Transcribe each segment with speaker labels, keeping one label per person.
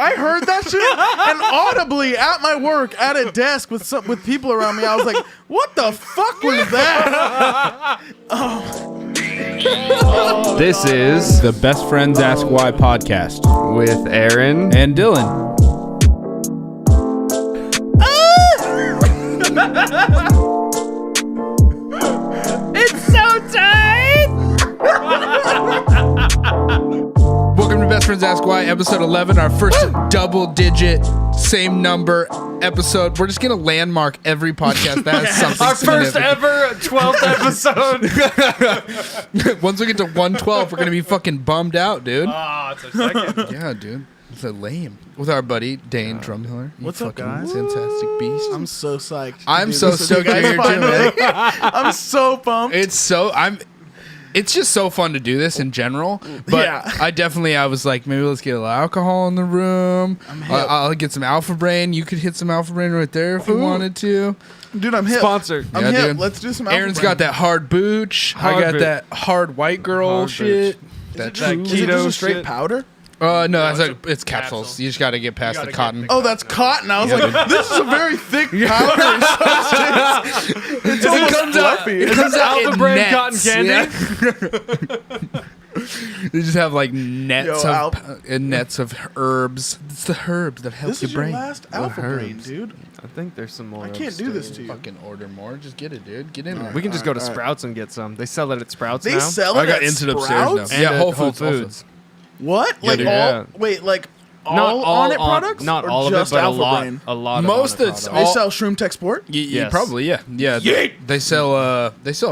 Speaker 1: I heard that shit, and audibly at my work, at a desk with people around me, I was like, what the fuck was that?
Speaker 2: This is
Speaker 3: The Best Friends Ask Why podcast
Speaker 2: with Aaron
Speaker 3: and Dylan.
Speaker 2: It's so tight!
Speaker 3: Welcome to Best Friends Ask Why, episode 11, our first double-digit, same number episode. We're just going to landmark every podcast that has something
Speaker 2: Our first ever 12th episode.
Speaker 3: Once we get to 112, we're going to be fucking bummed out, dude.
Speaker 2: Oh, it's our second.
Speaker 3: Yeah, dude. It's so lame. With our buddy, Dain Drumhiller.
Speaker 1: What's up, guys?
Speaker 3: Fantastic beast.
Speaker 1: I'm so psyched.
Speaker 3: I'm so stoked you're here, too, man.
Speaker 1: I'm so pumped.
Speaker 3: It's just so fun to do this in general, but
Speaker 1: Yeah.
Speaker 3: I was like, maybe let's get a little alcohol in the room. I'll get some Alpha Brain. You could hit some Alpha Brain right there if you wanted to.
Speaker 1: Dude, I'm hip.
Speaker 2: Sponsored.
Speaker 1: I'm
Speaker 3: Yeah,
Speaker 1: hip.
Speaker 3: dude.
Speaker 1: Let's do some Alpha
Speaker 3: Aaron's
Speaker 1: Brain.
Speaker 3: got that hard booch. I
Speaker 2: Hard
Speaker 3: got
Speaker 2: booch.
Speaker 3: that hard white girl
Speaker 2: Hard
Speaker 3: shit.
Speaker 2: booch.
Speaker 3: That
Speaker 2: that
Speaker 1: Is it just a
Speaker 2: keto
Speaker 1: straight
Speaker 2: shit?
Speaker 1: powder?
Speaker 3: no, it's
Speaker 2: it's
Speaker 3: capsules.
Speaker 2: capsule.
Speaker 3: You just got to get past the
Speaker 2: gotta
Speaker 3: cotton.
Speaker 2: get
Speaker 1: Oh, that's cotton. I was
Speaker 3: Yeah,
Speaker 1: like,
Speaker 3: dude.
Speaker 1: this is a very thick powder substance. It's almost fluffy.
Speaker 3: It comes out
Speaker 2: Alpha
Speaker 3: in
Speaker 2: Brain
Speaker 3: nets.
Speaker 2: cotton candy?
Speaker 3: Yeah. They just have like nets
Speaker 1: Yo,
Speaker 3: nets of herbs. It's the herbs that help
Speaker 1: This
Speaker 3: your
Speaker 1: is your
Speaker 3: brain.
Speaker 1: last
Speaker 3: The
Speaker 1: Alpha Brain,
Speaker 3: herbs.
Speaker 1: dude.
Speaker 2: I think there's some more.
Speaker 1: I can't do this
Speaker 2: upstairs.
Speaker 1: to you.
Speaker 3: Fucking order more. Just get it, dude. Get in there.
Speaker 2: We can just go to
Speaker 1: Alright.
Speaker 2: Sprouts and get some. They sell it at Sprouts
Speaker 1: They
Speaker 2: now.
Speaker 1: sell
Speaker 3: I
Speaker 1: it
Speaker 3: got
Speaker 1: at
Speaker 3: into it upstairs
Speaker 1: Sprouts?
Speaker 3: now.
Speaker 2: And
Speaker 3: Yeah,
Speaker 2: at
Speaker 3: Whole Foods also.
Speaker 1: What?
Speaker 3: Yeah,
Speaker 1: Like
Speaker 3: dude.
Speaker 1: all?
Speaker 2: Yeah.
Speaker 1: Wait, like
Speaker 2: Not
Speaker 1: all
Speaker 2: all
Speaker 1: on it products?
Speaker 2: Not
Speaker 1: or
Speaker 2: all of it,
Speaker 1: just
Speaker 2: but
Speaker 1: Alpha
Speaker 2: a lot.
Speaker 1: Brain?
Speaker 2: A lot.
Speaker 3: Most
Speaker 2: of
Speaker 3: it's
Speaker 2: it.
Speaker 1: They
Speaker 3: all-
Speaker 1: sell Shroom Tech Sport?
Speaker 3: Yeah, probably, yeah.
Speaker 1: Yeet.
Speaker 3: They sell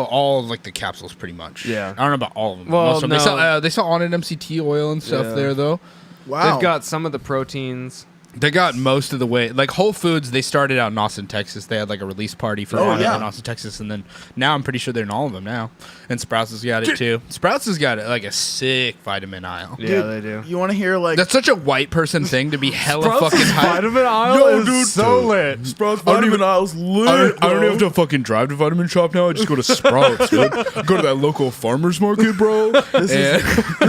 Speaker 3: all of, like the capsules pretty much.
Speaker 2: Yeah.
Speaker 3: I don't know about all of them.
Speaker 2: Well,
Speaker 3: Most of them.
Speaker 2: no.
Speaker 3: They sell on it MCT oil and stuff
Speaker 2: Yeah.
Speaker 3: there though.
Speaker 1: Wow.
Speaker 2: They've got some of the proteins.
Speaker 3: They got most of the way. Like Whole Foods, they started out in Austin, Texas. They had like a release party for
Speaker 1: Oh,
Speaker 3: it
Speaker 1: yeah.
Speaker 3: in Austin, Texas, and then now I'm pretty sure they're in all of them now. And Sprouts has got it too. Sprouts has got like a sick vitamin aisle.
Speaker 2: Yeah,
Speaker 1: Dude,
Speaker 2: they do.
Speaker 1: You want to hear like
Speaker 3: That's such a white person thing to be hella fucking hype.
Speaker 2: vitamin aisle
Speaker 1: Yo,
Speaker 2: is
Speaker 1: dude,
Speaker 2: so
Speaker 1: dude.
Speaker 2: lit.
Speaker 1: Sprouts
Speaker 3: I don't
Speaker 1: vitamin
Speaker 3: even-
Speaker 1: aisle's lit.
Speaker 3: I don't
Speaker 1: bro.
Speaker 3: have to fucking drive to Vitamin Shop now. I just go to Sprouts, dude. Go to that local farmer's market, bro.
Speaker 1: This is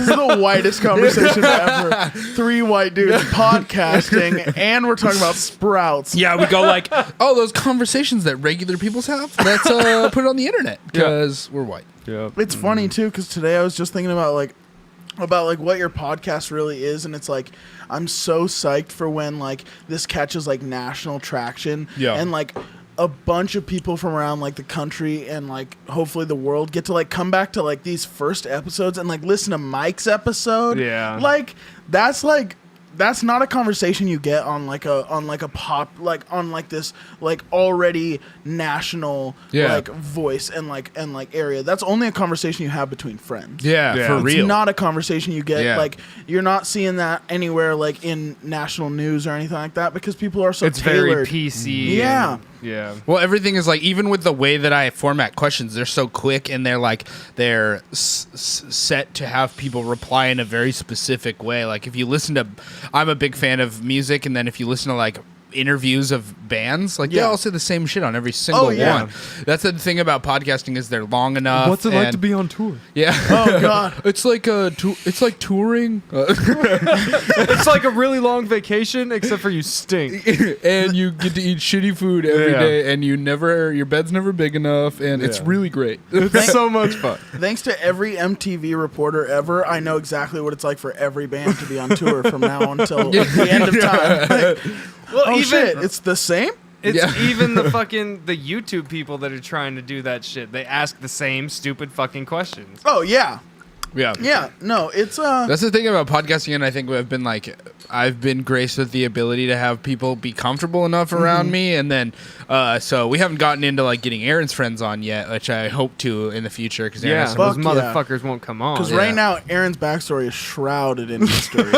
Speaker 1: the whitest conversation ever. Three white dudes podcasting, and we're talking about Sprouts.
Speaker 3: yeah, we go like, oh, those conversations that regular people have. Let's put it on the internet because we're white.
Speaker 2: Yeah.
Speaker 1: It's funny too, because today I was just thinking about what your podcast really is, and it's like I'm so psyched for when like this catches like national traction,
Speaker 3: Yeah.
Speaker 1: and like a bunch of people from around like the country and like hopefully the world get to like come back to like these first episodes and like listen to Mike's episode.
Speaker 2: Yeah.
Speaker 1: like that's not a conversation you get on like a pop, like on like this like already national
Speaker 3: Yeah.
Speaker 1: like voice and like area. That's only a conversation you have between friends.
Speaker 3: Yeah,
Speaker 2: Yeah.
Speaker 3: for
Speaker 2: It's
Speaker 3: real.
Speaker 1: It's not a conversation you get,
Speaker 3: Yeah.
Speaker 1: like, you're not seeing that anywhere, like, in national news or anything like that, because people are so
Speaker 2: It's
Speaker 1: tailored.
Speaker 2: very PC.
Speaker 1: Yeah.
Speaker 2: and- yeah.
Speaker 3: Well, everything is like, even with the way that I format questions, they're so quick and they're set to have people reply in a very specific way. Like if you listen to, I'm a big fan of music, and then if you listen to like interviews of bands, like they
Speaker 1: Yeah.
Speaker 3: all say the same shit on every single
Speaker 1: Oh, yeah.
Speaker 3: one. That's the thing about podcasting is they're long enough.
Speaker 2: What's it like
Speaker 3: and-
Speaker 2: to be on tour?
Speaker 3: Yeah.
Speaker 1: Oh, God.
Speaker 3: It's like it's like touring.
Speaker 2: It's like a really long vacation, except for you stink.
Speaker 3: And you get to eat shitty food every
Speaker 2: Yeah.
Speaker 3: day, and your bed's never big enough, and it's
Speaker 2: Yeah.
Speaker 3: really great.
Speaker 2: It's so much fun.
Speaker 1: Thanks to every MTV reporter ever, I know exactly what it's like for every band to be on tour from now until the end of time. Like,
Speaker 2: Well,
Speaker 1: oh,
Speaker 2: even
Speaker 1: shit, it's the same?
Speaker 2: it's
Speaker 3: Yeah.
Speaker 2: even the YouTube people that are trying to do that shit. They ask the same stupid fucking questions.
Speaker 1: Oh, yeah.
Speaker 3: Yeah.
Speaker 1: Yeah, no, it's,
Speaker 3: That's the thing about podcasting, and I think I've been graced with the ability to have people be comfortable enough around me, and then so we haven't gotten into like getting Aaron's friends on yet, which I hope to in the future because
Speaker 2: Yeah,
Speaker 3: Aaron's
Speaker 2: those
Speaker 1: Fuck yeah.
Speaker 2: motherfuckers won't come on.
Speaker 1: because
Speaker 3: yeah.
Speaker 1: right now, Aaron's backstory is shrouded in mystery.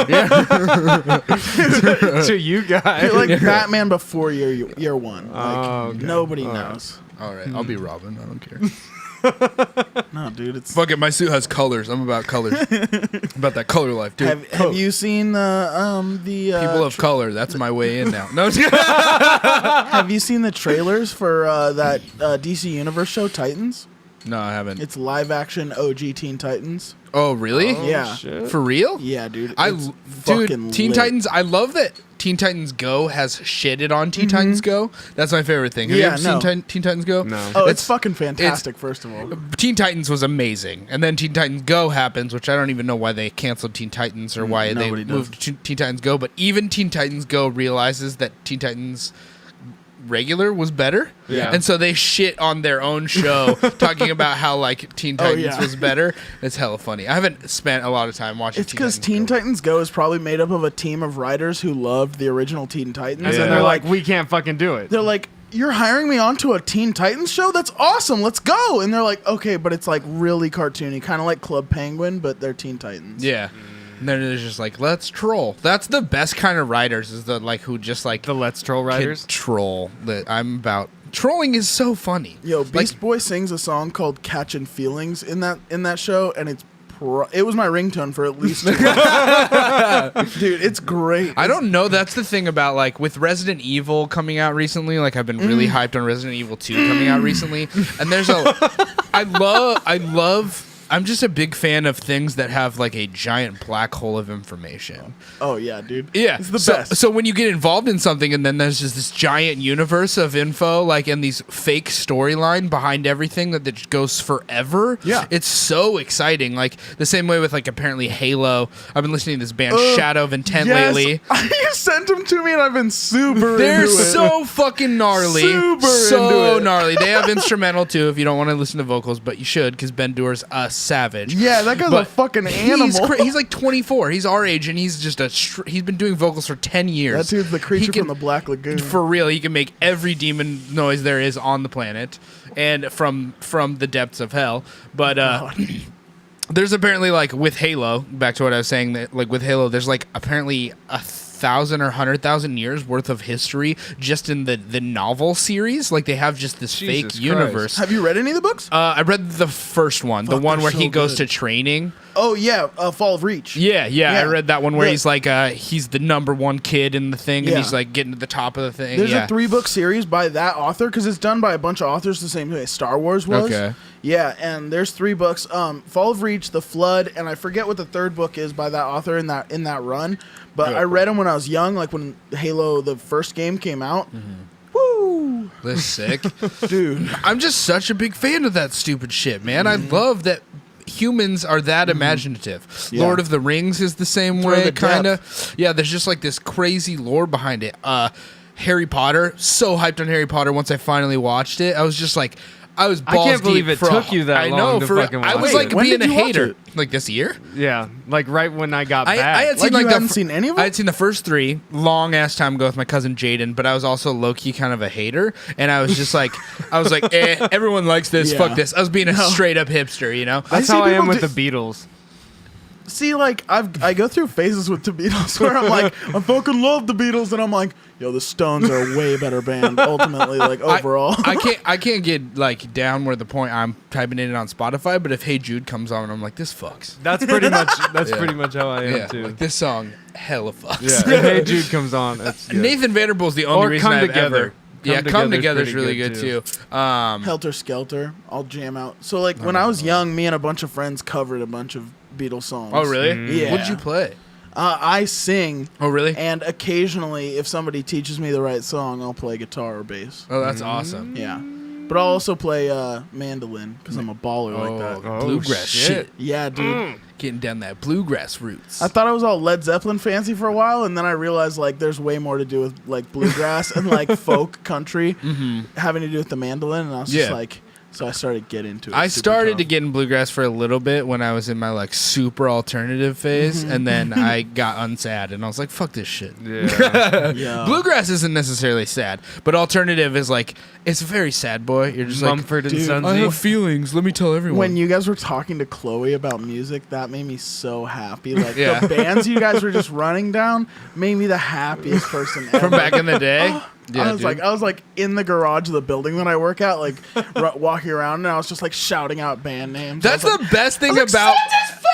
Speaker 2: To you guys.
Speaker 1: Like Batman before year one. Like,
Speaker 2: Oh, okay.
Speaker 1: nobody
Speaker 2: All right.
Speaker 1: knows.
Speaker 3: all right. I'll be Robin. I don't care.
Speaker 1: No, dude, it's...
Speaker 3: Fuck it. My suit has colors. I'm about colors. About that color life, dude.
Speaker 1: Have you seen the
Speaker 3: People of color. That's my way in now. No.
Speaker 1: have you seen the trailers for that DC Universe show Titans?
Speaker 3: No, I haven't.
Speaker 1: It's live action OG Teen Titans.
Speaker 3: Oh, really?
Speaker 2: Oh,
Speaker 1: Yeah.
Speaker 2: shit.
Speaker 3: For real?
Speaker 1: Yeah, dude.
Speaker 3: Dude,
Speaker 1: fucking
Speaker 3: Teen
Speaker 1: lit.
Speaker 3: Titans. I love that Teen Titans Go has shitted on Teen Titans Go. That's my favorite thing. Have you
Speaker 1: Yeah,
Speaker 3: ever
Speaker 1: no.
Speaker 3: seen Teen Titans Go?
Speaker 2: No.
Speaker 1: Oh, it's fucking fantastic. First of all,
Speaker 3: Teen Titans was amazing, and then Teen Titans Go happens, which I don't even know why they canceled Teen Titans or why they
Speaker 1: Nobody
Speaker 3: moved to Teen Titans Go. But even Teen Titans Go realizes that Teen Titans regular was better,
Speaker 2: Yeah.
Speaker 3: and so they shit on their own show, talking about how like Teen Titans
Speaker 1: yeah.
Speaker 3: was better. It's hella funny. I haven't spent a lot of time watching.
Speaker 1: it's because Teen
Speaker 3: Go.
Speaker 1: Titans Go is probably made up of a team of writers who loved the original Teen Titans,
Speaker 2: And
Speaker 1: and
Speaker 2: they're like, we can't fucking do it.
Speaker 1: they're like, you're hiring me onto a Teen Titans show? That's awesome. Let's go. And they're like, okay, but it's like really cartoony, kind of like Club Penguin, but they're Teen Titans.
Speaker 3: Yeah. And then they're just like, let's troll. That's the best kind of writers, is the like who just like
Speaker 2: The Let's Troll
Speaker 3: can
Speaker 2: Riders.
Speaker 3: troll. That I'm about. Trolling is so funny.
Speaker 1: Yo,
Speaker 3: Like,
Speaker 1: Beast Boy sings a song called "Catchin' Feelings" in that show, and it was my ringtone for at least 2 months. Dude, it's great.
Speaker 3: I don't know. That's the thing about like with Resident Evil coming out recently. Like I've been really hyped on Resident Evil 2 coming out recently, and there's a. I love. I'm just a big fan of things that have like a giant black hole of information.
Speaker 1: Oh yeah, dude.
Speaker 3: Yeah,
Speaker 1: it's the
Speaker 3: so,
Speaker 1: best.
Speaker 3: So when you get involved in something, and then there's just this giant universe of info, like and these fake storyline behind everything that goes forever.
Speaker 1: Yeah.
Speaker 3: it's so exciting. Like the same way with like apparently Halo. I've been listening to this band Shadow of Intent
Speaker 1: Yes,
Speaker 3: lately.
Speaker 1: you sent them to me, and I've been super.
Speaker 3: They're
Speaker 1: into it.
Speaker 3: so fucking gnarly.
Speaker 1: Super
Speaker 3: so
Speaker 1: into it.
Speaker 3: gnarly. They have instrumental too if you don't want to listen to vocals, but you should because Ben Doer's a savage.
Speaker 1: Yeah, that guy's
Speaker 3: But
Speaker 1: a fucking animal.
Speaker 3: He's like 24. He's our age, and he's just he's been doing vocals for 10 years.
Speaker 1: That dude's the creature
Speaker 3: He can-
Speaker 1: from the Black Lagoon.
Speaker 3: For real, he can make every demon noise there is on the planet, and from the depths of hell. But there's apparently like with Halo, back to what I was saying, that like with Halo, there's like apparently 1,000 or 100,000 years worth of history just in the novel series. Like they have just this
Speaker 2: Jesus
Speaker 3: fake
Speaker 2: Christ.
Speaker 3: universe.
Speaker 1: Have you read any of the books?
Speaker 3: I read the first one, the
Speaker 1: Fuck,
Speaker 3: one
Speaker 1: they're
Speaker 3: where
Speaker 1: so
Speaker 3: he goes
Speaker 1: good.
Speaker 3: to training.
Speaker 1: Oh yeah, Fall of Reach.
Speaker 3: Yeah, I
Speaker 1: Yeah.
Speaker 3: read that one where
Speaker 1: The-
Speaker 3: he's like, he's the number one kid in the thing, and
Speaker 1: Yeah.
Speaker 3: he's like getting to the top of the thing.
Speaker 1: There's
Speaker 3: yeah.
Speaker 1: a 3-book series by that author because it's done by a bunch of authors the same way Star Wars was.
Speaker 3: Okay.
Speaker 1: Yeah, and there's 3 books: Fall of Reach, The Flood, and I forget what the 3rd book is by that author in that run. But I read them when I was young, like when Halo the first game came out. Woo,
Speaker 3: That's sick.
Speaker 1: dude!
Speaker 3: I'm just such a big fan of that stupid shit, man. I love that humans are that imaginative.
Speaker 1: Yeah.
Speaker 3: Lord of the Rings is the same
Speaker 1: Throw
Speaker 3: way,
Speaker 1: the
Speaker 3: kind of. Yeah, there's just like this crazy lore behind it. Harry Potter, so hyped on Harry Potter once I finally watched it. I was just like, I was balls
Speaker 2: can't believe
Speaker 3: deep
Speaker 2: it
Speaker 3: for
Speaker 2: took you that
Speaker 3: I
Speaker 2: long
Speaker 3: know,
Speaker 2: to
Speaker 3: for
Speaker 2: fucking
Speaker 3: I
Speaker 2: watch
Speaker 3: was
Speaker 2: it.
Speaker 3: like
Speaker 1: When
Speaker 3: being
Speaker 1: did
Speaker 3: a
Speaker 1: you watch
Speaker 3: hater.
Speaker 1: it?
Speaker 3: Like this year?
Speaker 2: Yeah, like right when I got back.
Speaker 3: I had seen
Speaker 1: Like, you
Speaker 3: the
Speaker 1: hadn't seen any of them?
Speaker 3: I had seen the first 3 long ass time ago with my cousin Jaden, but I was also low key kind of a hater, and I was just like, everyone likes this,
Speaker 1: Yeah.
Speaker 3: fuck this. I was being a straight up hipster, you know.
Speaker 2: That's
Speaker 1: see
Speaker 2: how I am
Speaker 1: people
Speaker 2: with
Speaker 1: do-
Speaker 2: the Beatles.
Speaker 1: See, like I go through phases with the Beatles where I'm like, I fucking love the Beatles, and I'm like, yo, the Stones are a way better band ultimately, like overall.
Speaker 3: I can't get like down where the point I'm typing it in on Spotify, but if Hey Jude comes on, I'm like, this fucks.
Speaker 2: That's pretty much
Speaker 3: Yeah.
Speaker 2: pretty much how I am
Speaker 3: Yeah,
Speaker 2: too.
Speaker 3: like this song hella fucks.
Speaker 2: Yeah, if Hey Jude comes on. That's good.
Speaker 3: Nathan Vanderpool's the only
Speaker 2: Or
Speaker 3: reason
Speaker 2: Come
Speaker 3: I've
Speaker 2: Together.
Speaker 3: ever. Yeah, Come
Speaker 2: Together's
Speaker 3: Together's
Speaker 2: pretty
Speaker 3: really
Speaker 2: good,
Speaker 3: good
Speaker 2: too.
Speaker 3: too.
Speaker 1: Helter Skelter, I'll jam out. So like when I was young, me and a bunch of friends covered a bunch of Beatles songs.
Speaker 3: Oh really?
Speaker 1: Yeah.
Speaker 3: What did you play?
Speaker 1: I sing,
Speaker 3: Oh really?
Speaker 1: and occasionally, if somebody teaches me the right song, I'll play guitar or bass.
Speaker 3: Oh, that's awesome.
Speaker 1: Yeah, but I'll also play mandolin because I'm a baller like that.
Speaker 2: Oh,
Speaker 3: bluegrass shit.
Speaker 1: Yeah, dude.
Speaker 3: Getting down that bluegrass roots.
Speaker 1: I thought I was all Led Zeppelin fancy for a while, and then I realized like there's way more to do with like bluegrass and like folk country having to do with the mandolin, and I was just
Speaker 3: Yeah.
Speaker 1: like, so I started to get into it.
Speaker 3: I
Speaker 1: super
Speaker 3: started to
Speaker 1: tough.
Speaker 3: get in bluegrass for a little bit when I was in my like super alternative phase, and then I got unsad, and I was like, "Fuck this shit."
Speaker 2: Yeah.
Speaker 1: Yeah.
Speaker 3: Bluegrass isn't necessarily sad, but alternative is like it's very sad, boy. You're just
Speaker 2: Mumford and
Speaker 1: dude,
Speaker 3: like, I
Speaker 2: Sonsy.
Speaker 3: have feelings. Let me tell everyone.
Speaker 1: When you guys were talking to Chloe about music, that made me so happy. Like
Speaker 3: Yeah.
Speaker 1: the bands you guys were just running down made me the happiest person ever.
Speaker 3: from back in the day,
Speaker 1: I was like in the garage of the building that I work at, like walking around, and I was just like shouting out band names.
Speaker 3: That's
Speaker 1: I was
Speaker 3: the best thing
Speaker 1: like,
Speaker 3: about.
Speaker 1: "Sons is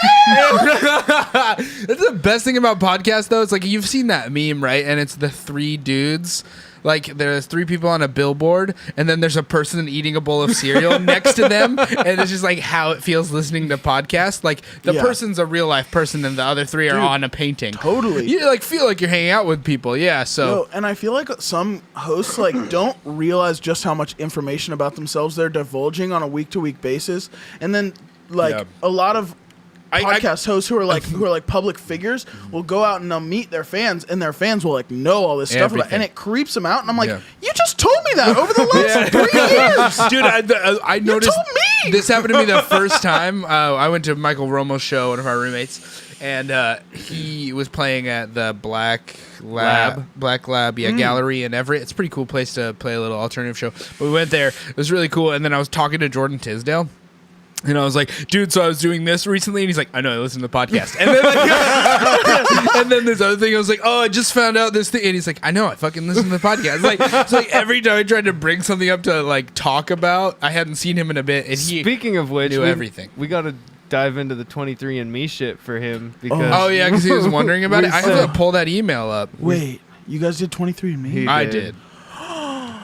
Speaker 3: That's the best thing about podcasts, though. It's like you've seen that meme, right? And it's the three dudes. Like there's three people on a billboard, and then there's a person eating a bowl of cereal next to them, and it's just like how it feels listening to podcasts. Like the person's a real life person, and the other three are on a painting.
Speaker 1: Totally,
Speaker 3: you like feel like you're hanging out with people. Yeah. So,
Speaker 1: and I feel like some hosts like don't realize just how much information about themselves they're divulging on a week to week basis, and then like a lot of podcast hosts who are like public figures will go out and they'll meet their fans, and their fans will like know all this stuff about, and it creeps them out. And I'm like, you just told me that over the last 3 years,
Speaker 3: dude. I noticed
Speaker 1: told me.
Speaker 3: This happened to me the first time. I went to Michael Romo's show, one of our roommates, and he was playing at the Black Lab Gallery in Everett. It's a pretty cool place to play a little alternative show. But we went there. It was really cool. And then I was talking to Jordan Tisdale. And I was like, dude, so I was doing this recently. And he's like, I know, I listen to the podcast. And then, and then this other thing, I was like, oh, I just found out this thing. And he's like, I know, I fucking listen to the podcast. It's like every time I tried to bring something up to like talk about, I hadn't seen him in a bit. And
Speaker 2: Speaking of which,
Speaker 3: knew everything.
Speaker 2: We got to dive into the 23andMe shit for him. Because
Speaker 3: oh, yeah, because he was wondering about it. I have to pull that email up.
Speaker 1: Wait, you guys did 23andMe?
Speaker 3: I did.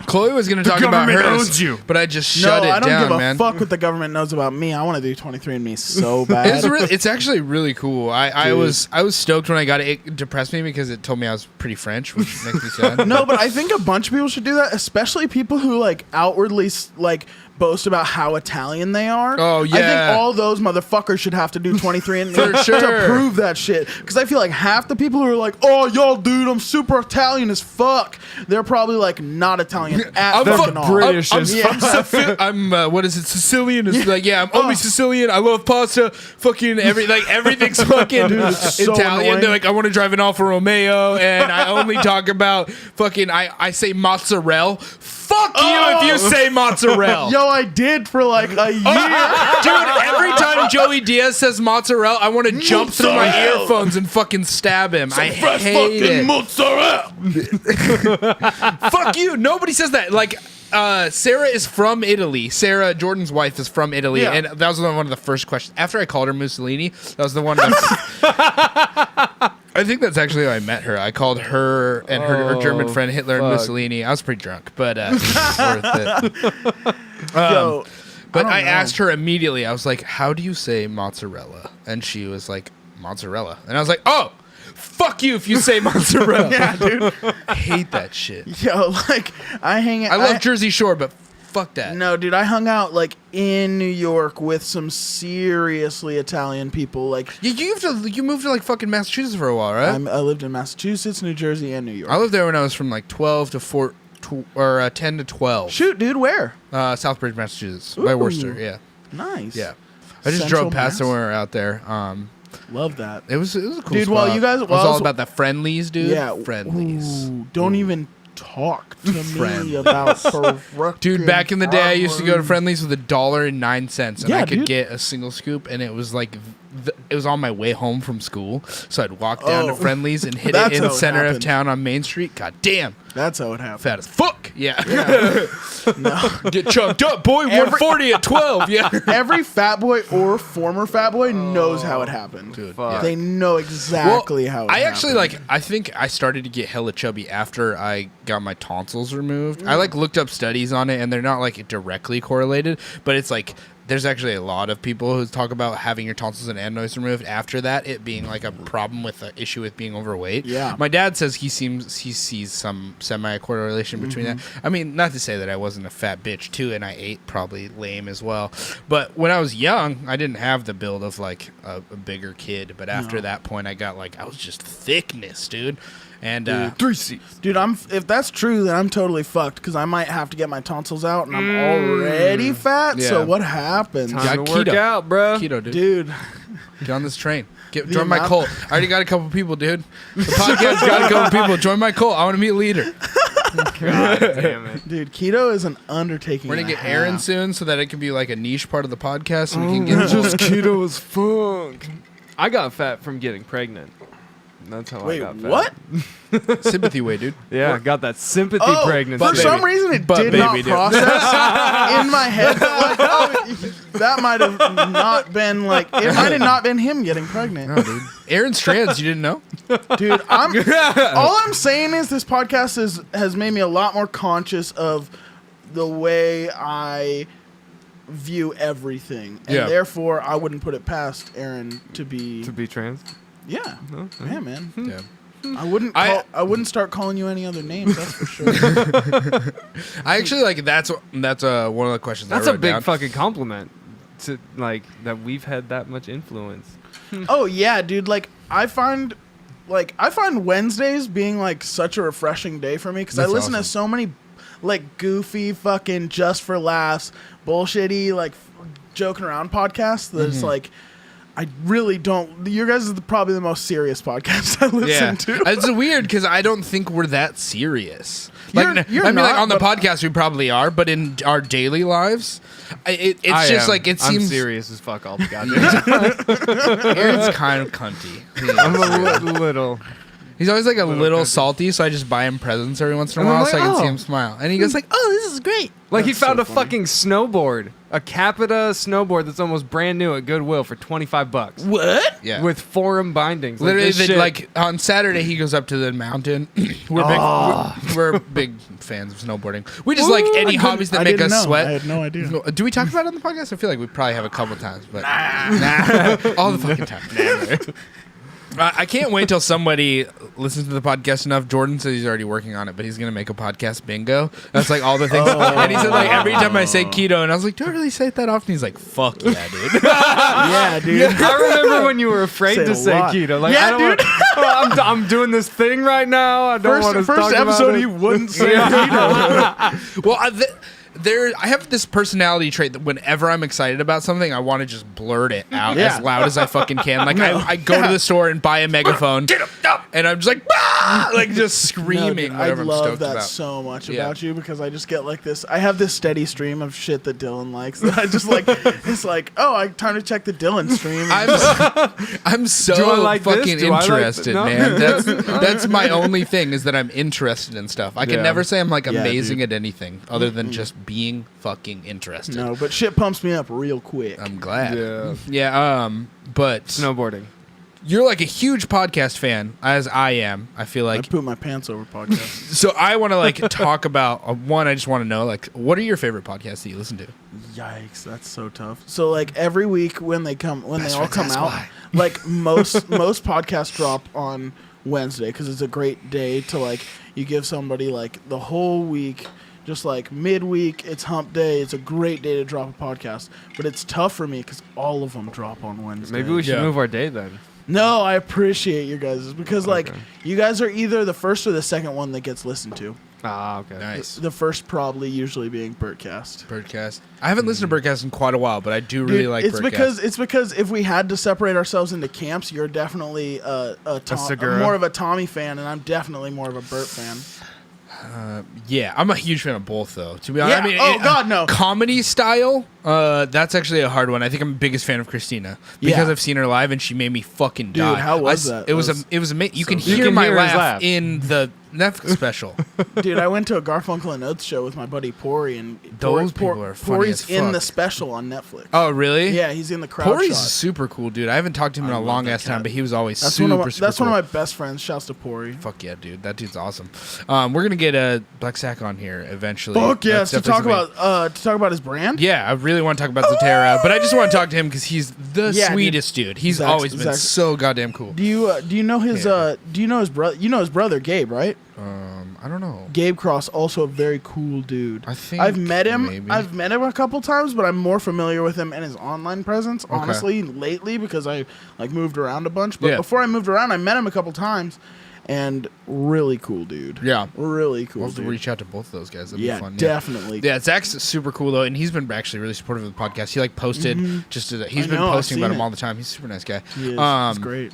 Speaker 3: Chloe was going to talk about hers, but I just shut it down, man.
Speaker 1: I don't give a fuck what the government knows about me. I want to do 23andMe so bad.
Speaker 3: It's actually really cool. I was stoked when I got it. It depressed me because it told me I was pretty French, which makes me sad.
Speaker 1: No, but I think a bunch of people should do that, especially people who like outwardly like boast about how Italian they are.
Speaker 3: Oh, yeah.
Speaker 1: I think all those motherfuckers should have to do 23andMe
Speaker 3: for sure
Speaker 1: to prove that shit. Because I feel like half the people who are like, oh, yo, dude, I'm super Italian as fuck, they're probably like not Italian at fucking all.
Speaker 2: British as
Speaker 3: fuck. I'm what is it, Sicilian? It's like, yeah, I'm only Sicilian. I love pasta. Fucking everything's fucking
Speaker 1: dude, so
Speaker 3: Italian.
Speaker 1: annoying.
Speaker 3: They're like, I want to drive an Alfa Romeo, and I only talk about fucking, I say mozzarella. Fuck you if you say mozzarella.
Speaker 1: Yo, I did for like a year.
Speaker 3: Dude, every time Joey Diaz says mozzarella, I want to jump through my earphones and fucking stab him. I hate it.
Speaker 1: Mozzarella.
Speaker 3: Fuck you. Nobody says that. Like, Sarah is from Italy. Sarah, Jordan's wife, is from Italy. And that was one of the first questions. After I called her Mussolini, that was the one I think that's actually how I met her. I called her and her German friend Hitler and Mussolini. I was pretty drunk, but worth it. But I asked her immediately. I was like, how do you say mozzarella? And she was like, mozzarella. And I was like, oh, fuck you if you say mozzarella.
Speaker 1: Yeah, dude.
Speaker 3: I hate that shit.
Speaker 1: Yo, like, I
Speaker 3: love Jersey Shore, but fuck that.
Speaker 1: No, dude, I hung out like in New York with some seriously Italian people. Like
Speaker 3: you moved to like fucking Massachusetts for a while, right?
Speaker 1: I lived in Massachusetts, New Jersey, and New York.
Speaker 3: I lived there when I was from like 10 to 12.
Speaker 1: Shoot, dude, where?
Speaker 3: Southbridge, Massachusetts, by Worcester. Yeah,
Speaker 1: nice.
Speaker 3: Yeah, I just
Speaker 1: Central
Speaker 3: drove past
Speaker 1: Mass?
Speaker 3: somewhere out there.
Speaker 1: Love that.
Speaker 3: It was a cool
Speaker 1: dude.
Speaker 3: spot.
Speaker 1: Well, you guys,
Speaker 3: it was all about the friendlies, dude.
Speaker 1: Yeah,
Speaker 3: friendlies.
Speaker 1: Don't even talk to me about
Speaker 3: dude. Back in the day, I used to go to Friendlies with $1.09, and I could
Speaker 1: dude.
Speaker 3: get a single scoop, and it was like it was on my way home from school, so I'd walk down to Friendlies and hit it in the center of town on Main Street. God damn,
Speaker 1: that's how it happened.
Speaker 3: Fat as fuck. Yeah.
Speaker 1: No.
Speaker 3: Get chunked up, boy. 140 at 12. Yeah.
Speaker 1: Every fat boy or former fat boy knows how it happened.
Speaker 3: Dude,
Speaker 1: they know exactly how it happened.
Speaker 3: I actually I think I started to get hella chubby after I got my tonsils removed. I looked up studies on it, and they're not like directly correlated, but it's like there's actually a lot of people who talk about having your tonsils and adenoids removed after that, it being like a problem with the issue with being overweight.
Speaker 1: Yeah.
Speaker 3: My dad says he sees some semi-correlation between that. I mean, not to say that I wasn't a fat bitch too, and I ate probably lame as well. But when I was young, I didn't have the build of like a bigger kid. But after that point, I was just thickness, dude. And
Speaker 2: 3C.
Speaker 1: Dude, if that's true, then I'm totally fucked because I might have to get my tonsils out, and I'm already fat.
Speaker 3: Yeah.
Speaker 1: So what happens?
Speaker 2: Time to work out, bro.
Speaker 3: Keto, dude.
Speaker 1: Dude,
Speaker 3: Get on this train. Join my cult. I already got a couple people, dude. The podcast got a couple people. Join my cult. I want to be a leader.
Speaker 2: God damn it.
Speaker 1: Dude, keto is an undertaking.
Speaker 3: We're gonna get Aaron soon, so that it can be like a niche part of the podcast, so we can get
Speaker 2: just keto as fuck. I got fat from getting pregnant. That's how I
Speaker 1: Wait,
Speaker 2: got fat.
Speaker 1: what?
Speaker 3: Sympathy way, dude.
Speaker 2: Yeah, I got that sympathy
Speaker 1: Oh,
Speaker 2: pregnancy.
Speaker 1: for some reason it did not
Speaker 3: dude.
Speaker 1: process in my head. Like, that might have not been like it might have not been him getting pregnant.
Speaker 3: No, dude. Aaron Strands, you didn't know?
Speaker 1: Dude, all I'm saying is this podcast has made me a lot more conscious of the way I view everything, and therefore I wouldn't put it past Aaron to be
Speaker 2: trans.
Speaker 1: Yeah,
Speaker 2: Okay.
Speaker 1: yeah, man.
Speaker 3: Yeah.
Speaker 1: I wouldn't start calling you any other names. That's for sure.
Speaker 3: I actually like that's one of the questions.
Speaker 2: That's
Speaker 3: I
Speaker 2: a
Speaker 3: wrote
Speaker 2: big
Speaker 3: down.
Speaker 2: fucking compliment to like that we've had that much influence.
Speaker 1: Oh yeah, dude. Like I find Wednesdays being like such a refreshing day for me because I
Speaker 3: That's
Speaker 1: listen to
Speaker 3: awesome.
Speaker 1: so many like goofy fucking just for laughs, bullshitty like joking around podcasts that it's like. I really don't. Your guys is probably the most serious podcast I listen to.
Speaker 3: It's weird because I don't think we're that serious. Like,
Speaker 1: You're
Speaker 3: I mean, like
Speaker 1: not,
Speaker 3: on the
Speaker 1: but-
Speaker 3: podcast we probably are, but in our daily lives, it's
Speaker 2: I
Speaker 3: just
Speaker 2: am.
Speaker 3: like it
Speaker 2: I'm
Speaker 3: seems.
Speaker 2: serious as fuck all the goddamn time.
Speaker 3: Aaron's kind of cunty.
Speaker 2: I'm a little.
Speaker 3: He's always like a little
Speaker 2: cunty.
Speaker 3: salty, so I just buy him presents every once in a
Speaker 2: And I'm
Speaker 3: while
Speaker 2: like,
Speaker 3: so I can see
Speaker 2: oh.
Speaker 3: him smile. And he goes like, "Oh, this is great."
Speaker 2: Like he
Speaker 1: That's
Speaker 2: found
Speaker 1: so
Speaker 2: a
Speaker 1: funny.
Speaker 2: fucking snowboard, a Capita snowboard that's almost brand new at Goodwill for $25
Speaker 1: What?
Speaker 3: Yeah.
Speaker 2: with forum bindings. Like,
Speaker 3: Literally,
Speaker 2: this shit-
Speaker 3: like on Saturday, he goes up to the mountain. We're big fans of snowboarding. We just like any hobbies that
Speaker 1: I
Speaker 3: make
Speaker 1: didn't
Speaker 3: us
Speaker 1: know.
Speaker 3: sweat.
Speaker 1: I had no idea.
Speaker 3: Do we talk about it on the podcast? I feel like we probably have a couple times, but all the fucking time. I can't wait till somebody listens to the podcast enough. Jordan says he's already working on it, but he's gonna make a podcast bingo. That's like all the things. And he said like every time I say keto, and I was like, do I really say it that often? He's like, fuck yeah, dude.
Speaker 1: Yeah, dude.
Speaker 2: I remember when you were afraid
Speaker 1: Say
Speaker 2: to
Speaker 1: a
Speaker 2: say
Speaker 1: lot.
Speaker 2: keto. Like,
Speaker 1: Yeah,
Speaker 2: I don't
Speaker 1: dude.
Speaker 2: I'm doing this thing right now. I don't want to
Speaker 1: First
Speaker 2: talk
Speaker 1: episode,
Speaker 2: about
Speaker 1: he
Speaker 2: it.
Speaker 1: wouldn't say keto.
Speaker 3: Well, I have this personality trait that whenever I'm excited about something, I want to just blurt it out
Speaker 1: Yeah.
Speaker 3: as loud as I fucking can. Like I go to the store and buy a megaphone, and I'm just like, "Ah!" like just
Speaker 1: No,
Speaker 3: screaming.
Speaker 1: dude, I
Speaker 3: whatever I'm
Speaker 1: love
Speaker 3: stoked
Speaker 1: that
Speaker 3: about.
Speaker 1: so much
Speaker 3: Yeah.
Speaker 1: about you because I just get like this. I have this steady stream of shit that Dylan likes. That I just like. It's like, oh, time to check the Dylan stream.
Speaker 3: I'm so
Speaker 2: Do I like this?
Speaker 3: fucking
Speaker 2: Do I like
Speaker 3: interested,
Speaker 2: no?
Speaker 3: man. That's my only thing is that I'm interested in stuff. I can
Speaker 2: Yeah.
Speaker 3: never say I'm like
Speaker 1: Yeah,
Speaker 3: amazing
Speaker 1: dude.
Speaker 3: at anything other than just being fucking interested.
Speaker 1: No, but shit pumps me up real quick.
Speaker 3: I'm glad.
Speaker 2: Yeah.
Speaker 3: Yeah. But
Speaker 2: Snowboarding.
Speaker 3: you're like a huge podcast fan, as I am. I feel
Speaker 1: I
Speaker 3: like
Speaker 1: poop my pants over podcast.
Speaker 3: so. I want to like talk about one. I just want to know like what are your favorite podcasts that you listen to?
Speaker 1: Yikes, that's so tough. So like every week when they all come
Speaker 3: Ask
Speaker 1: out,
Speaker 3: Why.
Speaker 1: like most podcasts drop on Wednesday because it's a great day to like you give somebody like the whole week. Just like midweek, it's hump day. It's a great day to drop a podcast, but it's tough for me because all of them drop on Wednesday.
Speaker 2: Maybe we should
Speaker 3: Yeah.
Speaker 2: move our day then.
Speaker 1: No, I appreciate your guys' because like
Speaker 2: Okay.
Speaker 1: you guys are either the first or the second one that gets listened to.
Speaker 2: Ah, okay.
Speaker 3: Nice.
Speaker 1: The first probably usually being Birdcast.
Speaker 3: Birdcast. I haven't listened to Birdcast in quite a while, but I do really
Speaker 1: Dude,
Speaker 3: like
Speaker 1: it's
Speaker 3: Birdcast.
Speaker 1: because if we had to separate ourselves into camps, you're definitely
Speaker 2: Segura.
Speaker 1: more of a Tommy fan, and I'm definitely more of a Burt fan.
Speaker 3: Yeah, I'm a huge fan of both, though. To be honest,
Speaker 1: Yeah,
Speaker 3: I mean,
Speaker 1: oh, God, no.
Speaker 3: comedy style. That's actually a hard one. I think I'm the biggest fan of Christina because
Speaker 1: Yeah.
Speaker 3: I've seen her live and she made me fucking
Speaker 1: Dude,
Speaker 3: die.
Speaker 1: how was that?
Speaker 3: It was amazing. You can hear my
Speaker 2: his
Speaker 3: laugh,
Speaker 2: laugh.
Speaker 3: in the Netflix special.
Speaker 1: Dude, I went to a Garfunkel and Oates show with my buddy Pori, and
Speaker 3: Those people are funny
Speaker 1: Pori's
Speaker 3: as
Speaker 1: in
Speaker 3: fuck.
Speaker 1: the special on Netflix.
Speaker 3: Oh, really?
Speaker 1: Yeah, he's in the crowd
Speaker 3: Corey's
Speaker 1: shot.
Speaker 3: super cool, dude. I haven't talked to him in
Speaker 1: I
Speaker 3: a
Speaker 1: love
Speaker 3: long
Speaker 1: that
Speaker 3: ass time,
Speaker 1: cat.
Speaker 3: but he was always
Speaker 1: That's
Speaker 3: super
Speaker 1: one of
Speaker 3: cool.
Speaker 1: my best friends. Shouts to Pori.
Speaker 3: Fuck yeah, dude. That dude's awesome. We're gonna get a Black Sack on here eventually.
Speaker 1: Fuck yes,
Speaker 3: That's
Speaker 1: to talk
Speaker 3: definitely
Speaker 1: about his brand.
Speaker 3: Yeah, I really want to talk about Zatara, but I just want to talk to him because he's the
Speaker 1: Yeah,
Speaker 3: sweetest dude. He's
Speaker 1: Zach's-
Speaker 3: always been
Speaker 1: Zach's-
Speaker 3: so goddamn cool.
Speaker 1: Do you know his
Speaker 3: Yeah.
Speaker 1: brother? You know his brother Gabe, right?
Speaker 3: I don't know.
Speaker 1: Gabe Cross, also a very cool dude.
Speaker 3: I think
Speaker 1: I've met him.
Speaker 3: maybe.
Speaker 1: I've met him a couple times, but I'm more familiar with him and his online presence, honestly, lately because I like moved around a bunch. But
Speaker 3: Yeah.
Speaker 1: before I moved around, I met him a couple times, and really cool dude.
Speaker 3: Yeah.
Speaker 1: Really cool
Speaker 3: We'll have to
Speaker 1: dude.
Speaker 3: reach out to both of those guys. That'd
Speaker 1: Yeah,
Speaker 3: be fun.
Speaker 1: definitely.
Speaker 3: Yeah, Zach's super cool though, and he's been actually really supportive of the podcast. He like posted he's
Speaker 1: I
Speaker 3: been
Speaker 1: know, I've
Speaker 3: posting about
Speaker 1: seen
Speaker 3: him
Speaker 1: it.
Speaker 3: all the time. He's a super nice guy.
Speaker 1: He is. He's great.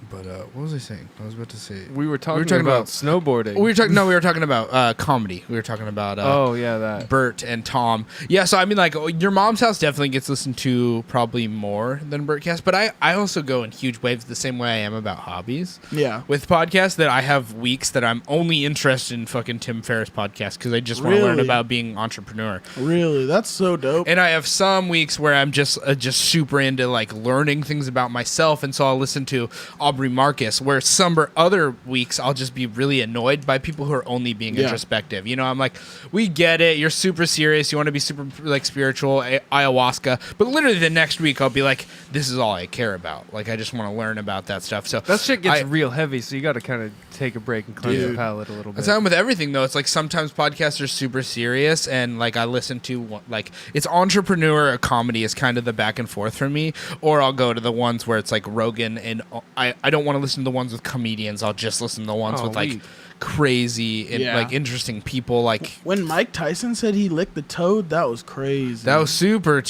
Speaker 3: But what was I saying? I was about to say
Speaker 2: We were talking about snowboarding.
Speaker 3: we were talking about comedy. We were talking about
Speaker 2: that.
Speaker 3: Bert and Tom. Yeah, so I mean, like, your mom's house definitely gets listened to probably more than Bertcast, but I also go in huge waves the same way I am about hobbies.
Speaker 1: Yeah.
Speaker 3: With podcasts, that I have weeks that I'm only interested in fucking Tim Ferriss podcast because I just want to learn
Speaker 1: Really?
Speaker 3: about being an entrepreneur.
Speaker 1: Really, that's so dope.
Speaker 3: And I have some weeks where I'm just super into like learning things about myself, and so I'll listen to Aubrey Marcus. Where some other weeks I'll just be really annoyed by people who are only being introspective. You know, I'm like, we get it. You're super serious. You want to be super like spiritual, ayahuasca. But literally the next week I'll be like, this is all I care about. Like, I just want to learn about that stuff. So
Speaker 2: That shit gets real heavy, so you got to kind of take a break and cleanse the palate a little bit.
Speaker 3: That's how I'm with everything, though. It's like sometimes podcasts are super serious, and like I listen to like it's entrepreneur or comedy is kind of the back and forth for me, or I'll go to the ones where it's like Rogan, and I don't want to listen to the ones with comedians. I'll just listen to the ones with like crazy and like interesting people. Like
Speaker 1: when Mike Tyson said he licked the toad, that was crazy.
Speaker 3: that was super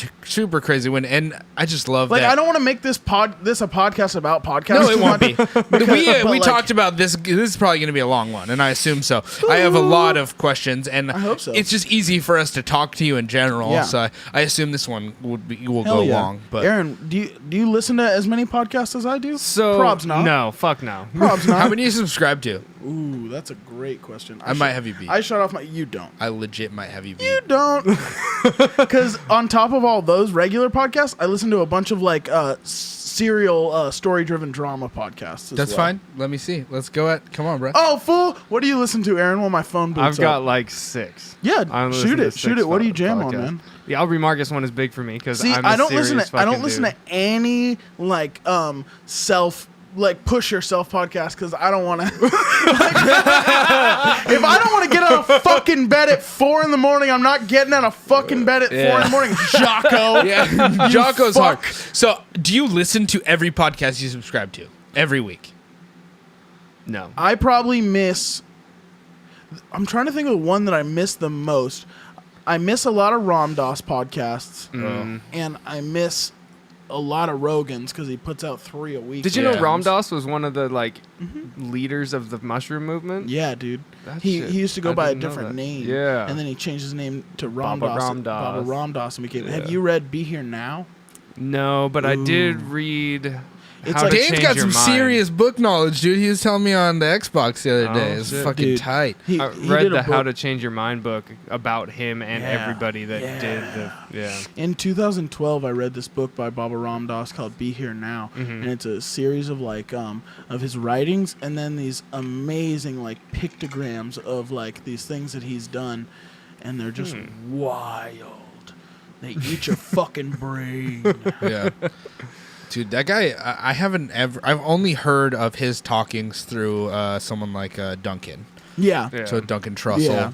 Speaker 3: crazy. And I just love
Speaker 1: like
Speaker 3: that.
Speaker 1: I don't want to make this a podcast about podcasts.
Speaker 3: No, it won't be. We
Speaker 1: like,
Speaker 3: talked about this. This is probably going to be a long one, and I assume so. I have a lot of questions, and
Speaker 1: I hope so.
Speaker 3: It's just easy for us to talk to you in general.
Speaker 1: Yeah.
Speaker 3: So I assume this one will
Speaker 1: Hell
Speaker 3: go
Speaker 1: yeah.
Speaker 3: long. But
Speaker 1: Aaron, do you listen to as many podcasts as I do?
Speaker 2: So
Speaker 1: Probs not.
Speaker 2: No, fuck no.
Speaker 1: Probs not.
Speaker 3: how many do you subscribe to?
Speaker 1: Ooh, that's a great question.
Speaker 3: I might have you beat.
Speaker 1: I shut off my. You don't.
Speaker 3: I legit might have you beat.
Speaker 1: You don't. Because on top of all those regular podcasts, I listen to a bunch of like serial story-driven drama podcasts.
Speaker 3: That's fine. Let me see. Let's go at. Come on, bro.
Speaker 1: Oh, fool! What do you listen to, Aaron? While my phone boots
Speaker 2: I've got
Speaker 1: up?
Speaker 2: like 6.
Speaker 1: Yeah,
Speaker 2: I'm
Speaker 1: shoot
Speaker 2: listening
Speaker 1: it.
Speaker 2: to
Speaker 1: Shoot
Speaker 2: 6
Speaker 1: it. What do you jam on,
Speaker 2: podcasts.
Speaker 1: man?
Speaker 2: The Aubrey Marcus one is big for me because
Speaker 1: See,
Speaker 2: I'm a
Speaker 1: I don't listen
Speaker 2: serious
Speaker 1: to. I don't
Speaker 2: fucking
Speaker 1: listen
Speaker 2: dude.
Speaker 1: to any like self. Like push yourself podcast because I don't want to. If I don't want to get out of fucking bed at 4 a.m, I'm not getting out of fucking bed at 4 a.m. Jocko.
Speaker 3: Yeah, Jocko's
Speaker 1: fuck.
Speaker 3: hard. So, do you listen to every podcast you subscribe to every week?
Speaker 2: No.
Speaker 1: I probably miss. I'm trying to think of the one that I miss the most. I miss a lot of Ram Dass podcasts, and I miss a lot of Rogan's because he puts out 3 a week.
Speaker 2: Did you know
Speaker 3: Yeah.
Speaker 2: Ram Dass was one of the like leaders of the mushroom movement?
Speaker 1: Yeah, dude.
Speaker 2: That
Speaker 1: He
Speaker 2: shit,
Speaker 1: used to go
Speaker 2: I
Speaker 1: by a
Speaker 2: didn't know
Speaker 1: different
Speaker 2: that.
Speaker 1: name.
Speaker 2: Yeah.
Speaker 1: And then he changed his name to Ram
Speaker 2: Baba
Speaker 1: Dass.
Speaker 2: Ram Dass.
Speaker 1: Baba Ram Dass and became.
Speaker 2: Yeah.
Speaker 1: Have you read Be Here Now?
Speaker 2: No, but I did read.
Speaker 1: It's
Speaker 2: How
Speaker 1: like-
Speaker 2: to
Speaker 3: Dane's
Speaker 2: Change
Speaker 3: got
Speaker 2: Your
Speaker 3: some
Speaker 2: Mind.
Speaker 3: serious book knowledge, dude. He was telling me on the Xbox the other day.
Speaker 2: Oh,
Speaker 3: It's
Speaker 2: shit.
Speaker 3: fucking
Speaker 1: Dude.
Speaker 3: tight.
Speaker 1: He
Speaker 2: I
Speaker 1: he
Speaker 2: read
Speaker 1: did a
Speaker 2: the How
Speaker 1: book-
Speaker 2: to Change Your Mind book about him and
Speaker 1: Yeah.
Speaker 2: everybody that
Speaker 1: Yeah.
Speaker 2: did the. Yeah.
Speaker 1: In 2012, I read this book by Baba Ram Dass called "Be Here Now," and it's a series of like of his writings, and then these amazing like pictograms of like these things that he's done, and they're just wild. They eat your fucking brain.
Speaker 3: Yeah. Dude, that guy, I've only heard of his talkings through someone like Duncan.
Speaker 1: Yeah.
Speaker 2: Yeah.
Speaker 3: So Duncan Trussell.
Speaker 1: Yeah.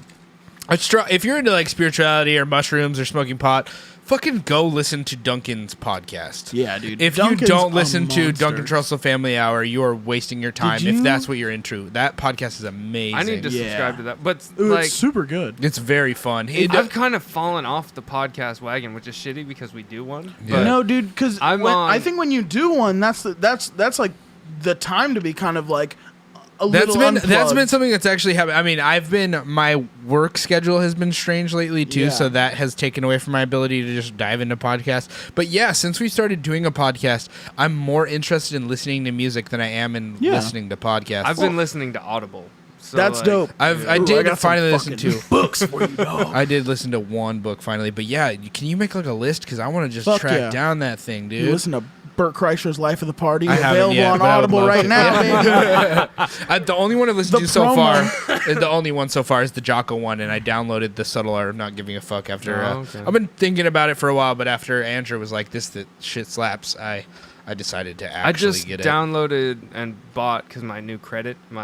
Speaker 3: If you're into like spirituality or mushrooms or smoking pot, fucking go listen to Duncan's podcast.
Speaker 1: Yeah, dude.
Speaker 3: If
Speaker 1: Duncan's
Speaker 3: you don't
Speaker 1: a
Speaker 3: listen to
Speaker 1: monster.
Speaker 3: Duncan Trussell Family Hour, you are wasting your time.
Speaker 1: you-
Speaker 3: If that's what you're into, that podcast is amazing.
Speaker 2: I need to
Speaker 1: Yeah.
Speaker 2: subscribe to that, but
Speaker 1: Ooh,
Speaker 2: like
Speaker 1: it's super good.
Speaker 3: It's very fun.
Speaker 2: I've kind of fallen off the podcast wagon, which is shitty because we do one.
Speaker 3: Yeah.
Speaker 2: But
Speaker 1: No, dude, because
Speaker 2: I'm on-
Speaker 1: I think when you do one, that's like the time to be kind of like a
Speaker 3: That's
Speaker 1: little
Speaker 3: been
Speaker 1: unplugged.
Speaker 3: something that's actually happened. I mean, my work schedule has been strange lately too,
Speaker 1: Yeah.
Speaker 3: so that has taken away from my ability to just dive into podcasts. But yeah, since we started doing a podcast, I'm more interested in listening to music than I am in
Speaker 1: Yeah.
Speaker 3: listening to podcasts.
Speaker 2: I've been listening to Audible. So
Speaker 1: That's
Speaker 2: like,
Speaker 1: dope.
Speaker 3: I
Speaker 1: Ooh,
Speaker 3: did
Speaker 1: got some
Speaker 3: finally listen
Speaker 1: fucking
Speaker 3: to.
Speaker 1: books for you, dog.
Speaker 3: I did listen to one book finally, but yeah, can you make like a list? Because I want to just
Speaker 1: Fuck
Speaker 3: track
Speaker 1: yeah.
Speaker 3: down that thing,
Speaker 1: You
Speaker 3: dude.
Speaker 1: listen to Burt Kreischer's Life of the Party,
Speaker 3: I haven't
Speaker 1: available
Speaker 3: yet,
Speaker 1: on
Speaker 3: but I would
Speaker 1: Audible
Speaker 3: love
Speaker 1: right
Speaker 3: to.
Speaker 1: now, baby.
Speaker 3: The only one I've listened
Speaker 1: The
Speaker 3: to so
Speaker 1: promo.
Speaker 3: far, the only one so far is the Jocko one, and I downloaded the Subtle Art of Not Giving a Fuck after.
Speaker 2: Oh, okay.
Speaker 3: I've been thinking about it for a while, but after Andrew was like, "This that shit slaps," I decided to
Speaker 2: I
Speaker 3: actually
Speaker 2: just
Speaker 3: get
Speaker 2: downloaded and bought because my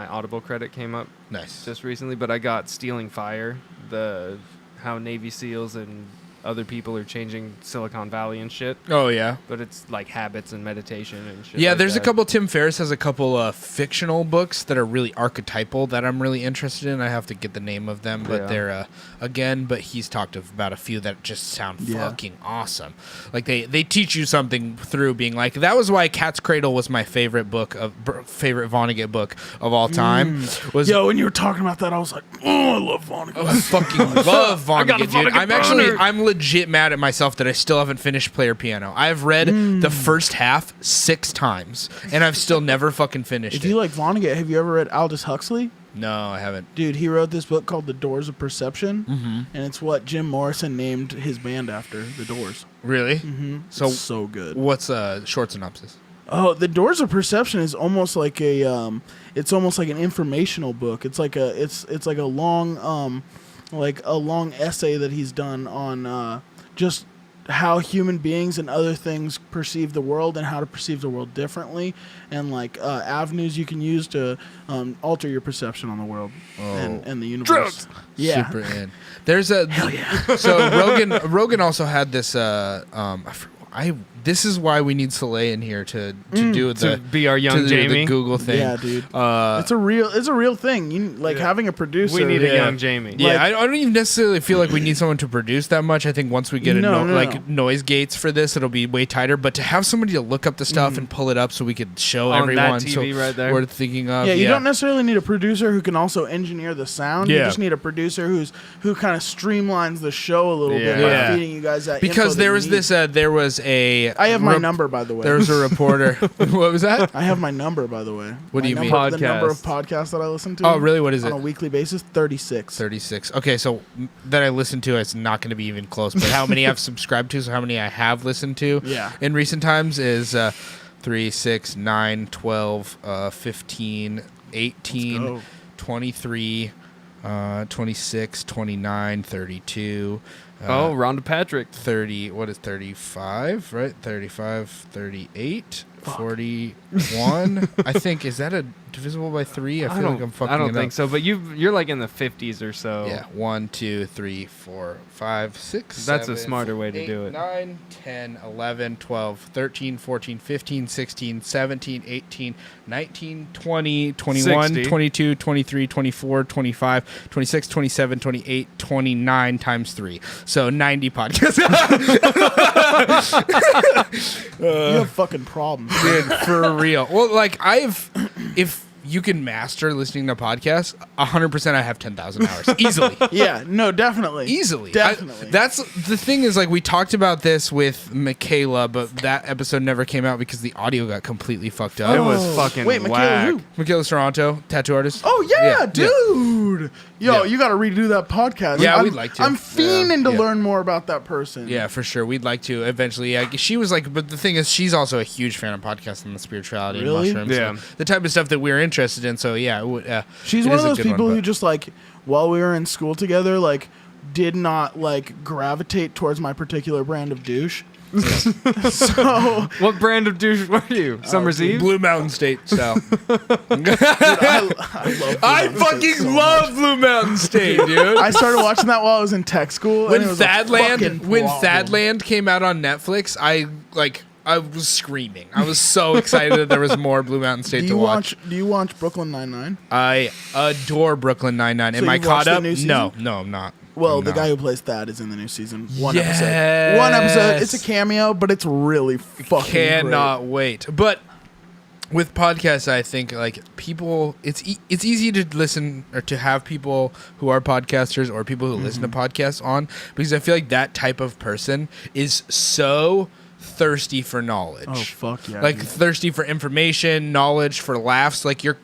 Speaker 2: Audible credit came up
Speaker 3: it. Nice.
Speaker 2: just recently. But I got Stealing Fire, how Navy SEALs and other people are changing Silicon Valley and shit.
Speaker 3: Oh yeah.
Speaker 2: But it's like habits and meditation and shit.
Speaker 3: Yeah,
Speaker 2: like
Speaker 3: there's
Speaker 2: that.
Speaker 3: a couple. Tim Ferriss has a couple fictional books that are really archetypal that I'm really interested in. I have to get the name of them, but they're but he's talked about a few that just sound fucking awesome. Like they teach you something through being like, that was why Cat's Cradle was my favorite Vonnegut book of all time.
Speaker 1: When you were talking about that, I was like, oh, I love Vonnegut.
Speaker 3: I fucking love Vonnegut, dude.
Speaker 2: Vonnegut
Speaker 3: I'm legit mad at myself that I still haven't finished Player Piano. I've read the first half 6 times, and I've still never fucking finished
Speaker 1: If
Speaker 3: it.
Speaker 1: you like Vonnegut, have you ever read Aldous Huxley?
Speaker 3: No, I haven't.
Speaker 1: Dude, he wrote this book called The Doors of Perception, and it's what Jim Morrison named his band after, The Doors.
Speaker 3: Really?
Speaker 1: So it's so good.
Speaker 3: What's a short synopsis?
Speaker 1: Oh, The Doors of Perception is almost like it's almost like an informational book. It's like a long long essay that he's done on just how human beings and other things perceive the world and how to perceive the world differently, and avenues you can use to alter your perception on the world and the universe.
Speaker 2: Drugs!
Speaker 1: Yeah.
Speaker 3: Super in. There's a so Rogan also had this this is why we need Soleil in here to do
Speaker 2: To be our young
Speaker 3: to do
Speaker 2: Jamie.
Speaker 3: the Google thing.
Speaker 1: Yeah, dude. It's a real thing. You having a producer.
Speaker 2: We need a young Jamie.
Speaker 3: Yeah, I don't even necessarily feel like we need someone to produce that much. I think once we get noise gates for this, it'll be way tighter. But to have somebody to look up the stuff and pull it up so we could show
Speaker 2: On
Speaker 3: everyone,
Speaker 2: that TV right there.
Speaker 3: we're thinking of.
Speaker 1: Yeah, you don't necessarily need a producer who can also engineer the sound. You
Speaker 3: Yeah.
Speaker 1: just need a producer who kind of streamlines the show a little bit by
Speaker 3: Yeah.
Speaker 1: feeding you guys that.
Speaker 3: Because
Speaker 1: info
Speaker 3: there
Speaker 1: that
Speaker 3: was
Speaker 1: you need.
Speaker 3: this. There was a.
Speaker 1: I have my number, by the way.
Speaker 3: There was a reporter. What was that?
Speaker 1: I have my number, by the way.
Speaker 3: What do you mean?
Speaker 1: The number of
Speaker 2: Podcast.
Speaker 1: podcasts that I listen to.
Speaker 3: Oh, really? What is
Speaker 1: on
Speaker 3: it?
Speaker 1: a weekly basis? 36.
Speaker 3: 36. Okay, so that I listened to, it's not going to be even close. But how many I've subscribed to, so how many I have listened to in recent times is 3, 6, 9, 12, 15, 18, 23, 26, 29, 32.
Speaker 2: Rhonda Patrick.
Speaker 3: 30, what is 35, right? 35, 38, 41. I think, is that a divisible by 3? I feel like I'm fucking
Speaker 2: I don't
Speaker 3: it
Speaker 2: think
Speaker 3: up.
Speaker 2: so, but you're like in the 50s or so.
Speaker 3: Yeah, 1, 2, 3, 4, 5, 6.
Speaker 2: That's a
Speaker 3: 7,
Speaker 2: smarter way to
Speaker 3: 8,
Speaker 2: do it.
Speaker 3: 9, 10, 11, 12, 13, 14, 15, 16, 17, 18, 19, 20, 21,
Speaker 2: 60.
Speaker 3: 22, 23, 24, 25, 26, 27, 28, 29 times 3. So 90 podcasts.
Speaker 1: You have fucking problems.
Speaker 3: Dude, for real. Well, like if you can master listening to podcasts, 100% I have 10,000 hours easily.
Speaker 1: Yeah, no, definitely.
Speaker 3: Easily.
Speaker 1: Definitely.
Speaker 3: That's the thing is, like, we talked about this with Michaela, but that episode never came out because the audio got completely fucked up.
Speaker 2: It was fucking
Speaker 1: Wait, Michaela
Speaker 2: whack.
Speaker 1: who?
Speaker 3: Michaela Toronto, tattoo artist.
Speaker 1: Oh, yeah, dude. Yo,
Speaker 3: Yeah.
Speaker 1: you got to redo that podcast.
Speaker 3: Yeah, we'd like to.
Speaker 1: I'm fiending to
Speaker 3: Yeah.
Speaker 1: learn more about that person.
Speaker 3: Yeah, for sure. We'd like to eventually. Yeah, she was like, but the thing is, she's also a huge fan of podcasts and the spirituality
Speaker 1: Really?
Speaker 3: and mushrooms.
Speaker 2: Yeah.
Speaker 3: So the type of stuff that we're interested in. So yeah,
Speaker 1: She's
Speaker 3: it
Speaker 1: one
Speaker 3: is
Speaker 1: of
Speaker 3: a
Speaker 1: those
Speaker 3: good
Speaker 1: people
Speaker 3: one,
Speaker 1: who
Speaker 3: but-
Speaker 1: just while we were in school together, did not gravitate towards my particular brand of douche. So
Speaker 2: What brand of douche were you? Summer's Eve?
Speaker 3: Blue Mountain State style.
Speaker 1: I love
Speaker 3: I
Speaker 1: Blue Mountain State
Speaker 3: fucking
Speaker 1: so
Speaker 3: love
Speaker 1: much.
Speaker 3: Blue Mountain State, dude.
Speaker 1: I started watching that while I was in tech school.
Speaker 3: when
Speaker 1: and it was a fucking
Speaker 3: Thadland came out on Netflix, I was screaming. I was so excited that there was more Blue Mountain State to watch.
Speaker 1: Do you watch Brooklyn Nine-Nine?
Speaker 3: I adore Brooklyn Nine-Nine. Am
Speaker 1: So
Speaker 3: I
Speaker 1: you've watched
Speaker 3: caught
Speaker 1: the
Speaker 3: up?
Speaker 1: new season?
Speaker 3: No, I'm not.
Speaker 1: Well,
Speaker 3: I'm
Speaker 1: the
Speaker 3: not.
Speaker 1: guy who plays Thad is in the new season. One
Speaker 3: Yes.
Speaker 1: episode. One episode. It's a cameo, but it's really fucking
Speaker 3: Cannot wait. But with podcasts, I think people, it's easy to listen or to have people who are podcasters or people who listen to podcasts on, because I feel like that type of person is so thirsty for knowledge.
Speaker 1: Oh, fuck yeah.
Speaker 3: Like
Speaker 1: dude.
Speaker 3: thirsty for information, knowledge, for laughs. Like your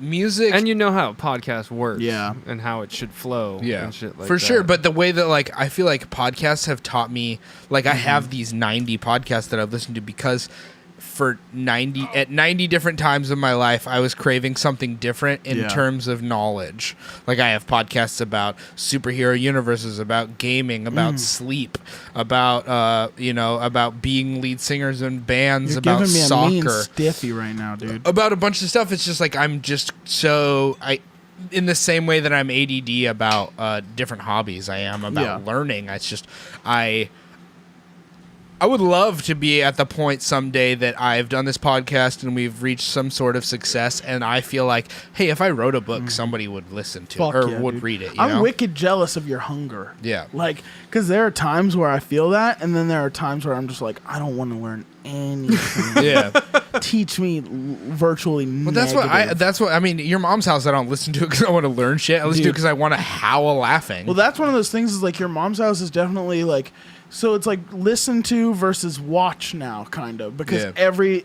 Speaker 3: music.
Speaker 2: And you know how a podcast works.
Speaker 1: Yeah.
Speaker 2: And how it should flow.
Speaker 3: Yeah,
Speaker 2: And shit like
Speaker 3: for
Speaker 2: that.
Speaker 3: sure. But the way that I feel like podcasts have taught me, I have these 90 podcasts that I've listened to because for 90 different times in my life, I was craving something different in terms of knowledge. Like I have podcasts about superhero universes, about gaming, about sleep, about about being lead singers in bands,
Speaker 1: You're
Speaker 3: about
Speaker 1: giving me a mean
Speaker 3: soccer,
Speaker 1: stiffy right now, dude.
Speaker 3: about a bunch of stuff. It's just like I'm just so in the same way that I'm ADD about different hobbies, I am about learning. It's just I would love to be at the point someday that I've done this podcast and we've reached some sort of success, and I feel like, hey, if I wrote a book, somebody would listen to it or would read it.
Speaker 1: I'm wicked jealous of your hunger.
Speaker 3: Yeah.
Speaker 1: Like, because there are times where I feel that, and then there are times where I'm just like, I don't want to learn anything.
Speaker 3: Yeah.
Speaker 1: Teach me virtually
Speaker 3: Well, that's what I mean. Your Mom's House, I don't listen to it because I want to learn shit. I listen to it because I want to howl laughing.
Speaker 1: Well, that's one of those things is like Your Mom's House is definitely like, so it's like listen to versus watch now, kind of, because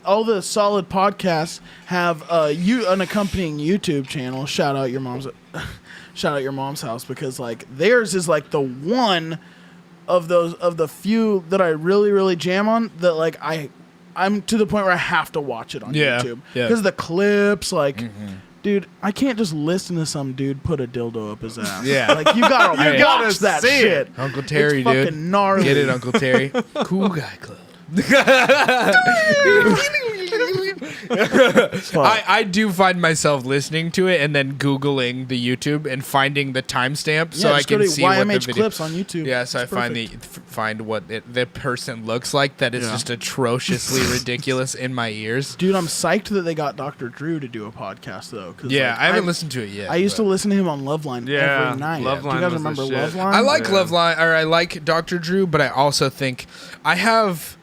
Speaker 1: all the solid podcasts have an accompanying YouTube channel. Shout out Your Mom's House, because like theirs is like the one of the few that I really, really jam on, that like I'm to the point where I have to watch it on YouTube because the clips, like, dude, I can't just listen to some dude put a dildo up his ass.
Speaker 3: Yeah,
Speaker 1: like you gotta watch that shit.
Speaker 3: Uncle Terry,
Speaker 1: it's
Speaker 3: dude,
Speaker 1: fucking gnarly.
Speaker 3: Get it, Uncle Terry? Cool Guy Club. I do find myself listening to it and then Googling the YouTube and finding the timestamp so I can see what the video
Speaker 1: clips on YouTube.
Speaker 3: Yeah, so it's I find what the person looks like that is just atrociously ridiculous in my ears.
Speaker 1: Dude, I'm psyched that they got Dr. Drew to do a podcast though.
Speaker 3: Yeah, I haven't listened to it yet.
Speaker 1: I used to listen to him on Loveline every night.
Speaker 2: Loveline,
Speaker 1: do you guys remember Loveline?
Speaker 3: I like Loveline, or I like Dr. Drew, but I also think I have.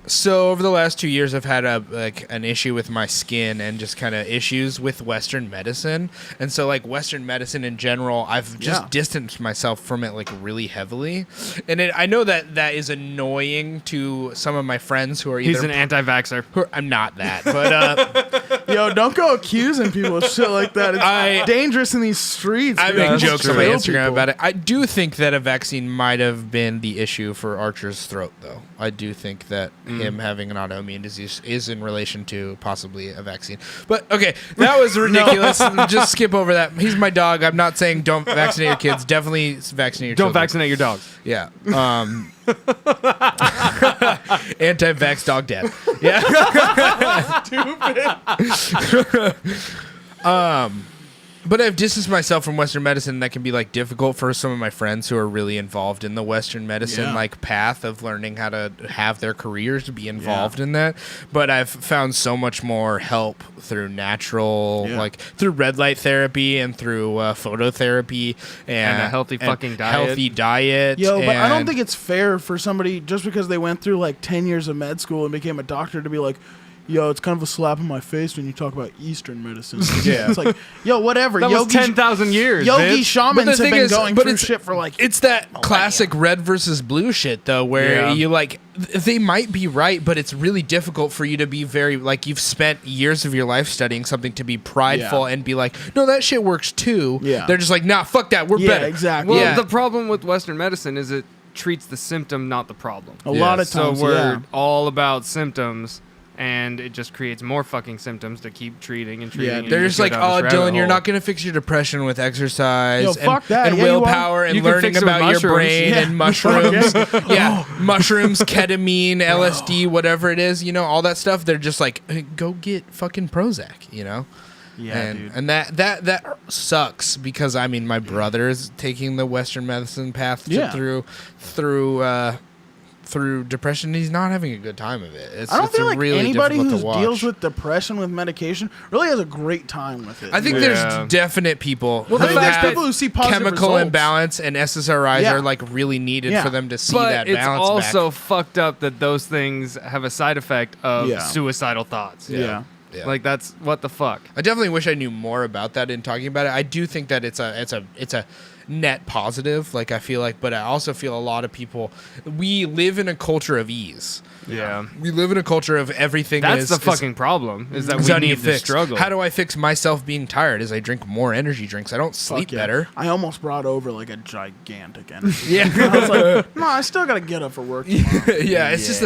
Speaker 3: So over the last 2 years, I've had an issue with my skin and just kind of issues with Western medicine, and so like Western medicine in general, I've just distanced myself from it like really heavily, and I know that is annoying to some of my friends who are either
Speaker 2: he's an anti-vaxxer.
Speaker 3: I'm not that, but
Speaker 1: yo, don't go accusing people of shit like that. It's dangerous in these streets.
Speaker 3: I
Speaker 1: dude.
Speaker 3: make jokes on my Instagram
Speaker 1: people.
Speaker 3: about it. I do think that a vaccine might have been the issue for Archer's throat, though. I do think that him having an autoimmune disease is in relation to possibly a vaccine. But okay, that was ridiculous. Just skip over that. He's my dog. I'm not saying don't vaccinate your kids. Definitely vaccinate your children.
Speaker 2: Don't vaccinate your dogs.
Speaker 3: Yeah. Anti-vax dog dad. Yeah. Stupid. But I've distanced myself from Western medicine. That can be like difficult for some of my friends who are really involved in the Western medicine like path of learning how to have their careers to be involved in that. But I've found so much more help through natural, like through red light therapy and through phototherapy and
Speaker 2: a healthy fucking diet.
Speaker 3: Healthy diet.
Speaker 1: Yo, but I don't think it's fair for somebody just because they went through like 10 years of med school and became a doctor to be like, yo, it's kind of a slap in my face when you talk about Eastern medicine.
Speaker 3: Yeah.
Speaker 1: It's like, yo, whatever.
Speaker 2: That was 10,000 years,
Speaker 1: Yogi
Speaker 2: bitch.
Speaker 1: shamans have been going through shit for like...
Speaker 3: It's that classic red versus blue shit, though, where you like... They might be right, but it's really difficult for you to be very... Like, you've spent years of your life studying something to be prideful and be like, no, that shit works too. Yeah. They're just like, nah, fuck that. We're better.
Speaker 1: Exactly.
Speaker 2: Well, the problem with Western medicine is it treats the symptom, not the problem.
Speaker 1: A lot of times,
Speaker 2: so we're all about symptoms. And it just creates more fucking symptoms to keep treating and treating.
Speaker 3: Yeah, they're just like, oh, Dylan, you're not going to fix your depression with exercise and willpower and learning about your brain and mushrooms. Mushrooms, ketamine, LSD, whatever it is, you know, all that stuff. They're just like, hey, go get fucking Prozac, you know?
Speaker 1: Yeah, dude.
Speaker 3: And that sucks because, I mean, my brother is taking the Western medicine path through depression. He's not having a good time of it.
Speaker 1: I don't feel like
Speaker 3: really
Speaker 1: anybody who
Speaker 3: to watch.
Speaker 1: deals with depression with medication really has a great time with it.
Speaker 3: I think there's definite people
Speaker 1: who
Speaker 3: there's
Speaker 1: people who see positive
Speaker 3: chemical
Speaker 1: results.
Speaker 3: imbalance and SSRIs are like really needed for them to see that balance
Speaker 2: But it's also
Speaker 3: back.
Speaker 2: fucked up that those things have a side effect of suicidal thoughts.
Speaker 1: Yeah.
Speaker 2: Like that's what the fuck.
Speaker 3: I definitely wish I knew more about that in talking about it. I do think that it's a net positive, like I feel like, but I also feel a lot of people, we live in a culture of ease.
Speaker 2: Yeah.
Speaker 3: We live in a culture of everything.
Speaker 2: That's the fucking problem, is that we need to struggle.
Speaker 3: How do I fix myself being tired? Is I drink more energy drinks. I don't sleep better.
Speaker 1: I almost brought over like a gigantic energy. I was like, no, I still got to get up for work tomorrow.
Speaker 3: It's just,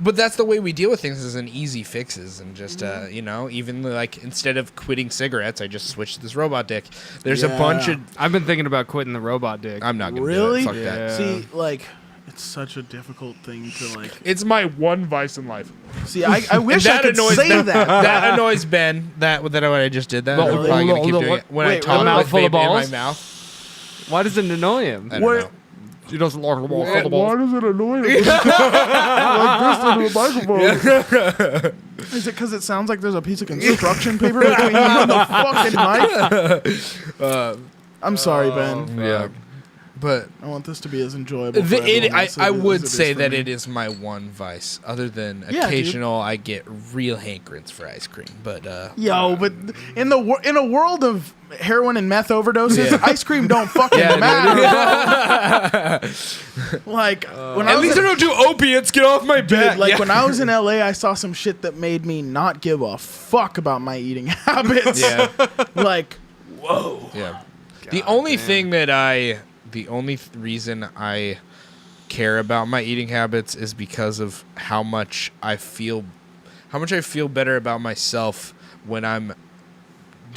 Speaker 3: but that's the way we deal with things, is an easy fixes and just, you know, even like instead of quitting cigarettes, I just switched to this robot dick. There's a bunch of.
Speaker 2: I've been thinking about quitting the robot dick.
Speaker 3: I'm not gonna
Speaker 1: really
Speaker 3: do it. Fuck that.
Speaker 1: See, like, It's such a difficult thing to like.
Speaker 3: It's my one vice in life.
Speaker 1: See, I wish I could say that.
Speaker 3: That annoys Ben. That when I just did that. I'm probably gonna keep doing it when I talk
Speaker 2: a mouthful
Speaker 3: with
Speaker 2: of
Speaker 3: vape in my
Speaker 2: balls?
Speaker 3: mouth.
Speaker 2: Why does it annoy him?
Speaker 3: I don't know.
Speaker 2: He doesn't lock the ball.
Speaker 1: Why does it annoy you? Like this into the microphone. Is it because it sounds like there's a piece of construction paper between you and the fucking mic? I'm sorry, Ben.
Speaker 3: Yeah. But
Speaker 1: I want this to be as enjoyable. For everyone else
Speaker 3: I
Speaker 1: as
Speaker 3: would
Speaker 1: it is
Speaker 3: say
Speaker 1: for
Speaker 3: that
Speaker 1: me.
Speaker 3: it is my one vice. Other than
Speaker 1: Yeah,
Speaker 3: occasional, I get real hankerings for ice cream. But
Speaker 1: Yo, but in a world of heroin and meth overdoses,
Speaker 3: Yeah.
Speaker 1: ice cream don't fucking matter. Like when I
Speaker 3: at
Speaker 1: was
Speaker 3: least I don't do opiates. Get off my back.
Speaker 1: like when I was in LA, I saw some shit that made me not give a fuck about my eating habits.
Speaker 3: Yeah.
Speaker 1: Like, whoa.
Speaker 3: Yeah. The only reason I care about my eating habits is because of how much I feel better about myself when I'm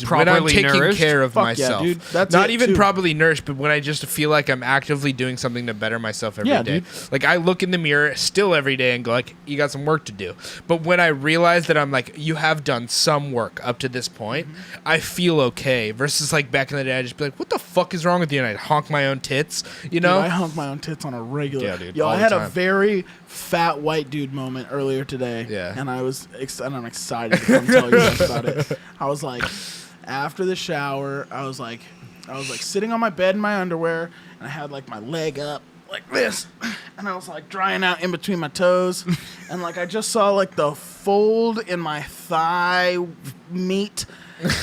Speaker 2: Properly
Speaker 3: taking
Speaker 2: nourished?
Speaker 3: care of
Speaker 1: Fuck yeah,
Speaker 3: myself.
Speaker 1: dude. That's
Speaker 3: Not
Speaker 1: it,
Speaker 3: even
Speaker 1: too.
Speaker 3: properly nourished, but when I just feel like I'm actively doing something to better myself every day.
Speaker 1: Yeah, dude.
Speaker 3: Like I look in the mirror still every day and go like, you got some work to do. But when I realize that I'm like, you have done some work up to this point, I feel okay. Versus like back in the day, I'd just be like, what the fuck is wrong with you? And I'd honk my own tits, you know?
Speaker 1: Dude, I hunk my own tits on a regular.
Speaker 3: Yeah, dude,
Speaker 1: Yo,
Speaker 3: all
Speaker 1: I
Speaker 3: the
Speaker 1: had a
Speaker 3: time.
Speaker 1: very fat white dude moment earlier today.
Speaker 3: Yeah.
Speaker 1: And I was and I'm excited to come tell you guys about it. I was like, after the shower, I was like sitting on my bed in my underwear, and I had like my leg up like this, and I was like drying out in between my toes, and like I just saw like the fold in my thigh meat.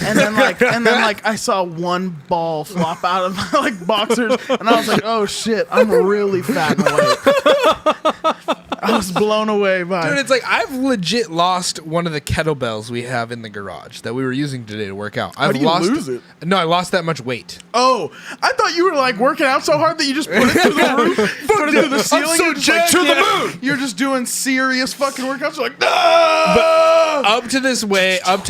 Speaker 1: And then I saw one ball flop out of my like boxers, and I was like, "Oh shit, I'm really fat and white." I was blown away by.
Speaker 3: Dude, it's like I've legit lost one of the kettlebells we have in the garage that we were using today to work out.
Speaker 1: How do you lose it?
Speaker 3: No, I lost that much weight.
Speaker 1: Oh, I thought you were like working out so hard that you just put it through the roof, put it through the ceiling,
Speaker 3: I'm so
Speaker 1: and just, like,
Speaker 3: jacked,
Speaker 1: to the
Speaker 3: yeah.
Speaker 1: moon. You're just doing serious fucking workouts. You're like, no.
Speaker 3: Up to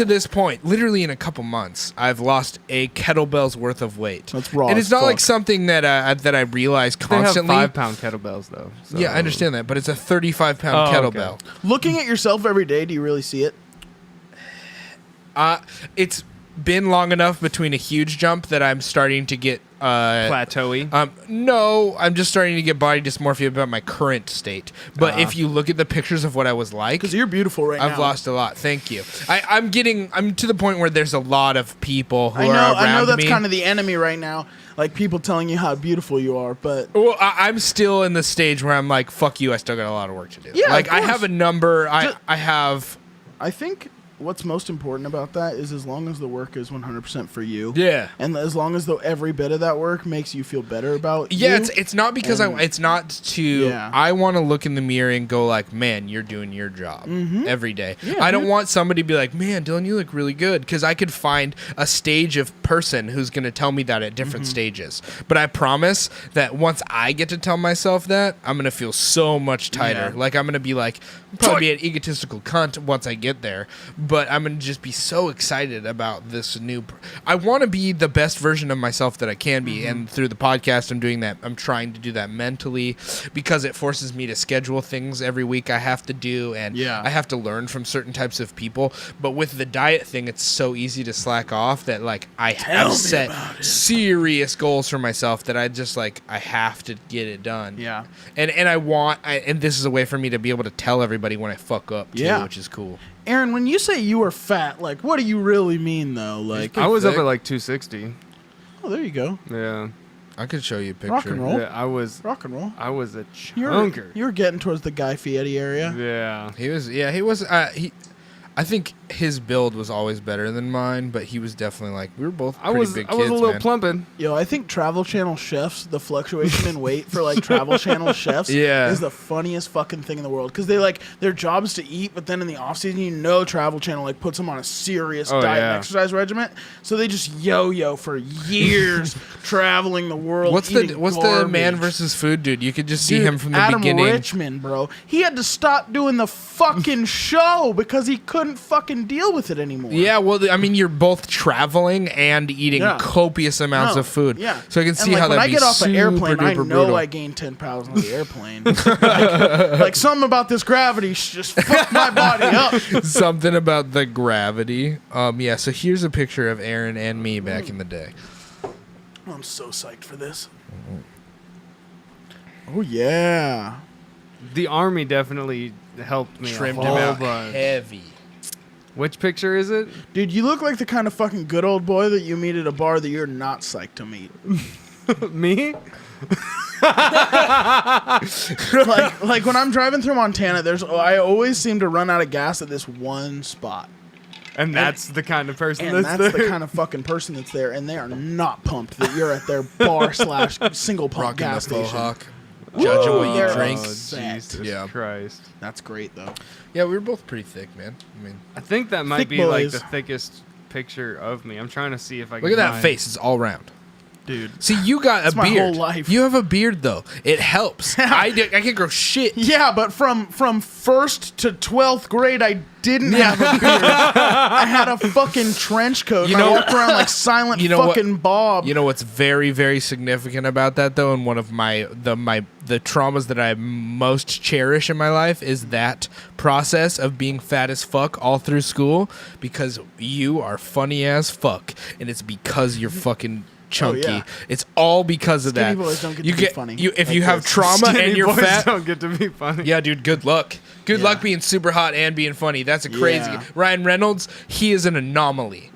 Speaker 3: this point, literally in a couple months, I've lost a kettlebell's worth of weight.
Speaker 1: That's raw
Speaker 3: And
Speaker 1: as
Speaker 3: it's not like
Speaker 1: fuck.
Speaker 3: something that I realize
Speaker 2: They have
Speaker 3: constantly.
Speaker 2: 5-pound kettlebells though. So.
Speaker 3: Yeah, I understand that, but it's a 35-pound
Speaker 2: Oh, okay.
Speaker 3: kettlebell.
Speaker 1: Looking at yourself every day, do you really see it?
Speaker 3: It's been long enough between a huge jump that I'm starting to get
Speaker 2: Plateauy.
Speaker 3: no, I'm just starting to get body dysmorphia about my current state. But
Speaker 1: Ah.
Speaker 3: if you look at the pictures of what I was like,
Speaker 1: Because you're beautiful right now.
Speaker 3: I've lost a lot. Thank you. I'm to the point where there's a lot of people who are around
Speaker 1: I know that's
Speaker 3: me.
Speaker 1: kind of the enemy right now. Like people telling you how beautiful you are, but
Speaker 3: Well, I'm still in the stage where I'm like, fuck you, I still got a lot of work to do.
Speaker 1: Yeah,
Speaker 3: like
Speaker 1: of
Speaker 3: I
Speaker 1: course.
Speaker 3: have a number.
Speaker 1: Ju-
Speaker 3: I have.
Speaker 1: I think what's most important about that is as long as the work is 100% for you.
Speaker 3: Yeah.
Speaker 1: And as long as every bit of that work makes you feel better about
Speaker 3: Yeah,
Speaker 1: you.
Speaker 3: it's not because
Speaker 1: And-
Speaker 3: it's not to.
Speaker 1: Yeah.
Speaker 3: I want to look in the mirror and go like, man, you're doing your job every day.
Speaker 1: Yeah,
Speaker 3: I don't
Speaker 1: dude.
Speaker 3: want somebody to be like, man, Dylan, you look really good, because I could find a stage of person who's going to tell me that at different stages. But I promise that once I get to tell myself that, I'm going to feel so much tighter.
Speaker 1: Yeah.
Speaker 3: Like I'm going to be like, I'm probably be an egotistical cunt once I get there, but I'm going to just be so excited about this new. I want to be the best version of myself that I can be, and through the podcast, I'm doing that. I'm trying to do that mentally because it forces me to schedule things every week I have to do, and
Speaker 1: Yeah.
Speaker 3: I have to learn from certain types of people. But with the diet thing, it's so easy to slack off that like I have
Speaker 1: me
Speaker 3: set
Speaker 1: about it.
Speaker 3: serious goals for myself that I just like I have to get it done.
Speaker 1: Yeah.
Speaker 3: And and this is a way for me to be able to tell everybody when I fuck up too,
Speaker 1: Yeah.
Speaker 3: which is cool.
Speaker 1: Aaron, when you say you were fat, like what do you really mean though? Like,
Speaker 2: I was up
Speaker 3: thick.
Speaker 2: at like 260.
Speaker 1: oh, there you go.
Speaker 2: Yeah.
Speaker 3: I could show you a picture.
Speaker 1: Rock and roll.
Speaker 2: Yeah, I was
Speaker 1: Rock and roll.
Speaker 2: a
Speaker 1: You're
Speaker 2: chunker.
Speaker 1: you're getting towards the Guy Fieri area.
Speaker 2: Yeah.
Speaker 3: He was. I think his build was always better than mine, but he was definitely like we were both
Speaker 2: I
Speaker 3: pretty
Speaker 2: was
Speaker 3: big
Speaker 2: I was
Speaker 3: kids,
Speaker 2: a little
Speaker 3: man.
Speaker 2: plumping.
Speaker 1: Yo, I think Travel Channel chefs, the fluctuation in weight for like Travel Channel chefs
Speaker 3: Yeah.
Speaker 1: is the funniest fucking thing in the world. Because they like, their job is to eat, but then in the off season, Travel Channel like puts them on a serious diet and
Speaker 2: yeah.
Speaker 1: exercise regimen. So they just yo-yo for years, traveling the world.
Speaker 3: What's
Speaker 1: eating
Speaker 3: the man
Speaker 1: garbage.
Speaker 3: versus food dude? You could just see
Speaker 1: Dude,
Speaker 3: him from the
Speaker 1: Adam
Speaker 3: beginning.
Speaker 1: Richman, bro. He had to stop doing the fucking show because he couldn't couldn't fucking deal with it anymore.
Speaker 3: Yeah, well, I mean, you're both traveling and eating copious amounts of food.
Speaker 1: Yeah.
Speaker 3: So I can see how
Speaker 1: when
Speaker 3: that'd
Speaker 1: I
Speaker 3: be
Speaker 1: get off an airplane, I know
Speaker 3: brutal.
Speaker 1: I gained 10 pounds on the airplane. like something about this gravity just fucked my body up.
Speaker 3: Something about the gravity. Yeah, so here's a picture of Aaron and me back in the day.
Speaker 1: I'm so psyched for this. Oh, yeah.
Speaker 2: The army definitely helped me
Speaker 3: Trimmed
Speaker 2: a
Speaker 3: him
Speaker 2: whole
Speaker 3: out
Speaker 2: bunch.
Speaker 3: heavy.
Speaker 2: Which picture is it?
Speaker 1: Dude, you look like the kind of fucking good old boy that you meet at a bar that you're not psyched to meet.
Speaker 2: Me?
Speaker 1: like when I'm driving through Montana, I always seem to run out of gas at this one spot.
Speaker 2: And that's the kind of person
Speaker 1: And
Speaker 2: that's
Speaker 1: that's
Speaker 2: there.
Speaker 1: the kind of fucking person that's there, and they are not pumped that you're at their bar / single pump
Speaker 3: Rocking
Speaker 1: gas
Speaker 3: the faux
Speaker 1: station.
Speaker 3: hawk. Judging what you
Speaker 1: they're
Speaker 3: drink.
Speaker 1: upset.
Speaker 2: Jesus
Speaker 3: Yeah.
Speaker 2: Christ.
Speaker 1: That's great though.
Speaker 3: Yeah, we were both pretty thick, man. I mean,
Speaker 2: I think that might
Speaker 1: Thick
Speaker 2: be like
Speaker 1: boys.
Speaker 2: the thickest picture of me. I'm trying to see if I can
Speaker 3: look at that
Speaker 2: find-
Speaker 3: face. It's all round.
Speaker 1: Dude.
Speaker 3: See, you got
Speaker 1: That's
Speaker 3: a
Speaker 1: my
Speaker 3: beard.
Speaker 1: whole life.
Speaker 3: You have a beard, though. It helps. I can't grow shit.
Speaker 1: Yeah, but from 1st to 12th grade, I didn't have a beard. I had a fucking trench coat.
Speaker 3: You
Speaker 1: And I
Speaker 3: know-
Speaker 1: walked around like silent
Speaker 3: You know what-
Speaker 1: fucking Bob.
Speaker 3: You know what's very, very significant about that, though, and one of the traumas that I most cherish in my life is that process of being fat as fuck all through school, because you are funny as fuck, and it's because you're fucking chunky.
Speaker 1: yeah.
Speaker 3: It's all because of
Speaker 1: Skinny
Speaker 3: that.
Speaker 1: boys don't get
Speaker 3: you
Speaker 1: to be funny
Speaker 3: if
Speaker 1: like
Speaker 3: you have
Speaker 1: this.
Speaker 3: trauma
Speaker 2: Skinny
Speaker 3: and you're
Speaker 2: boys
Speaker 3: fat.
Speaker 2: don't get to be funny.
Speaker 3: Yeah, dude, good luck. Good
Speaker 1: Yeah.
Speaker 3: luck being super hot and being funny. That's a crazy.
Speaker 1: Yeah.
Speaker 3: Ryan Reynolds, he is an anomaly.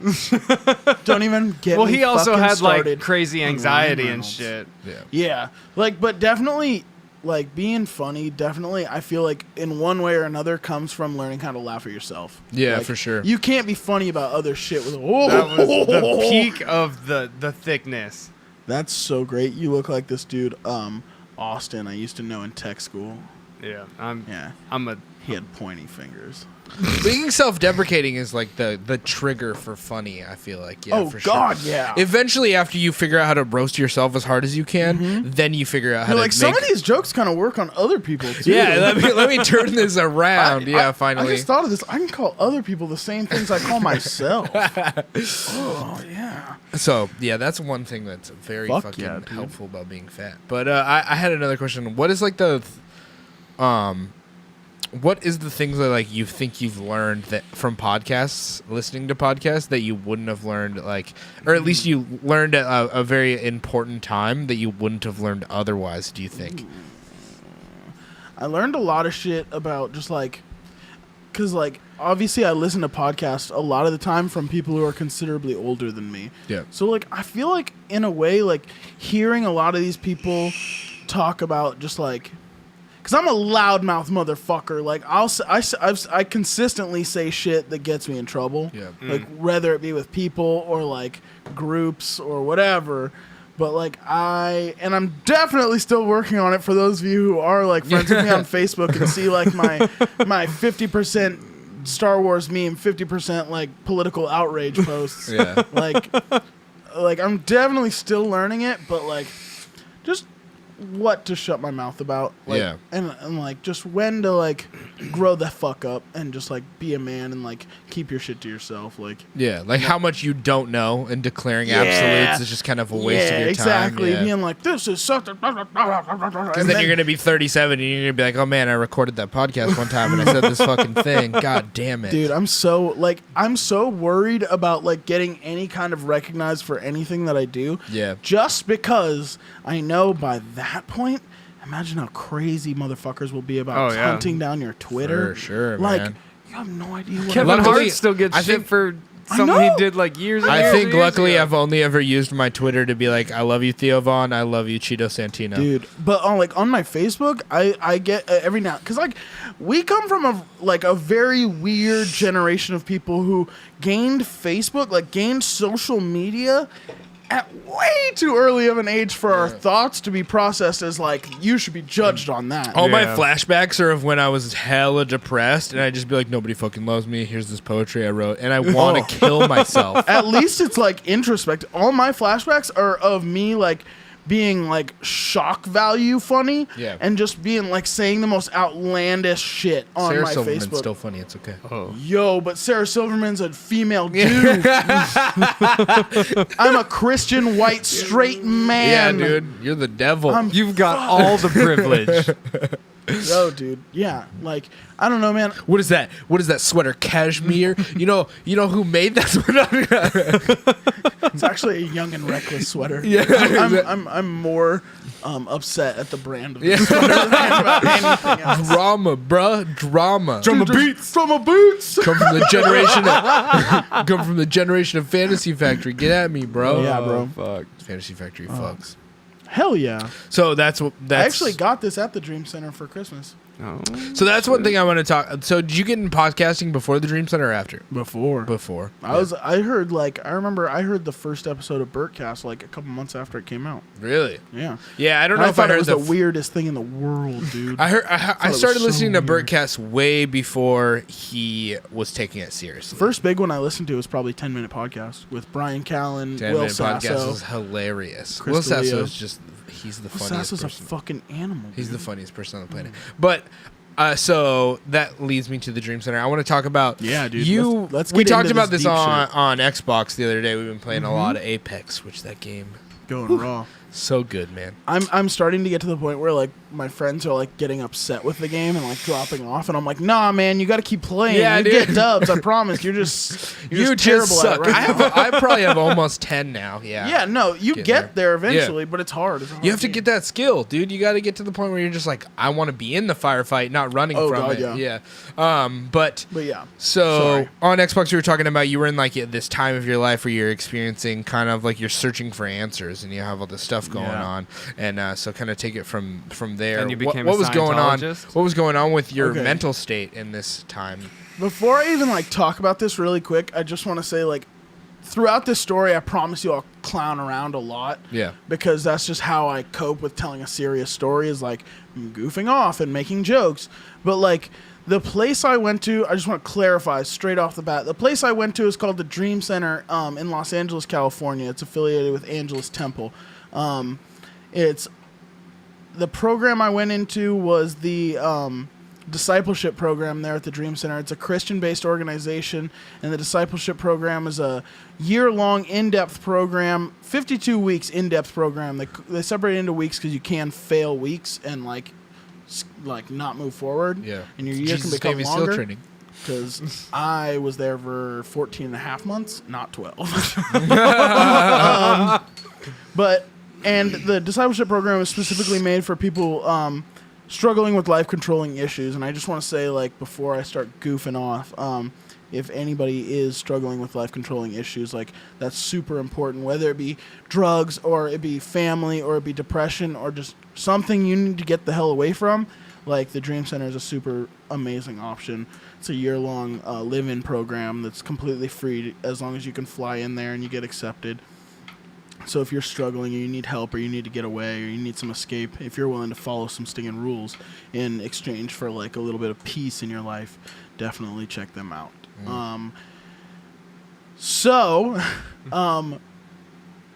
Speaker 1: Don't even get
Speaker 2: Well,
Speaker 1: me
Speaker 2: he also
Speaker 1: fucking
Speaker 2: had
Speaker 1: started
Speaker 2: like crazy
Speaker 1: on
Speaker 2: anxiety
Speaker 1: Ryan
Speaker 2: and
Speaker 1: Reynolds.
Speaker 2: shit.
Speaker 3: Yeah.
Speaker 1: Yeah, like, but definitely, like, being funny, definitely, I feel like, in one way or another, comes from learning how to laugh at yourself.
Speaker 3: Yeah,
Speaker 1: Like,
Speaker 3: for sure.
Speaker 1: You can't be funny about other shit with,
Speaker 2: That was the
Speaker 1: oh,
Speaker 2: peak of the thickness.
Speaker 1: That's so great. You look like this dude, Austin, I used to know in tech school.
Speaker 2: Yeah,
Speaker 1: Yeah,
Speaker 2: I'm a
Speaker 1: he had pointy fingers.
Speaker 3: Being self-deprecating is like the trigger for funny, I feel like. Yeah,
Speaker 1: Oh,
Speaker 3: for
Speaker 1: God,
Speaker 3: sure.
Speaker 1: yeah.
Speaker 3: Eventually, after you figure out how to roast yourself as hard as you can, then you figure out how
Speaker 1: You're
Speaker 3: to
Speaker 1: like, some of these jokes kind of work on other people, too.
Speaker 3: Yeah, let me turn this around.
Speaker 1: I
Speaker 3: Finally.
Speaker 1: just thought of this. I can call other people the same things I call myself. Oh, yeah.
Speaker 3: So, yeah, that's one thing that's very
Speaker 1: Fuck
Speaker 3: fucking
Speaker 1: yeah, dude.
Speaker 3: helpful about being fat. But I had another question. What is like what is the things that like you think you've learned that from podcasts, listening to podcasts, that you wouldn't have learned, like, or at least you learned at a very important time that you wouldn't have learned otherwise? Do you think?
Speaker 1: I learned a lot of shit about just like, because like obviously I listen to podcasts a lot of the time from people who are considerably older than me.
Speaker 3: Yeah.
Speaker 1: So like I feel like in a way like hearing a lot of these people talk about just like, because I'm a loudmouth motherfucker. Like I consistently say shit that gets me in trouble.
Speaker 3: Yeah.
Speaker 1: Like whether it be with people or like groups or whatever. But like I'm definitely still working on it for those of you who are like friends with me on Facebook and see like my 50% Star Wars meme, 50% like political outrage posts.
Speaker 3: Yeah.
Speaker 1: Like I'm definitely still learning it, but like just what to shut my mouth about. Like,
Speaker 3: Yeah.
Speaker 1: And like just when to like grow the fuck up and just like be a man and like keep your shit to yourself. Like
Speaker 3: Yeah, like how much you don't know and declaring
Speaker 1: Yeah.
Speaker 3: absolutes is just kind of a waste of your
Speaker 1: exactly.
Speaker 3: time. Yeah.
Speaker 1: Being like, this is such a
Speaker 3: Because then you're going to be 37 and you're going to be like, oh man, I recorded that podcast one time and I said this fucking thing. God damn it.
Speaker 1: Dude, I'm so worried about like getting any kind of recognized for anything that I do.
Speaker 3: Yeah.
Speaker 1: Just because I know by that point, imagine how crazy motherfuckers will be about
Speaker 2: Oh, yeah.
Speaker 1: hunting down your Twitter.
Speaker 3: For sure,
Speaker 1: Like,
Speaker 3: man.
Speaker 1: you have no idea what
Speaker 2: Kevin
Speaker 3: Luckily,
Speaker 2: Hart still gets
Speaker 3: I
Speaker 2: shit
Speaker 3: think-
Speaker 2: for
Speaker 1: I
Speaker 2: something he
Speaker 1: know.
Speaker 2: did like years and
Speaker 3: I
Speaker 2: years
Speaker 3: think
Speaker 2: and years
Speaker 3: luckily
Speaker 2: ago.
Speaker 3: I've only ever used my Twitter to be like, I love you, Theo Vaughn. I love you, Cheeto Santino.
Speaker 1: Dude, but on my Facebook, I get every now, because like we come from a very weird generation of people who gained Facebook, like gained social media at way too early of an age for our thoughts to be processed as like you should be judged on that.
Speaker 3: All my
Speaker 2: Yeah.
Speaker 3: flashbacks are of when I was hella depressed and I'd just be like, nobody fucking loves me. Here's this poetry I wrote. And I want to kill myself.
Speaker 1: At least it's like introspective. All my flashbacks are of me like being like shock value funny, and just being like saying the most outlandish shit on
Speaker 3: Sarah
Speaker 1: my
Speaker 3: Silverman's
Speaker 1: Facebook.
Speaker 3: still funny. It's okay.
Speaker 2: Oh.
Speaker 1: Yo, but Sarah Silverman's a female dude. I'm a Christian white straight man.
Speaker 3: Yeah, dude, you're the devil.
Speaker 2: You've got all the privilege.
Speaker 1: Yo, dude. Yeah, like I don't know, man.
Speaker 3: What is that? What is that sweater? Cashmere? You know who made that sweater?
Speaker 1: It's actually a Young and Reckless sweater.
Speaker 3: Yeah,
Speaker 1: I'm more upset at the brand of the sweater than about anything else.
Speaker 3: Drama, bruh. Drama.
Speaker 1: From a boots.
Speaker 3: Come from the generation of Fantasy Factory. Get at me, bro.
Speaker 1: Yeah, bro.
Speaker 2: Fuck.
Speaker 3: Fantasy Factory fucks.
Speaker 1: Hell yeah.
Speaker 3: So that's
Speaker 1: I actually got this at the Dream Center for Christmas.
Speaker 2: Oh.
Speaker 3: So that's one thing I want to talk. So did you get in podcasting before the Dream Center or after?
Speaker 1: Before. I heard the first episode of Burtcast like a couple months after it came out.
Speaker 3: Really?
Speaker 1: Yeah.
Speaker 3: Yeah, I don't know
Speaker 1: I
Speaker 3: if I
Speaker 1: thought it
Speaker 3: heard
Speaker 1: was the weirdest thing in the world, dude.
Speaker 3: I
Speaker 1: it
Speaker 3: started
Speaker 1: was
Speaker 3: listening
Speaker 1: so
Speaker 3: to
Speaker 1: weird.
Speaker 3: Burtcast way before he was taking it seriously.
Speaker 1: First big one I listened to was probably 10-minute podcast with Brian Callen,
Speaker 3: 10
Speaker 1: Will
Speaker 3: Minute Podcast
Speaker 1: Sasso.
Speaker 3: was hilarious.
Speaker 1: Chris
Speaker 3: Will Sasso
Speaker 1: D'Elia.
Speaker 3: is just he's the
Speaker 1: Will
Speaker 3: funniest
Speaker 1: Sasso's a
Speaker 3: person.
Speaker 1: fucking animal.
Speaker 3: He's
Speaker 1: dude.
Speaker 3: the funniest person on the planet. But so that leads me to the Dream Center. I want to talk about
Speaker 1: Yeah, dude. Let's
Speaker 3: we
Speaker 1: get
Speaker 3: talked
Speaker 1: into
Speaker 3: about
Speaker 1: this
Speaker 3: this
Speaker 1: deep
Speaker 3: on Xbox the other day. We've been playing a lot of Apex, which that game
Speaker 1: going raw.
Speaker 3: so good, man.
Speaker 1: I'm starting to get to the point where like my friends are like getting upset with the game and like dropping off, and I'm like, nah, man, you got to keep playing.
Speaker 3: Yeah,
Speaker 1: you
Speaker 3: dude.
Speaker 1: get dubs. I promise. You're just
Speaker 3: You
Speaker 1: terrible
Speaker 3: just
Speaker 1: at
Speaker 3: suck.
Speaker 1: it right now.
Speaker 3: I probably have almost 10 now. Yeah.
Speaker 1: Yeah, no, you
Speaker 3: Get
Speaker 1: get there eventually,
Speaker 3: Yeah.
Speaker 1: but it's hard. It's a hard
Speaker 3: You have to
Speaker 1: game.
Speaker 3: get that skill, dude. You got to get to the point where you're just like, I want to be in the firefight, not running
Speaker 1: Oh,
Speaker 3: from
Speaker 1: God,
Speaker 3: it.
Speaker 1: yeah.
Speaker 3: But
Speaker 1: But yeah,
Speaker 3: so
Speaker 1: Sorry.
Speaker 3: on Xbox, you were talking about you were in like this time of your life where you're experiencing kind of like you're searching for answers and you have all this stuff going
Speaker 1: Yeah.
Speaker 3: on, and so kind of take it from there.
Speaker 2: And you
Speaker 3: What-
Speaker 2: became
Speaker 3: what
Speaker 2: a
Speaker 3: was going on?
Speaker 2: Scientologist?
Speaker 3: What was going on with your
Speaker 1: Okay.
Speaker 3: mental state in this time?
Speaker 1: before I even like talk about this really quick, I just want to say like throughout this story, I promise you I'll clown around a lot.
Speaker 3: Yeah.
Speaker 1: Because that's just how I cope with telling a serious story is like goofing off and making jokes. But like the place I went to, I just want to clarify straight off the bat. The place I went to is called the Dream Center in Los Angeles, California. It's affiliated with Angelus Temple. It's the program I went into was the discipleship program there at the Dream Center. It's a Christian-based organization, and the discipleship program is a year-long in-depth program, 52 weeks in-depth program. They separate it into weeks because you can fail weeks and like not move forward.
Speaker 3: Yeah.
Speaker 1: And your year
Speaker 3: Jesus
Speaker 1: can become
Speaker 3: Navy SEAL
Speaker 1: longer.
Speaker 3: training.
Speaker 1: Because I was there for 14 and a half months, not 12. And the discipleship program is specifically made for people struggling with life-controlling issues. And I just want to say, like, before I start goofing off, if anybody is struggling with life-controlling issues, like, that's super important, whether it be drugs or it be family or it be depression or just something you need to get the hell away from. Like, the Dream Center is a super amazing option. It's a year-long live-in program that's completely free as long as you can fly in there and you get accepted. So if you're struggling or you need help or you need to get away or you need some escape, if you're willing to follow some stinging rules in exchange for like a little bit of peace in your life, definitely check them out.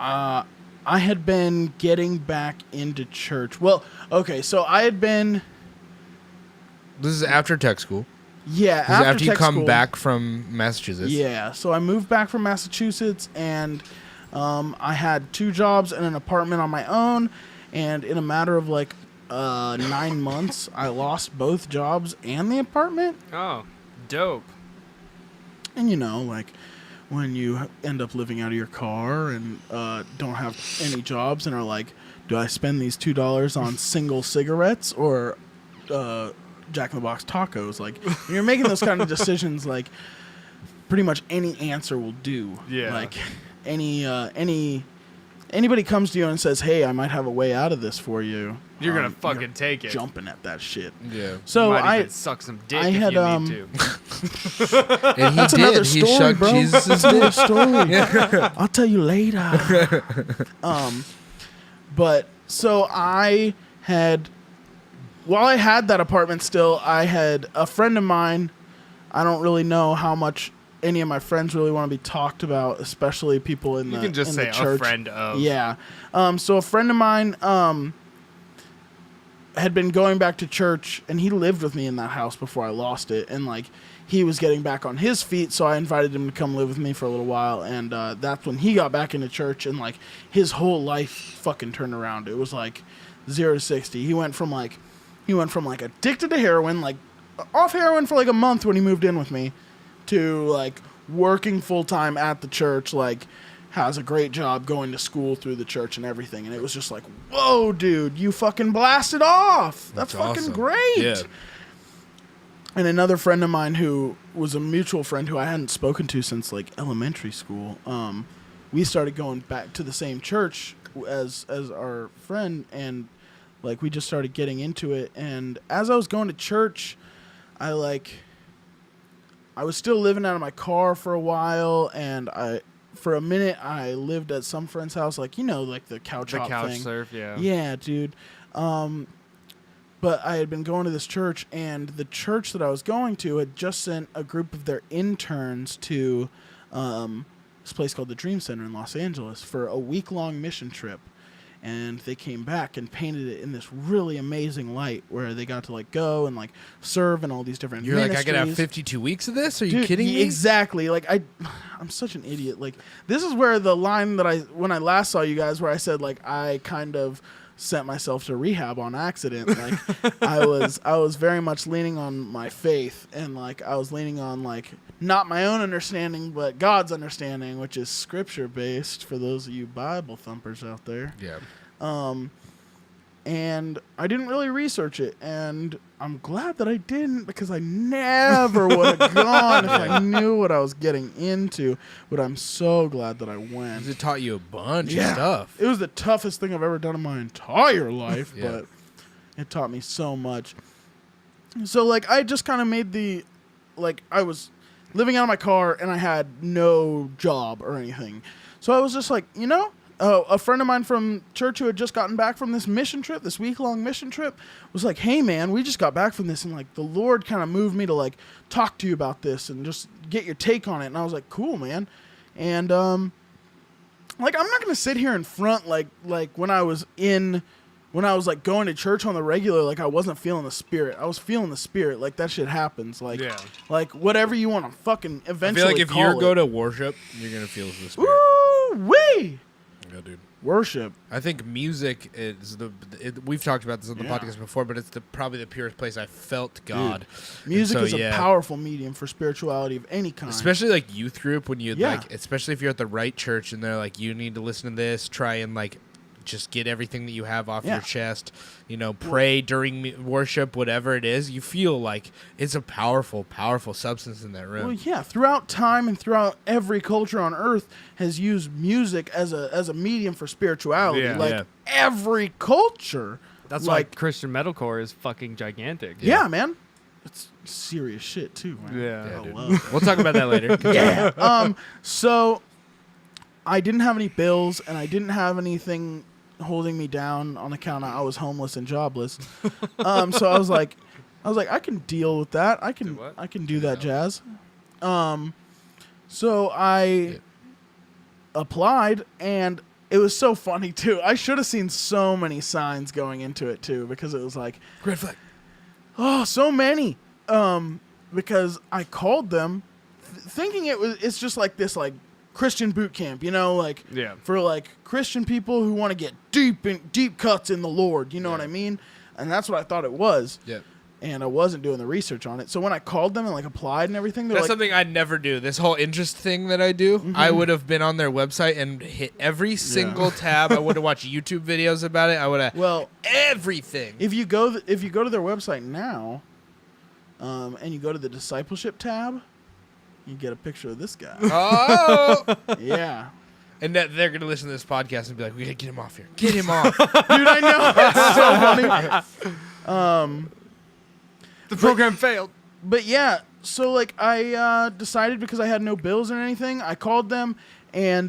Speaker 1: I had been getting back into church. Well, okay, so I had been...
Speaker 3: This is after tech school.
Speaker 1: Yeah,
Speaker 3: This is after you
Speaker 1: tech
Speaker 3: come
Speaker 1: school.
Speaker 3: back from Massachusetts.
Speaker 1: Yeah, so I moved back from Massachusetts, and I had 2 jobs and an apartment on my own, and in a matter of like 9 months, I lost both jobs and the apartment.
Speaker 2: Oh, dope.
Speaker 1: And you know, like when you end up living out of your car and don't have any jobs and are like, do I spend these $2 on single cigarettes or Jack in the Box tacos? Like, when you're making those kind of decisions, like pretty much any answer will do.
Speaker 2: Yeah.
Speaker 1: Like anybody comes to you and says, "Hey, I might have a way out of this for you."
Speaker 2: You're gonna fucking take it.
Speaker 1: Jumping at that shit.
Speaker 3: Yeah.
Speaker 1: So
Speaker 2: Might
Speaker 1: I
Speaker 2: even suck some dick
Speaker 1: I
Speaker 2: if
Speaker 1: had,
Speaker 2: you need to.
Speaker 3: And he
Speaker 1: That's
Speaker 3: did.
Speaker 1: another
Speaker 3: He
Speaker 1: story,
Speaker 3: shucked
Speaker 1: bro.
Speaker 3: Jesus'
Speaker 1: That's another story. I'll tell you later. But so I had, while I had that apartment still, I had a friend of mine. I don't really know how much any of my friends really want to be talked about, especially people in
Speaker 2: You can just say
Speaker 1: the church.
Speaker 2: a friend of.
Speaker 1: Yeah. So a friend of mine had been going back to church, and he lived with me in that house before I lost it, and like he was getting back on his feet, so I invited him to come live with me for a little while, and that's when he got back into church, and like his whole life fucking turned around. It was like 0 to 60. He went from like addicted to heroin, like off heroin for like a month when he moved in with me, to like working full time at the church, like has a great job, going to school through the church and everything. And it was just like, whoa, dude, you fucking blasted off. That's fucking
Speaker 3: awesome.
Speaker 1: great.
Speaker 3: Yeah.
Speaker 1: And another friend of mine who was a mutual friend who I hadn't spoken to since like elementary school, we started going back to the same church as our friend, and like we just started getting into it. And as I was going to church, I was still living out of my car for a while, and for a minute I lived at some friend's house, like, you know, like the couch hop thing.
Speaker 2: surf, yeah.
Speaker 1: Yeah, dude. But I had been going to this church, and the church that I was going to had just sent a group of their interns to this place called the Dream Center in Los Angeles for a week-long mission trip. And they came back and painted it in this really amazing light where they got to like go and like serve in all these different
Speaker 3: You're
Speaker 1: ministries.
Speaker 3: like, I could have 52 weeks of this? Are you
Speaker 1: Dude,
Speaker 3: kidding me?
Speaker 1: Exactly. Like I'm such an idiot. Like this is where the line that when I last saw you guys, where I said like I kind of sent myself to rehab on accident. Like I was very much leaning on my faith, and like I was leaning on like not my own understanding, but God's understanding, which is scripture based for those of you Bible thumpers out there.
Speaker 3: Yeah.
Speaker 1: And I didn't really research it, and I'm glad that I didn't, because I never would have gone if I knew what I was getting into. But I'm so glad that I went.
Speaker 3: It taught you a bunch of stuff.
Speaker 1: It was the toughest thing I've ever done in my entire life,
Speaker 3: Yeah.
Speaker 1: but it taught me so much. So, like, I just kind of made I was living out of my car, and I had no job or anything. So I was just like, you know, a friend of mine from church who had just gotten back from this mission trip, this week-long mission trip, was like, hey, man, we just got back from this, and, like, the Lord kind of moved me to, like, talk to you about this and just get your take on it. And I was like, cool, man. And, like, I'm not going to sit here in front, like when I was, like, going to church on the regular, like, I wasn't feeling the Spirit. I was feeling the Spirit. Like, that shit happens. Like,
Speaker 2: Yeah.
Speaker 1: like whatever you want to fucking
Speaker 3: I
Speaker 1: eventually
Speaker 3: feel like if you go to worship, you're going to feel the spirit.
Speaker 1: Woo-wee!
Speaker 3: Yeah, dude.
Speaker 1: Worship.
Speaker 3: I think music is we've talked about this on the podcast before, but it's probably the purest place I felt God.
Speaker 1: Music
Speaker 3: so,
Speaker 1: is a powerful medium for spirituality of any kind.
Speaker 3: Especially like youth group, when you
Speaker 1: Yeah.
Speaker 3: like, especially if you're at the right church and they're like, you need to listen to this, try and like just get everything that you have off your chest, you know, pray during worship, whatever it is. You feel like it's a powerful, powerful substance in that room.
Speaker 1: Well, yeah, throughout time and throughout every culture on earth has used music as a medium for spirituality.
Speaker 2: Yeah.
Speaker 1: Like
Speaker 3: Yeah.
Speaker 1: every culture.
Speaker 2: That's
Speaker 1: like
Speaker 2: why Christian metalcore is fucking gigantic.
Speaker 1: yeah, man. It's serious shit too, man.
Speaker 2: Yeah.
Speaker 1: I
Speaker 3: dude.
Speaker 1: love it.
Speaker 3: We'll talk about that later.
Speaker 1: Yeah. So I didn't have any bills, and I didn't have anything holding me down on account of I was homeless and jobless. So I was like, I can deal with that. I can do that jazz. So I applied, and it was so funny too. I should have seen so many signs going into it too, because it was like,
Speaker 3: Red flag.
Speaker 1: oh, so many. Because I called them thinking it's just like this like Christian boot camp, you know, like for like Christian people who want to get deep cuts in the Lord, you know what I mean? And that's what I thought it was.
Speaker 3: Yeah.
Speaker 1: And I wasn't doing the research on it. So when I called them and like applied and everything, they're
Speaker 3: That's
Speaker 1: like,
Speaker 3: something I'd never do. This whole interest thing that I do, I would have been on their website and hit every single tab. I would have watched YouTube videos about it. I would have everything.
Speaker 1: If you go to their website now, and you go to the discipleship tab, you get a picture of this guy.
Speaker 3: Oh.
Speaker 1: Yeah.
Speaker 3: And that they're going to listen to this podcast and be like, we got to get him off here. Get him off.
Speaker 1: Dude, I know. It's so funny.
Speaker 2: The program failed.
Speaker 1: But yeah, so like I decided, because I had no bills or anything, I called them, and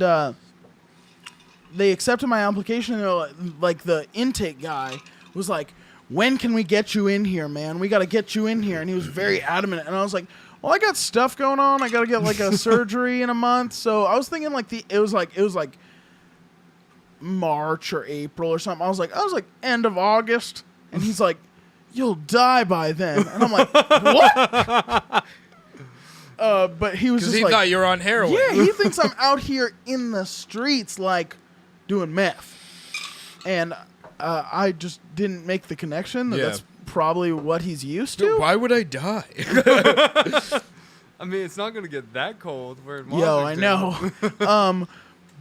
Speaker 1: they accepted my application. And they're like the intake guy was like, when can we get you in here, man? We got to get you in here. And he was very adamant. And I was like, well, I got stuff going on. I got to get like a surgery in a month. So I was thinking like it was like March or April or something. I was like end of August. And he's like, you'll die by then. And I'm like, what? But he was just
Speaker 3: he
Speaker 1: like,
Speaker 3: thought you were on heroin.
Speaker 1: yeah, he thinks I'm out here in the streets like doing meth. And I just didn't make the connection that that's probably what he's used to.
Speaker 3: Why would I die?
Speaker 2: I mean, it's not going to get that cold. We're in
Speaker 1: Yo, I
Speaker 2: Washington.
Speaker 1: know.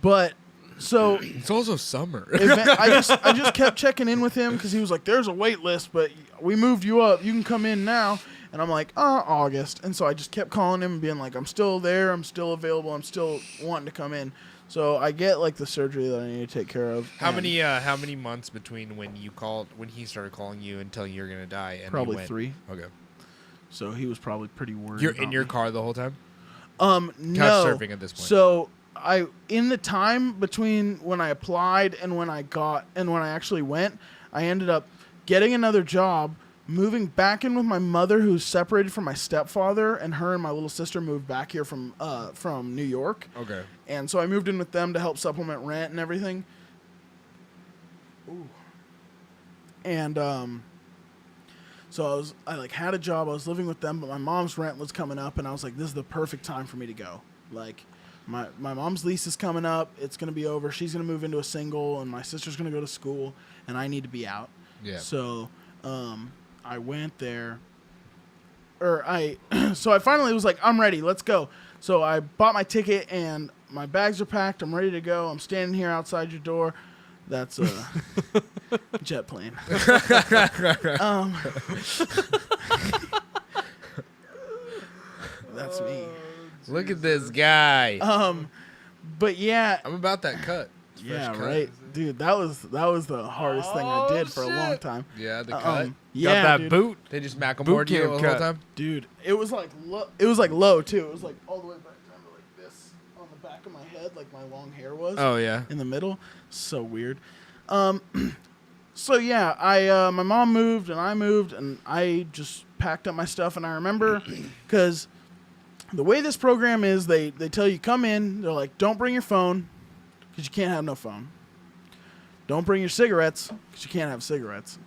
Speaker 1: But so
Speaker 3: It's also summer.
Speaker 1: I just kept checking in with him because he was like, "There's a wait list, but we moved you up. You can come in now." And I'm like, August. And so I just kept calling him and being like, I'm still there. I'm still available. I'm still wanting to come in. So I get like the surgery that I need to take care of.
Speaker 3: How many months between when he started calling you until you're gonna die? And
Speaker 1: Probably
Speaker 3: you went?
Speaker 1: 3.
Speaker 3: Okay.
Speaker 1: So he was probably pretty worried.
Speaker 3: You're
Speaker 1: about
Speaker 3: in your
Speaker 1: me.
Speaker 3: car the whole time?
Speaker 1: No.
Speaker 3: Couch surfing at this point.
Speaker 1: So in the time between when I applied and when I actually went, I ended up getting another job, moving back in with my mother, who's separated from my stepfather, and her and my little sister moved back here from New York.
Speaker 3: Okay.
Speaker 1: And so I moved in with them to help supplement rent and everything. Ooh. And so I had a job. I was living with them, but my mom's rent was coming up, and I was like, this is the perfect time for me to go. Like, my mom's lease is coming up. It's going to be over. She's going to move into a single, and my sister's going to go to school, and I need to be out.
Speaker 3: Yeah.
Speaker 1: So I went there. So I finally was like, I'm ready. Let's go. So I bought my ticket, and my bags are packed. I'm ready to go. I'm standing here outside your door. That's a jet plane. That's me.
Speaker 3: Look at this guy.
Speaker 1: But yeah,
Speaker 3: I'm about that cut.
Speaker 1: yeah,
Speaker 3: cut.
Speaker 1: right, dude. That was the hardest thing I did for a long time.
Speaker 3: Yeah, the cut.
Speaker 1: Yeah,
Speaker 2: Got that
Speaker 1: dude.
Speaker 2: boot.
Speaker 3: They just Macklemore'd you
Speaker 2: camp
Speaker 3: the whole
Speaker 2: cut.
Speaker 3: time?
Speaker 1: Dude, it was like low too. It was like all the way back down to like this on the back of my head, like my long hair was.
Speaker 3: Oh, yeah.
Speaker 1: In the middle, so weird. So yeah, my mom moved and I moved and I just packed up my stuff, and I remember because the way this program is, they tell you come in, they're like, don't bring your phone because you can't have no phone. Don't bring your cigarettes because you can't have cigarettes.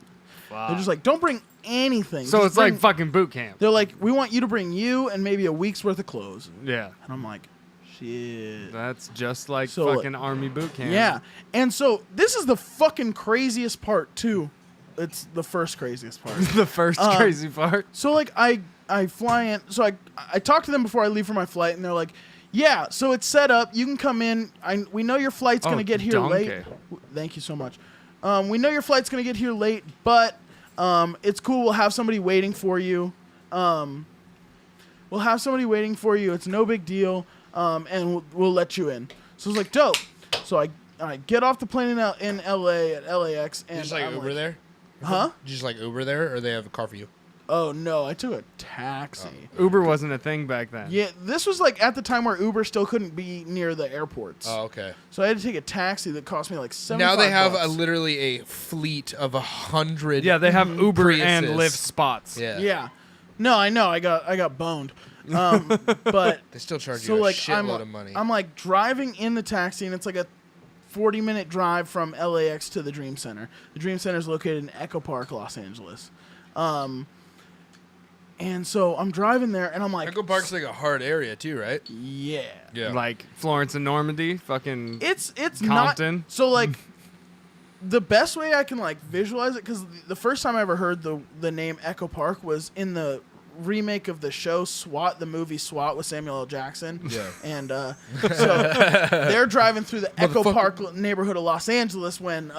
Speaker 2: Wow.
Speaker 1: They're just like, don't bring anything.
Speaker 2: So
Speaker 1: Just
Speaker 2: it's like
Speaker 1: bring-
Speaker 2: fucking boot camp.
Speaker 1: They're like, we want you to bring you and maybe a week's worth of clothes.
Speaker 2: Yeah.
Speaker 1: And I'm like, shit.
Speaker 2: That's just like
Speaker 1: So,
Speaker 2: fucking army boot camp.
Speaker 1: Yeah. And so this is the fucking craziest part too. It's the first craziest part.
Speaker 2: The first crazy part.
Speaker 1: So like I fly in. So I talk to them before I leave for my flight, and they're like, yeah, so it's set up. You can come in. We know your flight's going to get here late. Thank you so much. We know your flight's going to get here late, but it's cool. We'll have somebody waiting for you. It's no big deal, and we'll let you in. So I was like, dope. So I get off the plane in LA at LAX. And
Speaker 3: Did you just like
Speaker 1: I'm
Speaker 3: Uber there?
Speaker 1: Huh?
Speaker 3: Did you just like Uber there, or they have a car for you?
Speaker 1: Oh, no, I took a taxi.
Speaker 2: Uber wasn't a thing back then.
Speaker 1: Yeah, this was like at the time where Uber still couldn't be near the airports.
Speaker 3: Oh, okay.
Speaker 1: So I had to take a taxi that cost me like $75.
Speaker 3: Now they have literally a fleet of 100.
Speaker 2: Yeah, they have Uber and
Speaker 3: Priuses.
Speaker 2: Lyft spots.
Speaker 3: Yeah.
Speaker 1: Yeah. No, I know. I got boned. But
Speaker 3: They still charge
Speaker 1: so
Speaker 3: you a
Speaker 1: like
Speaker 3: shitload of money.
Speaker 1: I'm like driving in the taxi, and it's like a 40-minute drive from LAX to the Dream Center. The Dream Center is located in Echo Park, Los Angeles. And so I'm driving there, and I'm like,
Speaker 3: Echo Park's like a hard area too, right?
Speaker 1: yeah.
Speaker 3: Yeah.
Speaker 2: Like Florence and Normandy. Fucking.
Speaker 1: It's
Speaker 2: Compton.
Speaker 1: not so like the best way I can like visualize it, because the first time I ever heard the name Echo Park was in the remake of the show SWAT, the movie SWAT with Samuel L. Jackson. Yeah. And so they're driving through the Echo Park neighborhood of Los Angeles when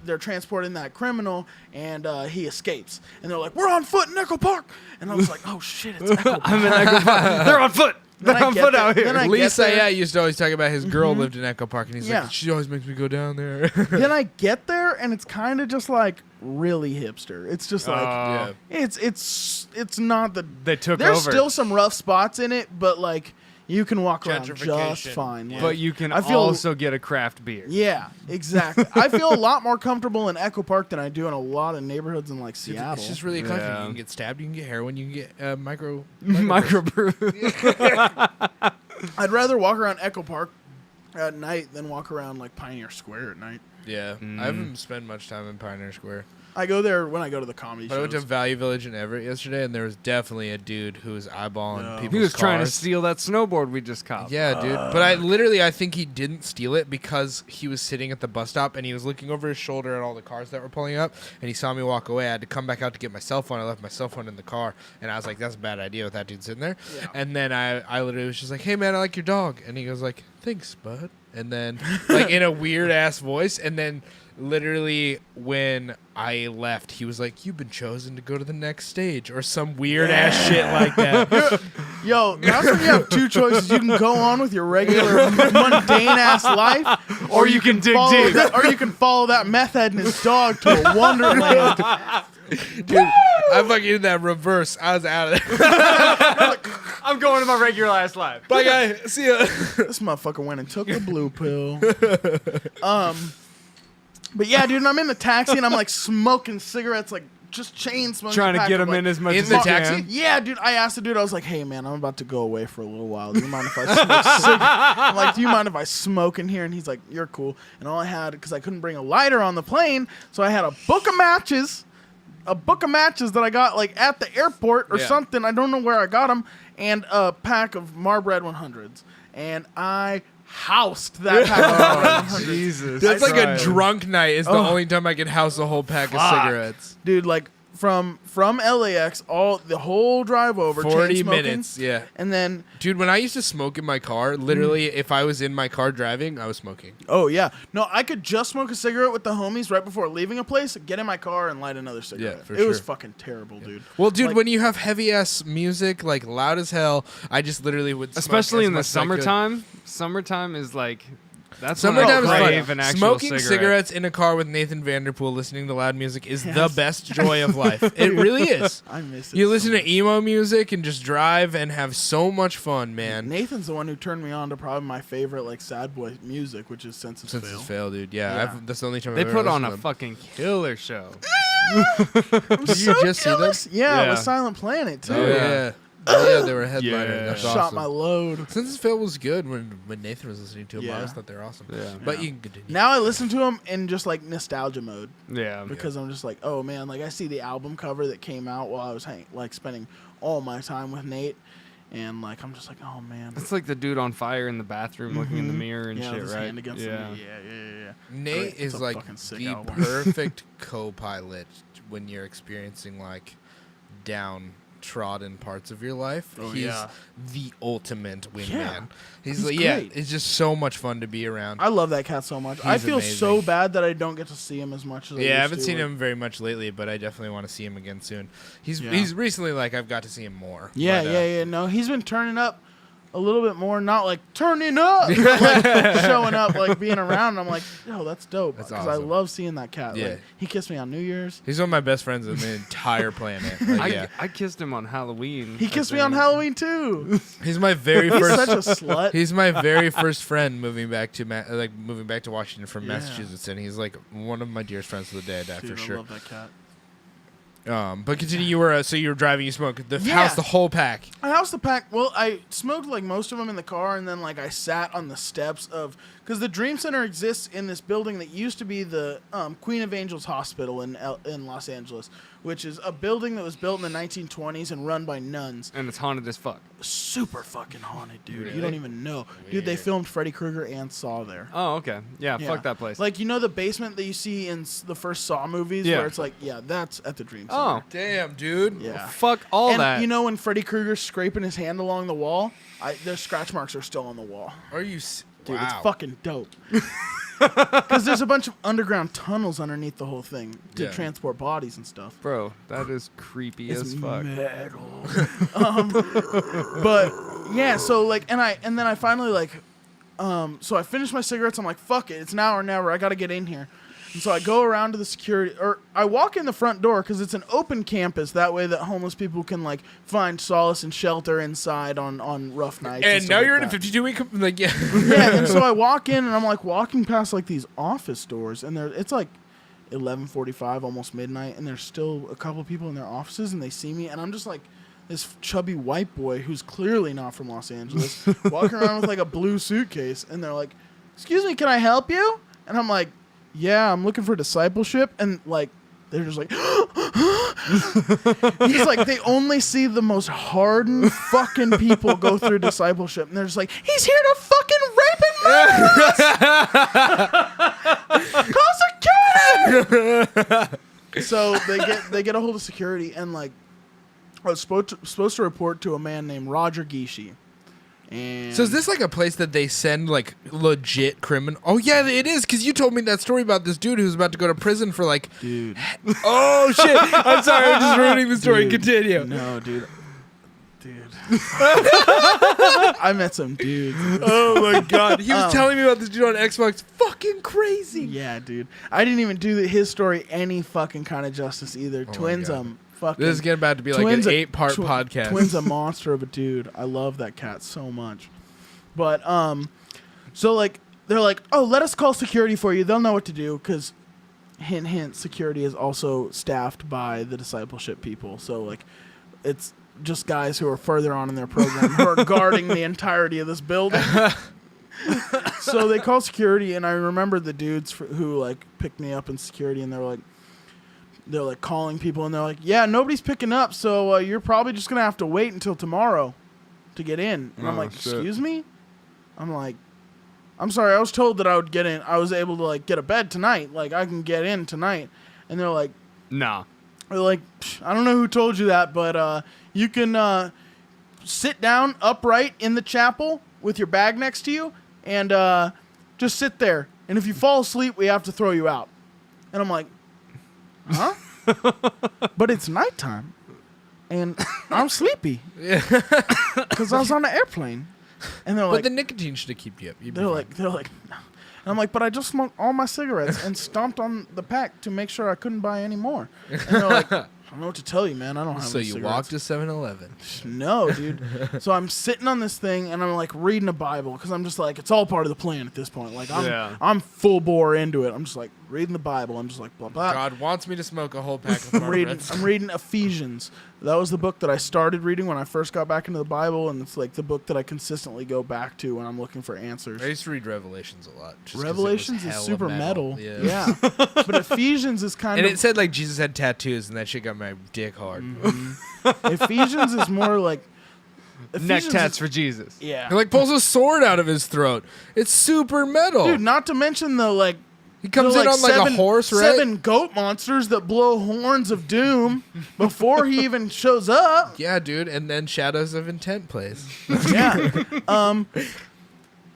Speaker 1: they're transporting that criminal, and he escapes. And they're like, we're on foot in Echo Park. And I was like, oh shit, it's Echo Park.
Speaker 2: I'm in Echo Park. They're on foot.
Speaker 1: Then
Speaker 2: They're
Speaker 1: I
Speaker 2: on
Speaker 1: get
Speaker 2: foot
Speaker 1: there-
Speaker 2: out here.
Speaker 1: then I get
Speaker 3: Lisa,
Speaker 1: there-
Speaker 3: yeah, used to always talk about his girl lived in Echo Park, and he's
Speaker 1: Yeah.
Speaker 3: like, she always makes me go down there.
Speaker 1: Then I get there, and it's kind of just like really hipster. It's just like
Speaker 3: yeah.
Speaker 1: it's not the
Speaker 2: They took
Speaker 1: There's
Speaker 2: over.
Speaker 1: still some rough spots in it, but like you can walk around just
Speaker 3: Gentrification.
Speaker 1: fine.
Speaker 3: Yeah.
Speaker 1: Like,
Speaker 2: But you can
Speaker 1: I feel-
Speaker 2: also get a craft beer.
Speaker 1: Yeah, exactly. I feel a lot more comfortable in Echo Park than I do in a lot of neighborhoods in like
Speaker 3: Dude,
Speaker 1: Seattle.
Speaker 3: it's just really eclectic.
Speaker 2: Yeah.
Speaker 3: You can get stabbed, you can get heroin, you can get micro.
Speaker 2: Microbrew.
Speaker 1: I'd rather walk around Echo Park at night than walk around like Pioneer Square at night.
Speaker 3: Yeah, I haven't spent much time in Pioneer Square.
Speaker 1: I go there when I go to the comedy
Speaker 3: But I went to
Speaker 1: shows.
Speaker 3: Value Village in Everett yesterday, and there was definitely a dude who was eyeballing
Speaker 1: Yeah.
Speaker 3: people's
Speaker 2: He was trying to
Speaker 3: cars.
Speaker 2: steal that snowboard we just copped.
Speaker 3: Yeah, dude. But I think he didn't steal it because he was sitting at the bus stop and he was looking over his shoulder at all the cars that were pulling up, and he saw me walk away. I had to come back out to get my cell phone. I left my cell phone in the car, and I was like, "That's a bad idea with that dude sitting there."
Speaker 1: Yeah.
Speaker 3: And then I literally was just like, "Hey man, I like your dog," and he goes like, "Thanks, bud." And then like in a weird ass voice, and then literally when I left, he was like, "You've been chosen to go to the next stage," or some weird ass shit like that.
Speaker 1: Yo, that's when you have two choices. You can go on with your regular mundane ass life,
Speaker 2: Or you can dig
Speaker 1: follow
Speaker 2: deep.
Speaker 1: that, or you can follow that meth head and his dog to a wonderland.
Speaker 3: Dude, I fucking did that reverse. I was out of there.
Speaker 2: I'm going to my regular ass life.
Speaker 3: Bye, guy. See ya.
Speaker 1: This motherfucker went and took the blue pill. But yeah, dude, and I'm in the taxi and I'm like smoking cigarettes, like just chain smoking.
Speaker 2: Trying to
Speaker 1: pack
Speaker 2: get
Speaker 1: of,
Speaker 2: him
Speaker 1: like,
Speaker 2: in as much
Speaker 3: in
Speaker 2: as
Speaker 3: the
Speaker 2: I
Speaker 3: taxi?
Speaker 2: can.
Speaker 1: Yeah, dude. I asked the dude. I was like, "Hey, man, I'm about to go away for a little while. Do you mind if I smoke I'm like, do you mind if I smoke in here?" And he's like, "You're cool." And all I had, because I couldn't bring a lighter on the plane, so I had a book of matches that I got like at the airport or
Speaker 3: Yeah.
Speaker 1: something. I don't know where I got them, and a pack of Marlboro 100s. And I housed that pack of Marlboro 100s.
Speaker 2: Jesus.
Speaker 3: That's like a
Speaker 2: Christ.
Speaker 3: drunk night. Is the
Speaker 1: Oh.
Speaker 3: only time I can house a whole pack of
Speaker 1: Fuck.
Speaker 3: cigarettes.
Speaker 1: Dude, like from LAX, the whole drive over,
Speaker 3: 40
Speaker 1: chain smoking,
Speaker 3: minutes. Yeah.
Speaker 1: and then
Speaker 3: Dude, when I used to smoke in my car, literally, if I was in my car driving, I was smoking.
Speaker 1: oh yeah, no, I could just smoke a cigarette with the homies right before leaving a place, get in my car, and light another cigarette.
Speaker 3: for
Speaker 1: it was
Speaker 3: sure.
Speaker 1: fucking terrible, dude.
Speaker 3: Well, dude,
Speaker 1: Like-
Speaker 3: when you have heavy ass music, like loud as hell, I just literally would smoke
Speaker 2: Especially
Speaker 3: as
Speaker 2: in the
Speaker 3: much as I could.
Speaker 2: summertime. Summertime is like that's
Speaker 3: Summertime is
Speaker 2: when I
Speaker 3: fun.
Speaker 2: crave an actual
Speaker 3: Smoking
Speaker 2: cigarette.
Speaker 3: cigarettes in a car with Nathan Vanderpool listening to loud music is the best joy of life. It really is.
Speaker 1: I miss it.
Speaker 3: You
Speaker 1: so
Speaker 3: listen
Speaker 1: much.
Speaker 3: to emo music and just drive and have so much fun, man.
Speaker 1: Nathan's the one who turned me on to probably my favorite like sad boy music, which is Senses
Speaker 3: Since
Speaker 1: Fail.
Speaker 3: it's failed, dude. Yeah,
Speaker 1: Yeah.
Speaker 3: that's the only time
Speaker 2: They
Speaker 3: I've ever
Speaker 2: put on
Speaker 3: listened
Speaker 2: a
Speaker 3: to them.
Speaker 2: fucking killer show.
Speaker 3: Did you just see
Speaker 1: jealous.
Speaker 3: that?
Speaker 1: Yeah,
Speaker 2: Yeah.
Speaker 1: with Silent Planet too.
Speaker 3: Oh yeah. Oh, yeah, they were a headliner.
Speaker 2: Yeah.
Speaker 3: That's
Speaker 1: Shot
Speaker 3: awesome.
Speaker 1: my load.
Speaker 3: Since Fail was good when Nathan was listening to him. I
Speaker 1: Yeah.
Speaker 3: always thought they were awesome.
Speaker 2: Yeah.
Speaker 3: But
Speaker 1: Yeah.
Speaker 3: you can continue.
Speaker 1: Now I listen to them in just like nostalgia mode
Speaker 2: Yeah.
Speaker 1: because I'm just like, oh man, like I see the album cover that came out while I was like spending all my time with Nate, and like I'm just like, oh man.
Speaker 2: It's like the dude on fire in the bathroom looking in the mirror and
Speaker 1: yeah, with
Speaker 2: shit,
Speaker 1: his
Speaker 2: right?
Speaker 1: hand against
Speaker 2: Yeah.
Speaker 1: the yeah.
Speaker 3: Nate
Speaker 1: Great. It's
Speaker 3: is
Speaker 1: a
Speaker 3: like
Speaker 1: fucking sick
Speaker 3: the
Speaker 1: album.
Speaker 3: perfect co-pilot when you're experiencing like downtrodden parts of your life.
Speaker 1: Oh,
Speaker 3: He's
Speaker 1: yeah.
Speaker 3: the ultimate wingman.
Speaker 1: Yeah.
Speaker 3: He's
Speaker 1: He's
Speaker 3: like, yeah,
Speaker 1: great.
Speaker 3: it's just so much fun to be around.
Speaker 1: I love that cat so much. I
Speaker 3: He's
Speaker 1: feel so
Speaker 3: amazing.
Speaker 1: bad that I don't get to see him as much as I
Speaker 3: Yeah, I
Speaker 1: used
Speaker 3: haven't
Speaker 1: to.
Speaker 3: seen
Speaker 1: Like-
Speaker 3: him very much lately, but I definitely want to see him again soon. He's
Speaker 1: Yeah.
Speaker 3: he's recently like I've got to see him more.
Speaker 1: Yeah,
Speaker 3: but,
Speaker 1: yeah. No, he's been turning up a little bit more, not like turning up, like showing up, like being around. I'm like, yo, that's dope.
Speaker 3: That's
Speaker 1: Because I
Speaker 3: awesome.
Speaker 1: love seeing that cat.
Speaker 3: Yeah.
Speaker 1: Like, he kissed me on New Year's.
Speaker 3: He's one of my best friends on the entire planet. Like, yeah.
Speaker 2: I kissed him on Halloween.
Speaker 1: He
Speaker 2: I
Speaker 1: kissed me on
Speaker 2: think.
Speaker 1: Halloween too.
Speaker 3: He's my very
Speaker 1: He's
Speaker 3: first.
Speaker 1: such a slut.
Speaker 3: He's my very first friend moving back to moving back to Washington from
Speaker 1: Yeah.
Speaker 3: Massachusetts, and he's like one of my dearest friends to the day I die
Speaker 1: Dude,
Speaker 3: for
Speaker 1: I
Speaker 3: sure.
Speaker 1: love that cat.
Speaker 3: But continue. You were so you were driving. You smoked the
Speaker 1: Yeah.
Speaker 3: house, the whole pack.
Speaker 1: I housed the pack. Well, I smoked like most of them in the car, and then like I sat on the steps of because the Dream Center exists in this building that used to be the Queen of Angels Hospital in Los Angeles, which is a building that was built in the 1920s and run by nuns.
Speaker 2: And it's haunted as fuck.
Speaker 1: Super fucking haunted, dude.
Speaker 3: Really?
Speaker 1: You don't even know, dude. They
Speaker 3: Weird.
Speaker 1: filmed Freddy Krueger and Saw there.
Speaker 2: Oh, okay. Yeah,
Speaker 1: Yeah.
Speaker 2: fuck that place.
Speaker 1: Like you know the basement that you see in the first Saw movies,
Speaker 2: Yeah.
Speaker 1: where it's like, yeah, that's at the Dream Center.
Speaker 2: oh,
Speaker 3: Damn, dude.
Speaker 1: yeah.
Speaker 2: fuck all
Speaker 1: and
Speaker 2: that.
Speaker 1: you know when Freddy Krueger's scraping his hand along the wall, their scratch marks are still on the wall.
Speaker 3: Are you?
Speaker 1: Dude,
Speaker 3: wow.
Speaker 1: it's fucking dope. Because there's a bunch of underground tunnels underneath the whole thing to
Speaker 3: Yeah.
Speaker 1: transport bodies and stuff.
Speaker 2: Bro, that is creepy as fuck.
Speaker 1: metal. But yeah, so like, and then I finally like, so I finished my cigarettes. I'm like, fuck it, it's now or never. I got to get in here. And so I go around to the security, or I walk in the front door because it's an open campus. That way that homeless people can like find solace and shelter inside on rough nights.
Speaker 3: And now you're
Speaker 1: like
Speaker 3: in a 52-week, like, yeah.
Speaker 1: Yeah, and so I walk in and I'm like walking past like these office doors, and it's like 11:45, almost midnight, and there's still a couple people in their offices, and they see me, and I'm just like this chubby white boy who's clearly not from Los Angeles, walking around with like a blue suitcase, and they're like, "Excuse me, can I help you?" And I'm like, "Yeah, I'm looking for discipleship," and like they're just like, he's like, they only see the most hardened fucking people go through discipleship, and they're just like, he's here to fucking rape and murder us. Call security. So they get a hold of security, and like I was supposed to report to a man named Roger Gishi. And
Speaker 3: So is this like a place that they send like legit criminal? Oh yeah, it is, because you told me that story about this dude who's about to go to prison for like.
Speaker 1: Dude.
Speaker 3: Oh shit! I'm sorry, I'm just ruining the story.
Speaker 1: Dude.
Speaker 3: Continue.
Speaker 1: No, dude. I met some dudes.
Speaker 3: Oh my god, he was telling me about this dude on Xbox. Fucking crazy.
Speaker 1: Yeah, dude. I didn't even do his story any fucking kind of justice either. Twins, fucking.
Speaker 3: This is getting about to be like an 8-part podcast.
Speaker 1: Twin's a monster of a dude. I love that cat so much. But so like they're like, oh, let us call security for you. They'll know what to do, because hint hint, security is also staffed by the discipleship people. So like it's just guys who are further on in their program who are guarding the entirety of this building. So they call security, and I remember the dudes who like picked me up in security, and they're like calling people, and they're like, yeah, nobody's picking up, so you're probably just gonna have to wait until tomorrow to get in. And I'm like, excuse me? I'm like, I'm sorry, I was told that I would get in. I was able to like get a bed tonight, like I can get in tonight. And they're like,
Speaker 2: nah.
Speaker 1: They're like, I don't know who told you that, but you can sit down upright in the chapel with your bag next to you, and just sit there. And if you fall asleep, we have to throw you out. And I'm like, huh? But it's nighttime, and I'm sleepy because I was on the airplane. And they're like,
Speaker 3: but the nicotine should have kept you up.
Speaker 1: They're like, no. And I'm like, but I just smoked all my cigarettes and stomped on the pack to make sure I couldn't buy any more. And they're like, I don't know what to tell you, man. I don't have any cigarettes.
Speaker 3: So you walked to 7-Eleven.
Speaker 1: No, dude. So I'm sitting on this thing, and I'm like reading a Bible, because I'm just like, it's all part of the plan at this point. Like I'm full bore into it. I'm just like reading the Bible. I'm just like, blah blah.
Speaker 3: God wants me to smoke a whole pack of Marlboros.
Speaker 1: I'm reading Ephesians. That was the book that I started reading when I first got back into the Bible, and it's like the book that I consistently go back to when I'm looking for answers.
Speaker 3: I used to read Revelations a lot.
Speaker 1: Revelations is super metal.
Speaker 3: Yeah.
Speaker 1: But Ephesians is kind
Speaker 3: and
Speaker 1: of...
Speaker 3: it said like Jesus had tattoos, and that shit got my dick hard.
Speaker 1: Mm-hmm. Ephesians is more like...
Speaker 2: Neck tats for Jesus.
Speaker 1: Yeah.
Speaker 3: He like pulls a sword out of his throat. It's super metal.
Speaker 1: Dude, not to mention the like...
Speaker 3: He comes in on like a horse, right?
Speaker 1: 7 goat monsters that blow horns of doom before he even shows up.
Speaker 3: Yeah, dude. And then Shadows of Intent plays.
Speaker 1: Yeah.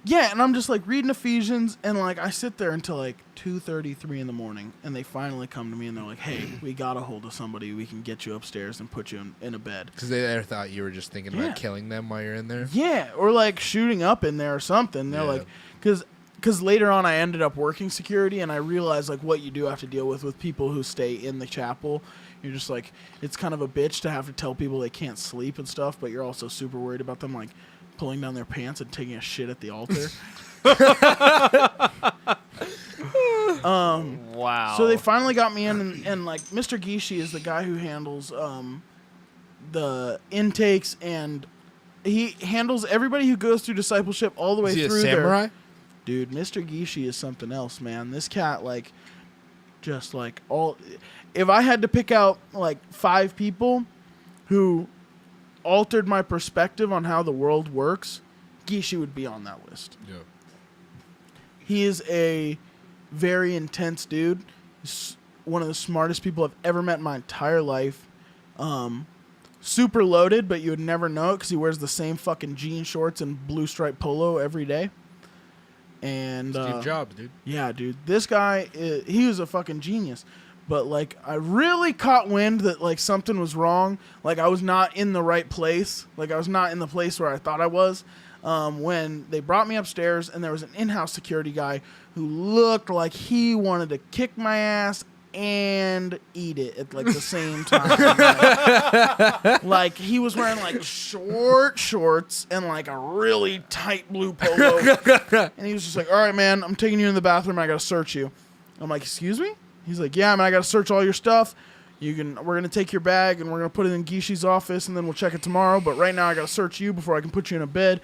Speaker 1: Yeah, and I'm just like reading Ephesians, and like I sit there until like 2:33 in the morning, and they finally come to me and they're like, hey, we got a hold of somebody. We can get you upstairs and put you in a bed.
Speaker 3: Because they thought you were just thinking about killing them while you're in there?
Speaker 1: Yeah, or like shooting up in there or something. They're like, because later on I ended up working security, and I realized like what you do have to deal with people who stay in the chapel. You're just like, it's kind of a bitch to have to tell people they can't sleep and stuff, but you're also super worried about them like pulling down their pants and taking a shit at the altar.
Speaker 2: Wow.
Speaker 1: So they finally got me in, and like Mr. Gishi is the guy who handles the intakes, and he handles everybody who goes through discipleship all the way through.
Speaker 3: Is he a samurai?
Speaker 1: Dude, Mr. Gishi is something else, man. This cat, like, just like all. If I had to pick out like 5 people who altered my perspective on how the world works, Gishi would be on that list.
Speaker 3: Yeah.
Speaker 1: He is a very intense dude. He's one of the smartest people I've ever met in my entire life. Super loaded, but you would never know it because he wears the same fucking jean shorts and blue striped polo every day. And
Speaker 3: Steve Jobs, dude.
Speaker 1: Yeah, dude. This guy, he was a fucking genius. But, like, I really caught wind that, like, something was wrong. Like, I was not in the right place. Like, I was not in the place where I thought I was. When they brought me upstairs, and there was an in-house security guy who looked like he wanted to kick my ass and eat it at like the same time. Like he was wearing like short shorts and like a really tight blue polo. And he was just like, all right, man, I'm taking you in the bathroom. I got to search you. I'm like, excuse me? He's like, yeah, man, I got to search all your stuff. We're going to take your bag and we're going to put it in Gishi's office and then we'll check it tomorrow. But right now I got to search you before I can put you in a bed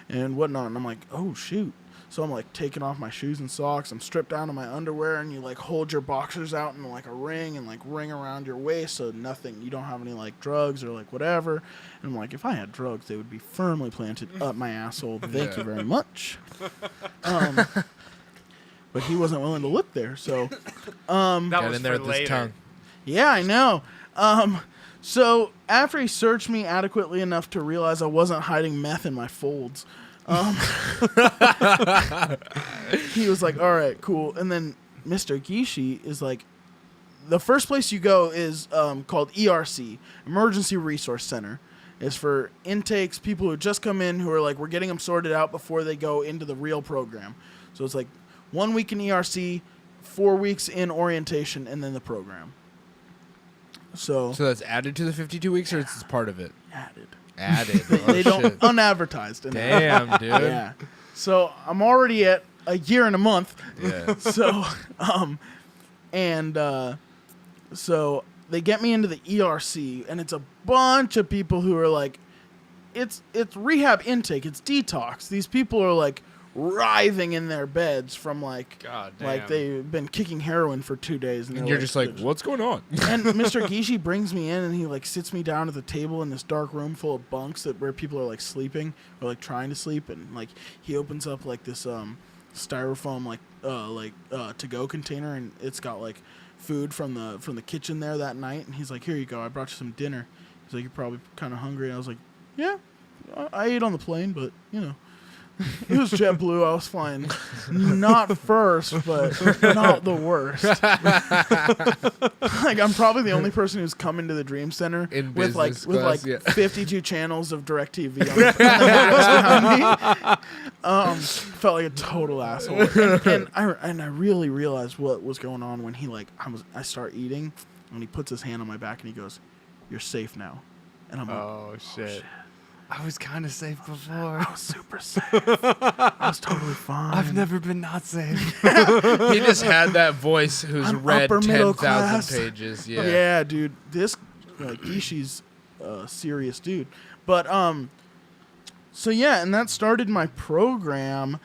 Speaker 1: and whatnot. And I'm like, oh, shoot. So I'm like taking off my shoes and socks. I'm stripped down to my underwear, and you like hold your boxers out in like a ring and like ring around your waist so nothing, you don't have any like drugs or like whatever. And I'm like, if I had drugs, they would be firmly planted up my asshole. Thank you very much. But he wasn't willing to look there, so
Speaker 2: That
Speaker 3: Got
Speaker 2: was
Speaker 3: in there
Speaker 2: for
Speaker 3: with his
Speaker 2: later.
Speaker 3: tongue.
Speaker 1: yeah, I know. So after he searched me adequately enough to realize I wasn't hiding meth in my folds, he was like, all right, cool. And then Mr. Gishi is like, the first place you go is called ERC, Emergency Resource Center. It's for intakes, people who just come in who are like, we're getting them sorted out before they go into the real program. So it's like 1 week in ERC, 4 weeks in orientation, and then the program. So
Speaker 3: that's added to the 52 weeks, or it's just part of it?
Speaker 1: added.
Speaker 3: Added.
Speaker 1: They don't
Speaker 3: Shit.
Speaker 1: unadvertised. In there.
Speaker 3: Damn, dude.
Speaker 1: Yeah. So I'm already at a year and a month.
Speaker 3: Yeah.
Speaker 1: So, so they get me into the ERC, and it's a bunch of people who are like, it's rehab intake, it's detox. These people are like writhing in their beds from like,
Speaker 2: God
Speaker 1: like
Speaker 2: damn.
Speaker 1: they've been kicking heroin for 2 days,
Speaker 3: And you're just like, what's going on?
Speaker 1: And Mr. Gishi brings me in, and he like sits me down at the table in this dark room full of bunks where people are like sleeping or like trying to sleep, and like he opens up like this styrofoam to go container, and it's got like food from the kitchen there that night, and he's like, here you go, I brought you some dinner. He's like, you're probably kind of hungry. And I was like, yeah, I ate on the plane, but you know. It was JetBlue. I was flying not first, but not the worst. Like I'm probably the only person who's come into the Dream Center
Speaker 3: In
Speaker 1: with like
Speaker 3: business class, yeah.
Speaker 1: 52 channels of DirecTV on the behind me. Felt like a total asshole. And I really realized what was going on when he I start eating, and he puts his hand on my back and he goes, "You're safe now," and I'm like,
Speaker 2: Oh, shit. I was kind of safe before.
Speaker 1: I was super safe. I was totally fine.
Speaker 2: I've never been not safe.
Speaker 3: He just had that voice who's
Speaker 1: I'm
Speaker 3: read
Speaker 1: upper middle
Speaker 3: 10,000
Speaker 1: class.
Speaker 3: pages.
Speaker 1: Yeah,
Speaker 3: Yeah.
Speaker 1: dude. This Ishi's a serious dude. But so yeah, and that started my program,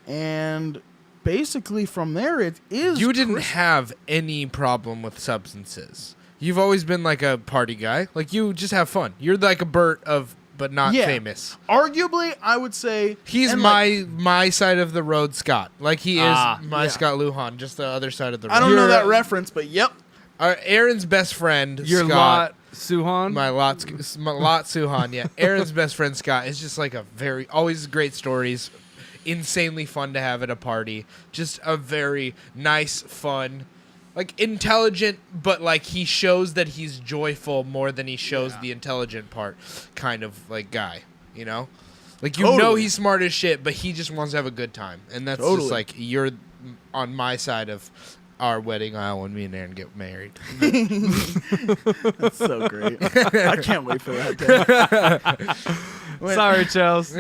Speaker 1: and basically from there it is.
Speaker 3: You didn't have any problem with substances. You've always been like a party guy. Like you just have fun. You're like a Bert but not famous.
Speaker 1: Arguably, I would say
Speaker 3: He's
Speaker 1: and,
Speaker 3: my side of the road, Scott. Like he is my
Speaker 1: yeah.
Speaker 3: Scott Lujan, just the other side of the road.
Speaker 1: I don't know that reference, but yep.
Speaker 3: Aaron's best friend,
Speaker 2: Your
Speaker 3: Scott.
Speaker 2: lot, Suhan?
Speaker 3: My lot Suhan, yeah. Aaron's best friend, Scott, is just like always great stories. Insanely fun to have at a party. Just a very nice, fun, like intelligent, but like he shows that he's joyful more than he shows the intelligent part kind of like guy, you know? Like you know he's smart as shit, but he just wants to have a good time. And that's just like you're on my side of our wedding aisle when me and Aaron get married.
Speaker 1: That's so great. I can't wait for that day.
Speaker 2: Sorry, Chels.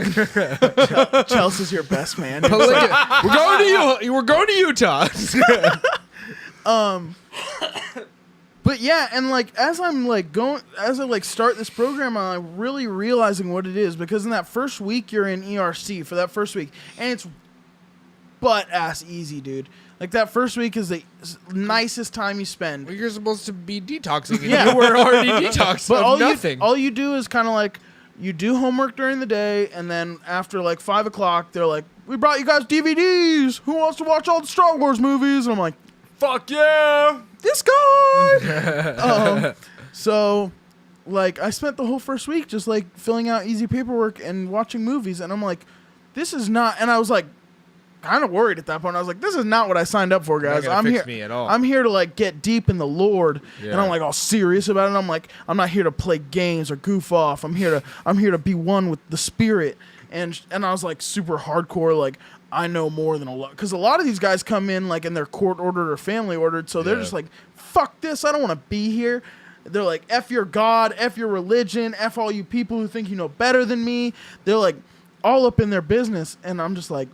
Speaker 1: Chelsea's your best man.
Speaker 3: We're going to Utah.
Speaker 1: But yeah, and like as I start this program, I'm really realizing what it is, because in that first week you're in ERC for that first week, and it's butt ass easy, dude. Like that first week is the nicest time you spend.
Speaker 3: Well, you're supposed to be detoxing, and
Speaker 1: Yeah.
Speaker 3: you were already detoxed
Speaker 1: But
Speaker 3: of nothing.
Speaker 1: all you do is kind of like you do homework during the day, and then after like 5 o'clock, they're like, "We brought you guys DVDs. Who wants to watch all the Star Wars movies?" And I'm like,
Speaker 2: Fuck yeah!
Speaker 1: this guy. So, like, I spent the whole first week just like filling out easy paperwork and watching movies, and I'm like, this is not. And I was like, kind of worried at that point. I was like, this is not what I signed up for, guys.
Speaker 3: Not gonna
Speaker 1: I'm
Speaker 3: fix
Speaker 1: here.
Speaker 3: me at all.
Speaker 1: I'm here to like get deep in the Lord,
Speaker 3: Yeah.
Speaker 1: and I'm like all serious about it. I'm like, I'm not here to play games or goof off. I'm here to be one with the Spirit. And I was like super hardcore, like I know more than a lot. Because a lot of these guys come in like and they're court ordered or family ordered. So they're just like, fuck this. I don't want to be here. They're like, F your God, F your religion, F all you people who think you know better than me. They're like all up in their business. And I'm just like,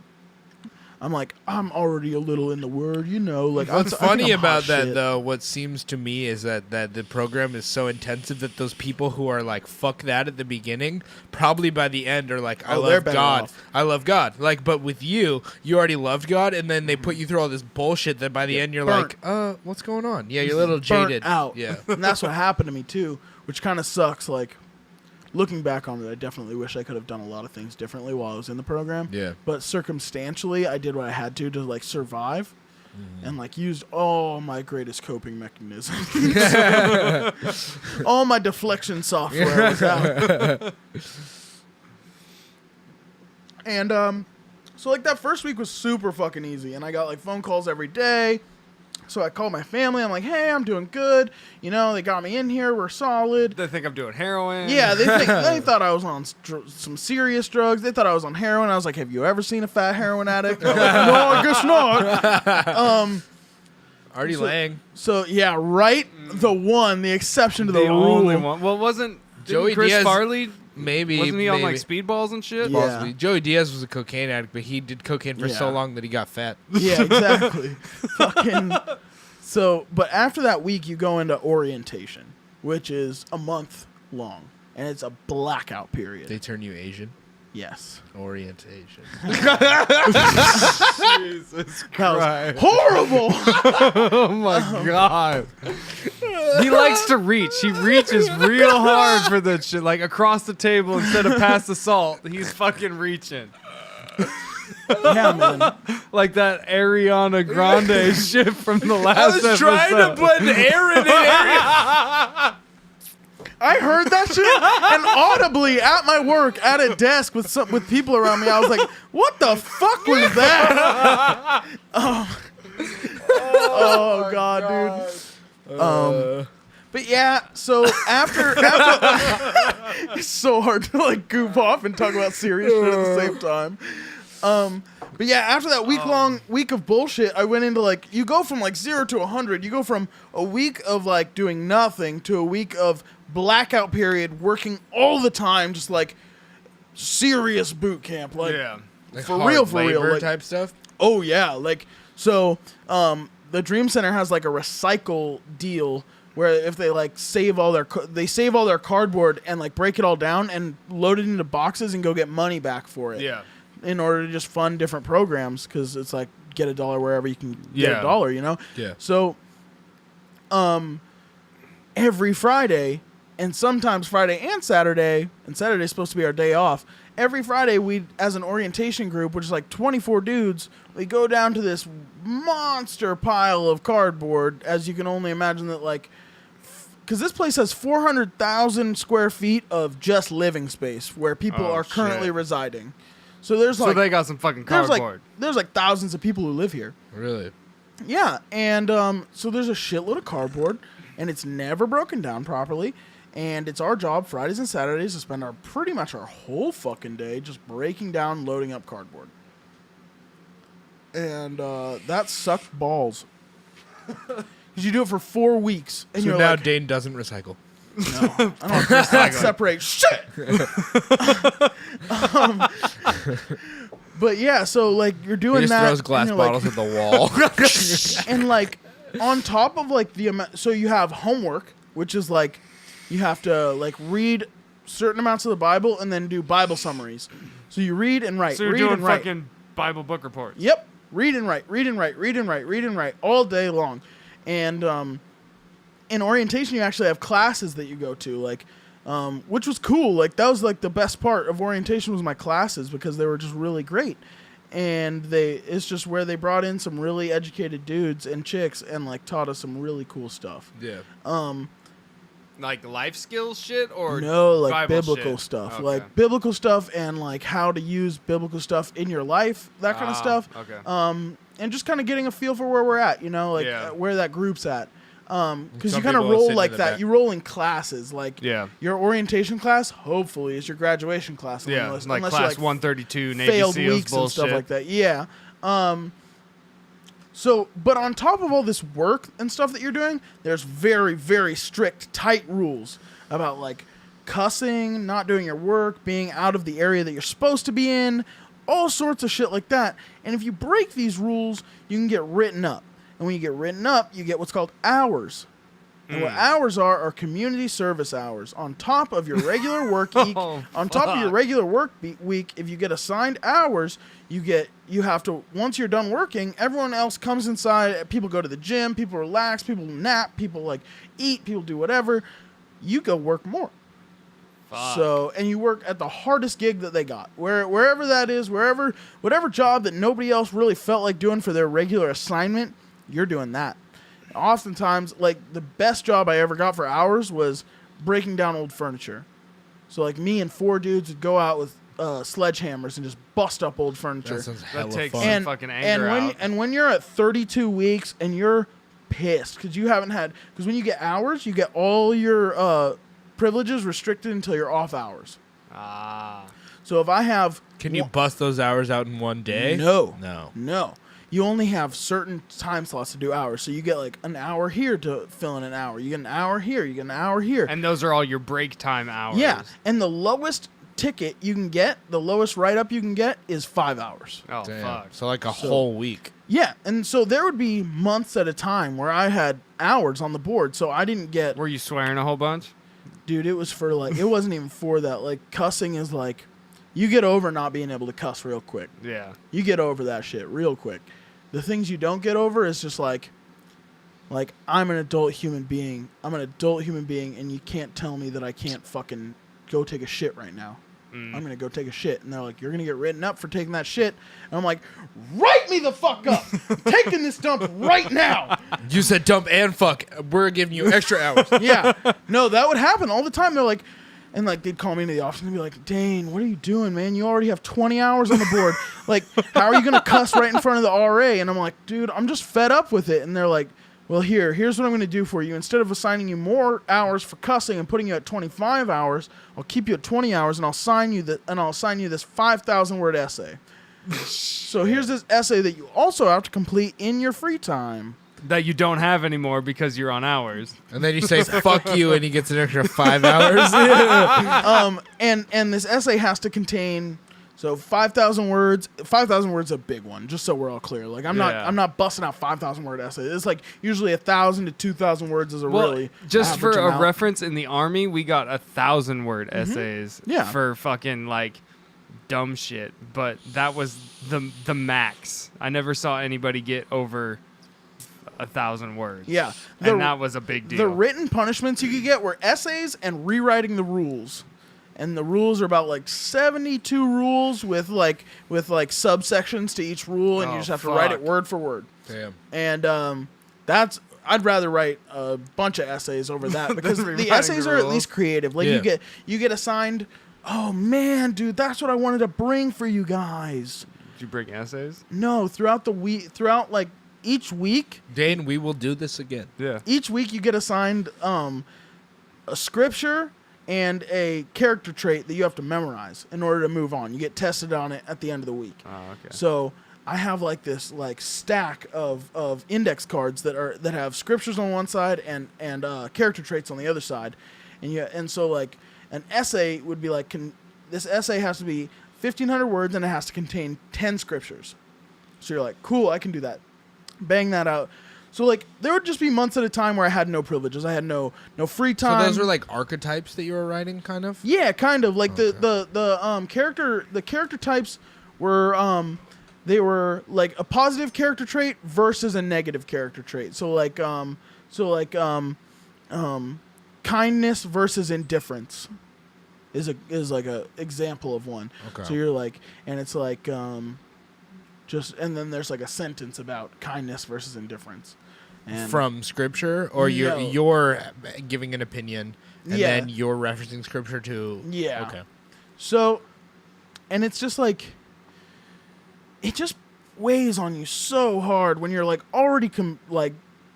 Speaker 1: I'm already a little in the word, you know. Like,
Speaker 3: what's funny about that,
Speaker 1: shit.
Speaker 3: though, what seems to me is that the program is so intensive that those people who are like, fuck that at the beginning, probably by the end are like, I love God. Off. I love God. Like, but with you already loved God, and then they put you through all this bullshit that by the end you're
Speaker 1: burnt.
Speaker 3: like, what's going on? Yeah, you're a little jaded.
Speaker 1: Out.
Speaker 3: Yeah.
Speaker 1: And that's what happened to me, too, which kind of sucks. Like, looking back on it, I definitely wish I could have done a lot of things differently while I was in the program.
Speaker 3: Yeah.
Speaker 1: But circumstantially, I did what I had to like survive, and like used all my greatest coping mechanisms. All my deflection software was out. And so like that first week was super fucking easy, and I got like phone calls every day. So I called my family. I'm like, hey, I'm doing good. You know, they got me in here. We're solid.
Speaker 2: They think I'm doing heroin.
Speaker 1: Yeah, they thought I was on some serious drugs. They thought I was on heroin. I was like, have you ever seen a fat heroin addict? Like, no, I guess not.
Speaker 3: Artie Lang.
Speaker 1: So, yeah, right? The exception to the rule.
Speaker 2: Only one. Well, wasn't
Speaker 3: Joey
Speaker 2: Chris
Speaker 3: Diaz,
Speaker 2: Farley?
Speaker 3: Maybe.
Speaker 2: Wasn't he on like speedballs and shit?
Speaker 1: Yeah.
Speaker 3: Possibly. Joey Diaz was a cocaine addict, but he did cocaine for so long that he got fat.
Speaker 1: Yeah, exactly. Fucking. So, but after that week, you go into orientation, which is a month long, and it's a blackout period.
Speaker 3: They turn you Asian?
Speaker 1: Yes.
Speaker 3: Orientation.
Speaker 2: Jesus
Speaker 1: That was horrible.
Speaker 2: Oh my god. He likes to reach. He reaches real hard for that shit. Like across the table instead of past the salt. He's fucking reaching.
Speaker 1: Yeah, man.
Speaker 2: Like that Ariana Grande shit from the last episode.
Speaker 3: I was trying to put an air in it.
Speaker 1: I heard that shit, and audibly at my work, at a desk with people around me, I was like, what the fuck was that? Oh God, dude. But yeah, so after it's so hard to like goof off and talk about serious shit at the same time. But yeah, after that week of bullshit, I went into like, you go from like 0 to 100. You go from a week of like doing nothing to a week of blackout period, working all the time, just like serious boot camp, like,
Speaker 3: Like
Speaker 1: for real,
Speaker 3: like,
Speaker 1: like,
Speaker 3: type stuff.
Speaker 1: Oh yeah, like so. The Dream Center has like a recycle deal where if they like save all their cardboard and like break it all down and load it into boxes and go get money back for it.
Speaker 2: Yeah.
Speaker 1: In order to just fund different programs, because it's like get $1 wherever you can get $1, you know?
Speaker 3: Yeah.
Speaker 1: So, every Friday, and sometimes Friday and Saturday's supposed to be our day off. Every Friday, we, as an orientation group, which is like 24 dudes, we go down to this monster pile of cardboard, as you can only imagine that, like, because this place has 400,000 square feet of just living space where people are currently residing. So there's like,
Speaker 2: so they got some fucking cardboard.
Speaker 1: There's like thousands of people who live here.
Speaker 3: Really?
Speaker 1: Yeah, and so there's a shitload of cardboard, and it's never broken down properly. And it's our job Fridays and Saturdays to spend pretty much our whole fucking day just breaking down, loading up cardboard. And that sucked balls. Because you do it for 4 weeks, and
Speaker 3: So
Speaker 1: you're
Speaker 3: now
Speaker 1: like,
Speaker 3: Dain doesn't recycle.
Speaker 1: no, I don't separate shit. But yeah, so like you're doing
Speaker 3: He just
Speaker 1: that.
Speaker 3: throws glass
Speaker 1: and
Speaker 3: bottles at the wall.
Speaker 1: and like on top of like the amount, so you have homework, which is like you have to like read certain amounts of the Bible and then do Bible summaries. So you read and write.
Speaker 2: So you're
Speaker 1: read
Speaker 2: doing
Speaker 1: and write.
Speaker 2: fucking Bible book reports.
Speaker 1: Yep, read and write, read and write, read and write, read and write all day long, and in orientation you actually have classes that you go to, like. Which was cool. Like that was like the best part of orientation was my classes because they were just really great, and it's just where they brought in some really educated dudes and chicks and like taught us some really cool stuff.
Speaker 3: Yeah.
Speaker 2: Like life skills shit or
Speaker 1: no, like
Speaker 2: Bible
Speaker 1: biblical
Speaker 2: shit?
Speaker 1: stuff,
Speaker 2: Okay.
Speaker 1: like biblical stuff and like how to use biblical stuff in your life, that kind of stuff.
Speaker 2: Okay.
Speaker 1: And just kind of getting a feel for where we're at, you know, like
Speaker 2: Yeah.
Speaker 1: where that group's at. because
Speaker 3: Some
Speaker 1: you kind of
Speaker 3: people
Speaker 1: roll
Speaker 3: sit
Speaker 1: like
Speaker 3: in the
Speaker 1: that.
Speaker 3: back.
Speaker 1: You roll in classes. Like
Speaker 2: Yeah.
Speaker 1: your orientation class, hopefully, is your graduation class.
Speaker 2: Yeah,
Speaker 1: unless
Speaker 2: like
Speaker 1: you,
Speaker 2: class 132, Navy
Speaker 1: failed
Speaker 2: SEALs
Speaker 1: weeks and
Speaker 2: bullshit.
Speaker 1: stuff like that. Yeah. So, but on top of all this work and stuff that you're doing, there's very, very strict, tight rules about like cussing, not doing your work, being out of the area that you're supposed to be in, all sorts of shit like that. And if you break these rules, you can get written up. And when you get written up, you get what's called hours. And what hours are community service hours on top of your regular work week. On top of your regular week, if you get assigned hours, you have to, once you're done working, everyone else comes inside. People go to the gym, people relax, people nap, people like eat, people do whatever. You go work more.
Speaker 2: Fuck.
Speaker 1: So, and you work at the hardest gig that they got, wherever that is, whatever job that nobody else really felt like doing for their regular assignment, you're doing that. Oftentimes, like, the best job I ever got for hours was breaking down old furniture. So, like, me and 4 dudes would go out with sledgehammers and just bust up old furniture.
Speaker 3: That sounds hella
Speaker 2: takes
Speaker 3: fun.
Speaker 2: some fucking anger out.
Speaker 1: And when you're at 32 weeks and you're pissed because you haven't had... Because when you get hours, you get all your privileges restricted until your off hours.
Speaker 2: Ah.
Speaker 1: So if I have...
Speaker 3: Can you bust those hours out in one day?
Speaker 1: No.
Speaker 3: No.
Speaker 1: You only have certain time slots to do hours. So you get like an hour here to fill in an hour. You get an hour here. You get an hour here.
Speaker 2: And those are all your break time hours.
Speaker 1: Yeah. And the lowest ticket you can get, the lowest write-up you can get is 5 hours.
Speaker 2: Oh,
Speaker 3: Damn.
Speaker 2: fuck.
Speaker 3: So like a whole week.
Speaker 1: Yeah. And so there would be months at a time where I had hours on the board. So I didn't get...
Speaker 2: Were you swearing a whole bunch?
Speaker 1: Dude, it was for like... It wasn't even for that. Like, cussing is like... You get over not being able to cuss real quick.
Speaker 2: Yeah.
Speaker 1: You get over that shit real quick. The things you don't get over is just like I'm an adult human being. I'm an adult human being, and you can't tell me that I can't fucking go take a shit right now. I'm going to go take a shit. And they're like, you're going to get written up for taking that shit. And I'm like, write me the fuck up. I'm taking this dump right now.
Speaker 3: You said dump and fuck. We're giving you extra hours.
Speaker 1: Yeah. No, that would happen all the time. They're like... And, like, they'd call me into the office and be like, Dain, what are you doing, man? You already have 20 hours on the board. Like, how are you going to cuss right in front of the RA? And I'm like, dude, I'm just fed up with it. And they're like, well, here's what I'm going to do for you. Instead of assigning you more hours for cussing and putting you at 25 hours, I'll keep you at 20 hours, and I'll assign you this 5,000-word essay. So here's this essay that you also have to complete in your free time.
Speaker 2: That you don't have anymore because you're on hours.
Speaker 3: And then you say fuck you, and he gets an extra 5 hours.
Speaker 1: And this essay has to contain 5,000 words. 5,000 words is a big one, just so we're all clear. Like I'm not busting out 5,000 word essays. It's like usually 1,000 to 2,000 words is a really
Speaker 2: just for
Speaker 1: average amount.
Speaker 2: a reference, in the Army we got 1,000-word essays.
Speaker 1: Yeah.
Speaker 2: For fucking like dumb shit, but that was the max. I never saw anybody get over 1,000 words.
Speaker 1: Yeah.
Speaker 2: And that was a big deal.
Speaker 1: The written punishments you could get were essays and rewriting the rules. And the rules are about like 72 rules with subsections to each rule, and you just have to write it word for word.
Speaker 3: Damn.
Speaker 1: And I'd rather write a bunch of essays over that because the essays are at least creative. Like you get assigned, oh man, dude, that's what I wanted to bring for you guys.
Speaker 2: Did you bring essays?
Speaker 1: No, throughout the week, like each week,
Speaker 3: Dain, we will do this again.
Speaker 2: Yeah.
Speaker 1: each week you get assigned a scripture and a character trait that you have to memorize in order to move on. You get tested on it at the end of the week.
Speaker 2: Oh, okay.
Speaker 1: So I have like this like stack of index cards that have scriptures on one side and character traits on the other side, and so like an essay would be like this essay has to be 1,500 words and it has to contain 10 scriptures. So you're like, cool, I can do that. Bang that out. So like there would just be months at a time where I had no privileges. I had no free time.
Speaker 3: So those were like archetypes that you were writing, kind of?
Speaker 1: Yeah, kind of. Like
Speaker 3: Okay.
Speaker 1: the character types were they were like a positive character trait versus a negative character trait. So kindness versus indifference is like a example of one.
Speaker 3: Okay.
Speaker 1: So you're like, and it's like and then there's like a sentence about kindness versus indifference. And
Speaker 3: From scripture, or
Speaker 1: No.
Speaker 3: you're giving an opinion, and
Speaker 1: Yeah.
Speaker 3: then you're referencing scripture to...
Speaker 1: Yeah.
Speaker 3: Okay.
Speaker 1: So, and it's just like, it just weighs on you so hard when you're like already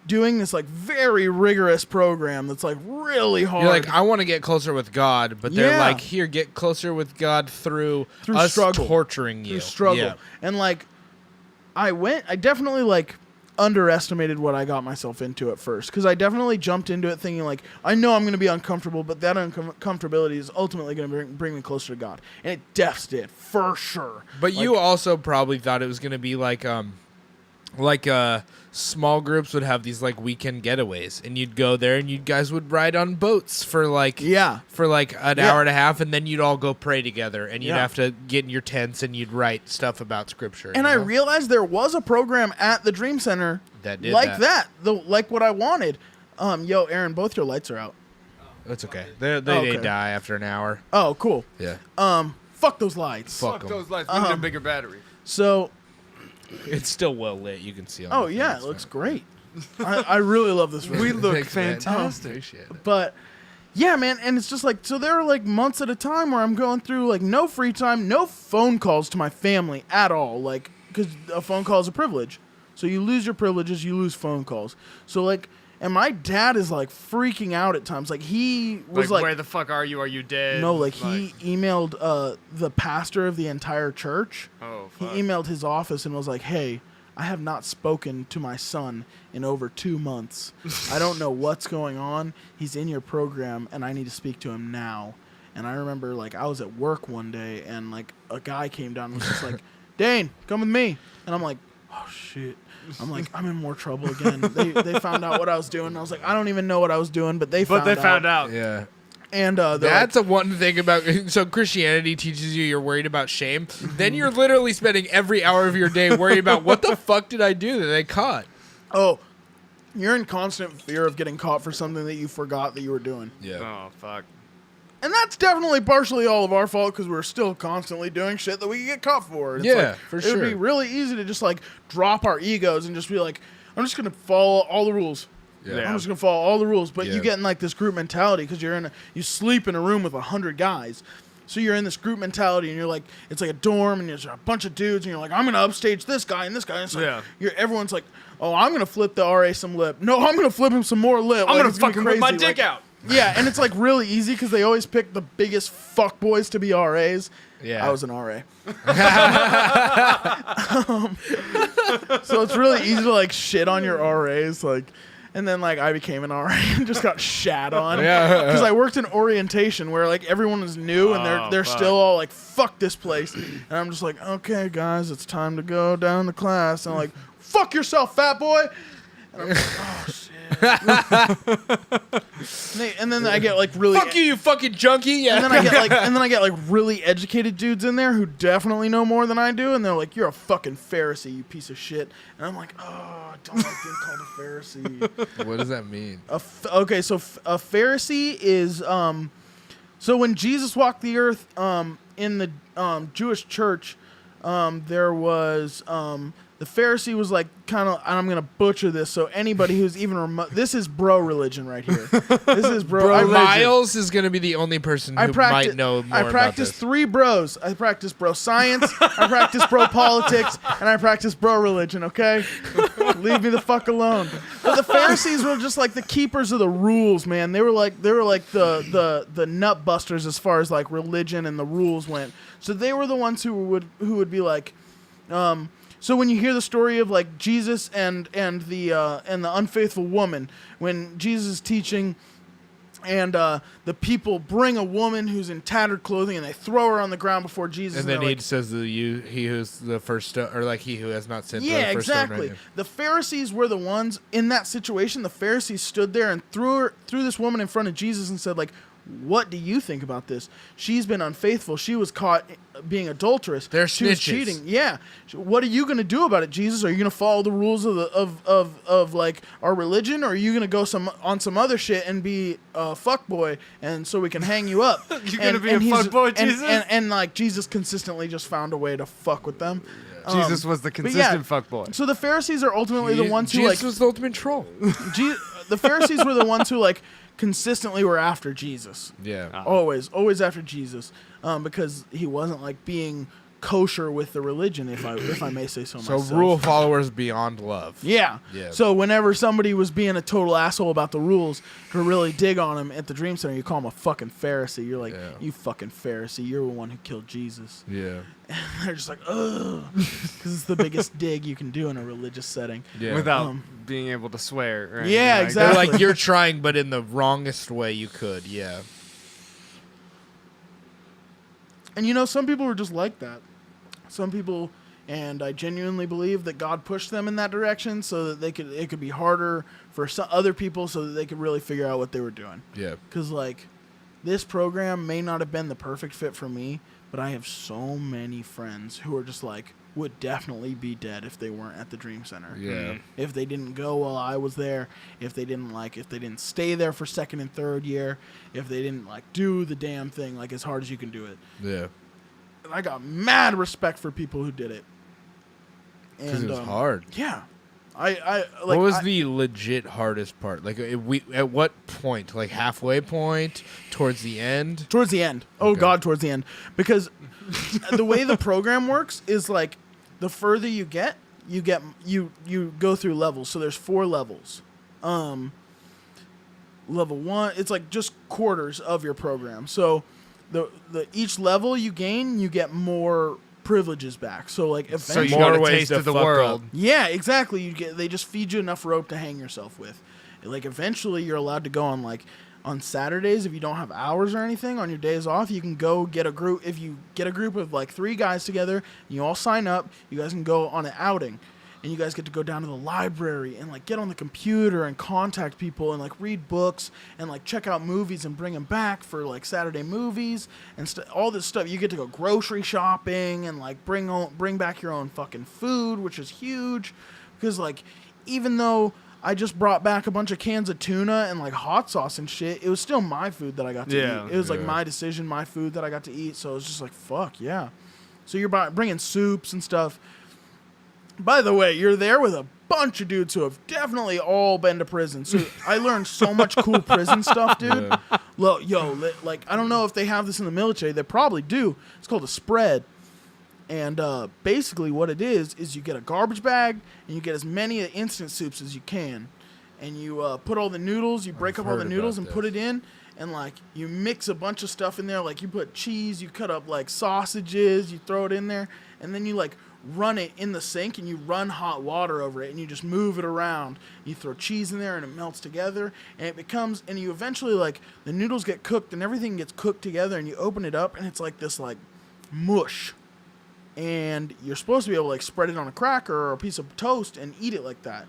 Speaker 1: doing this like very rigorous program that's like really hard.
Speaker 3: You're like, I want to get closer with God, but they're
Speaker 1: Yeah.
Speaker 3: like, here, get closer with God through us
Speaker 1: struggle.
Speaker 3: torturing you.
Speaker 1: Through struggle.
Speaker 3: Yeah.
Speaker 1: And like I definitely like underestimated what I got myself into at first, because I definitely jumped into it thinking like, I know I'm going to be uncomfortable, but that uncomfortability is ultimately going to bring me closer to God, and it defs did for sure.
Speaker 3: But you also probably thought it was going to be like small groups would have these like weekend getaways, and you'd go there and you guys would ride on boats for like an hour and a half, and then you'd all go pray together, and you'd have to get in your tents and you'd write stuff about scripture.
Speaker 1: And I realized there was a program at the Dream Center
Speaker 3: that did
Speaker 1: like like what I wanted. Yo, Aaron, both your lights are out.
Speaker 3: That's okay. They die after an hour.
Speaker 1: Oh, cool.
Speaker 3: Yeah.
Speaker 1: Fuck those lights.
Speaker 2: Fuck those lights. We need a bigger battery.
Speaker 1: So.
Speaker 3: It's still well lit. You can see. On
Speaker 1: Oh yeah, it looks great. I really love this room.
Speaker 2: We look
Speaker 3: Thanks, man.
Speaker 2: fantastic.
Speaker 3: Appreciate it.
Speaker 1: But yeah, man, and it's just like, so there are like months at a time where I'm going through like no free time, no phone calls to my family at all, like, because a phone call is a privilege. So you lose your privileges, you lose phone calls. So like, and my dad is like freaking out at times. Like he was like
Speaker 2: where the fuck are you? Are you dead?
Speaker 1: no, like he emailed the pastor of the entire church.
Speaker 2: Oh, fuck.
Speaker 1: He emailed his office and was like, hey, I have not spoken to my son in over 2 months. I don't know what's going on. He's in your program, and I need to speak to him now. And I remember, like, I was at work one day, and, like, a guy came down and was just like, Dain, come with me. And I'm like, oh, shit. I'm like, I'm in more trouble again. They found out what I was doing. And I was like, I don't even know what I was doing, but they found out.
Speaker 3: Yeah.
Speaker 1: And
Speaker 3: that's a one thing about so Christianity teaches you you're worried about shame. Then you're literally spending every hour of your day worried about what the fuck did I do that they caught.
Speaker 1: Oh, you're in constant fear of getting caught for something that you forgot that you were doing.
Speaker 3: Yeah.
Speaker 2: Oh, fuck.
Speaker 1: And that's definitely partially all of our fault, because we're still constantly doing shit that we get caught for. And it's
Speaker 3: Yeah,
Speaker 1: like,
Speaker 3: for
Speaker 1: It
Speaker 3: sure.
Speaker 1: would be really easy to just like drop our egos and just be like, I'm just going to follow all the rules.
Speaker 3: Yeah.
Speaker 1: I'm just going to follow all the rules. But
Speaker 3: Yeah.
Speaker 1: you get in like this group mentality because you sleep in a room with 100 guys. So you're in this group mentality, and you're like, it's like a dorm, and there's a bunch of dudes, and you're like, I'm going to upstage this guy and this guy. And it's like, everyone's like, oh, I'm going to flip the RA some lip. No, I'm going to flip him some more lip.
Speaker 2: I'm
Speaker 1: Like,
Speaker 2: gonna
Speaker 1: it's gonna be
Speaker 2: fucking rip my
Speaker 1: crazy.
Speaker 2: dick out.
Speaker 1: Yeah, and it's like really easy because they always pick the biggest fuck boys to be RAs.
Speaker 3: Yeah.
Speaker 1: I was an RA. So it's really easy to like shit on your RAs, like, and then like I became an RA and just got shat on.
Speaker 3: Yeah.
Speaker 1: Because I worked in orientation where like everyone is new and they're
Speaker 2: fuck.
Speaker 1: still all like, fuck this place. And I'm just like, okay guys, it's time to go down to class. And I'm like, fuck yourself, fat boy. And I'm like, oh shit. And then I get like really
Speaker 3: Fuck you, you fucking junkie. Yeah.
Speaker 1: and then I get like really educated dudes in there who definitely know more than I do, and they're like, "You're a fucking Pharisee, you piece of shit." And I'm like, "Oh, I don't like being called a Pharisee."
Speaker 3: What does that mean?
Speaker 1: Okay, so a Pharisee is so when Jesus walked the earth in the Jewish church, there was the Pharisee was like kind of, and I'm gonna butcher this, so anybody who's even remote, this is bro religion right here. This is bro religion.
Speaker 3: Miles is going to be the only person who might know more
Speaker 1: I
Speaker 3: about
Speaker 1: practice
Speaker 3: this.
Speaker 1: 3 bros. I practice bro science, I practice bro politics, and I practice bro religion, okay? Leave me the fuck alone. But the Pharisees were just like the keepers of the rules, man. They were like the nut busters as far as like religion and the rules went. So they were the ones who would be like, so when you hear the story of like Jesus and the unfaithful woman, when Jesus is teaching, and the people bring a woman who's in tattered clothing and they throw her on the ground before Jesus,
Speaker 3: And then he
Speaker 1: like,
Speaker 3: says, he who's the first stone, or like he who has not sinned.
Speaker 1: yeah,
Speaker 3: the first stone
Speaker 1: exactly.
Speaker 3: right
Speaker 1: The Pharisees were the ones in that situation. The Pharisees stood there and threw this woman in front of Jesus and said, like, what do you think about this? She's been unfaithful. She was caught being adulterous.
Speaker 3: They're
Speaker 1: She was
Speaker 3: snitches.
Speaker 1: cheating. Yeah. What are you going to do about it, Jesus? Are you going to follow the rules of like our religion, or are you going to go on some other shit and be a fuckboy, and so we can hang you up?
Speaker 2: You're gonna be a fuckboy, Jesus?
Speaker 1: And like Jesus consistently just found a way to fuck with them.
Speaker 2: Jesus was the
Speaker 1: but yeah,
Speaker 2: consistent fuckboy.
Speaker 1: So the Pharisees are ultimately the ones who
Speaker 3: Jesus
Speaker 1: like
Speaker 3: was the ultimate troll.
Speaker 1: the Pharisees were the ones who like consistently were after Jesus.
Speaker 3: Yeah.
Speaker 1: Always after Jesus, because he wasn't like being kosher with the religion, if I may say so myself.
Speaker 3: So rule followers beyond love.
Speaker 1: Yeah. So whenever somebody was being a total asshole about the rules, to really dig on him at the Dream Center, you call him a fucking Pharisee. You're like, you fucking Pharisee. You're the one who killed Jesus.
Speaker 3: Yeah.
Speaker 1: And they're just like, ugh. Because it's the biggest dig you can do in a religious setting.
Speaker 2: Yeah. Without being able to swear. Or
Speaker 1: yeah,
Speaker 2: like
Speaker 1: exactly.
Speaker 3: They're like, you're trying, but in the wrongest way you could. Yeah.
Speaker 1: And you know, some people are just like that. Some people, and I genuinely believe that God pushed them in that direction so that it could be harder for some other people so that they could really figure out what they were doing.
Speaker 3: Yeah.
Speaker 1: Because, like, this program may not have been the perfect fit for me, but I have so many friends who are just like, would definitely be dead if they weren't at the Dream Center.
Speaker 3: Yeah.
Speaker 1: If they didn't go while I was there, if they didn't stay there for second and third year, if they didn't, like, do the damn thing, like, as hard as you can do it.
Speaker 3: Yeah.
Speaker 1: And I got mad respect for people who did it.
Speaker 3: Because it was hard.
Speaker 1: Yeah. I
Speaker 3: what was the legit hardest part? Like, at what point? Like, halfway point? Towards the end?
Speaker 1: Towards the end. Oh, okay. God, towards the end. Because the way the program works is, like, the further you go through levels. So there's 4 levels. Level 1, it's like just quarters of your program. So the each level you gain, you get more privileges back. So like
Speaker 2: eventually, so you got a taste of the world.
Speaker 1: Yeah, exactly. They just feed you enough rope to hang yourself with. Like eventually you're allowed to go on Saturdays if you don't have hours or anything. On your days off, you can go get a group. If you get a group of like 3 guys together, you all sign up, you guys can go on an outing. And you guys get to go down to the library and like get on the computer and contact people and like read books and like check out movies and bring them back for like Saturday movies and all this stuff. You get to go grocery shopping and like bring back your own fucking food, which is huge because like even though I just brought back a bunch of cans of tuna and like hot sauce and shit, it was still my food that I got to eat. It was like my decision, my food that I got to eat. So it was just like fuck yeah. So you're bringing soups and stuff. By the way, you're there with a bunch of dudes who have definitely all been to prison. So I learned so much cool prison stuff, dude. Yeah. Like, I don't know if they have this in the military. They probably do. It's called a spread. And basically what it is you get a garbage bag and you get as many instant soups as you can. And you put all the noodles, you break up all the noodles and put it in. And, like, you mix a bunch of stuff in there. Like, you put cheese, you cut up, like, sausages, you throw it in there. And then you, like, run it in the sink and you run hot water over it and you just move it around. You throw cheese in there and it melts together and it becomes, and you eventually, like, the noodles get cooked and everything gets cooked together and you open it up and it's like this, like, mush. And you're supposed to be able to, like, spread it on a cracker or a piece of toast and eat it like that.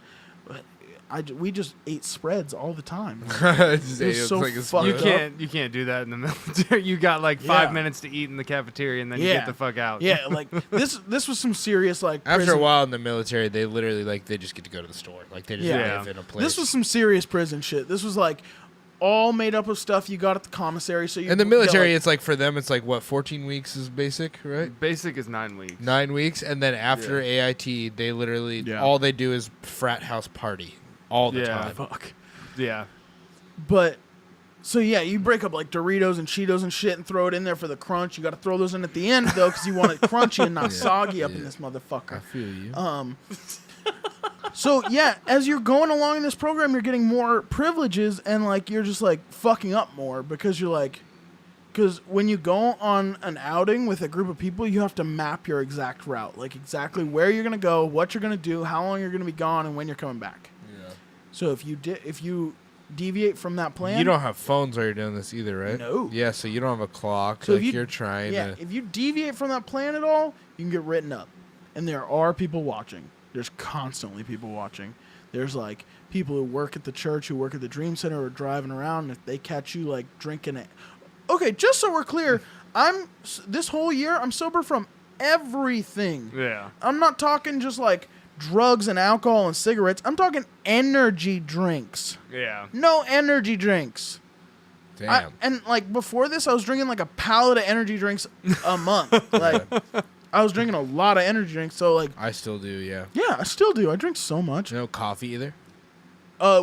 Speaker 1: But we just ate spreads all the time.
Speaker 2: You can't do that in the military. You got like 5 minutes to eat in the cafeteria and then you get the fuck out.
Speaker 1: Yeah, like this was some serious like.
Speaker 3: After a while in the military, they literally like they just get to go to the store. Like they just live in a place.
Speaker 1: This was some serious prison shit. This was like all made up of stuff you got at the commissary. So you
Speaker 3: in the military, it's like for them, it's like what 14 weeks is basic, right?
Speaker 2: Basic is 9 weeks.
Speaker 3: 9 weeks, and then after AIT, they literally all they do is frat house party. All the time.
Speaker 1: Fuck.
Speaker 2: Yeah.
Speaker 1: But, so yeah, you break up like Doritos and Cheetos and shit and throw it in there for the crunch. You got to throw those in at the end, though, because you want it crunchy and not soggy up in this motherfucker.
Speaker 3: I feel you.
Speaker 1: So, yeah, as you're going along in this program, you're getting more privileges and, like, you're just, like, fucking up more because you're, like, because when you go on an outing with a group of people, you have to map your exact route, like, exactly where you're going to go, what you're going to do, how long you're going to be gone, and when you're coming back. So if you deviate from that plan,
Speaker 3: you don't have phones while you're doing this either, right?
Speaker 1: No.
Speaker 3: Yeah, so you don't have a clock.
Speaker 1: So
Speaker 3: like you're trying to.
Speaker 1: If you deviate from that plan at all, you can get written up, and there are people watching. There's constantly people watching. There's like people who work at the church, who work at the Dream Center, or driving around. And if they catch you like drinking it, okay. Just so we're clear, this whole year I'm sober from everything.
Speaker 2: Yeah.
Speaker 1: I'm not talking just like drugs and alcohol and cigarettes. I'm talking energy drinks.
Speaker 2: Yeah.
Speaker 1: No energy drinks.
Speaker 3: Damn.
Speaker 1: And like before this, I was drinking like a pallet of energy drinks a month. Like I was drinking a lot of energy drinks. So like
Speaker 3: I still do, yeah.
Speaker 1: Yeah, I still do. I drink so much.
Speaker 3: No coffee either.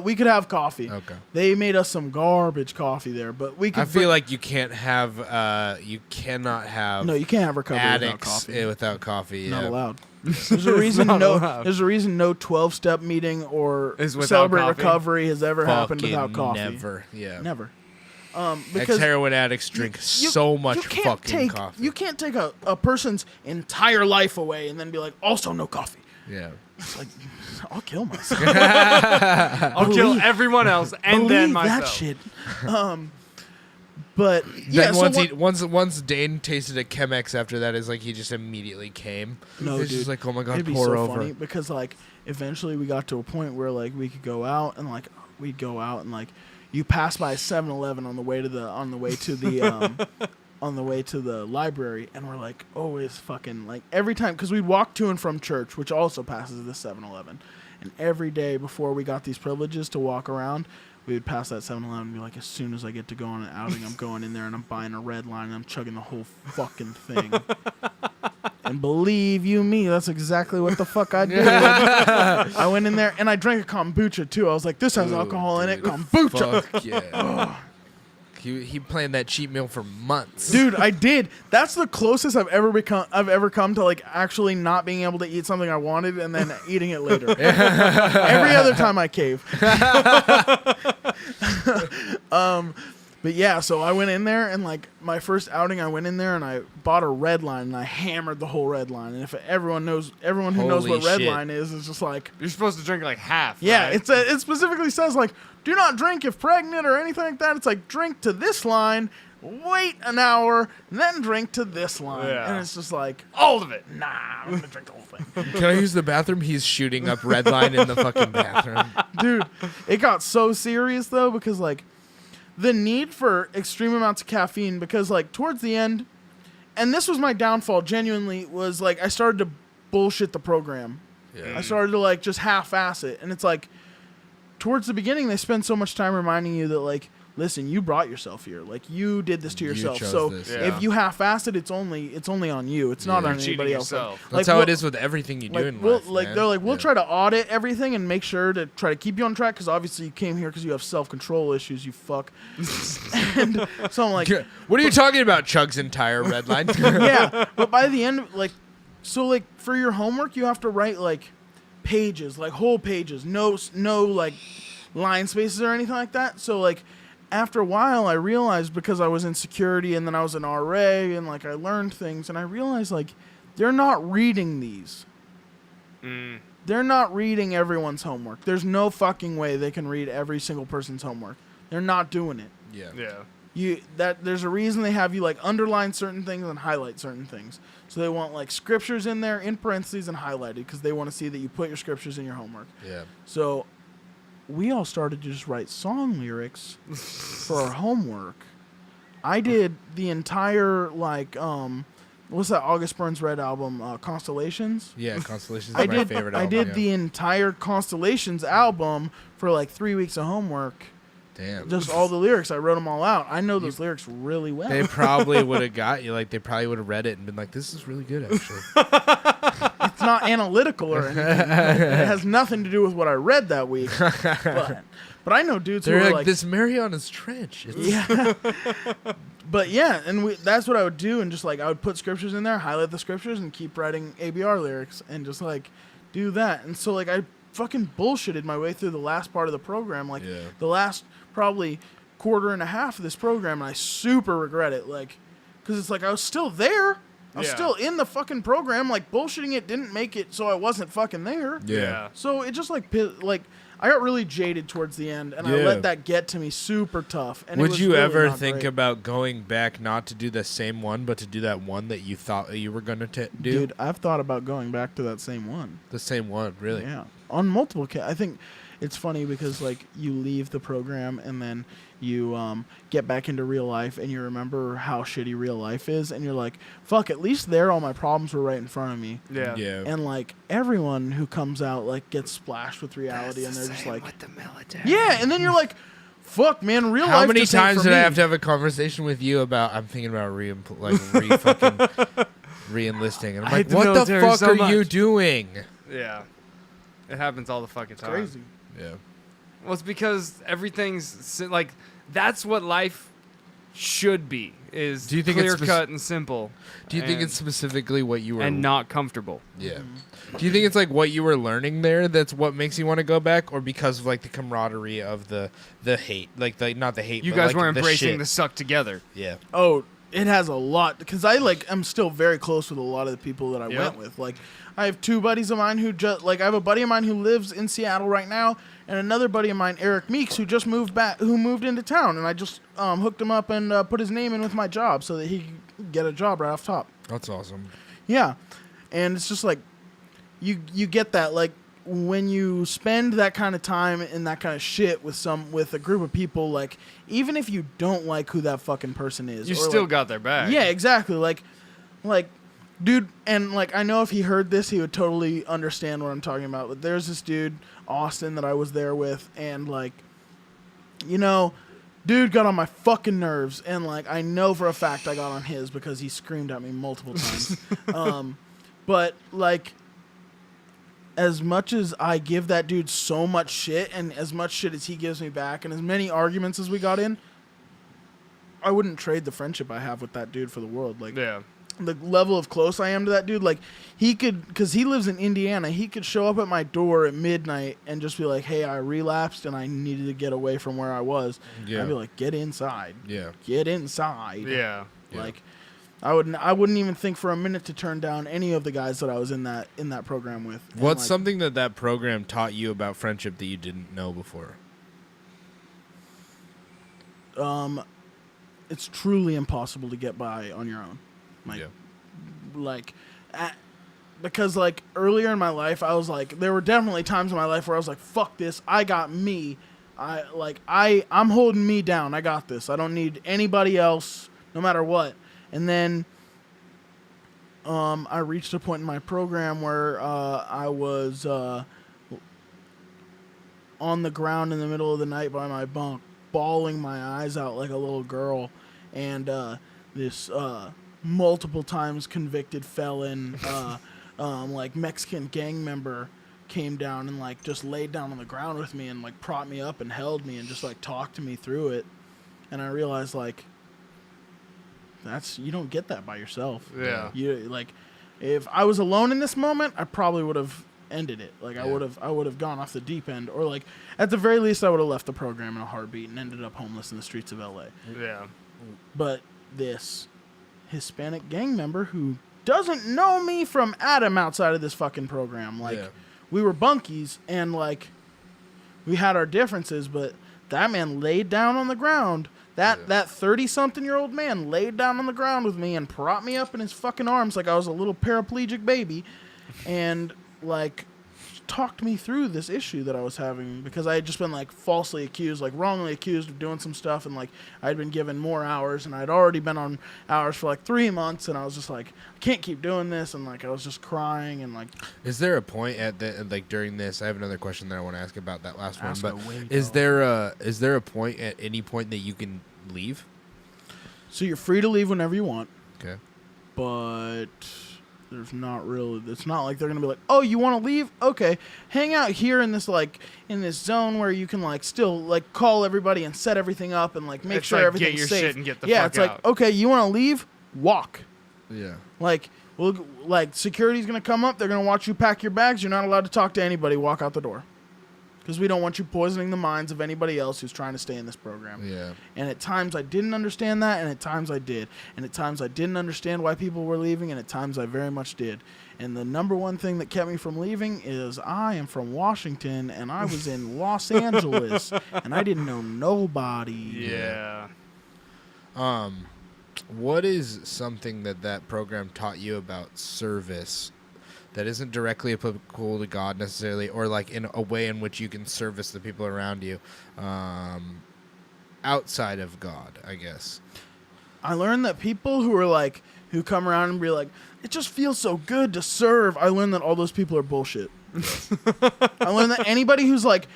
Speaker 1: We could have coffee.
Speaker 3: Okay.
Speaker 1: They made us some garbage coffee there, but we could.
Speaker 3: I feel like you can't have. You cannot have.
Speaker 1: No, you can't have recovery without
Speaker 3: addicts
Speaker 1: coffee.
Speaker 3: without coffee.
Speaker 1: Not
Speaker 3: yeah.
Speaker 1: allowed. There's a reason
Speaker 2: not
Speaker 1: no.
Speaker 2: allowed.
Speaker 1: There's a reason no 12-step meeting or
Speaker 2: Is without
Speaker 1: celebrate
Speaker 2: coffee?
Speaker 1: recovery has ever happened without
Speaker 3: Fucking
Speaker 1: coffee.
Speaker 3: Never. Yeah.
Speaker 1: Never. Because
Speaker 3: Ex-heroin addicts drink so much fucking coffee.
Speaker 1: You can't take a person's entire life away and then be like, also no coffee.
Speaker 3: Yeah.
Speaker 1: It's like, I'll kill myself.
Speaker 2: I'll kill everyone else and then
Speaker 1: Believe
Speaker 2: myself.
Speaker 1: that shit. But yeah,
Speaker 3: Then once Dain tasted a Chemex after that, is like he just immediately came.
Speaker 1: no,
Speaker 3: It's
Speaker 1: dude,
Speaker 3: just like, oh my god,
Speaker 1: it'd be
Speaker 3: pour
Speaker 1: so
Speaker 3: over.
Speaker 1: funny because like eventually we got to a point where like we could go out and like we'd go out and like you pass by 7-Eleven on the way to the on the way to the library, and we're like always fucking like every time because we'd walk to and from church, which also passes the 7-Eleven, and every day before we got these privileges to walk around, we would pass that 7-Eleven and be like, as soon as I get to go on an outing, I'm going in there and I'm buying a red line and I'm chugging the whole fucking thing. And believe you me, that's exactly what the fuck I did. I went in there and I drank a kombucha too. I was like, this has alcohol in it, kombucha.
Speaker 3: Fuck yeah. He planned that cheat meal for months.
Speaker 1: Dude, I did. That's the closest I've ever come to like actually not being able to eat something I wanted and then eating it later. Every other time I cave. But yeah, so I went in there and like my first outing, I went in there and I bought a red line and I hammered the whole red line. And if everyone who knows what red line is just like,
Speaker 2: You're supposed to drink like half.
Speaker 1: yeah,
Speaker 2: right?
Speaker 1: it specifically says like, do not drink if pregnant or anything like that. It's like drink to this line, wait an hour, then drink to this line.
Speaker 2: Yeah.
Speaker 1: And it's just like,
Speaker 2: all of it.
Speaker 1: nah, I'm gonna drink the whole thing.
Speaker 3: Can I use the bathroom? He's shooting up red line in the fucking bathroom.
Speaker 1: Dude, it got so serious though because like the need for extreme amounts of caffeine, because like towards the end, and this was my downfall genuinely, was like I started to bullshit the program.
Speaker 3: Yeah.
Speaker 1: I started to like just half-ass it, and it's like towards the beginning they spend so much time reminding you that like, listen, you brought yourself here, like you did this to
Speaker 3: You
Speaker 1: yourself,
Speaker 3: chose
Speaker 1: so
Speaker 3: this.
Speaker 2: Yeah.
Speaker 1: if you half-ass it, it's only on you, it's not
Speaker 3: Yeah.
Speaker 1: on
Speaker 2: You're cheating
Speaker 1: anybody else.
Speaker 2: yourself.
Speaker 3: That's
Speaker 1: Like,
Speaker 3: how
Speaker 1: we'll-
Speaker 3: it is with everything you do
Speaker 1: like,
Speaker 3: in
Speaker 1: we'll,
Speaker 3: life.
Speaker 1: like
Speaker 3: man.
Speaker 1: they're like, we'll
Speaker 3: Yeah.
Speaker 1: try to audit everything and make sure to try to keep you on track because obviously you came here because you have self-control issues, you fuck. And so I'm like,
Speaker 3: What are you talking about? Chug's entire red line.
Speaker 1: yeah, but by the end, like, so like for your homework you have to write like pages, like whole pages, no like line spaces or anything like that. So like after a while I realized, because I was in security and then I was an RA and like I learned things, and I realized like they're not reading these. They're not reading everyone's homework. There's no fucking way they can read every single person's homework. They're not doing it.
Speaker 3: Yeah.
Speaker 1: There's a reason they have you like underline certain things and highlight certain things. So they want like scriptures in there in parentheses and highlighted because they want to see that you put your scriptures in your homework.
Speaker 3: Yeah.
Speaker 1: So we all started to just write song lyrics for our homework. I did the entire like what's that August Burns Red album, Constellations?
Speaker 3: Yeah, Constellations is my favorite album.
Speaker 1: I did
Speaker 3: yeah.
Speaker 1: the entire Constellations album for like 3 weeks of homework.
Speaker 3: Damn.
Speaker 1: Just all the lyrics. I wrote them all out. I know those lyrics really well.
Speaker 3: They probably would have got you. Like, they probably would have read it and been like, this is really good, actually.
Speaker 1: It's not analytical or anything. It has nothing to do with what I read that week. But I know dudes who
Speaker 3: They're
Speaker 1: are
Speaker 3: like,
Speaker 1: like,
Speaker 3: this Mariana's Trench. It's
Speaker 1: yeah. But yeah, and that's what I would do, and just like I would put scriptures in there, highlight the scriptures, and keep writing ABR lyrics, and just like do that. And so like I fucking bullshitted my way through the last part of the program, like
Speaker 3: Yeah.
Speaker 1: the last probably quarter and a half of this program, and I super regret it, like, because it's like I was still there. I was
Speaker 2: Yeah.
Speaker 1: still in the fucking program, like bullshitting it didn't make it so I wasn't fucking there.
Speaker 3: Yeah.
Speaker 1: So it just like I got really jaded towards the end, and I
Speaker 3: Yeah.
Speaker 1: let that get to me super tough. And it
Speaker 3: Would
Speaker 1: was
Speaker 3: you
Speaker 1: really
Speaker 3: ever
Speaker 1: not
Speaker 3: think
Speaker 1: great.
Speaker 3: about going back, not to do the same one, but to do that one that you thought you were going to do?
Speaker 1: Dude, I've thought about going back to that same one.
Speaker 3: The same one, really?
Speaker 1: Yeah, on multiple. I think it's funny because like you leave the program and then you get back into real life and you remember how shitty real life is, and you're like, fuck, at least there all my problems were right in front of me.
Speaker 2: Yeah.
Speaker 3: Yeah.
Speaker 1: And like everyone who comes out like gets splashed with reality, and they're just like,
Speaker 2: with the military.
Speaker 1: yeah, and then you're like, fuck, man, real
Speaker 3: How
Speaker 1: life.
Speaker 3: many
Speaker 1: just ain't
Speaker 3: times
Speaker 1: for
Speaker 3: did I
Speaker 1: me.
Speaker 3: have to have a conversation with you about, I'm thinking about re-enlisting? And I'm
Speaker 2: I hate
Speaker 3: like,
Speaker 2: the
Speaker 3: what the
Speaker 2: military
Speaker 3: fuck
Speaker 2: so
Speaker 3: are you
Speaker 2: much."
Speaker 3: doing?
Speaker 2: Yeah. It happens all the fucking time.
Speaker 1: Crazy.
Speaker 3: Yeah.
Speaker 2: Well, it's because everything's like that's what life should be. Is
Speaker 3: Do you think
Speaker 2: clear cut and simple.
Speaker 3: Do you think it's specifically what you were
Speaker 2: and not comfortable?
Speaker 3: Yeah. Do you think it's like what you were learning there that's what makes you want to go back, or because of like the camaraderie of the hate, like not the hate?
Speaker 2: You
Speaker 3: but
Speaker 2: guys
Speaker 3: like
Speaker 2: were
Speaker 3: the
Speaker 2: embracing
Speaker 3: shit.
Speaker 2: the suck together.
Speaker 3: Yeah.
Speaker 1: Oh, it has a lot because I'm still very close with a lot of the people that I went with. Like, I have two buddies of mine who I have a buddy of mine who lives in Seattle right now, and another buddy of mine, Eric Meeks, who just moved into town, and I just hooked him up and put his name in with my job so that he could get a job right off top.
Speaker 3: That's awesome.
Speaker 1: Yeah, and it's just like you get that, like, when you spend that kind of time and that kind of shit with a group of people, like, even if you don't like who that fucking person is,
Speaker 2: You
Speaker 1: or
Speaker 2: still
Speaker 1: like,
Speaker 2: got their back.
Speaker 1: yeah, exactly. Like, dude, and like I know if he heard this, he would totally understand what I'm talking about. But there's this dude, Austin, that I was there with, and like, dude got on my fucking nerves, and like I know for a fact I got on his because he screamed at me multiple times. But like, as much as I give that dude so much shit, and as much shit as he gives me back, and as many arguments as we got in, I wouldn't trade the friendship I have with that dude for the world. Like,
Speaker 2: Yeah.
Speaker 1: the level of close I am to that dude, like, he could, because he lives in Indiana, he could show up at my door at midnight and just be like, hey, I relapsed and I needed to get away from where I was.
Speaker 3: Yeah.
Speaker 1: I'd be like, get inside.
Speaker 3: Yeah.
Speaker 1: Get inside.
Speaker 2: Yeah.
Speaker 1: Like, I wouldn't even think for a minute to turn down any of the guys that I was in that program with. And
Speaker 3: What's
Speaker 1: like,
Speaker 3: something that program taught you about friendship that you didn't know before?
Speaker 1: It's truly impossible to get by on your own. Because like earlier in my life, I was like, there were definitely times in my life where I was like, fuck this, I got me. I'm holding me down. I got this. I don't need anybody else, no matter what. And then I reached a point in my program where I was on the ground in the middle of the night by my bunk, bawling my eyes out like a little girl, and this multiple times convicted felon, like Mexican gang member, came down and like just laid down on the ground with me and like propped me up and held me and just like talked to me through it. And I realized like you don't get that by yourself.
Speaker 2: Yeah.
Speaker 1: You like, if I was alone in this moment, I probably would have ended it. Like, I would have gone off the deep end, or like at the very least I would have left the program in a heartbeat and ended up homeless in the streets of LA.
Speaker 2: Yeah.
Speaker 1: But this Hispanic gang member who doesn't know me from Adam outside of this fucking program, like, we were bunkies and like we had our differences, but that man laid down on the ground. That 30-something-year-old man laid down on the ground with me and propped me up in his fucking arms like I was a little paraplegic baby, and like talked me through this issue that I was having, because I had just been like falsely accused, like wrongly accused of doing some stuff, and like I'd been given more hours, and I'd already been on hours for like 3 months, and I was just like, I can't keep doing this, and like I was just crying, and like.
Speaker 3: Is there a point during this? I have another question that I want to ask about that last one, but
Speaker 1: away,
Speaker 3: is there a point at any point that you can leave?
Speaker 1: So you're free to leave whenever you want.
Speaker 3: Okay.
Speaker 1: But there's not really, it's not like they're gonna be like, oh, you want to leave? Okay, hang out here in this zone where you can like still like call everybody and set everything up and like make sure everything's
Speaker 2: get your
Speaker 1: safe.
Speaker 2: shit and get the
Speaker 1: yeah,
Speaker 2: fuck
Speaker 1: it's
Speaker 2: out.
Speaker 1: like, okay, you want to leave? Walk.
Speaker 3: Yeah.
Speaker 1: Like, security's gonna come up. They're gonna watch you pack your bags. You're not allowed to talk to anybody. Walk out the door. Because we don't want you poisoning the minds of anybody else who's trying to stay in this program.
Speaker 3: Yeah.
Speaker 1: And at times I didn't understand that, and at times I did. And at times I didn't understand why people were leaving, and at times I very much did. And the number one thing that kept me from leaving is I am from Washington, and I was in Los Angeles, and I didn't know nobody.
Speaker 2: Yeah.
Speaker 3: What is something that program taught you about service that isn't directly applicable to God necessarily, or like in a way in which you can service the people around you outside of God, I guess?
Speaker 1: I learned that people who come around and be like, it just feels so good to serve, I learned that all those people are bullshit. I learned that anybody who's like,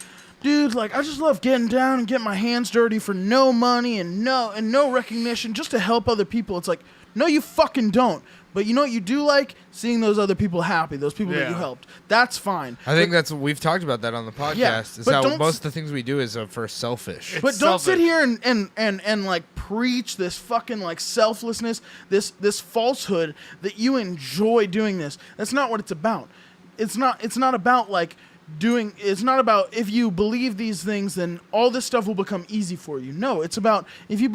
Speaker 1: dude, like, I just love getting down and getting my hands dirty for no money and no recognition, just to help other people. It's like, no, you fucking don't. But you know what you do like? Seeing those other people happy, those people that you helped. That's fine.
Speaker 3: I think that's what we've talked about that on the podcast. Is how most of the things we do is for selfish.
Speaker 1: But don't sit here and like preach this fucking like selflessness, this falsehood that you enjoy doing this. That's not what it's about. It's not about like doing. It's not about if you believe these things, then all this stuff will become easy for you. No, it's about if you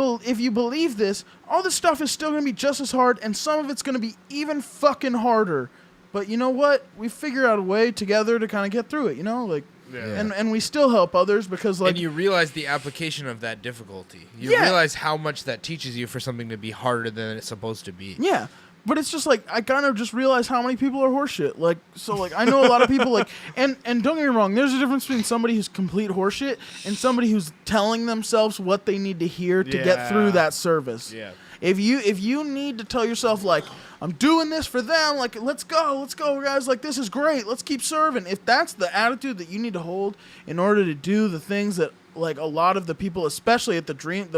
Speaker 1: believe this, all this stuff is still going to be just as hard, and some of it's going to be even fucking harder. But you know what? We figure out a way together to kind of get through it. You know, like, and we still help others because like.
Speaker 3: And you realize the application of that difficulty. You realize how much that teaches you for something to be harder than it's supposed to be.
Speaker 1: Yeah. But it's just like, I kind of just realized how many people are horseshit. Like, so like, I know a lot of people like, and don't get me wrong, there's a difference between somebody who's complete horseshit and somebody who's telling themselves what they need to hear to get through that service.
Speaker 3: Yeah.
Speaker 1: If you need to tell yourself like, I'm doing this for them, like, let's go guys, like, this is great, let's keep serving. If that's the attitude that you need to hold in order to do the things that like a lot of the people, especially at the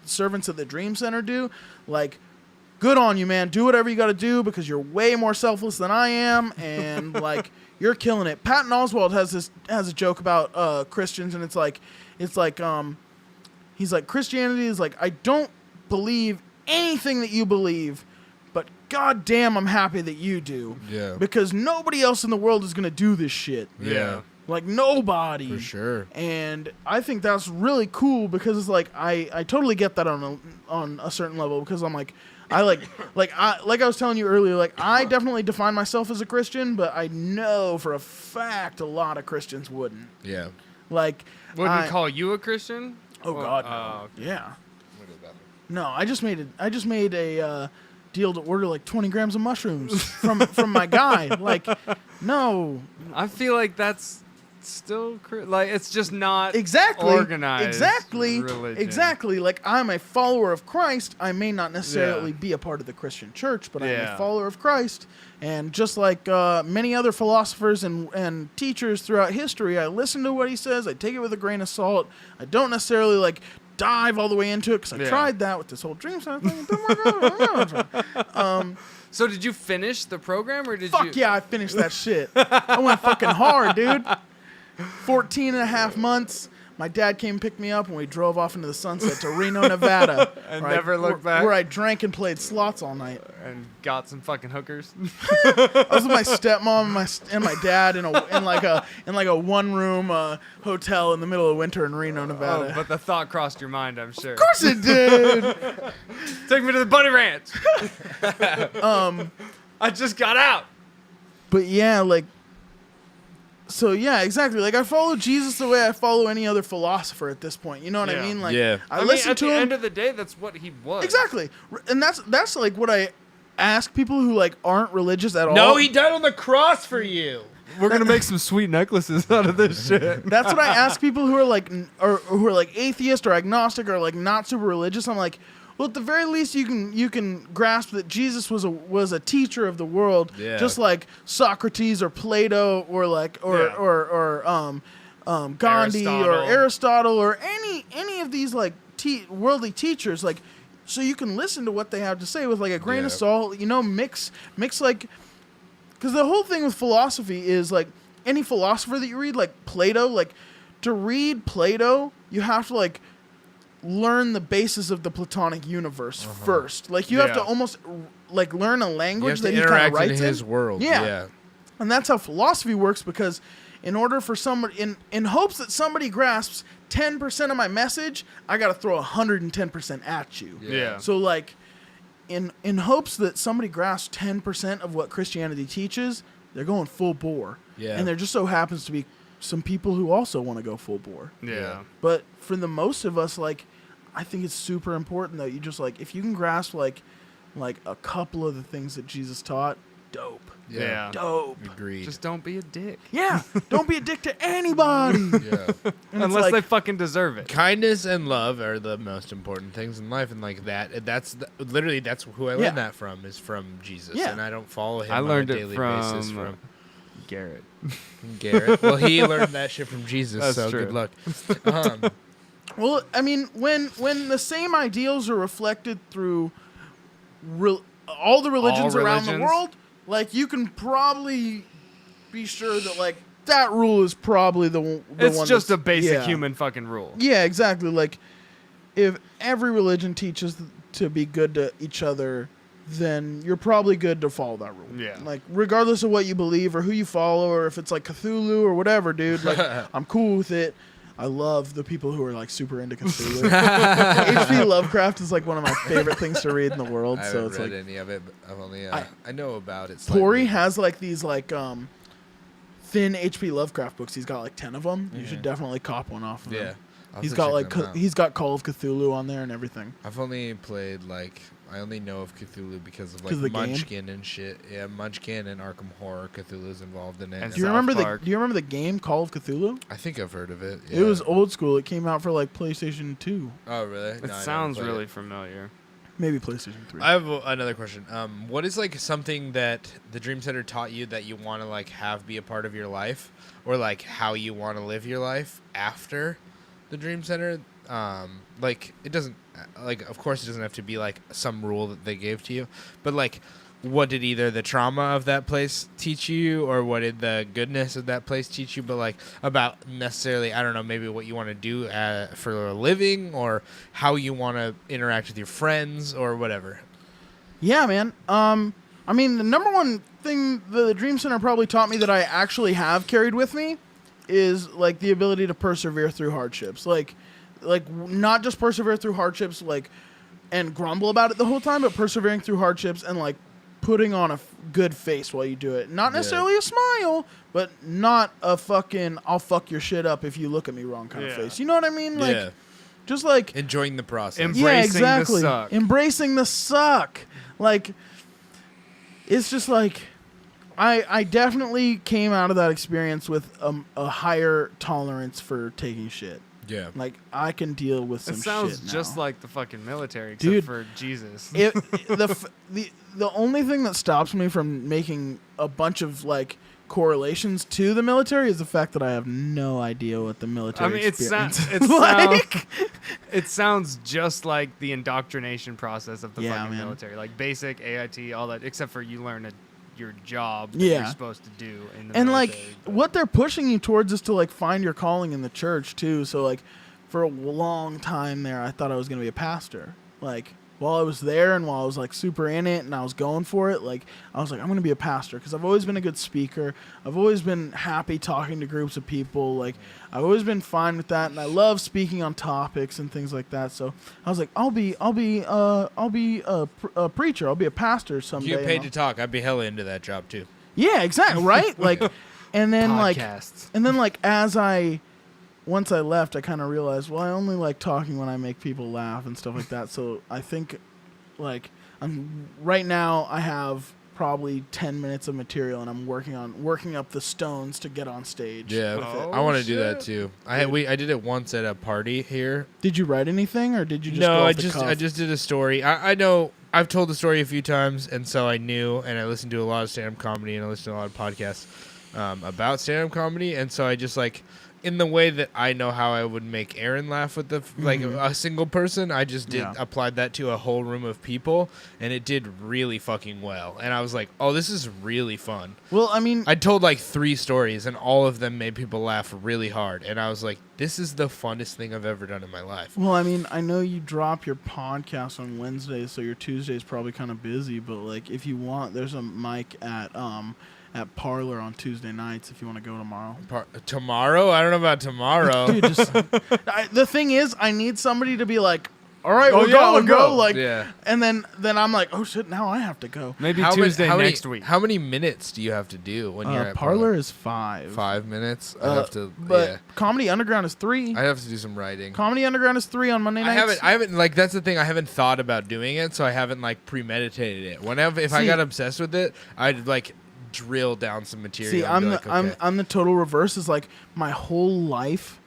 Speaker 1: servants at the Dream Center do, like, good on you, man. Do whatever you got to do because you're way more selfless than I am, and like you're killing it. Patton Oswalt has a joke about Christians, and it's like he's like, Christianity is like, I don't believe anything that you believe, but goddamn, I'm happy that you do. Yeah. Because nobody else in the world is gonna do this shit.
Speaker 3: Yeah.
Speaker 1: Like nobody.
Speaker 3: For sure.
Speaker 1: And I think that's really cool because it's like I totally get that on a certain level because I'm like. I like I was telling you earlier, like I definitely define myself as a Christian, but I know for a fact a lot of Christians wouldn't.
Speaker 3: Yeah.
Speaker 1: Like
Speaker 2: wouldn't call you a Christian?
Speaker 1: Oh God. No. Yeah. No, I just made a deal to order like 20 grams of mushrooms from my guy. Like, no.
Speaker 2: I feel like that's still like it's just not
Speaker 1: exactly
Speaker 2: organized.
Speaker 1: Exactly. Like I'm a follower of Christ. I may not necessarily be a part of the Christian church, but I'm a follower of Christ. And just like many other philosophers and teachers throughout history, I listen to what he says. I take it with a grain of salt. I don't necessarily like dive all the way into it because I tried that with this whole Dream Center thing. It didn't work out.
Speaker 2: So did you finish the program or did you?
Speaker 1: Fuck yeah, I finished that shit. I went fucking hard, dude. 14 and a half months. My dad came and picked me up, and we drove off into the sunset to Reno, Nevada.
Speaker 2: And never looked back?
Speaker 1: Where I drank and played slots all night.
Speaker 2: And got some fucking hookers.
Speaker 1: I was with my stepmom and my dad in like a one-room hotel in the middle of winter in Reno, Nevada.
Speaker 2: Oh, but the thought crossed your mind, I'm sure.
Speaker 1: Of course it did.
Speaker 2: Take me to the Bunny Ranch. I just got out.
Speaker 1: But yeah, like. So yeah, exactly. Like I follow Jesus the way I follow any other philosopher at this point. You know what I mean? Like I listen to him.
Speaker 2: At the end of the day, that's what he was.
Speaker 1: Exactly, and that's like what I ask people who like aren't religious at all.
Speaker 3: No, he died on the cross for you.
Speaker 2: We're gonna make some sweet necklaces out of this shit.
Speaker 1: That's what I ask people who are like who are like atheist or agnostic or like not super religious. I'm like, well, at the very least, you can grasp that Jesus was a teacher of the world, just like Socrates or Plato or like Gandhi or Aristotle or any of these like worldly teachers. Like, so you can listen to what they have to say with like a grain of salt. You know, mix like, because the whole thing with philosophy is like any philosopher that you read, like Plato, like to read Plato, you have to like learn the basis of the Platonic universe first. Like you have to almost like learn a language that he kind of writes
Speaker 3: in his world.
Speaker 1: Yeah. And that's how philosophy works, because in order for somebody in hopes that somebody grasps 10% of my message, I got to throw 110% at you.
Speaker 2: Yeah.
Speaker 1: So like in hopes that somebody grasps 10% of what Christianity teaches, they're going full bore.
Speaker 3: Yeah.
Speaker 1: And there just so happens to be some people who also want to go full bore.
Speaker 2: Yeah.
Speaker 1: But for the most of us, like, I think it's super important that you just like, if you can grasp like a couple of the things that Jesus taught, dope.
Speaker 2: Yeah.
Speaker 1: Dope.
Speaker 3: Agreed.
Speaker 2: Just don't be a dick.
Speaker 1: Yeah. Don't be a dick to anybody.
Speaker 3: Yeah.
Speaker 2: Unless
Speaker 1: like,
Speaker 2: they fucking deserve it.
Speaker 3: Kindness and love are the most important things in life, and like that's literally that's who I learned that from, is from Jesus.
Speaker 1: Yeah.
Speaker 3: And I don't follow him
Speaker 2: I learned
Speaker 3: on a
Speaker 2: it
Speaker 3: daily
Speaker 2: from
Speaker 3: basis from
Speaker 2: Garrett.
Speaker 3: Garrett. Well, he learned that shit from Jesus,
Speaker 2: That's
Speaker 3: so
Speaker 2: true.
Speaker 3: good luck.
Speaker 1: Well, I mean, when the same ideals are reflected through all the religions around the world, like you can probably be sure that like that rule is probably the one.
Speaker 2: It's just a basic
Speaker 1: yeah.
Speaker 2: human fucking rule.
Speaker 1: Yeah, exactly. Like if every religion teaches to be good to each other, then you're probably good to follow that rule.
Speaker 2: Yeah.
Speaker 1: Like regardless of what you believe or who you follow or if it's like Cthulhu or whatever, dude. Like I'm cool with it. I love the people who are like super into Cthulhu. H.P. Lovecraft is like one of my favorite things to read in the world.
Speaker 3: I
Speaker 1: So
Speaker 3: haven't
Speaker 1: it's
Speaker 3: read
Speaker 1: like
Speaker 3: any of it, but I've only I know about it.
Speaker 1: Pori
Speaker 3: slightly.
Speaker 1: has like these like thin H.P. Lovecraft books. He's got like 10 of them. You should definitely cop one off of
Speaker 3: Yeah.
Speaker 1: him.
Speaker 3: I'll
Speaker 1: He's
Speaker 3: have to
Speaker 1: got
Speaker 3: check
Speaker 1: like
Speaker 3: them out.
Speaker 1: he's got Call of Cthulhu on there and everything.
Speaker 3: I've only played like I only know of Cthulhu because of like
Speaker 1: 'Cause of the game?
Speaker 3: Munchkin and shit. Yeah, Munchkin and Arkham Horror. Cthulhu's involved in it.
Speaker 2: And
Speaker 1: Do you
Speaker 2: South
Speaker 1: remember
Speaker 2: Park.
Speaker 1: Do you remember the game Call of Cthulhu?
Speaker 3: I think I've heard of it.
Speaker 1: It was old school. It came out for like PlayStation 2,
Speaker 3: Oh really?
Speaker 2: It
Speaker 3: No, I never
Speaker 2: sounds
Speaker 3: played
Speaker 2: really
Speaker 3: it.
Speaker 2: familiar.
Speaker 1: maybe PlayStation 3.
Speaker 3: I have another question. What is like something that the Dream Center taught you that you want to like have be a part of your life, or like how you want to live your life after the Dream Center? Like it doesn't like of course it doesn't have to be like some rule that they gave to you, but like what did either the trauma of that place teach you, or what did the goodness of that place teach you? But like about necessarily, I don't know, maybe what you want to do for a living, or how you want to interact with your friends, or whatever.
Speaker 1: Yeah, man. I mean, the number one thing the Dream Center probably taught me that I actually have carried with me is like the ability to persevere through hardships. Like not just persevere through hardships, like and grumble about it the whole time, but persevering through hardships and like putting on a good face while you do it. Not necessarily a smile, but not a fucking I'll fuck your shit up if you look at me wrong kind of face. You know what I mean? Like,
Speaker 3: Yeah.
Speaker 1: just like
Speaker 3: Enjoying the process.
Speaker 2: Embracing
Speaker 1: exactly.
Speaker 2: the suck.
Speaker 1: Embracing the suck. Like, it's just like, I definitely came out of that experience with a higher tolerance for taking shit.
Speaker 3: Yeah.
Speaker 1: Like, I can deal with some
Speaker 2: It
Speaker 1: shit
Speaker 2: sounds
Speaker 1: now.
Speaker 2: just like the fucking military, except
Speaker 1: Dude.
Speaker 2: for Jesus.
Speaker 1: The only thing that stops me from making a bunch of like correlations to the military is the fact that I have no idea what the military
Speaker 2: I mean,
Speaker 1: experience
Speaker 2: it
Speaker 1: is like.
Speaker 2: it sounds just like the indoctrination process of the
Speaker 1: Yeah,
Speaker 2: fucking
Speaker 1: man.
Speaker 2: military, like basic AIT, all that, except for you learn your job that
Speaker 1: Yeah.
Speaker 2: you're supposed to do in the
Speaker 1: And
Speaker 2: military.
Speaker 1: like
Speaker 2: but-
Speaker 1: what they're pushing you towards is to like find your calling in the church too. So like for a long time there, I thought I was gonna be a pastor. Like while I was there and while I was like super in it and I was going for it, like I was like I'm gonna be a pastor because I've always been a good speaker. I've always been happy talking to groups of people. Like I've always been fine with that, and I love speaking on topics and things like that. So I was like, I'll be a preacher. I'll be a pastor someday.
Speaker 3: You get paid
Speaker 1: and
Speaker 3: to talk. I'd be hella into that job too.
Speaker 1: yeah, exactly. Right. Like, and then
Speaker 2: Podcasts.
Speaker 1: once I left, I kind of realized, well, I only like talking when I make people laugh and stuff like that. So I think, like, right now I have probably 10 minutes of material, and I'm working up the stones to get on stage.
Speaker 3: Yeah,
Speaker 1: with it.
Speaker 3: I want to do that
Speaker 2: shit.
Speaker 3: too. I did it once at a party here.
Speaker 1: Did you write anything, or did you just?
Speaker 3: No,
Speaker 1: go
Speaker 3: I
Speaker 1: off the cuff?
Speaker 3: just did a story. I know I've told the story a few times, and so I knew, and I listened to a lot of stand-up comedy, and I listened to a lot of podcasts about stand-up comedy, and so I just like. In the way that I know how I would make Aaron laugh with like a single person, I just applied that to a whole room of people, and it did really fucking well. And I was like, oh, this is really fun.
Speaker 1: Well, I mean,
Speaker 3: I told like 3 stories, and all of them made people laugh really hard. And I was like, this is the funnest thing I've ever done in my life.
Speaker 1: Well, I mean, I know you drop your podcast on Wednesdays, so your Tuesday's probably kind of busy. But like, if you want, there's a mic at Parlor on Tuesday nights. If you want to go tomorrow.
Speaker 3: Tomorrow? I don't know about tomorrow.
Speaker 1: Dude, just the thing is, I need somebody to be like, all right, we're
Speaker 2: yeah,
Speaker 1: going,
Speaker 2: we'll
Speaker 1: bro.
Speaker 2: go.
Speaker 1: Like,
Speaker 3: Yeah.
Speaker 1: and then I'm like, oh shit, now I have to go.
Speaker 2: Maybe
Speaker 3: How
Speaker 2: Tuesday
Speaker 3: many,
Speaker 2: next week.
Speaker 3: How many minutes do you have to do when you're at
Speaker 1: Parlor is 5.
Speaker 3: 5 minutes? I have to.
Speaker 1: But
Speaker 3: Yeah.
Speaker 1: Comedy Underground is 3.
Speaker 3: I have to do some writing.
Speaker 1: Comedy Underground is 3 on Monday nights.
Speaker 3: I haven't like that's the thing. I haven't thought about doing it, so I haven't like premeditated it. If I
Speaker 1: See-
Speaker 3: got obsessed with it, I'd like drill down some material.
Speaker 1: See,
Speaker 3: and be like, okay.
Speaker 1: I'm the total reverse. Is like my whole life,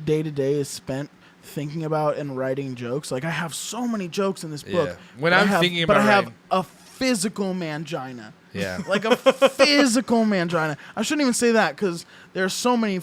Speaker 1: day to day, is spent thinking about and writing jokes. Like I have so many jokes in this book.
Speaker 3: Yeah. When
Speaker 1: but
Speaker 3: I'm
Speaker 1: I have,
Speaker 3: thinking
Speaker 1: but
Speaker 3: about
Speaker 1: I have
Speaker 3: writing-
Speaker 1: a physical mangina.
Speaker 3: Yeah.
Speaker 1: Like a physical mangina. I shouldn't even say that because there's so many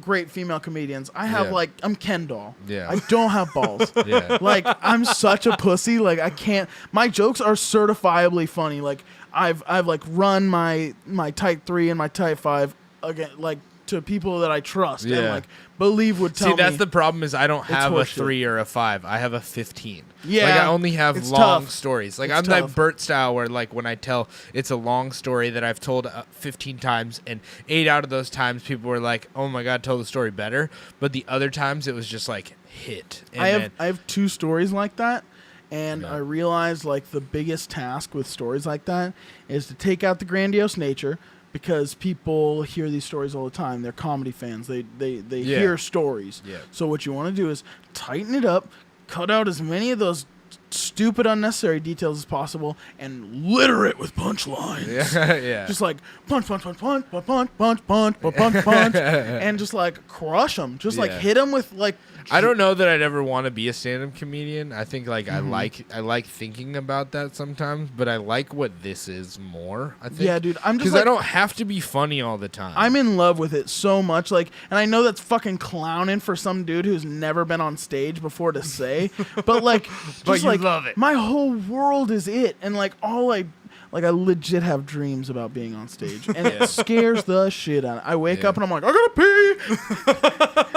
Speaker 1: great female comedians. I have
Speaker 3: Yeah.
Speaker 1: I'm Ken doll.
Speaker 3: Yeah.
Speaker 1: I don't have balls.
Speaker 3: Yeah.
Speaker 1: Like I'm such a pussy. Like I can't. My jokes are certifiably funny. Like I've like run my type 3 and my type 5 again, like to people that I trust and
Speaker 3: Yeah.
Speaker 1: like believe would tell me.
Speaker 3: See, that's the problem is I don't have a
Speaker 1: horseshit.
Speaker 3: 3 or a 5. I have a 15.
Speaker 1: Yeah,
Speaker 3: Like I only have
Speaker 1: it's
Speaker 3: long
Speaker 1: tough.
Speaker 3: stories. Like
Speaker 1: It's
Speaker 3: I'm
Speaker 1: tough.
Speaker 3: that Bert style where like when I tell it's a long story that I've told 15 times and 8 out of those times people were like, "Oh my god, tell the story better." But the other times it was just like hit. And
Speaker 1: I have 2 stories like that. And
Speaker 3: Yeah.
Speaker 1: I realized like the biggest task with stories like that is to take out the grandiose nature because people hear these stories all the time. They're comedy fans. They
Speaker 3: Yeah.
Speaker 1: hear stories.
Speaker 3: Yeah.
Speaker 1: So what you want to do is tighten it up, cut out as many of those stupid unnecessary details as possible and litter it with punchlines.
Speaker 3: Yeah. Yeah.
Speaker 1: Just like punch, punch, punch, punch, punch, punch, punch, punch, punch, punch, punch, and just like crush them. Just like
Speaker 3: Yeah.
Speaker 1: hit them with like.
Speaker 3: I don't know that I'd ever want to be a stand-up comedian. I think like I like thinking about that sometimes, but I like what this is more. I think.
Speaker 1: Yeah, dude. I'm just
Speaker 3: because
Speaker 1: like,
Speaker 3: I don't have to be funny all the time.
Speaker 1: I'm in love with it so much. Like, and I know that's fucking clowning for some dude who's never been on stage before to say, but like, just
Speaker 2: But you
Speaker 1: like
Speaker 2: love it.
Speaker 1: my whole world is it, and like all I. Like, I legit have dreams about being on stage, and
Speaker 3: Yeah.
Speaker 1: it scares the shit out of me. I wake
Speaker 3: Yeah.
Speaker 1: up and I'm like, I gotta pee.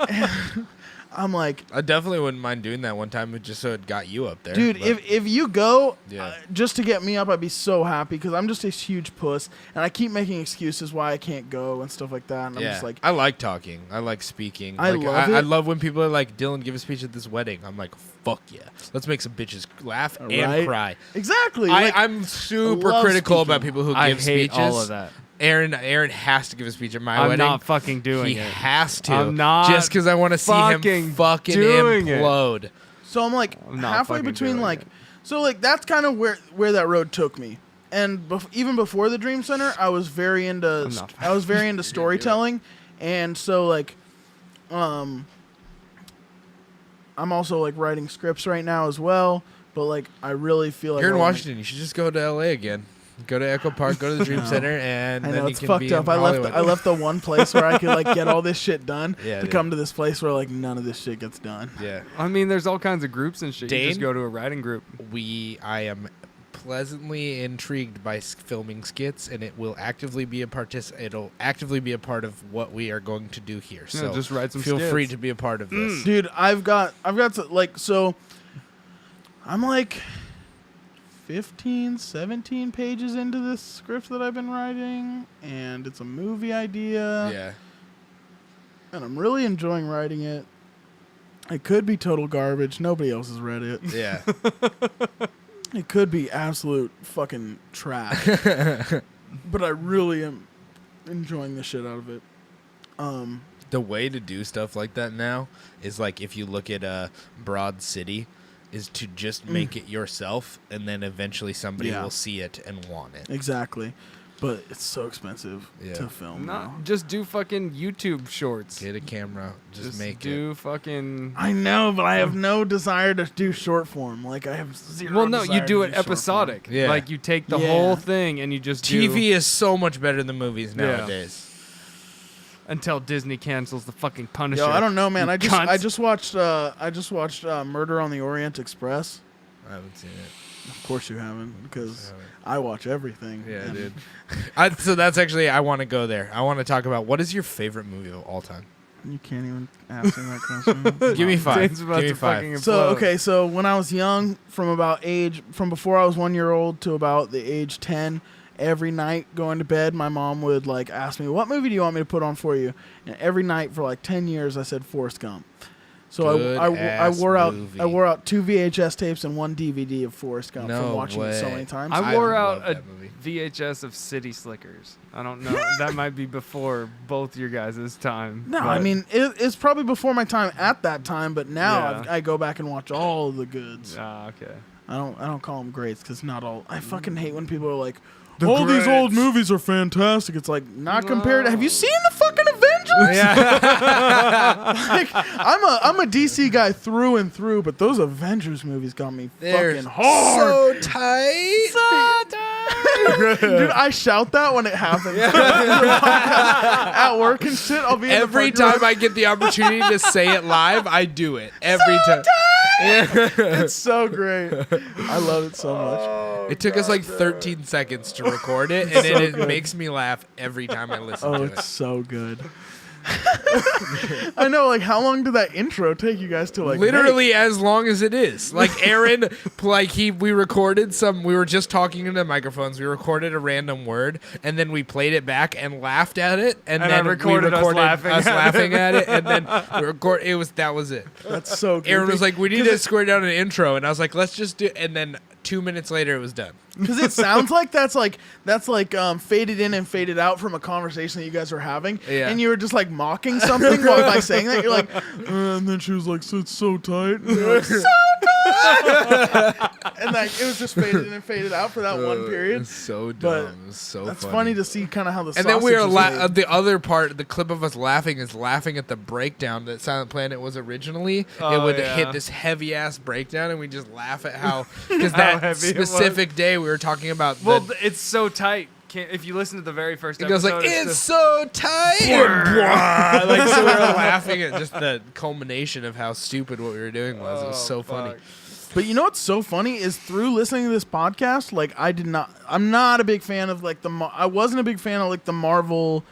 Speaker 1: And I'm like,
Speaker 3: I definitely wouldn't mind doing that one time, just so it got you up there.
Speaker 1: dude,
Speaker 3: but-
Speaker 1: if you go
Speaker 3: Yeah.
Speaker 1: just to get me up, I'd be so happy because I'm just a huge puss, and I keep making excuses why I can't go and stuff like that. And I'm just like,
Speaker 3: I like talking. I like speaking.
Speaker 1: I
Speaker 3: Like,
Speaker 1: love
Speaker 3: I
Speaker 1: it.
Speaker 3: love when people are like, "Dylan, give a speech at this wedding." I'm like, "Fuck yeah, let's make some bitches laugh and
Speaker 1: Right?
Speaker 3: cry."
Speaker 1: exactly. Like,
Speaker 3: I'm super
Speaker 1: love
Speaker 3: critical
Speaker 1: speaking.
Speaker 3: about people who
Speaker 2: I
Speaker 3: give
Speaker 2: hate
Speaker 3: speeches.
Speaker 2: all of that.
Speaker 3: Aaron has to give a speech at my
Speaker 2: I'm
Speaker 3: wedding.
Speaker 2: not fucking doing
Speaker 3: he
Speaker 2: it.
Speaker 3: has to.
Speaker 2: I'm not
Speaker 3: just because I want to see him fucking
Speaker 2: doing it.
Speaker 3: implode.
Speaker 1: So I'm like
Speaker 2: I'm not
Speaker 1: halfway
Speaker 2: fucking
Speaker 1: between
Speaker 2: doing
Speaker 1: like,
Speaker 2: it.
Speaker 1: so like that's kind of where that road took me. And even before the Dream Center, I was very into
Speaker 2: not
Speaker 1: storytelling, and so like, I'm also like writing scripts right now as well. But like, I really feel like
Speaker 3: You're in
Speaker 1: I wanna-
Speaker 3: Washington. You should just go to LA again. Go to Echo Park. Go to the Dream
Speaker 1: know.
Speaker 3: Center, and
Speaker 1: I
Speaker 3: then
Speaker 1: know
Speaker 3: you
Speaker 1: it's
Speaker 3: can
Speaker 1: fucked
Speaker 3: be
Speaker 1: up.
Speaker 3: in
Speaker 1: I
Speaker 3: Hollywood.
Speaker 1: left the one place where I could like get all this shit done
Speaker 3: Yeah,
Speaker 1: to
Speaker 3: dude.
Speaker 1: come to this place where like none of this shit gets done.
Speaker 3: Yeah.
Speaker 2: I mean, there's all kinds of groups and shit. You
Speaker 3: Dain?
Speaker 2: just go to a writing group.
Speaker 3: I am pleasantly intrigued by filming skits, and it will actively be it'll actively be a part of what we are going to do here.
Speaker 2: Yeah,
Speaker 3: So
Speaker 2: just write some
Speaker 3: feel
Speaker 2: skits.
Speaker 3: free to be a part of this.
Speaker 1: Dude, I've got like, so I'm like 15, 17 pages into this script that I've been writing, and it's a movie idea.
Speaker 3: Yeah.
Speaker 1: And I'm really enjoying writing it. It could be total garbage. Nobody else has read it.
Speaker 3: Yeah.
Speaker 1: It could be absolute fucking trash. But I really am enjoying the shit out of it.
Speaker 3: The way to do stuff like that now is like if you look at Broad City, is to just make it yourself, and then eventually somebody
Speaker 1: Yeah.
Speaker 3: will see it and want it.
Speaker 1: Exactly. But it's so expensive
Speaker 3: Yeah.
Speaker 1: to film now.
Speaker 2: Not just do fucking YouTube shorts.
Speaker 3: Get a camera, just make
Speaker 2: do
Speaker 3: it.
Speaker 2: fucking.
Speaker 1: I know, but I have no desire to do short form. Like, I have zero
Speaker 2: Well, no,
Speaker 1: desire
Speaker 2: you do
Speaker 1: to
Speaker 2: it
Speaker 1: short form.
Speaker 2: episodic.
Speaker 3: Yeah.
Speaker 2: Like you take the
Speaker 1: Yeah.
Speaker 2: whole thing and you just
Speaker 3: TV
Speaker 2: do
Speaker 3: is so much better than movies
Speaker 2: Yeah.
Speaker 3: nowadays.
Speaker 2: until Disney cancels the fucking Punisher.
Speaker 1: Yo, I don't know, man.
Speaker 2: You
Speaker 1: I
Speaker 2: cunts.
Speaker 1: just watched Murder on the Orient Express.
Speaker 3: I haven't seen it.
Speaker 1: Of course you haven't, because
Speaker 3: I haven't.
Speaker 1: I watch everything.
Speaker 3: Yeah,
Speaker 1: and
Speaker 3: dude. So that's actually, I want to go there. I want to talk about what is your favorite movie of all time?
Speaker 1: You can't even ask me that question.
Speaker 3: Give me five.
Speaker 2: Dane's about
Speaker 3: Give me
Speaker 2: to
Speaker 3: five.
Speaker 2: fucking
Speaker 1: So
Speaker 2: implode.
Speaker 1: okay, so when I was young, from before I was 1 year old to about the age 10, every night going to bed, my mom would like ask me, "What movie do you want me to put on for you?" And every night for like 10 years, I said Forrest Gump. So I
Speaker 3: Good-ass movie.
Speaker 1: wore out 2 VHS tapes and 1 DVD of Forrest Gump
Speaker 3: No
Speaker 1: from watching it so
Speaker 3: way.
Speaker 1: many times.
Speaker 2: I wore
Speaker 3: love
Speaker 2: out a
Speaker 3: that movie.
Speaker 2: VHS of City Slickers. I don't know. That might be before both your guys' time.
Speaker 1: No,
Speaker 2: but-
Speaker 1: I mean it's probably before my time at that time, but now
Speaker 2: Yeah.
Speaker 1: I go back and watch all of the goods.
Speaker 2: Ah, okay.
Speaker 1: I don't call them greats because not all. I fucking hate when people are like,
Speaker 2: The
Speaker 1: all these old
Speaker 2: greats."
Speaker 1: movies are fantastic. It's like not compared.
Speaker 2: No.
Speaker 1: Have you seen the fucking Avengers? Like, I'm a DC guy through and through, but those Avengers movies got me
Speaker 3: They're
Speaker 1: fucking hard.
Speaker 3: so tight.
Speaker 1: Dude, I shout that when it happens. At work and shit, I'll be
Speaker 3: Every time I get the opportunity to say it live, I do it. Every time.
Speaker 1: It's so great. I love it so much.
Speaker 3: It took us like 13 seconds to record it, and it makes me laugh every time I listen to
Speaker 1: It's
Speaker 3: it.
Speaker 1: so good. I know, like, how long did that intro take you guys to, like,
Speaker 3: Literally as long as it is. Like Aaron, we recorded we were just talking into microphones. We recorded a random word, and then we played it back and laughed at it, and then we recorded us laughing at it, and then that was it.
Speaker 1: That's so good.
Speaker 3: Aaron was like, we need to square down an intro, and I was like, let's just do, and then 2 minutes later it was done.
Speaker 1: Because it sounds like that's faded in and faded out from a conversation that you guys were having, and you were just like mocking something by saying that. You're like, and then she was like, so it's so tight. And you're like, so tight. And like it was just faded in and faded out for that one period.
Speaker 3: It's so dumb.
Speaker 1: But
Speaker 3: it was so
Speaker 1: that's
Speaker 3: funny.
Speaker 1: funny to see kind of how the
Speaker 3: and then we were
Speaker 1: made.
Speaker 3: the other part, the clip of us laughing is laughing at the breakdown that Silent Planet was originally. It would hit this heavy ass breakdown, and we just laugh at how because that specific day we were talking about.
Speaker 2: Well, it's so tight. If you listen to the very first
Speaker 3: it
Speaker 2: episode,
Speaker 3: goes like, it's so tight. Like, so we were laughing at just the culmination of how stupid what we were doing was. It was so funny.
Speaker 1: But you know what's so funny is through listening to this podcast, like I'm not a big fan of like I wasn't a big fan of like the Marvel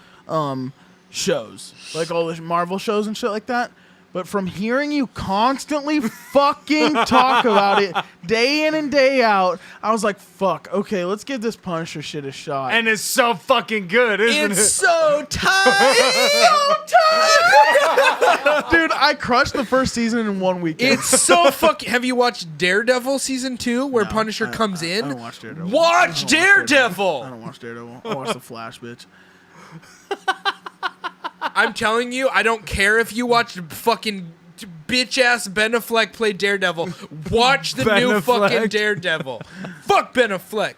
Speaker 1: shows, like all the Marvel shows and shit like that. But from hearing you constantly fucking talk about it day in and day out, I was like, fuck, okay, let's give this Punisher shit a shot.
Speaker 2: And it's so fucking good, isn't it?
Speaker 3: It's so tight.
Speaker 1: Dude, I crushed the first season in 1 weekend.
Speaker 3: It's so fucking. Have you watched Daredevil season 2 where Punisher comes in?
Speaker 1: I don't watch Daredevil.
Speaker 3: Watch Daredevil.
Speaker 1: I don't watch Daredevil. I watch The Flash, bitch.
Speaker 3: I'm telling you, I don't care if you watched fucking bitch ass Ben Affleck play Daredevil. Watch the new fucking Daredevil. Fuck Ben Affleck.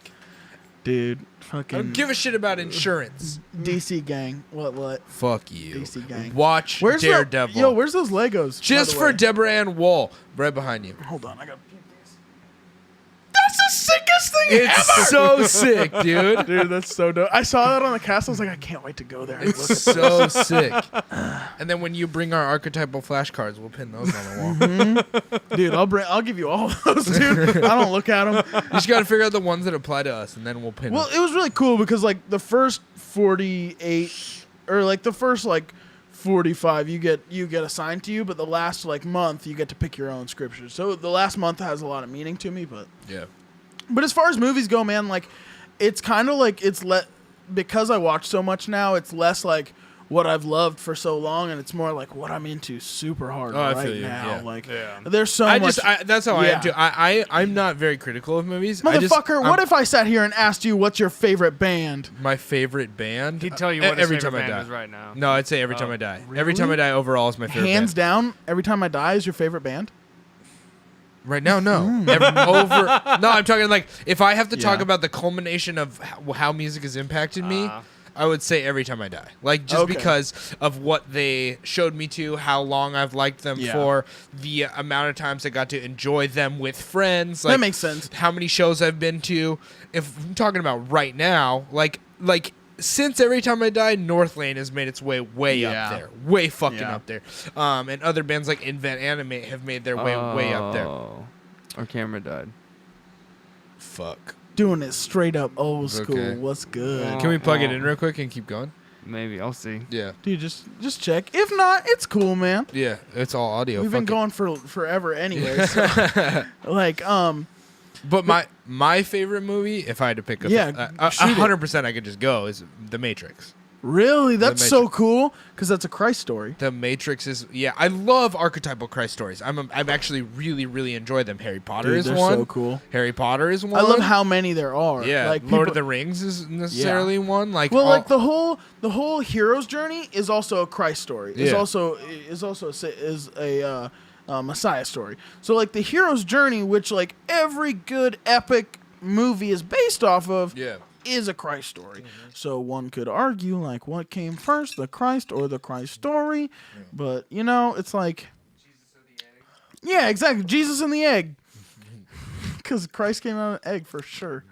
Speaker 1: Dude,
Speaker 3: I
Speaker 1: fucking
Speaker 3: don't give a shit about insurance.
Speaker 1: DC gang. What?
Speaker 3: Fuck you.
Speaker 1: DC gang.
Speaker 3: Watch Daredevil.
Speaker 1: Where's those Legos?
Speaker 3: Just for Deborah Ann Woll, right behind you.
Speaker 1: Hold on, I got. That's the sickest thing
Speaker 3: It's
Speaker 1: ever.
Speaker 3: so sick, dude.
Speaker 1: Dude, that's so dope. I saw that on the cast. I was like, I can't wait to go there. And look at
Speaker 3: It's so sick. And then when you bring our archetypal flashcards, we'll pin those on the wall.
Speaker 1: Dude, I'll give you all of those, dude. I don't look at them.
Speaker 3: You just got to figure out the ones that apply to us, and then we'll pin
Speaker 1: Well,
Speaker 3: them.
Speaker 1: it was really cool because like the first 48 or like the first like 45 you get assigned to you, but the last like month you get to pick your own scriptures. So the last month has a lot of meaning to me, but
Speaker 3: Yeah.
Speaker 1: But as far as movies go, man, like it's kind of like because I watch so much now, it's less like what I've loved for so long, and it's more like what I'm into super hard
Speaker 3: I
Speaker 1: right
Speaker 3: feel you,
Speaker 1: now.
Speaker 3: yeah.
Speaker 1: Like
Speaker 2: Yeah.
Speaker 1: there's so much.
Speaker 3: That's how I am too. I'm not very critical of movies.
Speaker 1: Motherfucker, what if I sat here and asked you what's your favorite band?
Speaker 3: my favorite band?
Speaker 2: He'd tell you what his
Speaker 3: every
Speaker 2: favorite
Speaker 3: time I
Speaker 2: band
Speaker 3: die.
Speaker 2: is right now.
Speaker 3: No, I'd say Every Time I Die.
Speaker 1: really?
Speaker 3: Every Time I Die overall is my favorite
Speaker 1: Hands
Speaker 3: band.
Speaker 1: down, Every Time I Die is your favorite band?
Speaker 3: Right now, no. No, I'm talking like if I have to talk
Speaker 1: Yeah.
Speaker 3: about the culmination of how music has impacted me, I would say Every Time I Die. Like just
Speaker 1: Okay.
Speaker 3: because of what they showed me to, how long I've liked them
Speaker 1: Yeah.
Speaker 3: for, the amount of times I got to enjoy them with friends. Like,
Speaker 1: That makes sense.
Speaker 3: How many shows I've been to. If I'm talking about right now, like since Every Time I Die, Northlane has made its way
Speaker 1: Yeah.
Speaker 3: up there. Way fucking
Speaker 1: Yeah.
Speaker 3: up there. And other bands like Invent Animate have made their way up there.
Speaker 4: Our camera died.
Speaker 3: Fuck.
Speaker 1: Doing it straight up old school.
Speaker 3: Okay.
Speaker 1: What's good?
Speaker 3: Can we plug it in real quick and keep going?
Speaker 4: Maybe I'll see.
Speaker 3: Yeah.
Speaker 1: Dude, just check. If not, it's cool, man.
Speaker 3: Yeah, it's all audio.
Speaker 1: We've been
Speaker 3: Fuck it.
Speaker 1: going for forever anyway. So, like,
Speaker 3: But my favorite movie, if I had to pick up,
Speaker 1: Yeah, shoot it.
Speaker 3: 100% I could just go, is The Matrix.
Speaker 1: really, that's
Speaker 3: The
Speaker 1: so cool because that's a Christ story.
Speaker 3: The Matrix is, I love archetypal Christ stories. I've actually really enjoy them. Harry Potter
Speaker 1: Dude,
Speaker 3: is
Speaker 1: they're
Speaker 3: one.
Speaker 1: so cool.
Speaker 3: Harry Potter is one.
Speaker 1: I love how many there are.
Speaker 3: Yeah,
Speaker 1: like
Speaker 3: Lord
Speaker 1: people-
Speaker 3: of the Rings is necessarily one. Like,
Speaker 1: Well,
Speaker 3: all-
Speaker 1: like the whole hero's journey is also a Christ story. Is
Speaker 3: Yeah.
Speaker 1: also a Messiah story. So like the hero's journey, which like every good epic movie is based off of,
Speaker 3: yeah.
Speaker 1: is a Christ story. So one could argue like what came first, the Christ or the Christ story, but you know it's like, yeah, exactly, Jesus and the egg, because Christ came out of an egg for sure.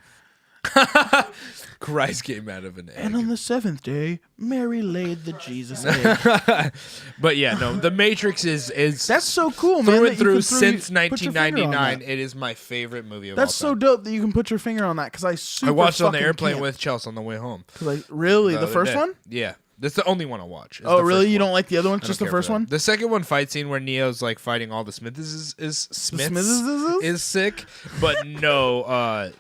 Speaker 3: Christ came out of an egg.
Speaker 1: And on the 7th day, Mary laid the Jesus egg.
Speaker 3: But yeah, no, The Matrix is
Speaker 1: That's so cool, man.
Speaker 3: through
Speaker 1: that
Speaker 3: and
Speaker 1: you
Speaker 3: through
Speaker 1: can
Speaker 3: since
Speaker 1: put your finger on
Speaker 3: 1999.
Speaker 1: that.
Speaker 3: It is my favorite movie of
Speaker 1: That's
Speaker 3: all
Speaker 1: so
Speaker 3: time.
Speaker 1: dope that you can put your finger on that because I
Speaker 3: watched it on the
Speaker 1: fucking
Speaker 3: airplane
Speaker 1: can't.
Speaker 3: with Chelsea on the way home.
Speaker 1: Really? The
Speaker 3: other
Speaker 1: first
Speaker 3: day.
Speaker 1: one?
Speaker 3: Yeah. That's the only one I watch. is
Speaker 1: Oh,
Speaker 3: the
Speaker 1: really?
Speaker 3: first
Speaker 1: You
Speaker 3: one.
Speaker 1: don't like the other one?
Speaker 3: I don't
Speaker 1: Just the
Speaker 3: care for
Speaker 1: first
Speaker 3: that.
Speaker 1: one?
Speaker 3: The second one fight scene where Neo's like fighting all the Smiths
Speaker 1: Smiths?
Speaker 3: is sick. But no,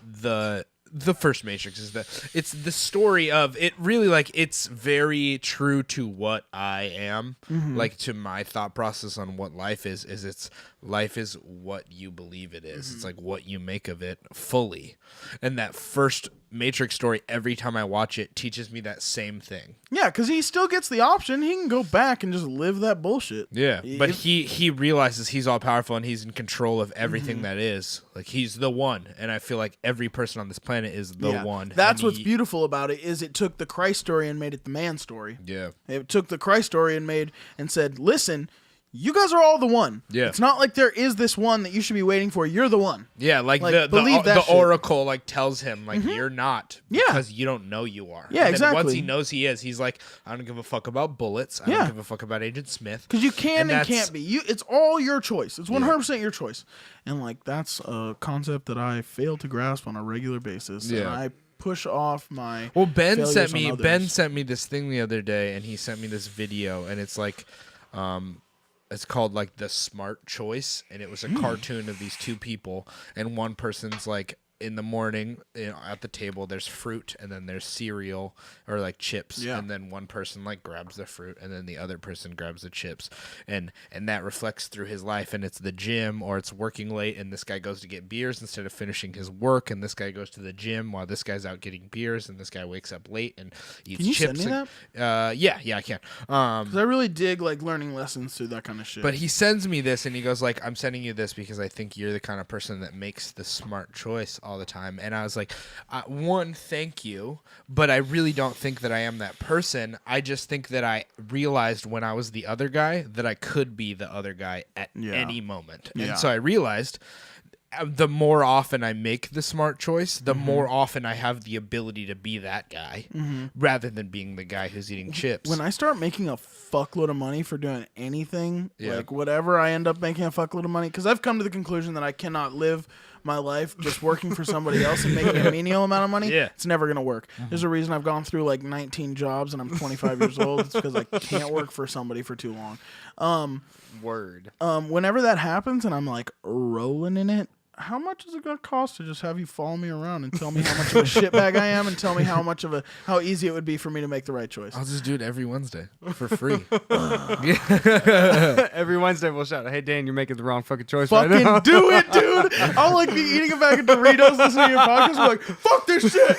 Speaker 3: the first Matrix is it's the story of it really like it's very true to what I am, like to my thought process on what life is it's life is what you believe it is. It's like what you make of it fully. And that first Matrix story, every time I watch it, teaches me that same thing.
Speaker 1: Yeah, because he still gets the option. He can go back and just live that bullshit.
Speaker 3: Yeah, but he realizes he's all powerful and he's in control of everything that is. Like he's the one, and I feel like every person on this planet is the one.
Speaker 1: That's
Speaker 3: and
Speaker 1: what's beautiful about it is it took the Christ story and made it the man story.
Speaker 3: Yeah,
Speaker 1: It took the Christ story and said, listen, you guys are all the one.
Speaker 3: Yeah.
Speaker 1: It's not like there is this one that you should be waiting for. You're the one.
Speaker 3: yeah. Like
Speaker 1: believe that
Speaker 3: the
Speaker 1: shit.
Speaker 3: oracle like tells him like you're not because you don't know you are.
Speaker 1: Yeah,
Speaker 3: and then once
Speaker 1: exactly.
Speaker 3: he knows he is, he's like, I don't give a fuck about bullets. I
Speaker 1: Yeah.
Speaker 3: don't give a fuck about Agent Smith.
Speaker 1: Because you can and
Speaker 3: that's-
Speaker 1: can't be. It's all your choice. It's 100% your choice. And like that's a concept that I fail to grasp on a regular basis. And
Speaker 3: Yeah.
Speaker 1: I push off my
Speaker 3: Well, Ben
Speaker 1: failures
Speaker 3: sent
Speaker 1: on
Speaker 3: me
Speaker 1: others.
Speaker 3: this thing the other day, and he sent me this video, and it's like, it's called like The Smart Choice, and it was a cartoon of these two people, and one person's like in the morning, at the table there's fruit and then there's cereal or like chips, and then one person like grabs the fruit and then the other person grabs the chips, and that reflects through his life, and it's the gym or it's working late and this guy goes to get beers instead of finishing his work, and this guy goes to the gym while this guy's out getting beers, and this guy wakes up late and eats
Speaker 1: Can you
Speaker 3: chips.
Speaker 1: send me
Speaker 3: that? Yeah, I can.
Speaker 1: Because I really dig like learning lessons through that kind of shit.
Speaker 3: But he sends me this, and he goes like, I'm sending you this because I think you're the kind of person that makes the smart choice all the time. And I was like, one, thank you, but I really don't think that I am that person. I just think that I realized when I was the other guy that I could be the other guy at any moment. And so I realized the more often I make the smart choice, the more often I have the ability to be that guy rather than being the guy who's eating chips.
Speaker 1: When I start making a fuckload of money for doing anything, like whatever, I end up making a fuckload of money because I've come to the conclusion that I cannot live my life just working for somebody else and making a menial amount of money. It's never gonna work. There's a reason I've gone through like 19 jobs and I'm 25 years old. It's because I can't work for somebody for too long.
Speaker 3: Word.
Speaker 1: Whenever that happens and I'm like rolling in it, how much is it going to cost to just have you follow me around and tell me how much of a shitbag I am and tell me how easy it would be for me to make the right choice?
Speaker 3: I'll just do it every Wednesday for free.
Speaker 4: Every Wednesday we'll shout, "Hey Dan, you're making the wrong fucking choice right
Speaker 1: Fucking
Speaker 4: now."
Speaker 1: do it, dude! I'll like be eating a bag of Doritos, listening to your podcast, and be like, fuck this shit!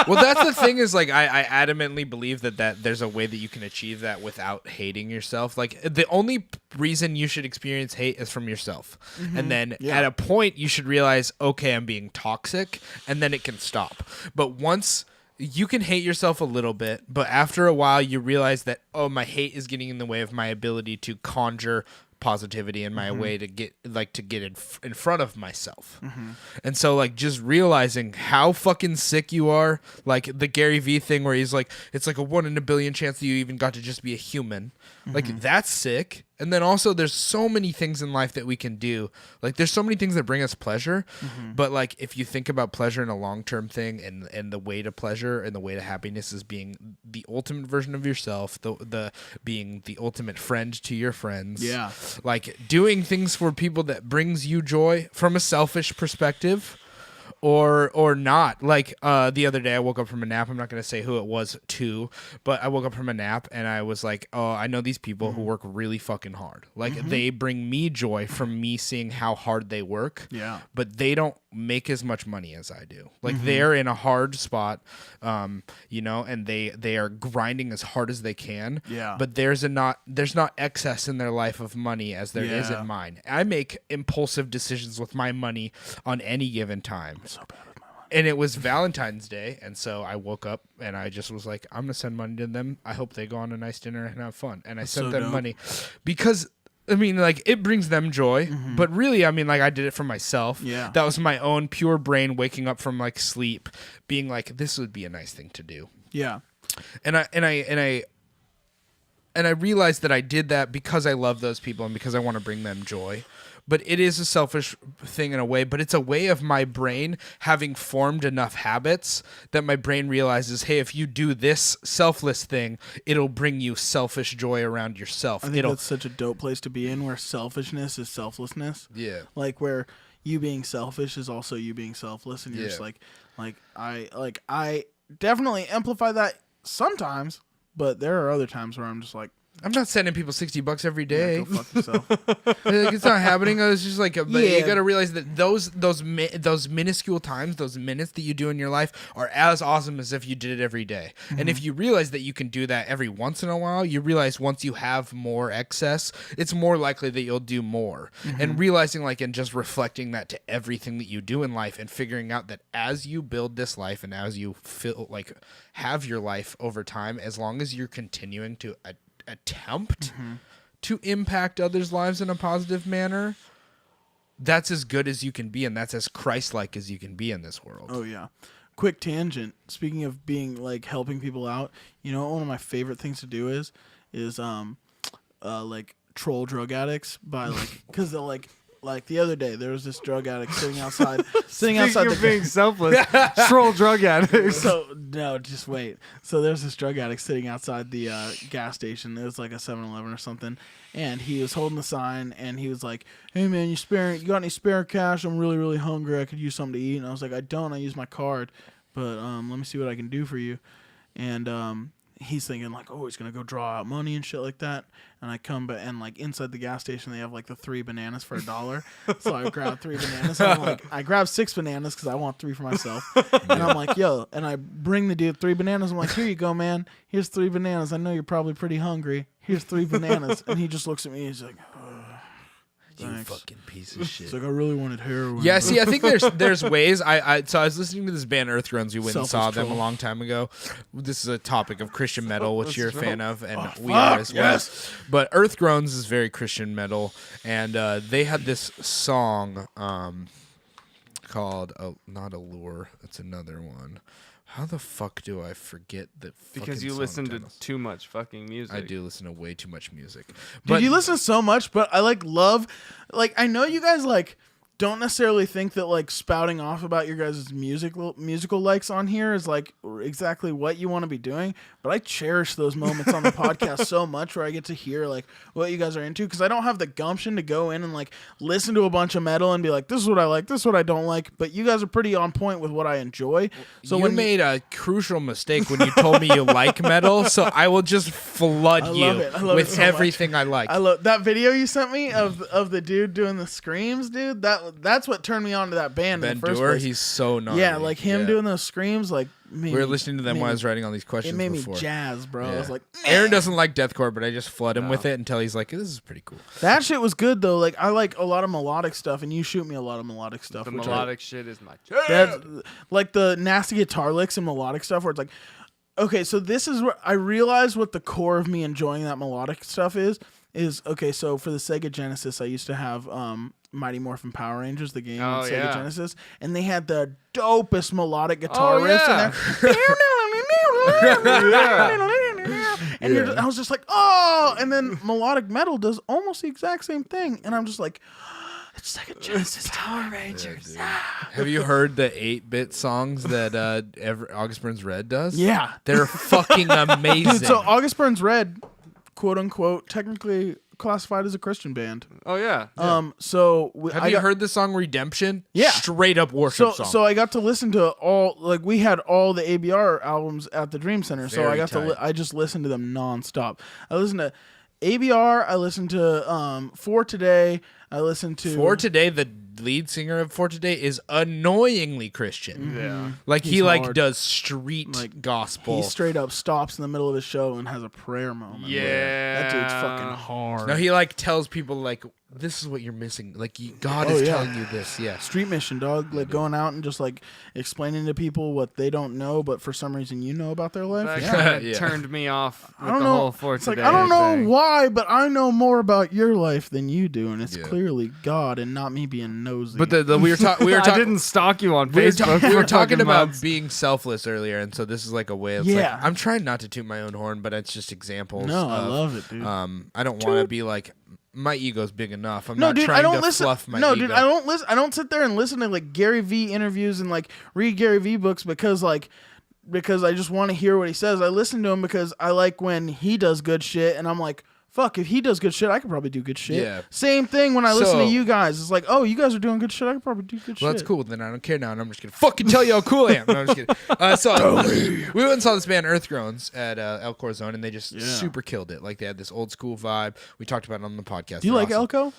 Speaker 3: Well, that's the thing is like I adamantly believe that there's a way that you can achieve that without hating yourself. Like the only reason you should experience hate is from yourself. And then at a point you should realize, okay, I'm being toxic, and then it can stop. But once you can hate yourself a little bit, but after a while you realize that, oh, my hate is getting in the way of my ability to conjure positivity in my way to get in front of myself. And so like just realizing how fucking sick you are, like the Gary Vee thing where he's like, it's like a 1 in a billion chance that you even got to just be a human. Like that's sick. And then also there's so many things in life that we can do. Like there's so many things that bring us pleasure. But like if you think about pleasure in a long-term thing, and the way to pleasure and the way to happiness is being the ultimate version of yourself, the being the ultimate friend to your friends.
Speaker 1: Yeah.
Speaker 3: Like doing things for people that brings you joy from a selfish perspective. Or not. Like the other day I woke up from a nap. I'm not going to say who it was to, but I woke up from a nap and I was like, oh, I know these people who work really fucking hard. Like they bring me joy from me seeing how hard they work. Yeah. But they don't make as much money as I do. Like they're in a hard spot, and they are grinding as hard as they can. Yeah. But there's not excess in their life of money as there is in mine. I make impulsive decisions with my money on any given time. So bad with my money. And it was Valentine's Day, and so I woke up and I just was like, I'm gonna send money to them. I hope they go on a nice dinner and have fun. And I sent them money because I mean, like, it brings them joy, but really, I mean, like, I did it for myself.
Speaker 1: Yeah.
Speaker 3: That was my own pure brain waking up from, like, sleep, being like, this would be a nice thing to do.
Speaker 1: Yeah.
Speaker 3: And I realized that I did that because I love those people and because I want to bring them joy. But it is a selfish thing in a way, but it's a way of my brain having formed enough habits that my brain realizes, hey, if you do this selfless thing, it'll bring you selfish joy around yourself.
Speaker 1: I think that's such a dope place to be in, where selfishness is selflessness.
Speaker 3: Yeah.
Speaker 1: Like where you being selfish is also you being selfless, and you're just I definitely amplify that sometimes, but there are other times where I'm just like,
Speaker 3: I'm not sending people $60 every day.
Speaker 1: yeah, go fuck yourself.
Speaker 3: Like, it's not happening. It's just like, but
Speaker 1: Yeah.
Speaker 3: you got to realize that those minuscule times, those minutes that you do in your life are as awesome as if you did it every day. And if you realize that you can do that every once in a while, you realize once you have more excess, it's more likely that you'll do more. And realizing, like, and just reflecting that to everything that you do in life, and figuring out that as you build this life and as you feel like have your life over time, as long as you're continuing to attempt to impact others' lives in a positive manner, that's as good as you can be, and that's as Christ-like as you can be in this world.
Speaker 1: Oh yeah. Quick tangent. Speaking of being like helping people out, you know, one of my favorite things to do is like troll drug addicts by like, because they'll like the other day there was this drug addict sitting outside
Speaker 2: You're being selfless. Troll drug addicts.
Speaker 1: So no, just wait. So there's this drug addict sitting outside the gas station. It was like a 7-Eleven or something, and he was holding the sign, and he was like, "Hey man, you got any spare cash? I'm really really hungry. I could use something to eat." And I was like, "I don't. I use my card, but let me see what I can do for you." And he's thinking like, "Oh, he's gonna go draw out money and shit like that." And I come back, and like inside the gas station, they have like the 3 bananas for $1. So I grab 3 bananas. And I'm like, I grab 6 bananas because I want 3 for myself. And I'm like, yo, and I bring the dude 3 bananas. I'm like, here you go, man. Here's 3 bananas. I know you're probably pretty hungry. Here's 3 bananas. And he just looks at me. He's like,
Speaker 3: You fucking piece of shit.
Speaker 1: It's like, I really wanted heroin.
Speaker 3: Yeah, see, I think there's ways. So I was listening to this band Earthgroans. We went and saw them a long time ago. This is a topic of Christian metal, which you're a fan of, and we are as well.
Speaker 1: Yes.
Speaker 3: But Earthgroans is very Christian metal, and they had this song called not Allure. That's another one. How the fuck do I forget the fucking
Speaker 2: Because you
Speaker 3: song
Speaker 2: listen
Speaker 3: titles?
Speaker 2: to too much fucking music.
Speaker 3: I do listen to way too much music.
Speaker 1: Dude, you listen so much, but I love, I know you guys don't necessarily think that spouting off about your guys' musical likes on here is exactly what you want to be doing, but I cherish those moments on the podcast so much where I get to hear what you guys are into, because I don't have the gumption to go in and listen to a bunch of metal and be like, this is what I like, this is what I don't like, but you guys are pretty on point with what I enjoy. So
Speaker 3: you made a crucial mistake when you told me you like metal, so I will just flood you with everything I like.
Speaker 1: I love that video you sent me of the dude doing the screams, dude. That's what turned me on to that band in the first place.
Speaker 3: He's so gnarly.
Speaker 1: Yeah, him doing those screams,
Speaker 3: we were listening to them while I was writing all these questions.
Speaker 1: It made
Speaker 3: before.
Speaker 1: me jazz, bro.
Speaker 3: Yeah.
Speaker 1: I was like,
Speaker 3: Aaron doesn't like deathcore, but I just flood him with it until he's like, this is pretty cool.
Speaker 1: That shit was good though. I like a lot of melodic stuff, and you shoot me a lot of melodic stuff.
Speaker 2: The melodic shit is my
Speaker 1: that's like the nasty guitar licks and melodic stuff where it's like, okay, so this is where I realized what the core of me enjoying that melodic stuff is okay. So for the Sega Genesis, I used to have Mighty Morphin Power Rangers, the game on Sega Genesis, and they had the dopest melodic guitar riffs in there. And I was just like, oh, and then melodic metal does almost the exact same thing, and I'm just like, it's Sega Genesis Power Rangers.
Speaker 3: Have you heard the 8-bit songs that August Burns Red does?
Speaker 1: Yeah,
Speaker 3: they're fucking amazing.
Speaker 1: Dude, so August Burns Red, quote unquote, technically classified as a Christian band.
Speaker 2: Oh yeah.
Speaker 1: So
Speaker 3: have you heard the song Redemption?
Speaker 1: Yeah,
Speaker 3: straight up worship song.
Speaker 1: So I got to listen to all we had all the ABR albums at the Dream Center.
Speaker 3: Very
Speaker 1: so I just listened to them nonstop. I listened to ABR. I listened to For Today. I listened to
Speaker 3: For Today. The lead singer of For Today, is annoyingly Christian.
Speaker 2: Yeah.
Speaker 3: Like
Speaker 1: He's
Speaker 3: he like
Speaker 1: hard.
Speaker 3: does street
Speaker 1: Like,
Speaker 3: gospel.
Speaker 1: He straight up stops in the middle of his show and has a prayer moment.
Speaker 2: Yeah.
Speaker 1: That dude's fucking hard.
Speaker 3: No, he like tells people like, this is what you're missing. Like God is telling you this. Yeah.
Speaker 1: Street mission, dog. Like going out and just like explaining to people what they don't know, but for some reason you know about their life.
Speaker 2: That
Speaker 1: Yeah.
Speaker 2: kind of
Speaker 3: Yeah.
Speaker 2: turned me off with
Speaker 1: I don't
Speaker 2: the
Speaker 1: know.
Speaker 2: whole For
Speaker 1: It's like
Speaker 2: Today
Speaker 1: I don't know
Speaker 2: thing.
Speaker 1: why, but I know more about your life than you do, and it's
Speaker 3: Yeah.
Speaker 1: clearly God and not me being nosy.
Speaker 3: But we were
Speaker 2: I
Speaker 3: talking.
Speaker 2: didn't stalk you on
Speaker 3: We were,
Speaker 2: Facebook.
Speaker 3: we were
Speaker 2: for
Speaker 3: talking
Speaker 2: fucking
Speaker 3: about
Speaker 2: months.
Speaker 3: being selfless earlier, and so this is like a way of
Speaker 1: Yeah.
Speaker 3: like, I'm trying not to toot my own horn, but it's just examples.
Speaker 1: no, I
Speaker 3: of,
Speaker 1: love it, dude.
Speaker 3: I don't want to be like my ego's big enough. I'm
Speaker 1: No,
Speaker 3: not
Speaker 1: dude,
Speaker 3: trying
Speaker 1: I don't
Speaker 3: to
Speaker 1: listen.
Speaker 3: fluff my
Speaker 1: No,
Speaker 3: ego.
Speaker 1: dude, I don't listen. I don't sit there and listen to like Gary V interviews and like read Gary V books because I just want to hear what he says. I listen to him because I like when he does good shit, and I'm like, fuck, if he does good shit, I could probably do good shit.
Speaker 3: Yeah.
Speaker 1: Same thing when I listen to
Speaker 3: So-
Speaker 1: you guys. It's like, oh, you guys are doing good shit. I could probably do good shit.
Speaker 3: Well, that's cool. Then I don't care now, and I'm just gonna fucking tell you how cool I am. No, I'm just kidding. So we went and saw this band Earthgroans at El Corazon, and they just super killed it. Like they had this old school vibe. We talked about it on the podcast.
Speaker 1: Do you
Speaker 3: They're
Speaker 1: like
Speaker 3: awesome.
Speaker 1: Elko?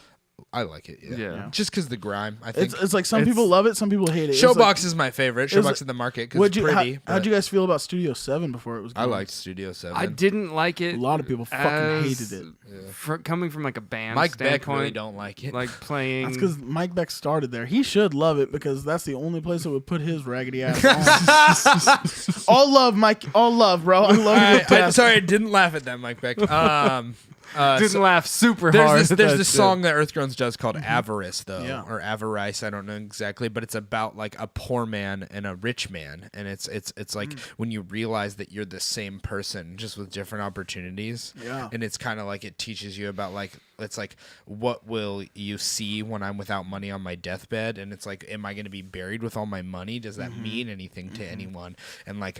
Speaker 3: I like it. Yeah.
Speaker 2: Yeah.
Speaker 3: Just because the grime. I think
Speaker 1: It's like some people love it, some people hate it. It's
Speaker 3: Showbox
Speaker 1: like,
Speaker 3: is my favorite.
Speaker 1: was
Speaker 3: Showbox
Speaker 1: like-
Speaker 3: at the market because it's pretty.
Speaker 1: How'd you guys feel about Studio 7 before it was
Speaker 3: I
Speaker 1: gone?
Speaker 3: liked Studio 7.
Speaker 2: I didn't like it.
Speaker 1: A lot of people fucking
Speaker 2: as-
Speaker 1: hated it.
Speaker 2: Coming from like a band
Speaker 3: Mike Beck
Speaker 2: standpoint,
Speaker 3: really don't like it.
Speaker 2: like playing.
Speaker 1: That's because Mike Beck started there. He should love it because that's the only place that would put his raggedy ass on. All love, Mike. All love, bro. I love you to death.
Speaker 3: Sorry, I didn't laugh at that, Mike Beck.
Speaker 2: didn't laugh super
Speaker 3: There's
Speaker 2: hard.
Speaker 3: this,
Speaker 2: at
Speaker 3: there's
Speaker 2: that
Speaker 3: this
Speaker 2: shit.
Speaker 3: song that Earthgroans does called Avarice, though,
Speaker 1: Yeah.
Speaker 3: or Avarice. I don't know exactly, but it's about like a poor man and a rich man, and it's like when you realize that you're the same person just with different opportunities.
Speaker 1: Yeah.
Speaker 3: And it's kind of like it teaches you about like it's like what will you see when I'm without money on my deathbed, and it's like, am I going to be buried with all my money? Does that mean anything to anyone? And like,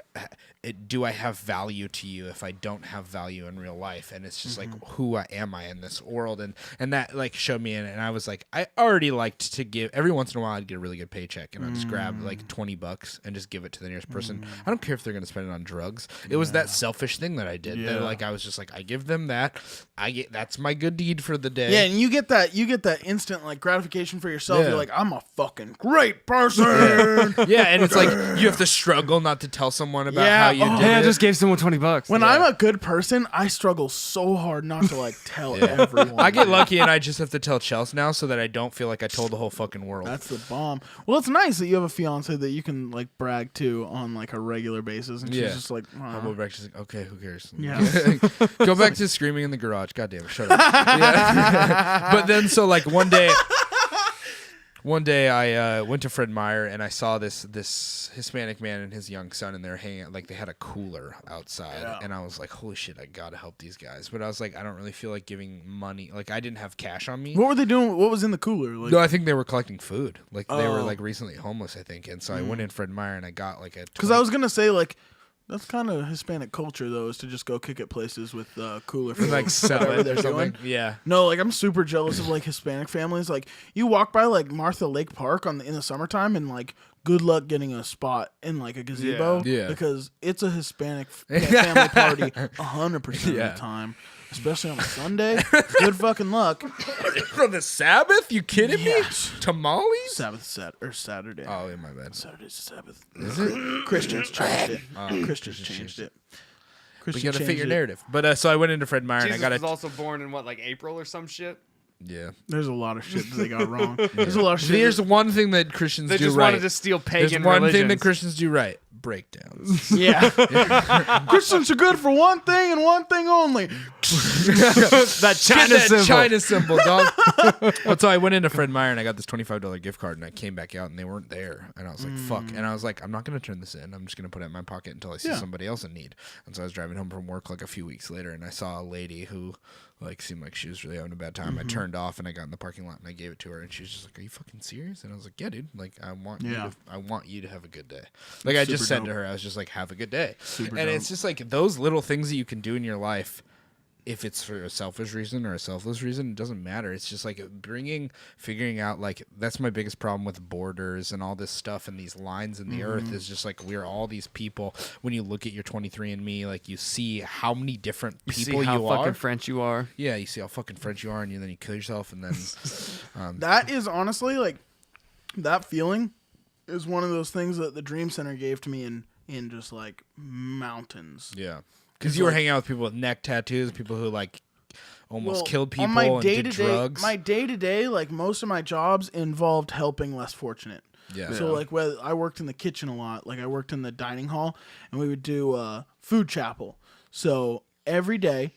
Speaker 3: do I have value to you if I don't have value in real life? And it's just like, who am I in this world? And that like showed me, and I was like, I already liked to give every once in a while. I'd get a really good paycheck, and I'd just grab like $20 and just give it to the nearest person. I don't care if they're going to spend it on drugs. It was that selfish thing that I did.
Speaker 1: Yeah.
Speaker 3: That, like I was just like, I give them that. That's my good deed for the day.
Speaker 1: Yeah, and you get that instant like gratification for yourself.
Speaker 3: Yeah.
Speaker 1: You're like, I'm a fucking great person.
Speaker 3: Yeah, and it's like you have to struggle not to tell someone about
Speaker 1: Yeah,
Speaker 3: how you
Speaker 1: oh,
Speaker 3: did
Speaker 2: Hey, I
Speaker 3: it.
Speaker 2: just gave someone $20.
Speaker 1: When I'm a good person, I struggle so hard not to like tell everyone.
Speaker 3: I get lucky and I just have to tell Chelsea now so that I don't feel like I told the whole fucking world.
Speaker 1: That's the bomb. Well, it's nice that you have a fiance that you can like brag to on like a regular basis, and
Speaker 3: Yeah.
Speaker 1: she's just like,
Speaker 3: I'm over back. She's like, okay, who cares?
Speaker 1: Yeah.
Speaker 3: Go back to screaming in the garage. God damn it, shut up. Yeah. But then, so like one day I went to Fred Meyer and I saw this Hispanic man and his young son, and they're hanging out, like they had a cooler outside, and I was like, holy shit, I gotta help these guys. But I was like, I don't really feel like giving money. Like I didn't have cash on me.
Speaker 1: what were they doing? What was in the cooler? Like,
Speaker 3: No, I think they were collecting food. Like they were
Speaker 1: Oh.
Speaker 3: like recently homeless, I think. And so I went in Fred Meyer and I got like a.
Speaker 1: because I was gonna say like. That's kind of Hispanic culture, though, is to just go kick at places with cooler food.
Speaker 3: like sell
Speaker 1: whatever
Speaker 3: it
Speaker 1: they're
Speaker 3: or something.
Speaker 1: doing.
Speaker 3: Yeah.
Speaker 1: No, like I'm super jealous of like Hispanic families. Like you walk by like Martha Lake Park in the summertime, and like good luck getting a spot in like a gazebo.
Speaker 3: Yeah.
Speaker 1: Because it's a Hispanic family party 100% of
Speaker 3: Yeah.
Speaker 1: the time, especially on a Sunday. Good fucking luck.
Speaker 3: For the Sabbath? You kidding
Speaker 1: Yes.
Speaker 3: me? Tamales?
Speaker 1: Saturday.
Speaker 3: Oh, yeah, my bad.
Speaker 1: Saturday's the Sabbath.
Speaker 3: Is it?
Speaker 1: Christians changed it. Christians changed it.
Speaker 3: We
Speaker 1: Christians
Speaker 3: gotta fit your
Speaker 1: changed it.
Speaker 3: narrative. But so I went into Fred Meyer
Speaker 2: Jesus
Speaker 3: and I got
Speaker 2: was
Speaker 3: a.
Speaker 2: also born in what, like April or some shit?
Speaker 3: Yeah.
Speaker 1: There's a lot of shit that they got wrong. There's a lot of shit.
Speaker 3: There's one thing that Christians
Speaker 2: They
Speaker 3: do
Speaker 2: just
Speaker 3: right.
Speaker 2: wanted to steal
Speaker 3: There's
Speaker 2: pagan
Speaker 3: one
Speaker 2: religions.
Speaker 3: thing that Christians do right. Breakdowns.
Speaker 1: Yeah. Christians are good for one thing and one thing only.
Speaker 2: that China
Speaker 3: Get that
Speaker 2: symbol.
Speaker 3: China symbol, dog. But so I went into Fred Meyer and I got this $25 gift card, and I came back out and they weren't there. And I was like, fuck. And I was like, I'm not going to turn this in. I'm just going to put it in my pocket until I see
Speaker 1: Yeah.
Speaker 3: somebody else in need. And so I was driving home from work like a few weeks later, and I saw a lady who like seemed like she was really having a bad time. I turned off and I got in the parking lot and I gave it to her, and she was just like, are you fucking serious? And I was like, yeah, dude. Like I want you to have a good day. Like I just
Speaker 1: Super
Speaker 3: said
Speaker 1: dope.
Speaker 3: to her, I was just like, have a good day.
Speaker 1: Super
Speaker 3: and
Speaker 1: dope.
Speaker 3: it's just like those little things that you can do in your life. If it's for a selfish reason or a selfless reason, it doesn't matter. It's just like figuring out, like, that's my biggest problem with borders and all this stuff and these lines in the earth is just like, we're all these people. When you look at your 23andMe, like, you see how many different
Speaker 2: You
Speaker 3: people
Speaker 2: see how
Speaker 3: you
Speaker 2: fucking
Speaker 3: are.
Speaker 2: French you are.
Speaker 3: Yeah, you see how fucking French you are, and then you kill yourself, and then
Speaker 1: That is honestly like that feeling is one of those things that the Dream Center gave to me in just like mountains.
Speaker 3: Yeah. Because you were hanging out with people with neck tattoos, people who like almost killed people
Speaker 1: and
Speaker 3: did drugs.
Speaker 1: My day-to-day, like most of my jobs involved helping less fortunate.
Speaker 3: Yeah.
Speaker 1: So like I worked in the kitchen a lot. Like I worked in the dining hall, and we would do food chapel. So every day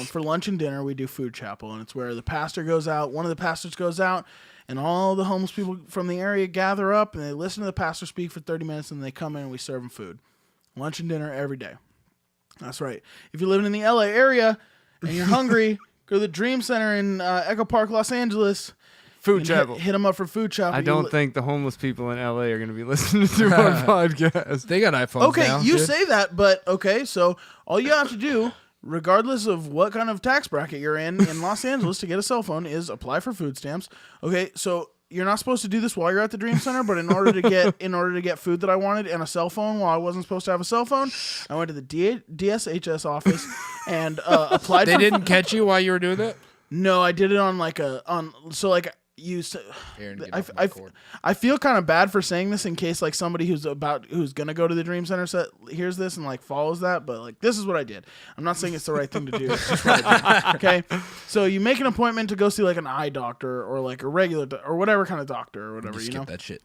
Speaker 1: for lunch and dinner, we do food chapel, and it's where the pastor goes out. One of the pastors goes out, and all the homeless people from the area gather up, and they listen to the pastor speak for 30 minutes, and they come in and we serve them food. Lunch and dinner every day. That's right. If you're living in the LA area and you're hungry, go to the Dream Center in Echo Park, Los Angeles.
Speaker 2: Food chapel.
Speaker 1: Hit them up for food chapel.
Speaker 2: I don't think the homeless people in LA are going to be listening to our podcast.
Speaker 3: They got iPhones
Speaker 1: Okay,
Speaker 3: now.
Speaker 1: you say that, but okay, so all you have to do, regardless of what kind of tax bracket you're in Los Angeles to get a cell phone, is apply for food stamps. Okay, so you're not supposed to do this while you're at the Dream Center, but in order to get food that I wanted and a cell phone while I wasn't supposed to have a cell phone, I went to the DSHS office and applied.
Speaker 3: They didn't catch you while you were doing that?
Speaker 1: No, I did it on I feel kind of bad for saying this in case like somebody who's gonna go to the Dream Center hears this and like follows that, but like this is what I did. I'm not saying it's the right thing to do. It's just what I did. Okay, so you make an appointment to go see like an eye doctor or like a regular or whatever kind of doctor or whatever.
Speaker 3: Just
Speaker 1: you know
Speaker 3: skip that shit.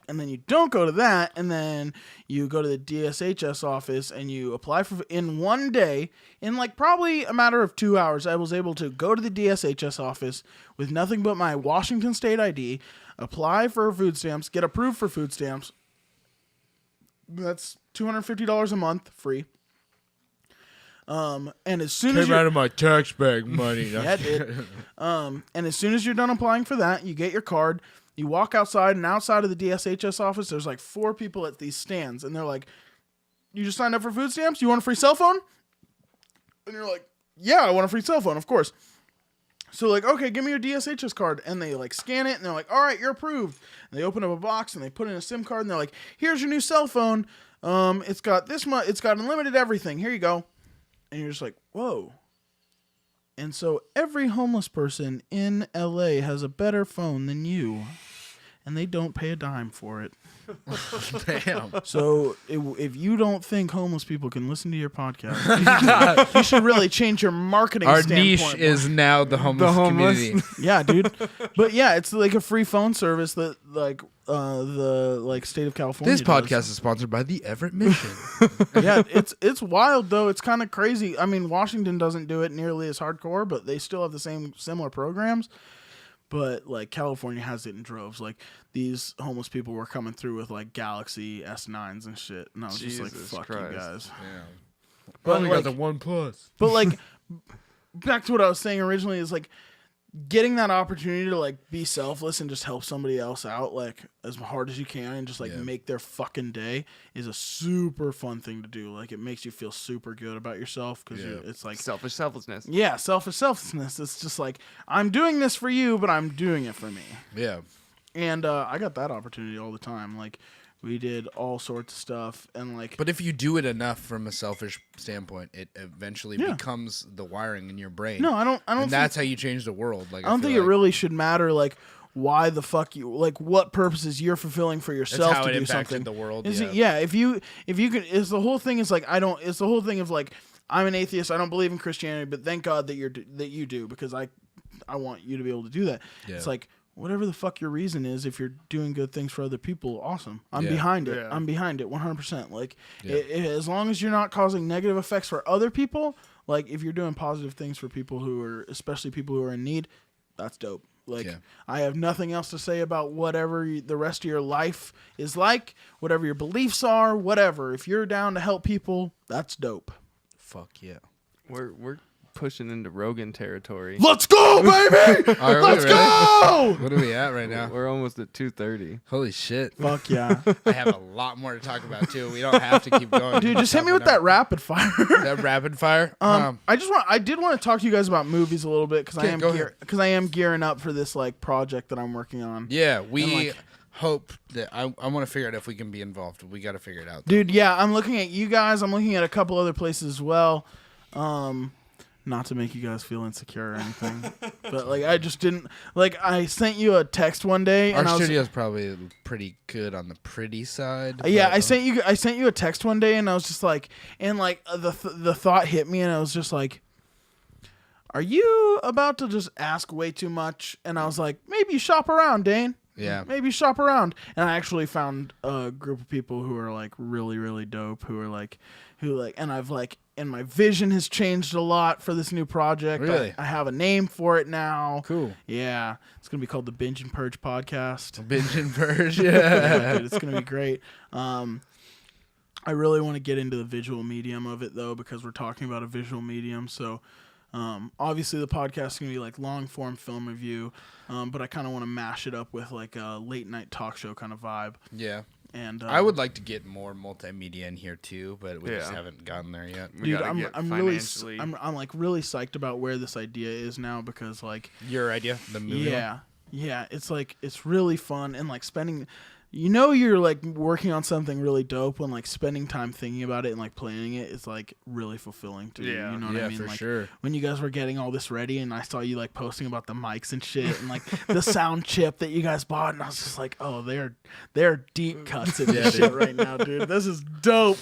Speaker 1: And then you don't go to that, and then you go to the DSHS office and you apply for in one day, in like probably a matter of 2 hours, I was able to go to the DSHS office with nothing but my Washington State ID, apply for food stamps, get approved for food stamps. That's $250 a month, free. And as soon as
Speaker 3: out of my tax bag money.
Speaker 1: yeah, it did. And as soon as you're done applying for that, you get your card. You walk outside, and outside of the DSHS office, there's like 4 people at these stands, and they're like, "You just signed up for food stamps? You want a free cell phone?" And you're like, "Yeah, I want a free cell phone, of course." So like, okay, give me your DSHS card, and they like scan it, and they're like, "All right, you're approved." And they open up a box, and they put in a SIM card, and they're like, "Here's your new cell phone. It's got this much. It's got unlimited everything. Here you go." And you're just like, "Whoa." And so every homeless person in LA has a better phone than you, and they don't pay a dime for it.
Speaker 3: Damn.
Speaker 1: So if you don't think homeless people can listen to your podcast, you should really change your marketing
Speaker 3: Our
Speaker 1: standpoint.
Speaker 3: niche is now the homeless community.
Speaker 1: Yeah, dude. But yeah, it's like a free phone service that like the like state of California
Speaker 3: This podcast
Speaker 1: does.
Speaker 3: is sponsored by the Everett Mission.
Speaker 1: Yeah, it's wild though. It's kind of crazy. I mean, Washington doesn't do it nearly as hardcore, but they still have the similar programs. But like California has it in droves. Like these homeless people were coming through with like Galaxy S9s and shit, and I was just like, "Fuck
Speaker 2: Christ.
Speaker 1: you guys."
Speaker 3: Yeah.
Speaker 1: But
Speaker 3: Only
Speaker 1: like,
Speaker 3: got the OnePlus.
Speaker 1: but like, back to what I was saying originally is like getting that opportunity to like be selfless and just help somebody else out like as hard as you can and just like make their fucking day is a super fun thing to do. Like it makes you feel super good about yourself because it's like
Speaker 2: Selfishness.
Speaker 1: yeah, selfishness. It's just like I'm doing this for you, but I'm doing it for me.
Speaker 3: Yeah.
Speaker 1: And I got that opportunity all the time. Like we did all sorts of stuff and like.
Speaker 3: But if you do it enough from a selfish standpoint, it eventually becomes the wiring in your brain.
Speaker 1: No, I don't.
Speaker 3: And that's how you change the world. Like
Speaker 1: I don't think it really should matter. Like why the fuck you like what purposes you're fulfilling for yourself
Speaker 3: how
Speaker 1: to
Speaker 3: it
Speaker 1: do
Speaker 3: impacted
Speaker 1: something.
Speaker 3: the world.
Speaker 1: Is
Speaker 3: Yeah.
Speaker 1: it, yeah. If you can, it's the whole thing is like I don't. It's the whole thing of like I'm an atheist. I don't believe in Christianity, but thank God that you do because I want you to be able to do that.
Speaker 3: Yeah.
Speaker 1: It's like. Whatever the fuck your reason is, if you're doing good things for other people, awesome. I'm
Speaker 3: Yeah.
Speaker 1: behind it.
Speaker 2: Yeah.
Speaker 1: I'm behind it 100%. Like,
Speaker 3: Yeah.
Speaker 1: as long as you're not causing negative effects for other people, like if you're doing positive things for people who are, especially people who are in need, that's dope. Like, I have nothing else to say about whatever the rest of your life is like, whatever your beliefs are, whatever. If you're down to help people, that's dope.
Speaker 3: Fuck yeah.
Speaker 2: We're pushing into Rogan territory.
Speaker 1: Let's go, baby! Let's go!
Speaker 3: What are we at right now?
Speaker 2: We're almost at 2:30.
Speaker 3: Holy shit.
Speaker 1: Fuck yeah.
Speaker 3: I have a lot more to talk about too. We don't have to keep going.
Speaker 1: Dude, just hit me with that rapid fire.
Speaker 3: That rapid fire?
Speaker 1: I did want to talk to you guys about movies a little bit because
Speaker 3: go
Speaker 1: I am gearing up for this like project that I'm working on.
Speaker 3: Yeah, we
Speaker 1: like-
Speaker 3: hope that I want to figure out if we can be involved. We got to figure it out.
Speaker 1: Dude, yeah, I'm looking at you guys. I'm looking at a couple other places as well. Not to make you guys feel insecure or anything, but like I just didn't like. I sent you a text one day, and
Speaker 3: Our studio's probably pretty good on the pretty side.
Speaker 1: Yeah, I sent you a text one day, and I was just like, and like the thought hit me, and I was just like, "Are you about to just ask way too much?" And I was like, "Maybe shop around, Dain.
Speaker 3: Yeah,
Speaker 1: maybe shop around." And I actually found a group of people who are like really, really dope. And I've like, and my vision has changed a lot for this new project.
Speaker 3: Really?
Speaker 1: I have a name for it now.
Speaker 3: Cool.
Speaker 1: Yeah, it's gonna be called the Binge and Purge Podcast.
Speaker 3: Binge and Purge.
Speaker 1: Yeah, dude, it's gonna be great. I really want to get into the visual medium of it though, because we're talking about a visual medium. So, obviously the podcast is gonna be like long form film review, but I kind of want to mash it up with like a late night talk show kind of vibe.
Speaker 3: Yeah.
Speaker 1: And
Speaker 3: I would like to get more multimedia in here too, but we just haven't gotten there yet.
Speaker 1: Dude, I'm really like really psyched about where this idea is now, because like
Speaker 3: your idea, the movie.
Speaker 1: Yeah, it's like it's really fun, and like spending, you're like working on something really dope when like spending time thinking about it and like planning it is like really fulfilling to you. You know what I mean?
Speaker 3: For
Speaker 1: like,
Speaker 3: sure.
Speaker 1: When you guys were getting all this ready, and I saw you like posting about the mics and shit, and like the sound chip that you guys bought, and I was just like, oh, they're deep cuts in this shit right now, dude. This is dope.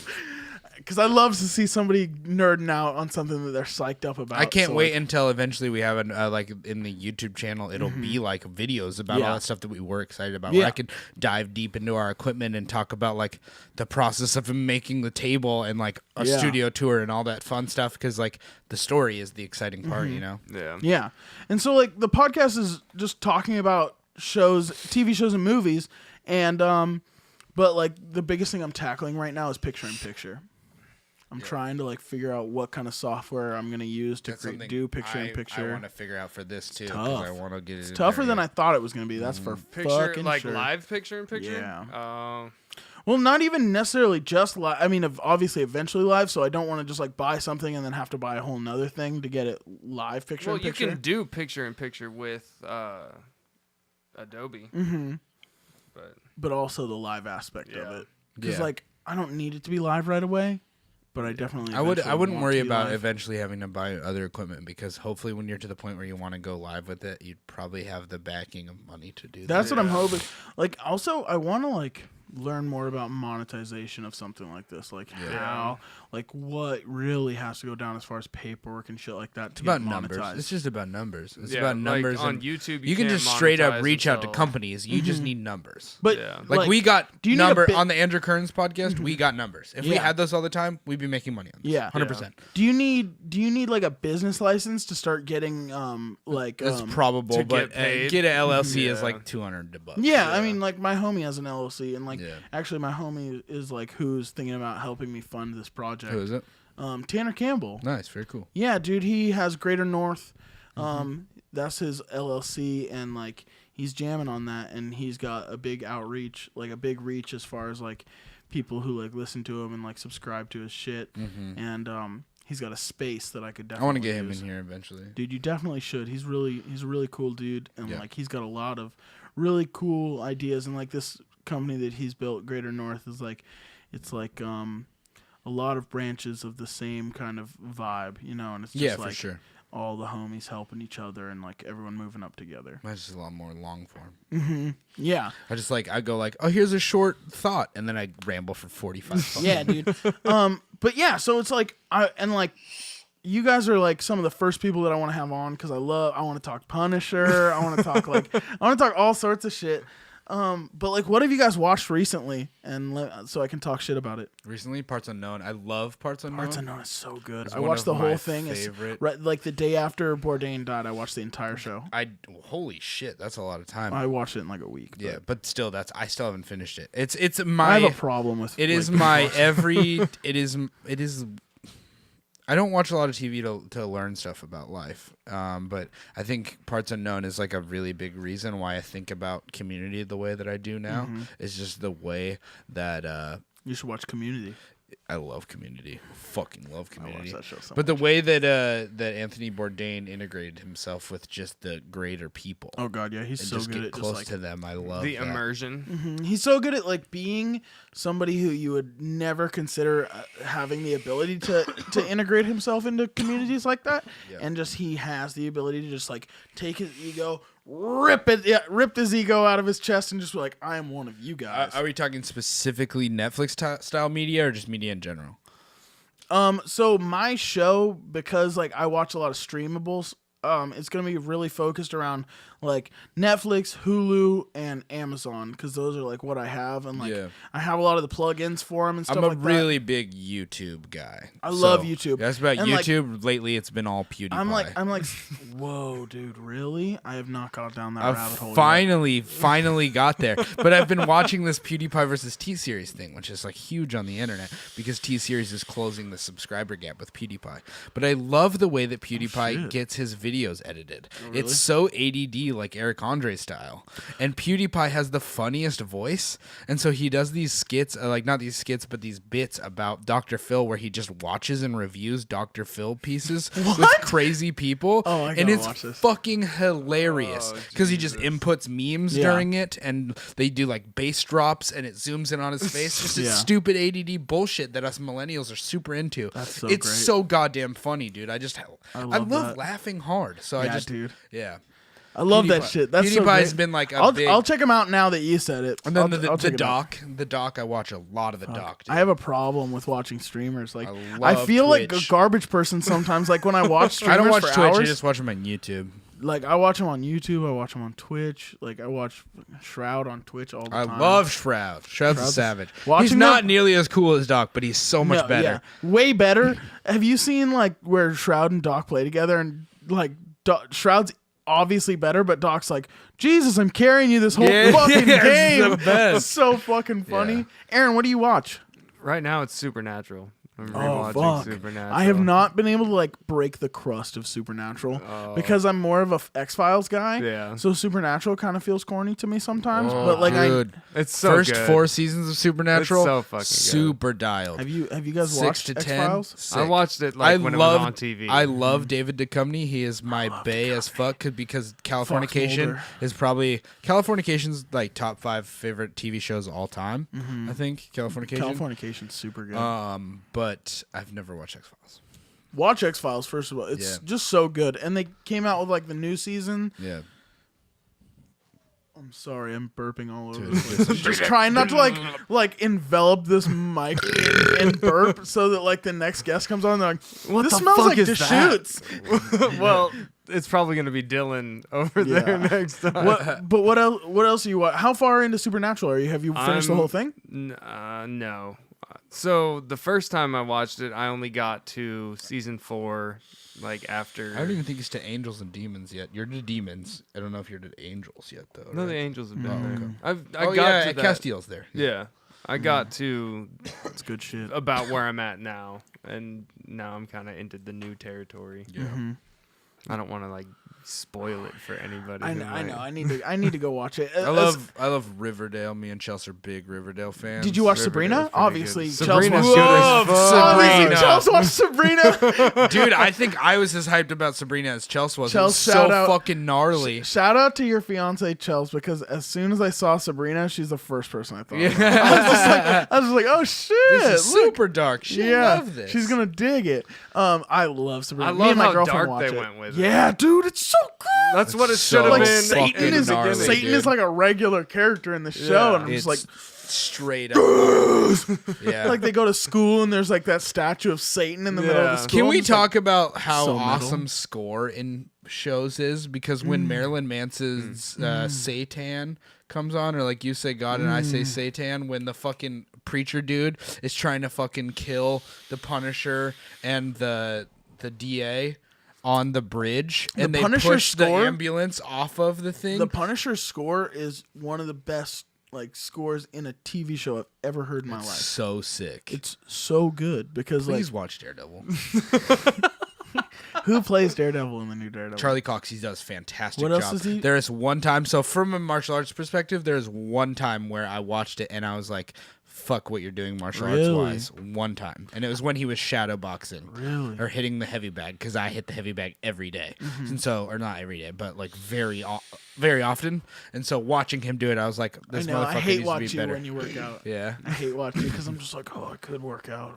Speaker 1: Because I love to see somebody nerding out on something that they're psyched up about.
Speaker 3: I can't wait until eventually we have like in the YouTube channel, it'll be like videos about all that stuff that we were excited about. Where I can dive deep into our equipment and talk about like the process of making the table and like a studio tour and all that fun stuff. Because like the story is the exciting part, you know?
Speaker 1: Yeah. And so like the podcast is just talking about shows, TV shows and movies. And, but like the biggest thing I'm tackling right now is picture in picture. I'm trying to like figure out what kind of software I'm gonna use to do picture in picture.
Speaker 3: I want to figure out for this too, because I want to get it.
Speaker 1: It's tougher than I thought it was gonna be. That's for
Speaker 4: picture,
Speaker 1: fucking
Speaker 4: like
Speaker 1: sure.
Speaker 4: live picture in picture.
Speaker 1: Yeah. Well, not even necessarily just live. I mean, obviously, eventually live. So I don't want to just like buy something and then have to buy a whole nother thing to get it live picture in picture.
Speaker 4: Well, you can do picture in picture with Adobe.
Speaker 1: But also the live aspect of it, because like I don't need it to be live right away. But I definitely.
Speaker 3: I wouldn't worry about eventually having to buy other equipment, because hopefully when you're to the point where you want to go live with it, you'd probably have the backing of money to do that.
Speaker 1: That's what I'm hoping. Like, also, I want to like learn more about monetization of something like this, like how, like what really has to go down as far as paperwork and shit like that to get monetized.
Speaker 3: Numbers. It's just about numbers. It's about numbers.
Speaker 4: On YouTube,
Speaker 3: you can just straight up reach out to companies. You just need numbers.
Speaker 1: But
Speaker 3: like we got on the Andrew Kearns podcast. We got numbers. If we had those all the time, we'd be making money on this. 100%.
Speaker 1: Do you need like a business license to start getting like?
Speaker 3: It's probable, but get an LLC is like $200.
Speaker 1: Yeah, I mean, like my homie has an LLC, and like actually my homie is like who's thinking about helping me fund this project.
Speaker 3: Who is it?
Speaker 1: Tanner Campbell.
Speaker 3: Nice, very cool.
Speaker 1: Yeah, dude, he has Greater North. That's his LLC, and like he's jamming on that, and he's got a big outreach, like a big reach as far as like people who like listen to him and like subscribe to his shit. And he's got a space that I could definitely.
Speaker 3: I want to get him in here eventually.
Speaker 1: Dude, you definitely should. He's a really cool dude, and like he's got a lot of really cool ideas, and like this company that he's built, Greater North, is like it's like a lot of branches of the same kind of vibe, and it's just like
Speaker 3: for sure.
Speaker 1: all the homies helping each other and like everyone moving up together.
Speaker 3: Mine's just a lot more long form.
Speaker 1: Yeah.
Speaker 3: I go like, oh, here's a short thought, and then I ramble for 45 minutes.
Speaker 1: Yeah, dude. But yeah, so it's like you guys are like some of the first people that I want to have on, because I want to talk Punisher. I want to talk all sorts of shit. But like, what have you guys watched recently? And so I can talk shit about it.
Speaker 3: Recently, Parts Unknown. I love Parts Unknown.
Speaker 1: Parts Unknown is so good.
Speaker 3: It's
Speaker 1: I watched the whole thing.
Speaker 3: Favorite.
Speaker 1: Right, like the day after Bourdain died, I watched the entire show.
Speaker 3: Holy shit, that's a lot of time.
Speaker 1: I watched it in like a week.
Speaker 3: Yeah, but still, I still haven't finished it. It's
Speaker 1: I have a problem with
Speaker 3: it. Is my every. It is. I don't watch a lot of TV to learn stuff about life, but I think Parts Unknown is like a really big reason why I think about Community the way that I do now. It's just the way that
Speaker 1: you should watch Community.
Speaker 3: I love Community. Fucking love Community.
Speaker 1: that show so
Speaker 3: but the way that that Anthony Bourdain integrated himself with just the greater people.
Speaker 1: Oh god, yeah, he's
Speaker 3: and
Speaker 1: so
Speaker 3: just
Speaker 1: good
Speaker 3: get
Speaker 1: at
Speaker 3: close
Speaker 1: just like
Speaker 3: to them. I love
Speaker 4: The
Speaker 3: that.
Speaker 4: immersion.
Speaker 1: he's so good at like being somebody who you would never consider having the ability to integrate himself into communities like that, and just he has the ability to just like take his ego, rip his ego out of his chest, and just be like, I am one of you guys.
Speaker 3: Are we talking specifically Netflix style media or just media in general?
Speaker 1: So my show, because like I watch a lot of streamables, it's gonna be really focused around like Netflix, Hulu, and Amazon, because those are like what I have, and like I have a lot of the plugins for them and stuff.
Speaker 3: I'm a
Speaker 1: like
Speaker 3: really big YouTube guy.
Speaker 1: I love YouTube.
Speaker 3: That's about
Speaker 1: And, like,
Speaker 3: YouTube. Lately, it's been all PewDiePie.
Speaker 1: I'm like, whoa, dude, really? I have not got down that rabbit hole.
Speaker 3: Finally got there. But I've been watching this PewDiePie versus T-Series thing, which is like huge on the internet because T-Series is closing the subscriber gap with PewDiePie. But I love the way that PewDiePie gets his videos edited.
Speaker 1: Oh, really?
Speaker 3: It's so ADD, like Eric Andre style. And PewDiePie has the funniest voice. And so he does these skits, like not these skits, but these bits about Dr. Phil where he just watches and reviews Dr. Phil pieces with crazy people.
Speaker 1: Oh, I
Speaker 3: and
Speaker 1: gotta
Speaker 3: it's
Speaker 1: watch this.
Speaker 3: fucking hilarious because he just inputs memes during it, and they do like bass drops, and it zooms in on his face. Just it's stupid ADD bullshit that us millennials are super into.
Speaker 1: That's so
Speaker 3: it's
Speaker 1: great.
Speaker 3: so goddamn funny, dude. I love
Speaker 1: that.
Speaker 3: laughing hard. So
Speaker 1: Yeah,
Speaker 3: I just
Speaker 1: dude.
Speaker 3: yeah.
Speaker 1: I love that
Speaker 3: PewDiePie-
Speaker 1: shit. That's so
Speaker 3: PewDiePie's
Speaker 1: great.
Speaker 3: been like a
Speaker 1: I'll,
Speaker 3: big.
Speaker 1: I'll check him out now that you said it.
Speaker 3: and then
Speaker 1: I'll
Speaker 3: the
Speaker 1: check it out.
Speaker 3: doc. I watch a lot of the doc. Dude.
Speaker 1: I have a problem with watching streamers. Like,
Speaker 3: I
Speaker 1: I
Speaker 3: love
Speaker 1: feel like a
Speaker 3: Twitch.
Speaker 1: garbage person sometimes. Like when I watch streamers
Speaker 3: I don't watch
Speaker 1: for
Speaker 3: Twitch.
Speaker 1: hours,
Speaker 3: I just watch them on YouTube.
Speaker 1: like I watch them on YouTube. I watch them on Twitch. Like I watch Shroud on Twitch all the
Speaker 3: I
Speaker 1: time.
Speaker 3: love Shroud. Shroud's a
Speaker 1: Shroud's-
Speaker 3: savage.
Speaker 1: watching
Speaker 3: He's not
Speaker 1: them-
Speaker 3: nearly as cool as Doc, but he's so much
Speaker 1: No,
Speaker 3: better.
Speaker 1: yeah, way better. Have you seen like where Shroud and Doc play together, and like Shroud's obviously better, but Doc's like, Jesus, I'm carrying you this whole fucking
Speaker 3: it's
Speaker 1: game.
Speaker 3: the best.
Speaker 1: It's so fucking funny.
Speaker 3: Yeah.
Speaker 1: Aaron, what do you watch?
Speaker 4: Right now, it's Supernatural. I'm
Speaker 1: Oh
Speaker 4: rewatching
Speaker 1: fuck!
Speaker 4: Supernatural.
Speaker 1: I have not been able to like break the crust of Supernatural because I'm more of a X-Files guy.
Speaker 4: Yeah.
Speaker 1: So Supernatural kind of feels corny to me sometimes. but like,
Speaker 3: Dude.
Speaker 4: It's so
Speaker 3: First
Speaker 4: good.
Speaker 3: 4 seasons of Supernatural,
Speaker 4: It's so fucking good.
Speaker 3: super dialed.
Speaker 1: have you guys
Speaker 3: 6
Speaker 1: watched
Speaker 3: to 10.
Speaker 1: X-Files?
Speaker 3: Sick.
Speaker 4: I watched it like when it was on TV.
Speaker 3: I love David Duchovny. He is my bae as fuck because Californication
Speaker 1: Mulder.
Speaker 3: is probably Californication's like top 5 favorite TV shows of all time. I think Californication.
Speaker 1: Californication's super good.
Speaker 3: But I've never watched X-Files.
Speaker 1: Watch X-Files first of all. It's just so good. And they came out with like the new season.
Speaker 3: Yeah.
Speaker 1: I'm sorry, I'm burping all over the place. I'm just trying not to like envelop this mic in burp so that like the next guest comes on and they're like,
Speaker 4: What
Speaker 1: this
Speaker 4: the
Speaker 1: smells
Speaker 4: fuck
Speaker 1: like
Speaker 4: is
Speaker 1: Deschutes.
Speaker 4: well, it's probably gonna be Dylan over there
Speaker 1: Yeah.
Speaker 4: next time.
Speaker 1: What else? What else are you? How far into Supernatural are you? Have you finished the whole thing?
Speaker 4: No. So the first time I watched it, I only got to season 4, like after.
Speaker 3: I don't even think he's to Angels and Demons yet. You're to Demons. I don't know if you're to Angels yet though.
Speaker 4: No,
Speaker 3: right?
Speaker 4: the Angels have been
Speaker 3: okay.
Speaker 4: there. I got
Speaker 3: yeah,
Speaker 4: to that.
Speaker 3: Castiel's there.
Speaker 4: Yeah, I got to
Speaker 1: That's good shit.
Speaker 4: about where I'm at now, and now I'm kind of into the new territory.
Speaker 3: Yeah.
Speaker 4: I don't want to like spoil it for anybody.
Speaker 1: I
Speaker 4: who
Speaker 1: know.
Speaker 4: might-
Speaker 1: I need to go watch it.
Speaker 3: I love Riverdale. Me and Chelsea are big Riverdale fans.
Speaker 1: Did you watch
Speaker 4: Riverdale's
Speaker 1: Sabrina?
Speaker 4: pretty
Speaker 1: Obviously,
Speaker 4: good.
Speaker 1: Chelsea
Speaker 4: Sabrina's
Speaker 1: watched
Speaker 4: good as fuck.
Speaker 1: Obviously,
Speaker 3: Sabrina.
Speaker 1: Chelsea watched Sabrina.
Speaker 3: Dude, I think I was as hyped about Sabrina as Chelsea was. It was
Speaker 1: Chelsea,
Speaker 3: so
Speaker 1: shout out.
Speaker 3: fucking gnarly.
Speaker 1: Shout out to your fiance Chelsea, because as soon as I saw Sabrina, she's the first person I thought.
Speaker 3: Yeah.
Speaker 1: Of. I was just like, oh shit,
Speaker 3: This is
Speaker 1: look.
Speaker 3: super dark. She
Speaker 1: Yeah,
Speaker 3: love this.
Speaker 1: she's gonna dig it. I love Sabrina.
Speaker 4: I
Speaker 1: Me
Speaker 4: love
Speaker 1: and my
Speaker 4: how
Speaker 1: girlfriend
Speaker 4: dark
Speaker 1: watch
Speaker 4: they
Speaker 1: it.
Speaker 4: went with it.
Speaker 1: Yeah, dude, it's so good.
Speaker 4: That's what it
Speaker 3: so
Speaker 4: should have
Speaker 1: Like
Speaker 4: been.
Speaker 1: Satan
Speaker 3: fucking
Speaker 1: is
Speaker 3: gnarly,
Speaker 1: Satan
Speaker 3: dude.
Speaker 1: is like a regular character in the show,
Speaker 4: Yeah.
Speaker 1: and I'm
Speaker 3: It's
Speaker 1: just like,
Speaker 3: straight up. Yeah.
Speaker 1: like they go to school and there's like that statue of Satan in the middle of the
Speaker 4: Yeah.
Speaker 1: school.
Speaker 3: Can
Speaker 1: I'm
Speaker 3: we
Speaker 1: just like,
Speaker 3: talk about how
Speaker 1: so metal.
Speaker 3: awesome score in shows is? Because when Marilyn Manson's Satan comes on, or like you say God and I say Satan, when the fucking preacher dude is trying to fucking kill the Punisher and the DA on the bridge, and
Speaker 1: The
Speaker 3: they
Speaker 1: Punisher
Speaker 3: push the
Speaker 1: score-
Speaker 3: ambulance off of the thing?
Speaker 1: The Punisher score is one of the best like scores in a TV show I've ever heard in my life.
Speaker 3: So sick.
Speaker 1: It's so good because
Speaker 3: Please
Speaker 1: like
Speaker 3: watch Daredevil.
Speaker 1: who plays Daredevil in the new Daredevil?
Speaker 3: Charlie Cox, he does a fantastic
Speaker 1: What
Speaker 3: job.
Speaker 1: else is he-
Speaker 3: There is one time, so from a martial arts perspective, there's one time where I watched it and I was like, fuck what you're doing martial
Speaker 1: Really?
Speaker 3: arts wise one time, and it was when he was shadow boxing or hitting the heavy bag, because I hit the heavy bag every day, and so, or not every day, but like very often, and so watching him do it, I was like, this motherfucker
Speaker 1: I hate
Speaker 3: needs to be
Speaker 1: watching
Speaker 3: better.
Speaker 1: when you work out.
Speaker 3: Yeah.
Speaker 1: I hate watching because I'm just like, oh, I could work out,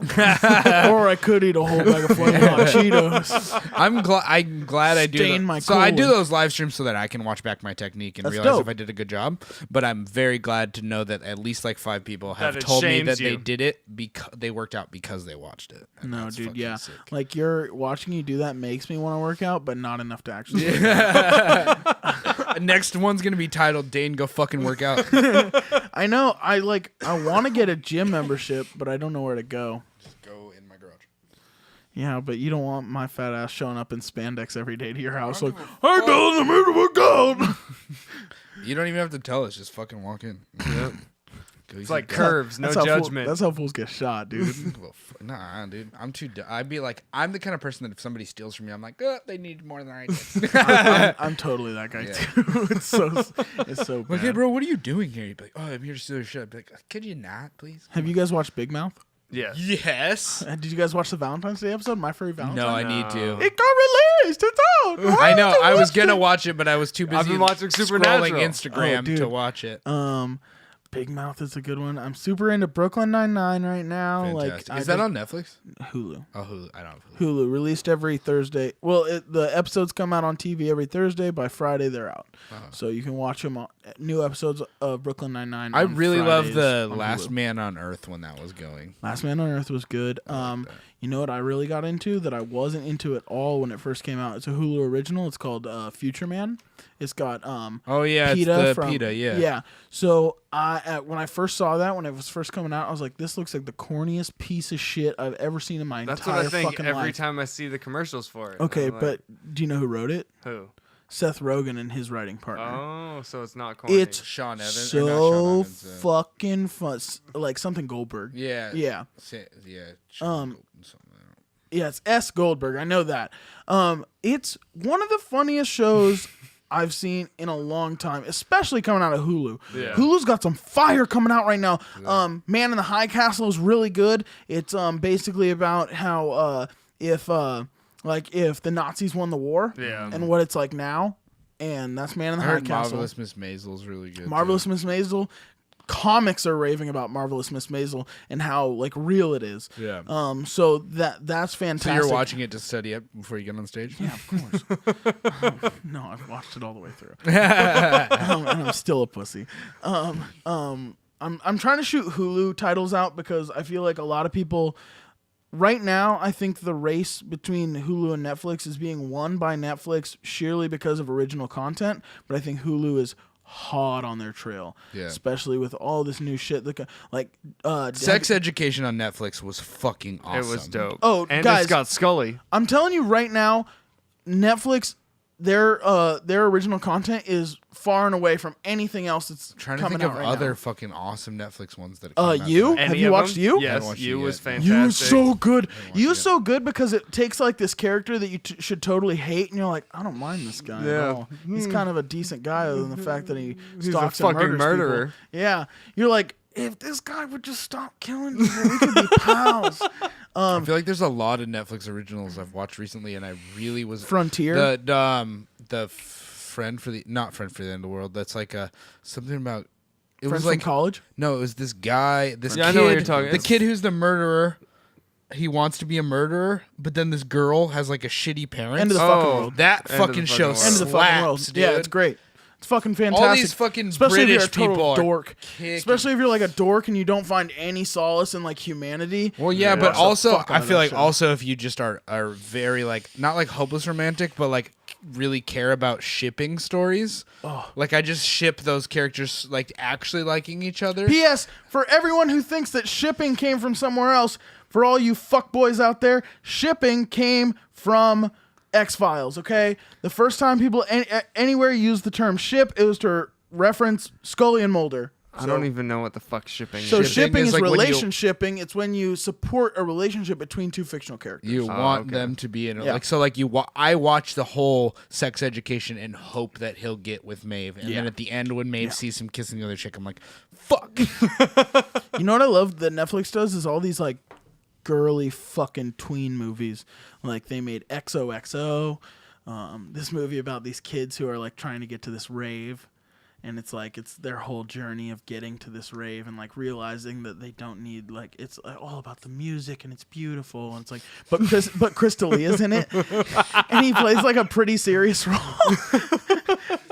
Speaker 1: or I could eat a whole bag of Flaming Hot Cheetos.
Speaker 3: I'm glad I do.
Speaker 1: Stain my
Speaker 3: So I do
Speaker 1: colon.
Speaker 3: those live streams so that I can watch back my technique and
Speaker 1: That's
Speaker 3: realize
Speaker 1: dope.
Speaker 3: if I did a good job. But I'm very glad to know that at least like 5 people have
Speaker 4: That it
Speaker 3: told me
Speaker 4: shames
Speaker 3: that
Speaker 4: you.
Speaker 3: they did it because they worked out because they watched it. And
Speaker 1: No,
Speaker 3: that's
Speaker 1: dude,
Speaker 3: fucking
Speaker 1: yeah.
Speaker 3: sick.
Speaker 1: Like you're watching you do that makes me want to work out, but not enough to actually. Work out.
Speaker 3: Next one's gonna be titled "Dain, go fucking work out."
Speaker 1: I know. I want to get a gym membership, but I don't know where to go.
Speaker 3: Just go in my garage.
Speaker 1: Yeah, but you don't want my fat ass showing up in spandex every day to your house like, hey, Dylan, I'm here to work out.
Speaker 3: You don't even have to tell us. Just fucking walk in. Yep.
Speaker 4: It's like curves, no
Speaker 1: That's how
Speaker 4: judgment.
Speaker 1: that's how fools get shot, dude.
Speaker 3: Well, nah, dude. I'm too. I'd be like, I'm the kind of person that if somebody steals from me, I'm like, they need more than I did.
Speaker 1: I'm totally that guy
Speaker 3: Yeah.
Speaker 1: too. It's so bad.
Speaker 3: Like, hey, bro, what are you doing here? You'd be like, oh, I'm here to steal your shit. I'd be like, could you not, please?
Speaker 1: Have you guys watched Big Mouth?
Speaker 4: yeah.
Speaker 3: Yes.
Speaker 1: Did you guys watch the Valentine's Day episode? My Furry Valentine.
Speaker 3: No, I need to.
Speaker 1: It got released. It's out. Why
Speaker 3: I know.
Speaker 1: haven't you
Speaker 3: I was
Speaker 1: watched
Speaker 3: gonna
Speaker 1: it?
Speaker 3: watch it, but I was too busy.
Speaker 4: I've been watching
Speaker 3: scrolling
Speaker 4: Supernatural.
Speaker 3: Instagram
Speaker 1: Oh, dude.
Speaker 3: to watch it.
Speaker 1: Big Mouth is a good one. I'm super into Brooklyn Nine-Nine right now.
Speaker 3: Fantastic.
Speaker 1: Like,
Speaker 3: Is that on Netflix?
Speaker 1: Hulu?
Speaker 3: Oh, Hulu. I don't have Hulu.
Speaker 1: Hulu released every Thursday. Well, the episodes come out on TV every Thursday. By Friday, they're out, so you can watch them. New episodes of Brooklyn Nine-Nine.
Speaker 3: I
Speaker 1: on
Speaker 3: really love
Speaker 1: Fridays
Speaker 3: the
Speaker 1: on
Speaker 3: Last
Speaker 1: Hulu.
Speaker 3: Man on Earth when that was going.
Speaker 1: Last Man on Earth was good.
Speaker 3: that.
Speaker 1: You know what I really got into that I wasn't into at all when it first came out? It's a Hulu original. It's called Future Man. It's got
Speaker 3: Oh yeah,
Speaker 1: PETA
Speaker 3: it's the
Speaker 1: from
Speaker 3: PETA. Yeah.
Speaker 1: Yeah. So when I first saw that, when it was first coming out, I was like, this looks like the corniest piece of shit I've ever seen in my
Speaker 4: That's
Speaker 1: entire
Speaker 4: what I think
Speaker 1: fucking
Speaker 4: every
Speaker 1: life.
Speaker 4: time I see the commercials for it.
Speaker 1: Okay,
Speaker 4: I'm like,
Speaker 1: but do you know who wrote it?
Speaker 4: who?
Speaker 1: Seth Rogen and his writing partner.
Speaker 4: Oh, so it's not corny.
Speaker 1: It's
Speaker 3: Sean Evans. or not Sean
Speaker 1: so
Speaker 3: Evans,
Speaker 1: fucking fun. Like something Goldberg.
Speaker 3: yeah.
Speaker 1: Yeah.
Speaker 3: Yeah. Sean something.
Speaker 1: Yeah, it's S. Goldberg. I know that. It's one of the funniest shows I've seen in a long time, especially coming out of Hulu.
Speaker 4: Yeah.
Speaker 1: Hulu's got some fire coming out right now. Man in the High Castle is really good. It's basically about how if the Nazis won the war,
Speaker 4: Yeah.
Speaker 1: and what it's like now, and that's Man in the
Speaker 3: I
Speaker 1: High
Speaker 3: heard
Speaker 1: Castle.
Speaker 3: Marvelous Miss Maisel's really good.
Speaker 1: Marvelous
Speaker 3: too.
Speaker 1: Miss Maisel. Comics are raving about Marvelous Miss Maisel and how like real it is.
Speaker 3: Yeah.
Speaker 1: So that's fantastic.
Speaker 3: So you're watching it to study up before you get on stage?
Speaker 1: Yeah, of course. No, I've watched it all the way through, and I'm still a pussy. I'm trying to shoot Hulu titles out because I feel like a lot of people right now. I think the race between Hulu and Netflix is being won by Netflix sheerly because of original content, but I think Hulu is hot on their trail, especially with all this new shit.
Speaker 3: Sex Education on Netflix was fucking awesome.
Speaker 4: It was dope.
Speaker 1: Oh,
Speaker 4: and
Speaker 1: guys.
Speaker 4: it's got Scully.
Speaker 1: I'm telling you right now, Netflix, their original content is far and away from anything else that's
Speaker 3: Trying to
Speaker 1: coming
Speaker 3: think
Speaker 1: out
Speaker 3: of
Speaker 1: right
Speaker 3: other
Speaker 1: now.
Speaker 3: fucking awesome Netflix ones that. Came out
Speaker 1: You?
Speaker 3: that I-
Speaker 1: Have
Speaker 4: Any
Speaker 1: you
Speaker 4: of
Speaker 1: watched
Speaker 4: them?
Speaker 1: You?
Speaker 3: I haven't
Speaker 4: Yes,
Speaker 3: watched
Speaker 4: you
Speaker 3: You
Speaker 4: was
Speaker 3: yet.
Speaker 4: fantastic.
Speaker 1: You is so good.
Speaker 3: watch
Speaker 1: You
Speaker 3: it
Speaker 1: is so good because it takes like this character that you should totally hate, and you're like, I don't mind this guy at all. He's kind of a decent guy, other than the fact that he
Speaker 4: He's a
Speaker 1: stalks and
Speaker 4: fucking
Speaker 1: murders
Speaker 4: murderer.
Speaker 1: people. Yeah, you're like, if this guy would just stop killing people, we could be pals.
Speaker 3: I feel like there's a lot of Netflix originals I've watched recently, and I really was
Speaker 1: Frontier?
Speaker 3: the friend for the not friend for the end of the world. That's like something about. It
Speaker 1: Friends
Speaker 3: was like
Speaker 1: from college.
Speaker 3: no, it was this guy. This
Speaker 4: Yeah, I
Speaker 3: kid,
Speaker 4: know what you're talking-
Speaker 3: the
Speaker 4: it's-
Speaker 3: kid who's the murderer. He wants to be a murderer, but then this girl has like a shitty parent.
Speaker 1: End of the fucking world.
Speaker 3: That
Speaker 4: End of the
Speaker 3: fucking
Speaker 4: fucking
Speaker 3: show
Speaker 4: world.
Speaker 1: End of the fucking world.
Speaker 3: slaps, dude.
Speaker 1: Yeah, it's great. It's fucking fantastic.
Speaker 3: All these fucking
Speaker 1: especially
Speaker 3: British
Speaker 1: if you're a total
Speaker 3: people are
Speaker 1: dork.
Speaker 3: kicking.
Speaker 1: Especially if you're like a dork and you don't find any solace in like humanity.
Speaker 3: Well, yeah,
Speaker 4: Yeah.
Speaker 3: but
Speaker 1: Watch the
Speaker 3: also
Speaker 1: fuck out
Speaker 3: I
Speaker 1: of
Speaker 3: feel
Speaker 1: that
Speaker 3: like
Speaker 1: show.
Speaker 3: also if you just are very like not like hopeless romantic, but like really care about shipping stories. Like I just ship those characters like actually liking each other.
Speaker 1: P.S. For everyone who thinks that shipping came from somewhere else, for all you fuckboys out there, shipping came from X-Files, okay? The first time people anywhere used the term ship, it was to reference Scully and Mulder.
Speaker 4: I don't even know what the fuck shipping
Speaker 1: So
Speaker 4: is.
Speaker 1: shipping
Speaker 3: is
Speaker 1: is
Speaker 3: like when you-
Speaker 1: relationshipping. It's when you support a relationship between two fictional characters.
Speaker 3: You want
Speaker 4: okay.
Speaker 3: them to be in
Speaker 1: Yeah.
Speaker 3: like so like I watch the whole Sex Education and hope that he'll get with Maeve, and
Speaker 1: Yeah.
Speaker 3: then at the end when Maeve sees him kissing the other chick, I'm like, fuck.
Speaker 1: You know what I love that Netflix does is all these like girly fucking tween movies. Like they made XOXO, this movie about these kids who are like trying to get to this rave. And it's like it's their whole journey of getting to this rave and like realizing that they don't need like it's all about the music and it's beautiful and it's like but Chris D'Elia's in it and he plays like a pretty serious role.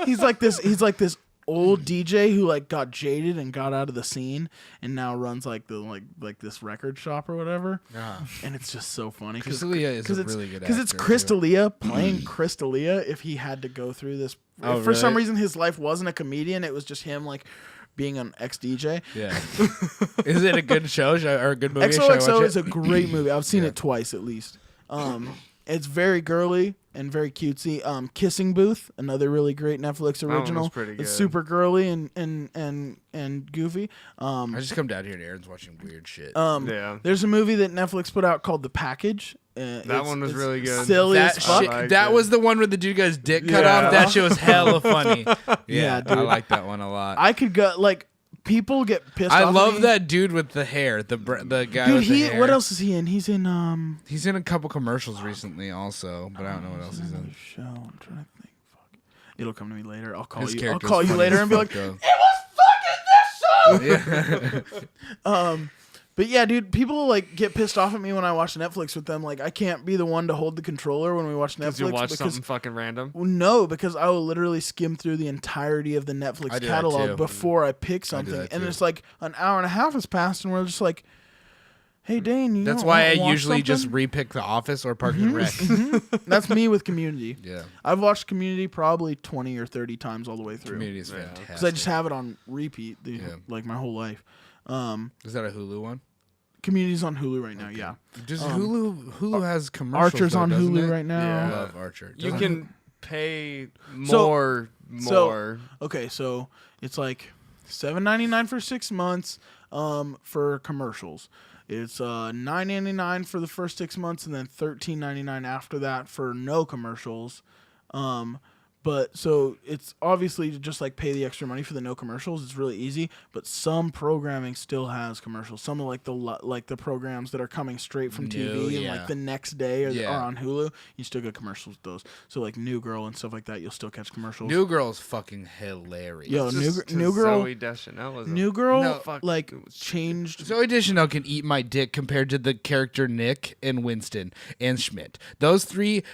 Speaker 1: He's like this old DJ who like got jaded and got out of the scene and now runs like the like this record shop or whatever. And it's just so funny
Speaker 3: Chris D'Elia is a really good
Speaker 1: because it's
Speaker 3: actor,
Speaker 1: Chris
Speaker 3: too.
Speaker 1: D'Elia playing Chris D'Elia if he had to go through this.
Speaker 3: Oh,
Speaker 1: If for some
Speaker 3: really?
Speaker 1: reason his life wasn't a comedian, it was just him like being an ex DJ.
Speaker 3: Yeah. Is it a good show or a good movie? Should I watch
Speaker 1: XOXO
Speaker 3: it?
Speaker 1: is a great movie. I've seen
Speaker 3: Yeah.
Speaker 1: it twice at least. It's very girly and very cutesy. Kissing Booth, another really great Netflix
Speaker 4: one was
Speaker 1: original.
Speaker 4: pretty
Speaker 1: It's
Speaker 4: good.
Speaker 1: super girly and goofy.
Speaker 3: I just come down here and Aaron's watching weird shit.
Speaker 4: Yeah.
Speaker 1: There's a movie that Netflix put out called The Package.
Speaker 4: That one was really good.
Speaker 1: Silly
Speaker 3: that
Speaker 1: as fuck.
Speaker 3: shit,
Speaker 4: Like
Speaker 3: that
Speaker 4: it.
Speaker 3: was the one where the dude got his dick cut
Speaker 4: Yeah.
Speaker 3: off. That shit was hella funny. Yeah,
Speaker 1: Yeah, dude.
Speaker 3: I like that one a lot.
Speaker 1: I could go like people get pissed
Speaker 3: I
Speaker 1: off. at
Speaker 3: love
Speaker 1: me.
Speaker 3: that dude with the hair, the guy
Speaker 1: Dude,
Speaker 3: with the hair.
Speaker 1: what else is he in? He's in
Speaker 3: He's in a couple commercials recently, also, but I don't know what else he's
Speaker 1: another
Speaker 3: in.
Speaker 1: show. I'm trying to think. Fuck. It'll come to me later. I'll call
Speaker 3: His
Speaker 1: you. I'll
Speaker 3: character's
Speaker 1: call you
Speaker 3: funny
Speaker 1: later
Speaker 3: as
Speaker 1: and be
Speaker 3: fuck,
Speaker 1: like,
Speaker 3: though.
Speaker 1: it was fucking this show. But yeah, dude, people like get pissed off at me when I watch Netflix with them. Like, I can't be the one to hold the controller when we watch
Speaker 4: Because
Speaker 1: Netflix.
Speaker 4: you watch something fucking random.
Speaker 1: No, because I will literally skim through the entirety of the Netflix
Speaker 3: I do that
Speaker 1: catalog
Speaker 3: too.
Speaker 1: before I pick
Speaker 3: do
Speaker 1: something.
Speaker 3: that
Speaker 1: And
Speaker 3: too.
Speaker 1: it's like an hour and a half has passed, and we're just like, "Hey, Dain, you
Speaker 3: That's
Speaker 1: don't
Speaker 3: why I
Speaker 1: wanna watch
Speaker 3: usually just
Speaker 1: something?"
Speaker 3: repick The Office or Parks and Rec.
Speaker 1: That's me with Community.
Speaker 3: Yeah,
Speaker 1: I've watched Community probably 20 or 30 times all the way through.
Speaker 3: Community is
Speaker 4: Yeah.
Speaker 3: fantastic.
Speaker 1: Because I just have it on repeat
Speaker 3: Yeah.
Speaker 1: like my whole life.
Speaker 3: Is that a Hulu one?
Speaker 1: Community's on Hulu right now, yeah.
Speaker 3: Does Hulu has commercials?
Speaker 1: Archer's
Speaker 3: though,
Speaker 1: on
Speaker 3: doesn't
Speaker 1: Hulu
Speaker 3: it?
Speaker 1: right now.
Speaker 3: I
Speaker 4: Yeah.
Speaker 3: love Archer.
Speaker 4: You
Speaker 3: Doesn't
Speaker 4: can pay
Speaker 1: So-
Speaker 4: more.
Speaker 1: so- Okay, so it's like $7.99 for 6 months for commercials. It's $9.99 for the first 6 months and then $13.99 after that for no commercials. But so it's obviously to just like pay the extra money for the no commercials. It's really easy, but some programming still has commercials. Some of like the programs that are coming straight from TV and
Speaker 3: yeah.
Speaker 1: like the next day
Speaker 3: Yeah.
Speaker 1: are on Hulu. You still get commercials with those. So like New Girl and stuff like that, you'll still catch commercials.
Speaker 3: New Girl's fucking hilarious.
Speaker 1: Yo,
Speaker 4: Just
Speaker 1: New Girl,
Speaker 4: Zooey Deschanel is a-
Speaker 1: New Girl,
Speaker 3: No,
Speaker 4: fuck,
Speaker 1: like
Speaker 4: it was
Speaker 1: changed.
Speaker 3: Zoe Deschanel can eat my dick compared to the character Nick and Winston and Schmidt. Those three,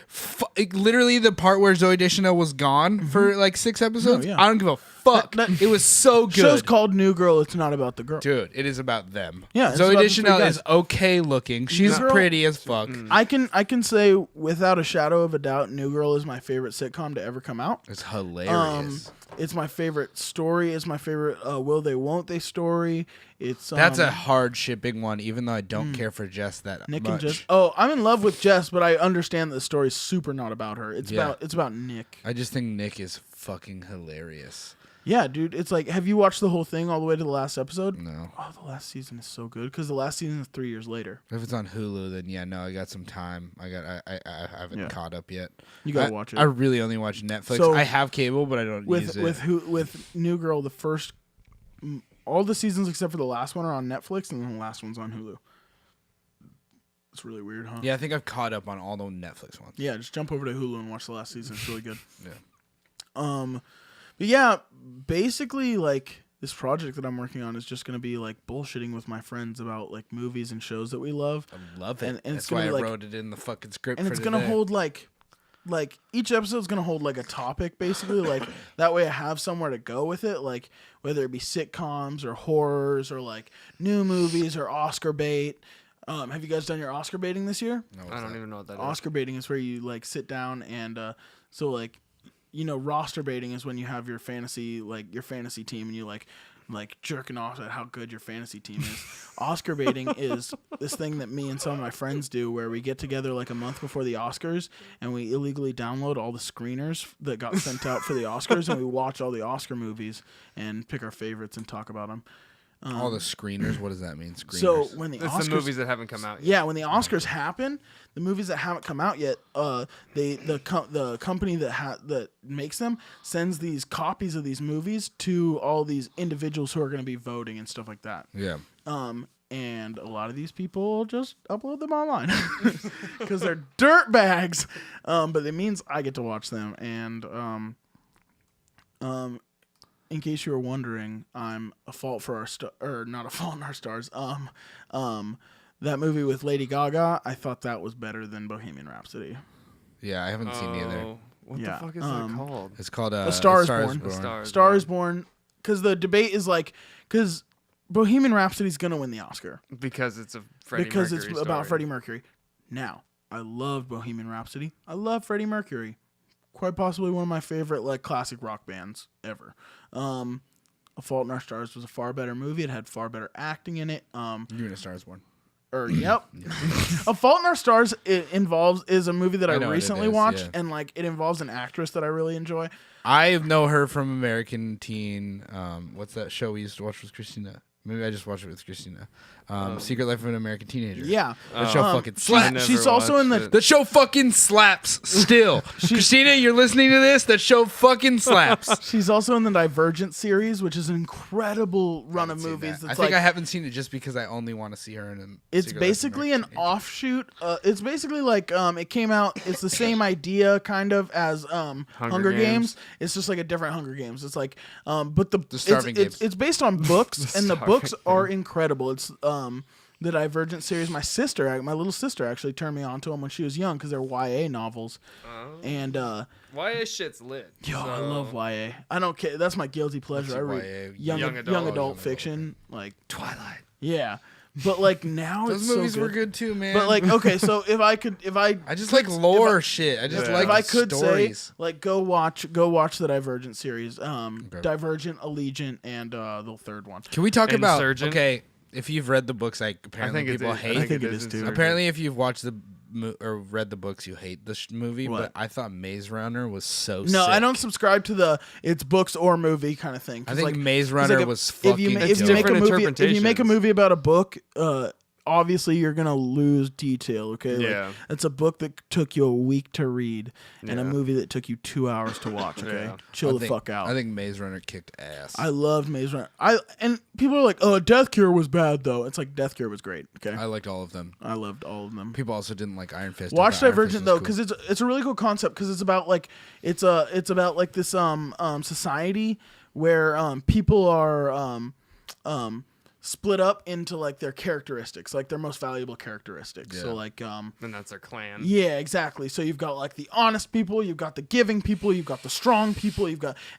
Speaker 3: literally the part where Zoe Deschanel was gone for like 6 episodes.
Speaker 1: No, yeah.
Speaker 3: I don't give a fuck. It was so good.
Speaker 1: Show's called New Girl. It's not about the girl.
Speaker 3: Dude, it is about them.
Speaker 1: Yeah, it's
Speaker 3: Zoe
Speaker 1: about the three
Speaker 3: Deschanel
Speaker 1: guys.
Speaker 3: is okay looking. She's
Speaker 1: Girl-
Speaker 3: pretty as fuck.
Speaker 1: I can say without a shadow of a doubt, New Girl is my favorite sitcom to ever come out.
Speaker 3: It's hilarious.
Speaker 1: It's my favorite story. It's my favorite Will They Won't They story. It's
Speaker 3: That's a hard shipping one, even though I don't care for Jess that
Speaker 1: Nick
Speaker 3: much.
Speaker 1: and Jess. Oh, I'm in love with Jess, but I understand that the story's super not about her. It's
Speaker 3: Yeah.
Speaker 1: about Nick.
Speaker 3: I just think Nick is fucking hilarious.
Speaker 1: Yeah, dude. It's like, have you watched the whole thing all the way to the last episode?
Speaker 3: No.
Speaker 1: Oh, the last season is so good because the last season is 3 years later.
Speaker 3: If it's on Hulu, then yeah, no, I got some time. I haven't
Speaker 1: Yeah.
Speaker 3: caught up yet.
Speaker 1: You gotta watch it.
Speaker 3: I really only watch Netflix.
Speaker 1: So-
Speaker 3: I have cable, but I don't use it.
Speaker 1: with New Girl, the first all the seasons except for the last one are on Netflix, and then the last one's on Hulu. It's really weird, huh?
Speaker 3: Yeah, I think I've caught up on all the Netflix ones.
Speaker 1: Yeah, just jump over to Hulu and watch the last season. It's really good.
Speaker 3: Yeah.
Speaker 1: But yeah, basically, like this project that I'm working on is just gonna be like bullshitting with my friends about like movies and shows that we love,
Speaker 3: I love it.
Speaker 1: And it's
Speaker 3: That's
Speaker 1: gonna
Speaker 3: why I
Speaker 1: be like-
Speaker 3: wrote it in the fucking script.
Speaker 1: and
Speaker 3: for
Speaker 1: it's gonna
Speaker 3: today.
Speaker 1: hold like each episode's gonna hold like a topic, basically. Like that way, I have somewhere to go with it. Like whether it be sitcoms or horrors or like new movies or Oscar bait. Have you guys done your Oscar baiting this year?
Speaker 3: No,
Speaker 4: I
Speaker 3: what's
Speaker 4: don't
Speaker 3: that?
Speaker 4: even know what that is.
Speaker 1: Oscar baiting is where you like sit down and so like roster baiting is when you have your fantasy team and you like like jerking off at how good your fantasy team is. Oscar baiting is this thing that me and some of my friends do where we get together like a month before the Oscars and we illegally download all the screeners that got sent out for the Oscars and we watch all the Oscar movies and pick our favorites and talk about them.
Speaker 3: All the screeners. What does that mean? Screeners.
Speaker 1: So when the
Speaker 4: It's
Speaker 1: Oscars,
Speaker 4: the movies that haven't come out yet.
Speaker 1: yeah, when the Oscars happen, the movies that haven't come out yet, the company that makes them sends these copies of these movies to all these individuals who are going to be voting and stuff like that.
Speaker 3: Yeah.
Speaker 1: And a lot of these people just upload them online because they're dirt bags. But it means I get to watch them. And in case you were wondering, I'm a fault for our or not a fault in our stars. That movie with Lady Gaga, I thought that was better than Bohemian Rhapsody.
Speaker 3: Yeah, I haven't seen either.
Speaker 4: What
Speaker 1: Yeah,
Speaker 4: the fuck is that called?
Speaker 3: It's called
Speaker 1: A Star Is Born.
Speaker 4: Born.
Speaker 1: Star Is Born. Because the debate is like, because Bohemian Rhapsody's gonna win the Oscar
Speaker 4: Because it's a Freddie
Speaker 1: because
Speaker 4: Mercury
Speaker 1: it's about
Speaker 4: story.
Speaker 1: Freddie Mercury. Now, I love Bohemian Rhapsody. I love Freddie Mercury. Quite possibly one of my favorite like classic rock bands ever. A Fault in Our Stars was a far better movie. It had far better acting in it.
Speaker 3: You mean A Star Is Born?
Speaker 1: Yep. A Fault in Our Stars is a movie that I
Speaker 3: know what it
Speaker 1: recently
Speaker 3: is,
Speaker 1: watched,
Speaker 3: yeah.
Speaker 1: and like it involves an actress that I really enjoy.
Speaker 3: I know her from American Teen. What's that show we used to watch with Christina? Maybe I just watched it with Christina. Secret Life of an American Teenager.
Speaker 1: Yeah.
Speaker 3: That show fucking
Speaker 4: I
Speaker 3: slaps.
Speaker 4: never
Speaker 1: She's also in
Speaker 4: watched
Speaker 1: the
Speaker 4: it.
Speaker 3: The show fucking slaps still. Christina, you're listening to this? That show fucking slaps.
Speaker 1: She's also in the Divergent series, which is an incredible run of movies.
Speaker 3: I
Speaker 1: That's
Speaker 3: think
Speaker 1: like,
Speaker 3: I haven't seen it just because I only want to see her in a
Speaker 1: it's
Speaker 3: Secret Life of
Speaker 1: basically an
Speaker 3: American Teenager.
Speaker 1: offshoot. It's basically like it came out. It's the same idea kind of as Hunger Games. It's just like a different Hunger Games. It's like but the
Speaker 3: Starving Games.
Speaker 1: it's based on books and the
Speaker 4: Starving
Speaker 1: books are incredible. It's the Divergent series. My little sister actually turned me on to them when she was young because they're YA novels. And
Speaker 4: YA shit's lit.
Speaker 1: yo, I
Speaker 4: so-
Speaker 1: love YA. I don't care. That's my guilty pleasure. I
Speaker 3: What's
Speaker 1: read
Speaker 3: YA?
Speaker 1: young
Speaker 4: Young
Speaker 1: adult
Speaker 4: adult.
Speaker 1: fiction, like
Speaker 3: Twilight.
Speaker 1: yeah. But like now
Speaker 3: Those
Speaker 1: it's
Speaker 3: movies
Speaker 1: so
Speaker 3: were
Speaker 1: good.
Speaker 3: good too, man.
Speaker 1: But like okay, so if I
Speaker 3: I just like lore shit. I just
Speaker 4: Yeah.
Speaker 3: like
Speaker 1: if I could
Speaker 3: stories.
Speaker 1: say, like, go watch the Divergent series, Divergent, Allegiant, and the third one.
Speaker 3: Can we talk about
Speaker 4: Insurgent?
Speaker 3: okay? If you've read the books, like apparently
Speaker 4: it's-
Speaker 3: people hate.
Speaker 1: I think it is, too.
Speaker 4: Insurgent.
Speaker 3: Apparently, if you've watched or read the books, you hate the movie.
Speaker 1: What?
Speaker 3: But I thought Maze Runner was so.
Speaker 1: No,
Speaker 3: sick.
Speaker 1: I don't subscribe to the it's books or movie kind of thing. 'Cause,
Speaker 3: I think
Speaker 1: like,
Speaker 3: Maze
Speaker 1: 'cause,
Speaker 3: Runner
Speaker 1: like,
Speaker 3: was
Speaker 1: if
Speaker 3: fucking.
Speaker 1: you,
Speaker 4: It's
Speaker 1: if you make a
Speaker 4: different
Speaker 1: movie, if you make a
Speaker 4: interpretations.
Speaker 1: movie about a book, obviously you're gonna lose detail. Okay,
Speaker 4: Yeah.
Speaker 1: like, it's a book that took you a week to read, and a
Speaker 4: Yeah.
Speaker 1: movie that took you 2 hours to watch. Okay,
Speaker 4: Yeah.
Speaker 1: chill the fuck out.
Speaker 3: I think Maze Runner kicked ass.
Speaker 1: I loved Maze Runner. And people are like, "Oh, Death Cure was bad, though." It's like Death Cure was great. Okay,
Speaker 3: I liked all of them.
Speaker 1: I loved all of them.
Speaker 3: People also didn't like Iron Fist. I
Speaker 1: Watch
Speaker 3: thought Iron Fist
Speaker 1: Divergent
Speaker 3: was
Speaker 1: though,
Speaker 3: cool.
Speaker 1: because it's a really cool concept. Because it's about like it's about like this society where people are split up into like their characteristics, like their most valuable characteristics.
Speaker 3: Yeah.
Speaker 1: So like
Speaker 4: And that's our clan.
Speaker 1: yeah, exactly. So you've got like the honest people, you've got the giving people, you've got the strong people,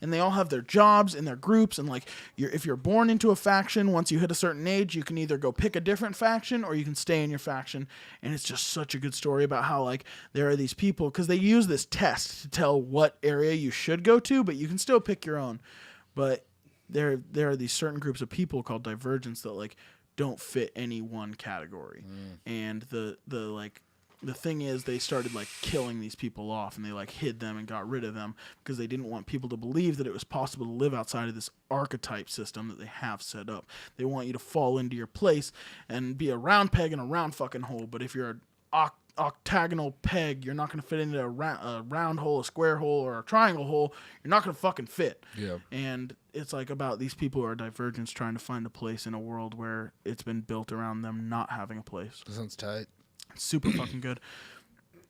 Speaker 1: and they all have their jobs and their groups. And like, if you're born into a faction, once you hit a certain age, you can either go pick a different faction or you can stay in your faction. And it's just such a good story about how like there are these people because they use this test to tell what area you should go to, but you can still pick your own. But there are these certain groups of people called divergents that like don't fit any one category, and the thing is they started like killing these people off, and they like hid them and got rid of them because they didn't want people to believe that it was possible to live outside of this archetype system that they have set up. They want you to fall into your place and be a round peg in a round fucking hole, but if you're an octagonal peg, you're not going to fit into a round hole, a square hole, or a triangle hole. You're not going to fucking fit.
Speaker 3: Yeah.
Speaker 1: And it's like about these people who are divergents trying to find a place in a world where it's been built around them not having a place.
Speaker 3: That sounds tight.
Speaker 1: It's super fucking good.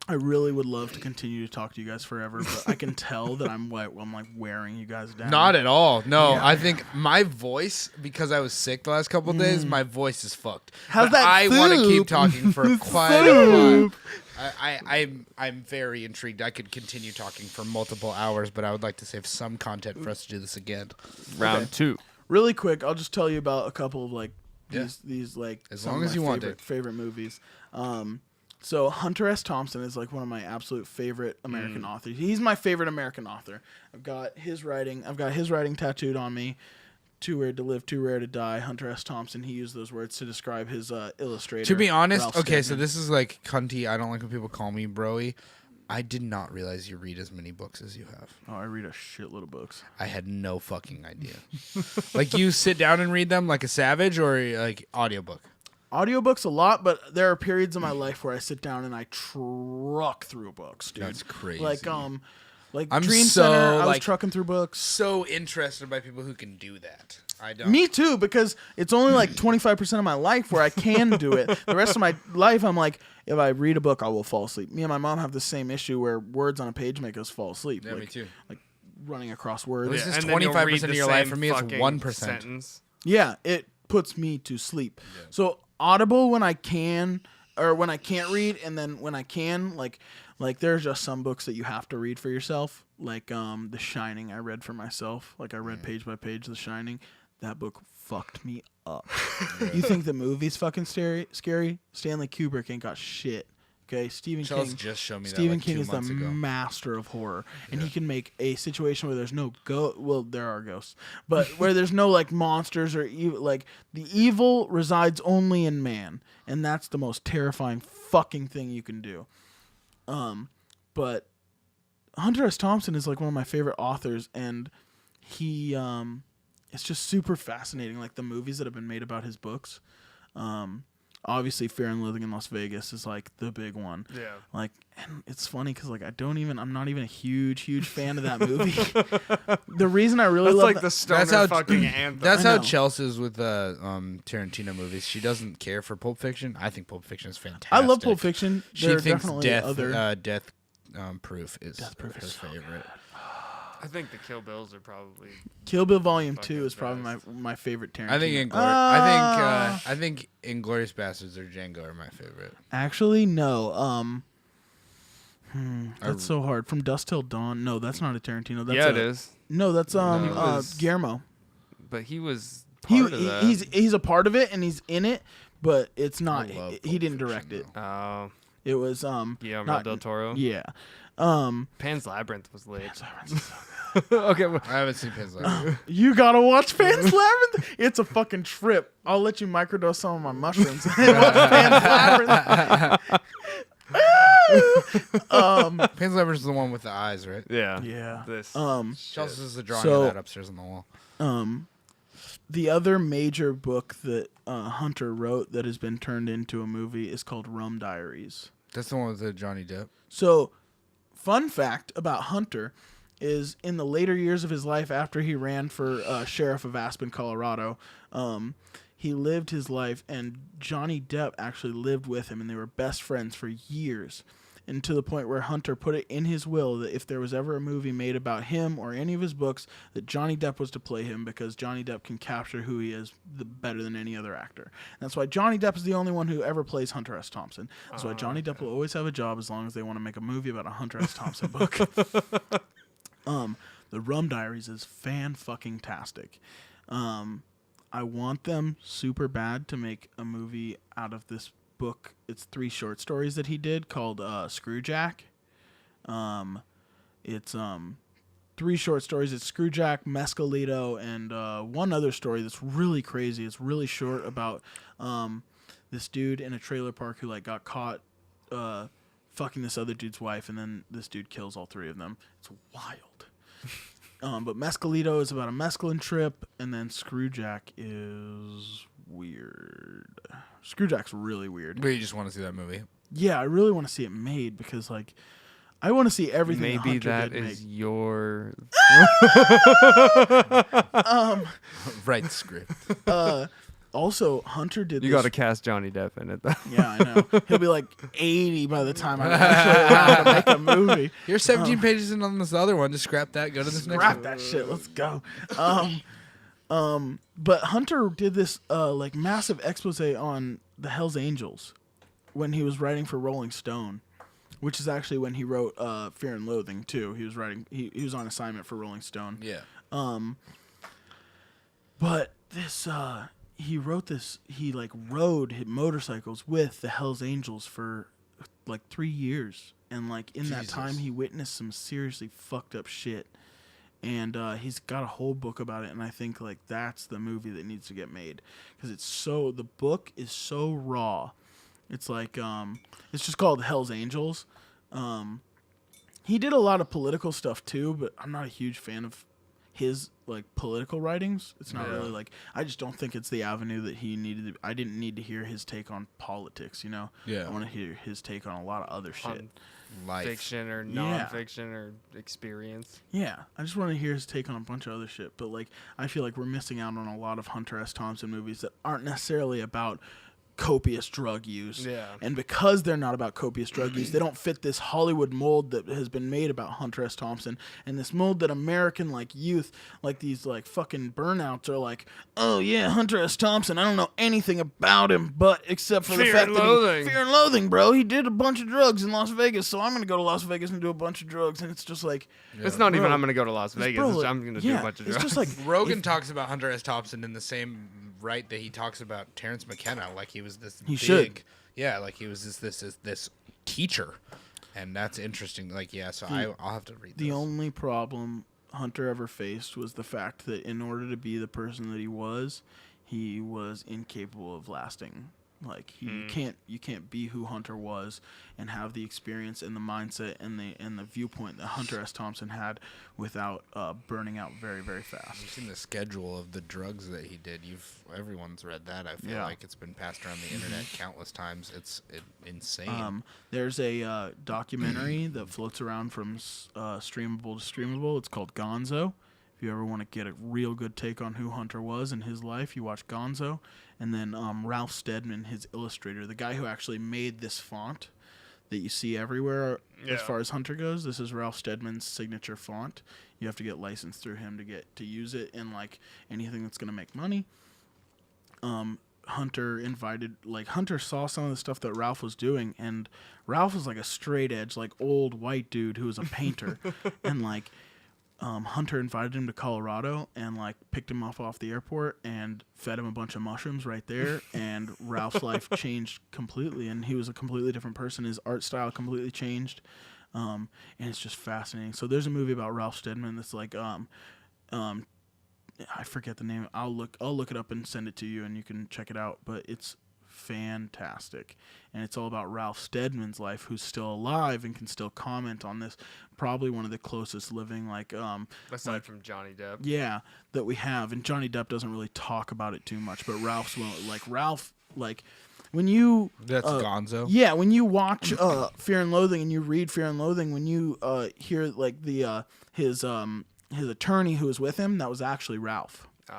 Speaker 1: I really would love to continue to talk to you guys forever, but I can tell that I'm like wearing you guys down.
Speaker 3: Not at all. No,
Speaker 1: Yeah.
Speaker 3: I think my voice, because I was sick the last couple of days, my voice is fucked.
Speaker 1: How's
Speaker 3: But
Speaker 1: that
Speaker 3: I want to keep
Speaker 1: soup?
Speaker 3: talking for quite a while. I'm very intrigued. I could continue talking for multiple hours, but I would like to save some content for us to do this again.
Speaker 4: Round 2.
Speaker 1: Really quick, I'll just tell you about a couple of like
Speaker 3: Yeah.
Speaker 1: these like
Speaker 3: As
Speaker 1: some
Speaker 3: long
Speaker 1: of
Speaker 3: as
Speaker 1: my
Speaker 3: you want
Speaker 1: favorite movies. So Hunter S. Thompson is like one of my absolute favorite American authors. He's my favorite American author. I've got his writing tattooed on me. Too Weird to Live, Too Rare to Die, Hunter S. Thompson. He used those words to describe his illustrator.
Speaker 3: To be honest,
Speaker 1: Ralph
Speaker 3: okay, so
Speaker 1: Steadman.
Speaker 3: this is like cunty. I don't like when people call me broy. I did not realize you read as many books as you have.
Speaker 1: Oh, I read a shitload of books.
Speaker 3: I had no fucking idea. Like, you sit down and read them like a savage, or like audiobook?
Speaker 1: Audiobooks a lot, but there are periods in my life where I sit down and I truck through books, dude.
Speaker 3: That's crazy.
Speaker 1: Like
Speaker 3: I'm
Speaker 1: Dream
Speaker 3: so,
Speaker 1: Center, I was
Speaker 3: like-
Speaker 1: trucking through books.
Speaker 3: So interested by people who can do that. I don't.
Speaker 1: Me too, because it's only like 25% of my life where I can do it. The rest of my life, I'm like, if I read a book, I will fall asleep. Me and my mom have the same issue where words on a page make us fall asleep.
Speaker 3: Yeah,
Speaker 1: like,
Speaker 3: me too.
Speaker 1: Like running across words.
Speaker 3: This is
Speaker 4: and then you'll
Speaker 3: 25%
Speaker 4: read
Speaker 3: of
Speaker 4: the
Speaker 3: your life.
Speaker 4: same
Speaker 3: For me, it's
Speaker 4: fucking
Speaker 3: 1%.
Speaker 4: sentence.
Speaker 1: Yeah, it puts me to sleep. So Audible when I can, or when I can't read, and then when I can, like there's just some books that you have to read for yourself. Like The Shining, I read for myself. Like I read page by page The Shining. That book fucked me up. You think the movie's fucking scary? Stanley Kubrick ain't got shit. Okay, Stephen
Speaker 3: Charles
Speaker 1: King.
Speaker 3: just showed me that
Speaker 1: Stephen
Speaker 3: like
Speaker 1: King
Speaker 3: 2
Speaker 1: is the
Speaker 3: months ago.
Speaker 1: master of horror, and he can make a situation where there's no well, there are ghosts, but where there's no like monsters or evil. Like the evil resides only in man, and that's the most terrifying fucking thing you can do. But Hunter S. Thompson is like one of my favorite authors, and he it's just super fascinating. Like the movies that have been made about his books. Obviously, Fear and Loathing in Las Vegas is like the big one.
Speaker 4: Yeah.
Speaker 1: Like, and it's funny because like I'm not even a huge fan of that movie. The reason I really
Speaker 4: That's
Speaker 1: love
Speaker 4: like
Speaker 1: that-
Speaker 4: the stoner
Speaker 3: That's how-
Speaker 4: fucking anthem.
Speaker 3: That's
Speaker 1: I
Speaker 3: how
Speaker 1: know.
Speaker 3: Chelsea's with Tarantino movies. She doesn't care for Pulp Fiction. I think Pulp Fiction is fantastic.
Speaker 1: I love Pulp Fiction.
Speaker 3: She
Speaker 1: There are
Speaker 3: thinks
Speaker 1: definitely other.
Speaker 3: Death Proof is
Speaker 1: Death Proof
Speaker 3: her
Speaker 1: is so
Speaker 3: favorite.
Speaker 4: I think the Kill Bills are probably.
Speaker 1: Kill Bill Volume
Speaker 4: fucking
Speaker 1: 2 is probably
Speaker 4: best.
Speaker 1: my favorite Tarantino.
Speaker 3: I think Inglourious Bastards or Django are my favorite.
Speaker 1: Actually, no. That's so hard. From Dusk Till Dawn. No, that's not a Tarantino. That's
Speaker 4: Yeah, it is.
Speaker 1: No, that's
Speaker 4: He was-
Speaker 1: Guillermo.
Speaker 4: But he was part of that.
Speaker 1: He's a part of it and he's in it, but it's not.
Speaker 3: I love
Speaker 1: He
Speaker 3: Pulp
Speaker 1: didn't
Speaker 3: Fiction,
Speaker 1: direct it.
Speaker 4: Oh,
Speaker 1: It was
Speaker 4: Guillermo
Speaker 1: not-
Speaker 4: del Toro.
Speaker 1: Yeah.
Speaker 4: Pan's Labyrinth was lit. Okay, well,
Speaker 3: I haven't seen Pan's Labyrinth.
Speaker 1: You gotta watch Pan's Labyrinth. It's a fucking trip. I'll let you microdose some of my mushrooms. And watch Pan's Labyrinth.
Speaker 3: Pan's Labyrinth is the one with the eyes, right?
Speaker 4: yeah.
Speaker 1: Yeah.
Speaker 4: This.
Speaker 3: Chelsea's is the drawing
Speaker 1: So-
Speaker 3: of that upstairs on the wall.
Speaker 1: The other major book that Hunter wrote that has been turned into a movie is called Rum Diaries.
Speaker 3: That's the one with the Johnny Depp.
Speaker 1: So, fun fact about Hunter is in the later years of his life after he ran for sheriff of Aspen, Colorado, he lived his life, and Johnny Depp actually lived with him, and they were best friends for years. And to the point where Hunter put it in his will that if there was ever a movie made about him or any of his books, that Johnny Depp was to play him because Johnny Depp can capture who he is better than any other actor. And that's why Johnny Depp is the only one who ever plays Hunter S. Thompson. That's why Johnny Depp will always have a job as long as they want to make a movie about a Hunter S. Thompson book. The Rum Diaries is fan-fucking-tastic. I want them super bad to make a movie out of this book. It's 3 short stories that he did called Screwjack. It's 3 short stories. It's Screwjack, Mescalito, and one other story that's really crazy. It's really short about this dude in a trailer park who like got caught fucking this other dude's wife, and then this dude kills all 3 of them. It's wild. But Mescalito is about a mescaline trip, and then Screwjack is weird. Screwjack's really weird.
Speaker 3: But you just want to see that movie.
Speaker 1: Yeah, I really want to see it made because, like, I want to see everything.
Speaker 4: Maybe
Speaker 1: that
Speaker 4: that
Speaker 1: Hunter
Speaker 4: is
Speaker 1: did
Speaker 4: your.
Speaker 3: Write the script.
Speaker 1: make. Also, Hunter did.
Speaker 4: You
Speaker 1: this.
Speaker 4: got to cast Johnny Depp in it, though.
Speaker 1: Yeah, I know. He'll be like 80 by the time I'm actually allowed to make a movie.
Speaker 3: You're 17 pages in on this other one. Just scrap that. Go to this next
Speaker 1: Scrap
Speaker 3: one.
Speaker 1: that shit. Let's go. But Hunter did this like massive expose on the Hells Angels when he was writing for Rolling Stone, which is actually when he wrote Fear and Loathing too. He was writing. He was on assignment for Rolling Stone.
Speaker 3: Yeah.
Speaker 1: But this he wrote this. He like rode motorcycles with the Hells Angels for like 3 years, and like in that
Speaker 3: Jesus.
Speaker 1: time he witnessed some seriously fucked up shit. and he's got a whole book about it. And I think like that's the movie that needs to get made because the book is so raw. It's like it's just called Hell's Angels. He did a lot of political stuff too, but I'm not a huge fan of his like political writings. It's not really like, I just don't think it's the avenue that he needed. I didn't need to hear his take on politics, you know?
Speaker 3: Yeah.
Speaker 1: I want to hear his take on a lot of other shit.
Speaker 3: Life.
Speaker 4: Fiction or non-fiction or experience.
Speaker 1: Yeah, I just want to hear his take on a bunch of other shit. But like, I feel like we're missing out on a lot of Hunter S. Thompson movies that aren't necessarily about copious drug use.
Speaker 4: Yeah.
Speaker 1: And because they're not about copious drug use, they don't fit this Hollywood mold that has been made about Hunter S. Thompson, and this mold that American like youth, like these like fucking burnouts are like, oh yeah, Hunter S. Thompson, I don't know anything about him but except for the fact that Fear and Loathing, bro. He did a bunch of drugs in Las Vegas, so I'm gonna go to Las Vegas and do a bunch of drugs. And it's just like,
Speaker 4: It's not even I'm gonna go to Las Vegas. I'm gonna do a bunch of drugs.
Speaker 1: It's just like
Speaker 3: Rogan talks about Hunter S. Thompson in the same right that he talks about Terrence McKenna, like he was this yeah, like he was this teacher, and that's interesting. Like, yeah, so I'll have to read.
Speaker 1: The only problem Hunter ever faced was the fact that in order to be the person that he was incapable of lasting. Like you can't be who Hunter was and have the experience and the mindset and the viewpoint that Hunter S. Thompson had without burning out very, very fast.
Speaker 3: You've seen the schedule of the drugs that he did. Everyone's read that. I feel like it's been passed around the internet countless times. It's insane.
Speaker 1: There's a documentary that floats around from streamable to streamable. It's called Gonzo. If you ever want to get a real good take on who Hunter was in his life, you watch Gonzo. And then Ralph Steadman, his illustrator, the guy who actually made this font that you see everywhere as far as Hunter goes. This is Ralph Steadman's signature font. You have to get licensed through him to get to use it in like anything that's going to make money. Hunter saw some of the stuff that Ralph was doing, and Ralph was like a straight edge, like old white dude who was a painter, and like. Hunter invited him to Colorado and like picked him off the airport and fed him a bunch of mushrooms right there, and Ralph's life changed completely, and he was a completely different person. His art style completely changed, and it's just fascinating. So there's a movie about Ralph Steadman that's like I forget the name. I'll look it up and send it to you, and you can check it out. But it's fantastic, and it's all about Ralph Steadman's life, who's still alive and can still comment on this. Probably one of the closest living,
Speaker 4: aside from Johnny Depp.
Speaker 1: Yeah, that we have, and Johnny Depp doesn't really talk about it too much, but Ralph's when you
Speaker 3: that's Gonzo.
Speaker 1: Yeah, when you watch Fear and Loathing and you read Fear and Loathing, when you hear like the his attorney who was with him, that was actually Ralph. It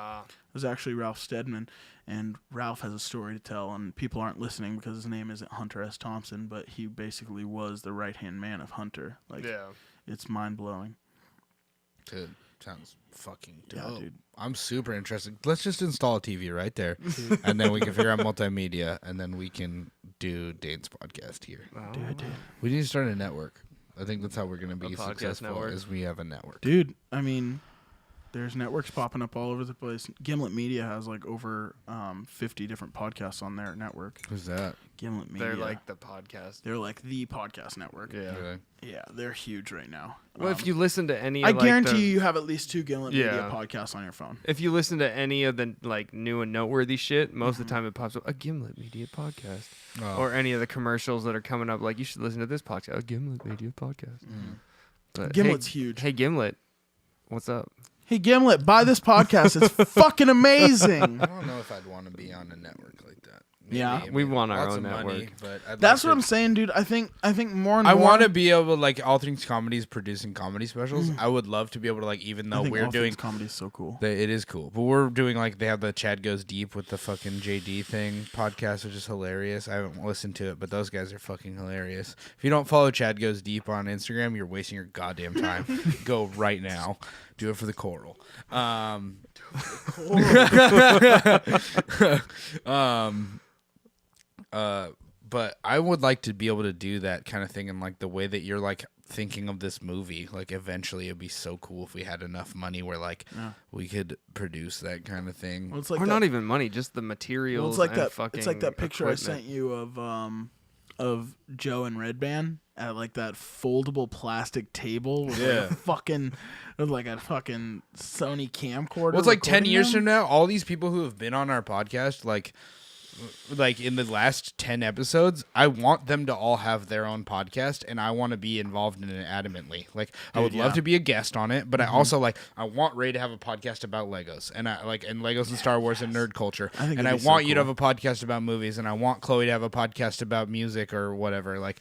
Speaker 1: was actually Ralph Steadman. And Ralph has a story to tell, and people aren't listening because his name isn't Hunter S. Thompson, but he basically was the right-hand man of Hunter. It's mind-blowing.
Speaker 3: Dude, sounds fucking dope.
Speaker 1: Yeah, dude.
Speaker 3: I'm super interested. Let's just install a TV right there, and then we can figure out multimedia, and then we can do Dain's podcast here.
Speaker 1: Dude.
Speaker 3: We need to start a network. I think that's how we're going to be successful,
Speaker 4: network.
Speaker 3: is we have a network.
Speaker 1: Dude, I mean... There's networks popping up all over the place. Gimlet Media has like over 50 different podcasts on their network.
Speaker 3: Who's that?
Speaker 1: Gimlet Media.
Speaker 4: They're like the podcast.
Speaker 1: They're like the podcast network.
Speaker 4: Yeah.
Speaker 3: Really?
Speaker 1: Yeah, they're huge right now.
Speaker 4: Well, if you listen to any,
Speaker 1: I guarantee you have at least 2 Gimlet Media podcasts on your phone.
Speaker 4: If you listen to any of the like new and noteworthy shit, most of the time it pops up a Gimlet Media podcast, or any of the commercials that are coming up. Like, you should listen to this podcast, a Gimlet Media podcast. But,
Speaker 1: Gimlet's huge.
Speaker 4: Hey, Gimlet, what's up?
Speaker 1: Hey, Gimlet, buy this podcast. It's fucking amazing.
Speaker 3: I don't know if I'd want to be on a network like that.
Speaker 1: Yeah,
Speaker 4: we want our
Speaker 3: lots
Speaker 4: own
Speaker 3: of
Speaker 4: network.
Speaker 3: money, but
Speaker 1: That's what I'm saying, dude. I think more and more.
Speaker 3: I want to be able to, like, All Things Comedy is producing comedy specials. I would love to be able to, like, even though we're doing
Speaker 1: comedy is so cool.
Speaker 3: It is cool, but we're doing, like, they have the Chad Goes Deep with the fucking JD thing podcast, which is hilarious. I haven't listened to it, but those guys are fucking hilarious. If you don't follow Chad Goes Deep on Instagram, you're wasting your goddamn time. Go right now. Do it for the coral. But I would like to be able to do that kind of thing in like the way that you're like thinking of this movie. Like, eventually it'd be so cool if we had enough money where like we could produce that kind of thing.
Speaker 1: Well, it's like
Speaker 4: or not even money, just the materials.
Speaker 1: Well, it's like
Speaker 4: and
Speaker 1: that.
Speaker 4: fucking
Speaker 1: It's like that picture
Speaker 4: equipment.
Speaker 1: I sent you of of Joe and Red Band at like that foldable plastic table with like a fucking Sony camcorder.
Speaker 3: Well, it's like 10 years
Speaker 1: them.
Speaker 3: from now, all these people who have been on our podcast, like in the last 10 episodes, I want them to all have their own podcast, and I want to be involved in it adamantly. Like, I would love to be a guest on it, but I also I want Ray to have a podcast about Legos and Legos and Star Wars and nerd culture. And I want you to have a podcast about movies, and I want Chloe to have a podcast about music or whatever. Like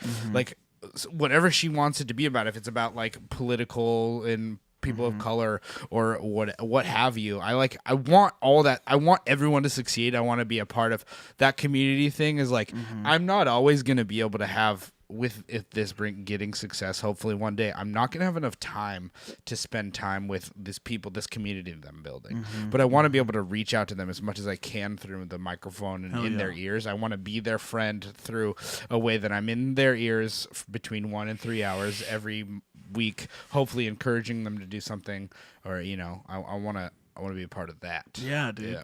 Speaker 3: whatever she wants it to be about. If it's about like political and people of color or what have you. I want all that. I want everyone to succeed. I want to be a part of that community thing. Is like I'm not always going to be able to have getting success. Hopefully one day I'm not going to have enough time to spend time with this community that I'm building. But I want to be able to reach out to them as much as I can through the microphone and in their ears. I want to be their friend through a way that I'm in their ears between 1 and 3 hours every week, hopefully encouraging them to do something, or I want to be a part of that.
Speaker 1: Yeah, dude.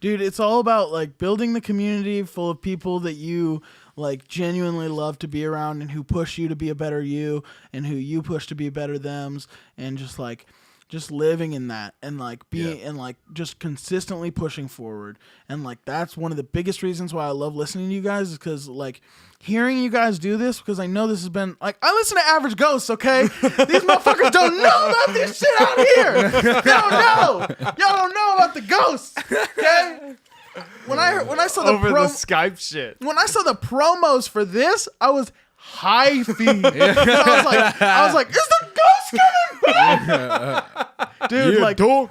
Speaker 1: Dude, it's all about like building the community full of people that you like genuinely love to be around and who push you to be a better you and who you push to be better thems, and just living in that and like being and like just consistently pushing forward. And like that's one of the biggest reasons why I love listening to you guys, is because like hearing you guys do this, because I know this has been like, I listen to Average Ghosts, okay? These motherfuckers don't know about this shit out here. They don't know. Y'all don't know about the ghosts, okay? When I saw the
Speaker 4: the Skype shit.
Speaker 1: When I saw the promos for this, I was high feed. I was like, is the ghost coming back? Dude,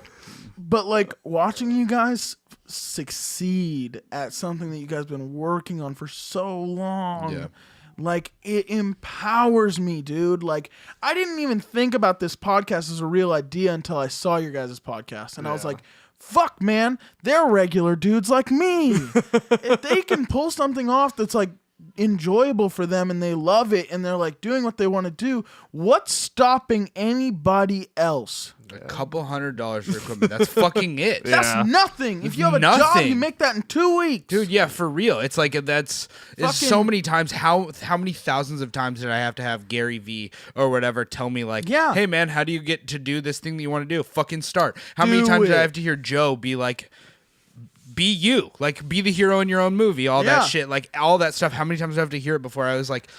Speaker 1: but like watching you guys succeed at something that you guys have been working on for so long, like it empowers me, dude. Like I didn't even think about this podcast as a real idea until I saw your guys' podcast, and I was like, fuck, man, they're regular dudes like me. If they can pull something off that's like enjoyable for them and they love it and they're like doing what they want to do, what's stopping anybody else?
Speaker 3: A couple $100 for equipment. That's fucking it.
Speaker 1: That's nothing. If you have a job, you make that in 2 weeks.
Speaker 3: Dude, yeah, for real. It's like it's so many times. How many thousands of times did I have to have Gary V or whatever tell me like, hey man, how do you get to do this thing that you want to do? Fucking start. How many times did I have to hear Joe be like, be you, like be the hero in your own movie, all that shit, like all that stuff. How many times do I have to hear it before I was like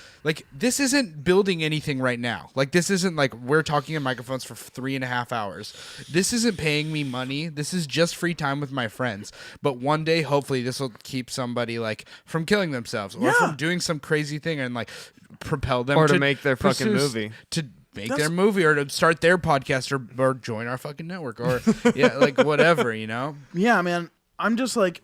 Speaker 3: this isn't building anything right now. Like this isn't like we're talking in microphones for 3.5 hours. This isn't paying me money. This is just free time with my friends. But one day, hopefully, this will keep somebody like from killing themselves or from doing some crazy thing and like propel them
Speaker 4: to make their fucking movie.
Speaker 3: To make their movie or to start their podcast or join our fucking network or like whatever,
Speaker 1: Yeah, man. I'm just like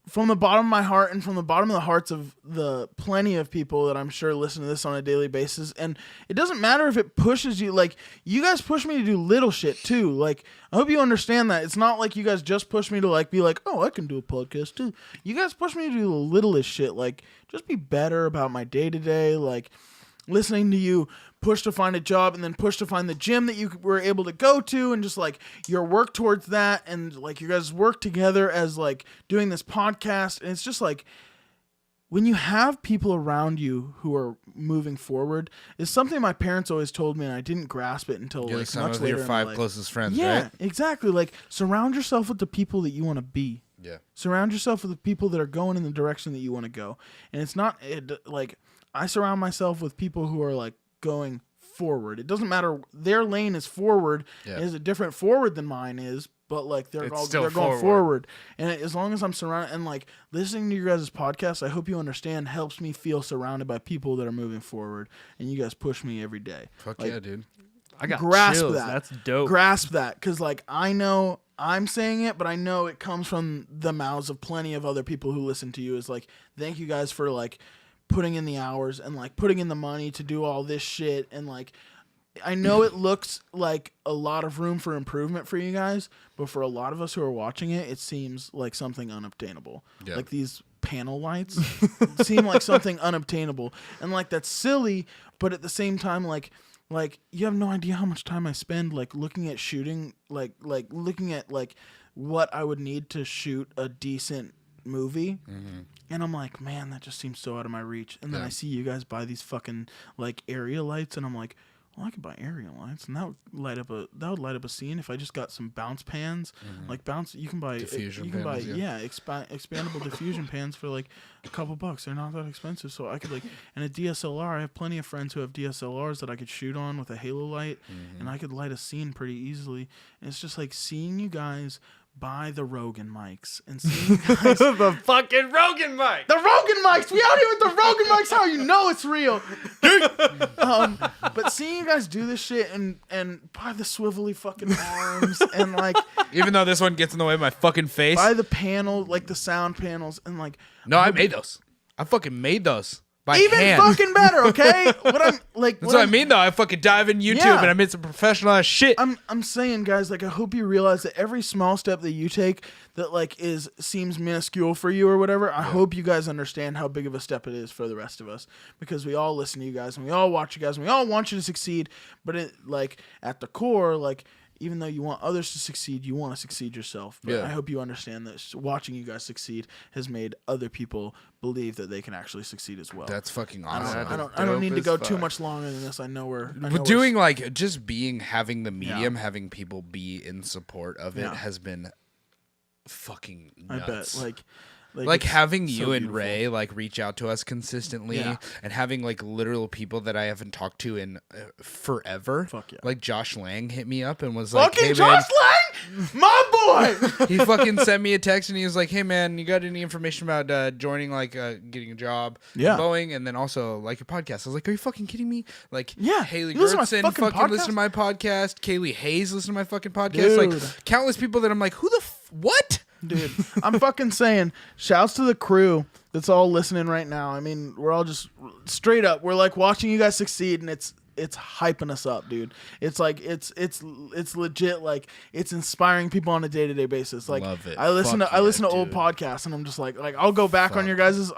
Speaker 1: from the bottom of my heart and from the bottom of the hearts of the plenty of people that I'm sure listen to this on a daily basis. And it doesn't matter if it pushes you. Like, you guys push me to do little shit too. Like, I hope you understand that. It's not like you guys just push me to like be like, oh, I can do a podcast too. You guys push me to do the littlest shit. Like, just be better about my day to day. Like, listening to you push to find a job and then push to find the gym that you were able to go to, and just like your work towards that, and like you guys work together as like doing this podcast. And it's just like when you have people around you who are moving forward, is something my parents always told me, and I didn't grasp it until like
Speaker 3: some
Speaker 1: much
Speaker 3: of
Speaker 1: later
Speaker 3: your
Speaker 1: in my
Speaker 3: 5
Speaker 1: life.
Speaker 3: closest friends.
Speaker 1: Yeah,
Speaker 3: right?
Speaker 1: exactly. Like surround yourself with the people that you want to be.
Speaker 3: Yeah.
Speaker 1: Surround yourself with the people that are going in the direction that you want to go. And it's not like I surround myself with people who are like going forward. It doesn't matter. Their lane is forward. Yeah. It is a different forward than mine is, but like they're going forward. And as long as I'm surrounded and like listening to your guys' podcast, I hope you understand, helps me feel surrounded by people that are moving forward. And you guys push me every day.
Speaker 3: Fuck
Speaker 1: like,
Speaker 3: yeah, dude.
Speaker 4: I got
Speaker 1: grasp
Speaker 4: chills.
Speaker 1: that.
Speaker 4: That's dope.
Speaker 1: Grasp that, because like I know I'm saying it, but I know it comes from the mouths of plenty of other people who listen to you. Is like, thank you guys for like putting in the hours and like putting in the money to do all this shit. And like, I know it looks like a lot of room for improvement for you guys, but for a lot of us who are watching it, it seems like something unobtainable. Yeah. Like these panel lights seem like something unobtainable, and like that's silly, but at the same time, like you have no idea how much time I spend like looking at shooting, like looking at like what I would need to shoot a decent movie. And I'm like, man, that just seems so out of my reach. And then I see you guys buy these fucking like area lights, and I'm like, well, I could buy area lights, and that would light up a scene. If I just got some bounce pans, like bounce, you can buy
Speaker 3: diffusion
Speaker 1: you can
Speaker 3: pans,
Speaker 1: buy expandable diffusion pans for like a couple bucks. They're not that expensive, so I could like, and a DSLR. I have plenty of friends who have DSLRs that I could shoot on with a halo light, and I could light a scene pretty easily. And it's just like seeing you guys buy the Rogan mics and seeing you guys
Speaker 4: The fucking Rogan mic.
Speaker 1: the Rogan mics. We out here with the Rogan mics. How you know it's real? But seeing you guys do this shit and buy the swivelly fucking arms and like
Speaker 3: Even though this one gets in the way of my fucking face.
Speaker 1: buy the panel, like the sound panels, and like
Speaker 3: No, I made those. I fucking made those by
Speaker 1: even
Speaker 3: hand.
Speaker 1: fucking better. Okay, what I'm like.
Speaker 3: That's what I mean, though. I fucking dive in YouTube
Speaker 1: Yeah.
Speaker 3: and I made some professional ass shit.
Speaker 1: I'm saying, guys, like I hope you realize that every small step that you take that like seems minuscule for you or whatever, I hope you guys understand how big of a step it is for the rest of us, because we all listen to you guys and we all watch you guys and we all want you to succeed. But it like at the core, like even though you want others to succeed, you want to succeed yourself. But
Speaker 3: Yeah.
Speaker 1: I hope you understand that watching you guys succeed has made other people believe that they can actually succeed as well.
Speaker 3: That's fucking
Speaker 1: I
Speaker 3: awesome.
Speaker 1: don't need
Speaker 4: dope
Speaker 1: to
Speaker 4: as
Speaker 1: go too
Speaker 4: fuck.
Speaker 1: much longer than this. I know we're
Speaker 3: But doing like just having the medium, having people be in support of it
Speaker 1: Yeah.
Speaker 3: has been fucking
Speaker 1: I
Speaker 3: nuts.
Speaker 1: bet
Speaker 3: Like
Speaker 1: it's
Speaker 3: having
Speaker 1: so
Speaker 3: you and
Speaker 1: beautiful.
Speaker 3: Ray like reach out to us consistently,
Speaker 1: Yeah.
Speaker 3: and having like literal people that I haven't talked to in forever.
Speaker 1: Fuck yeah.
Speaker 3: Like Josh Lang hit me up and was like,
Speaker 1: fucking
Speaker 3: "Hey
Speaker 1: Josh
Speaker 3: man,"
Speaker 1: Lang, my boy.
Speaker 3: he fucking sent me a text and he was like, "Hey man, you got any information about joining like getting a job
Speaker 1: Yeah.
Speaker 3: at Boeing and then also like your podcast?" I was like, "Are you fucking kidding me?" Like,
Speaker 1: Yeah,
Speaker 3: Haley
Speaker 1: you listen to my
Speaker 3: Gertson
Speaker 1: fucking
Speaker 3: fucking listen
Speaker 1: podcast?
Speaker 3: to my podcast. Kaylee Hayes listen to my fucking podcast.
Speaker 1: Dude.
Speaker 3: Like countless people that I'm like, "Who the what?"
Speaker 1: Dude, I'm fucking saying, shouts to the crew that's all listening right now. I mean, we're all just straight up. We're like watching you guys succeed, and it's hyping us up, dude. It's like it's legit. Like it's inspiring people on a day-to-day basis. Like
Speaker 3: Love it.
Speaker 1: I listen
Speaker 3: Fuck
Speaker 1: to
Speaker 3: yeah,
Speaker 1: old
Speaker 3: dude.
Speaker 1: podcasts, and I'm just like I'll go back on your guys'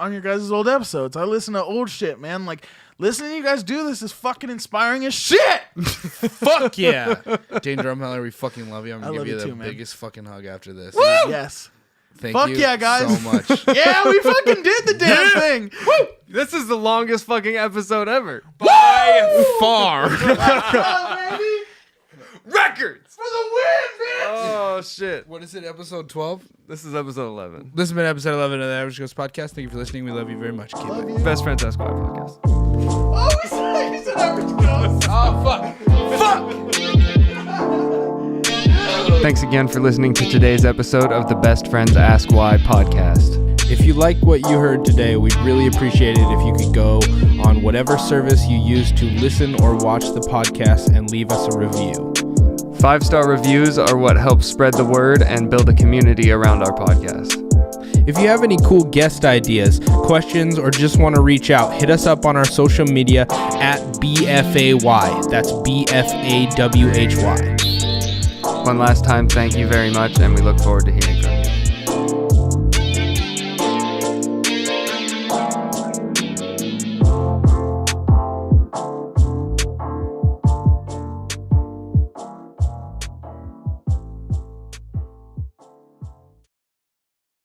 Speaker 1: old episodes. I listen to old shit, man. Like listening to you guys do this is fucking inspiring as shit.
Speaker 3: Fuck yeah. Dain Drumhiller, we fucking love you. I'm
Speaker 1: I
Speaker 3: gonna
Speaker 1: love
Speaker 3: give you
Speaker 1: you
Speaker 3: the
Speaker 1: too, man.
Speaker 3: biggest fucking hug after this.
Speaker 1: Yes.
Speaker 3: Thank
Speaker 1: Fuck
Speaker 3: you
Speaker 1: yeah, guys.
Speaker 3: so much.
Speaker 1: Yeah, we fucking did the damn thing. Woo!
Speaker 4: This is the longest fucking episode ever.
Speaker 3: By far.
Speaker 1: Oh, baby.
Speaker 4: Records.
Speaker 1: For the win, bitch.
Speaker 4: Oh shit.
Speaker 3: What is it, episode 12?
Speaker 4: This is episode 11.
Speaker 3: This has been episode 11 of the Average Ghost Podcast. Thank you for listening. We love you very much. Keep
Speaker 1: Love
Speaker 3: it.
Speaker 1: you.
Speaker 4: Best Friends Esquire podcast.
Speaker 1: Oh, he said average ghost.
Speaker 3: Oh, fuck.
Speaker 4: Thanks again for listening to today's episode of the Best Friends Ask Why podcast.
Speaker 3: If you like what you heard today, we'd really appreciate it if you could go on whatever service you use to listen or watch the podcast and leave us a review.
Speaker 4: 5-star reviews are what helps spread the word and build a community around our podcast.
Speaker 3: If you have any cool guest ideas, questions, or just want to reach out, hit us up on our social media at BFAY. That's BFAWHY.
Speaker 4: One last time, thank you very much, and we look forward to hearing from you.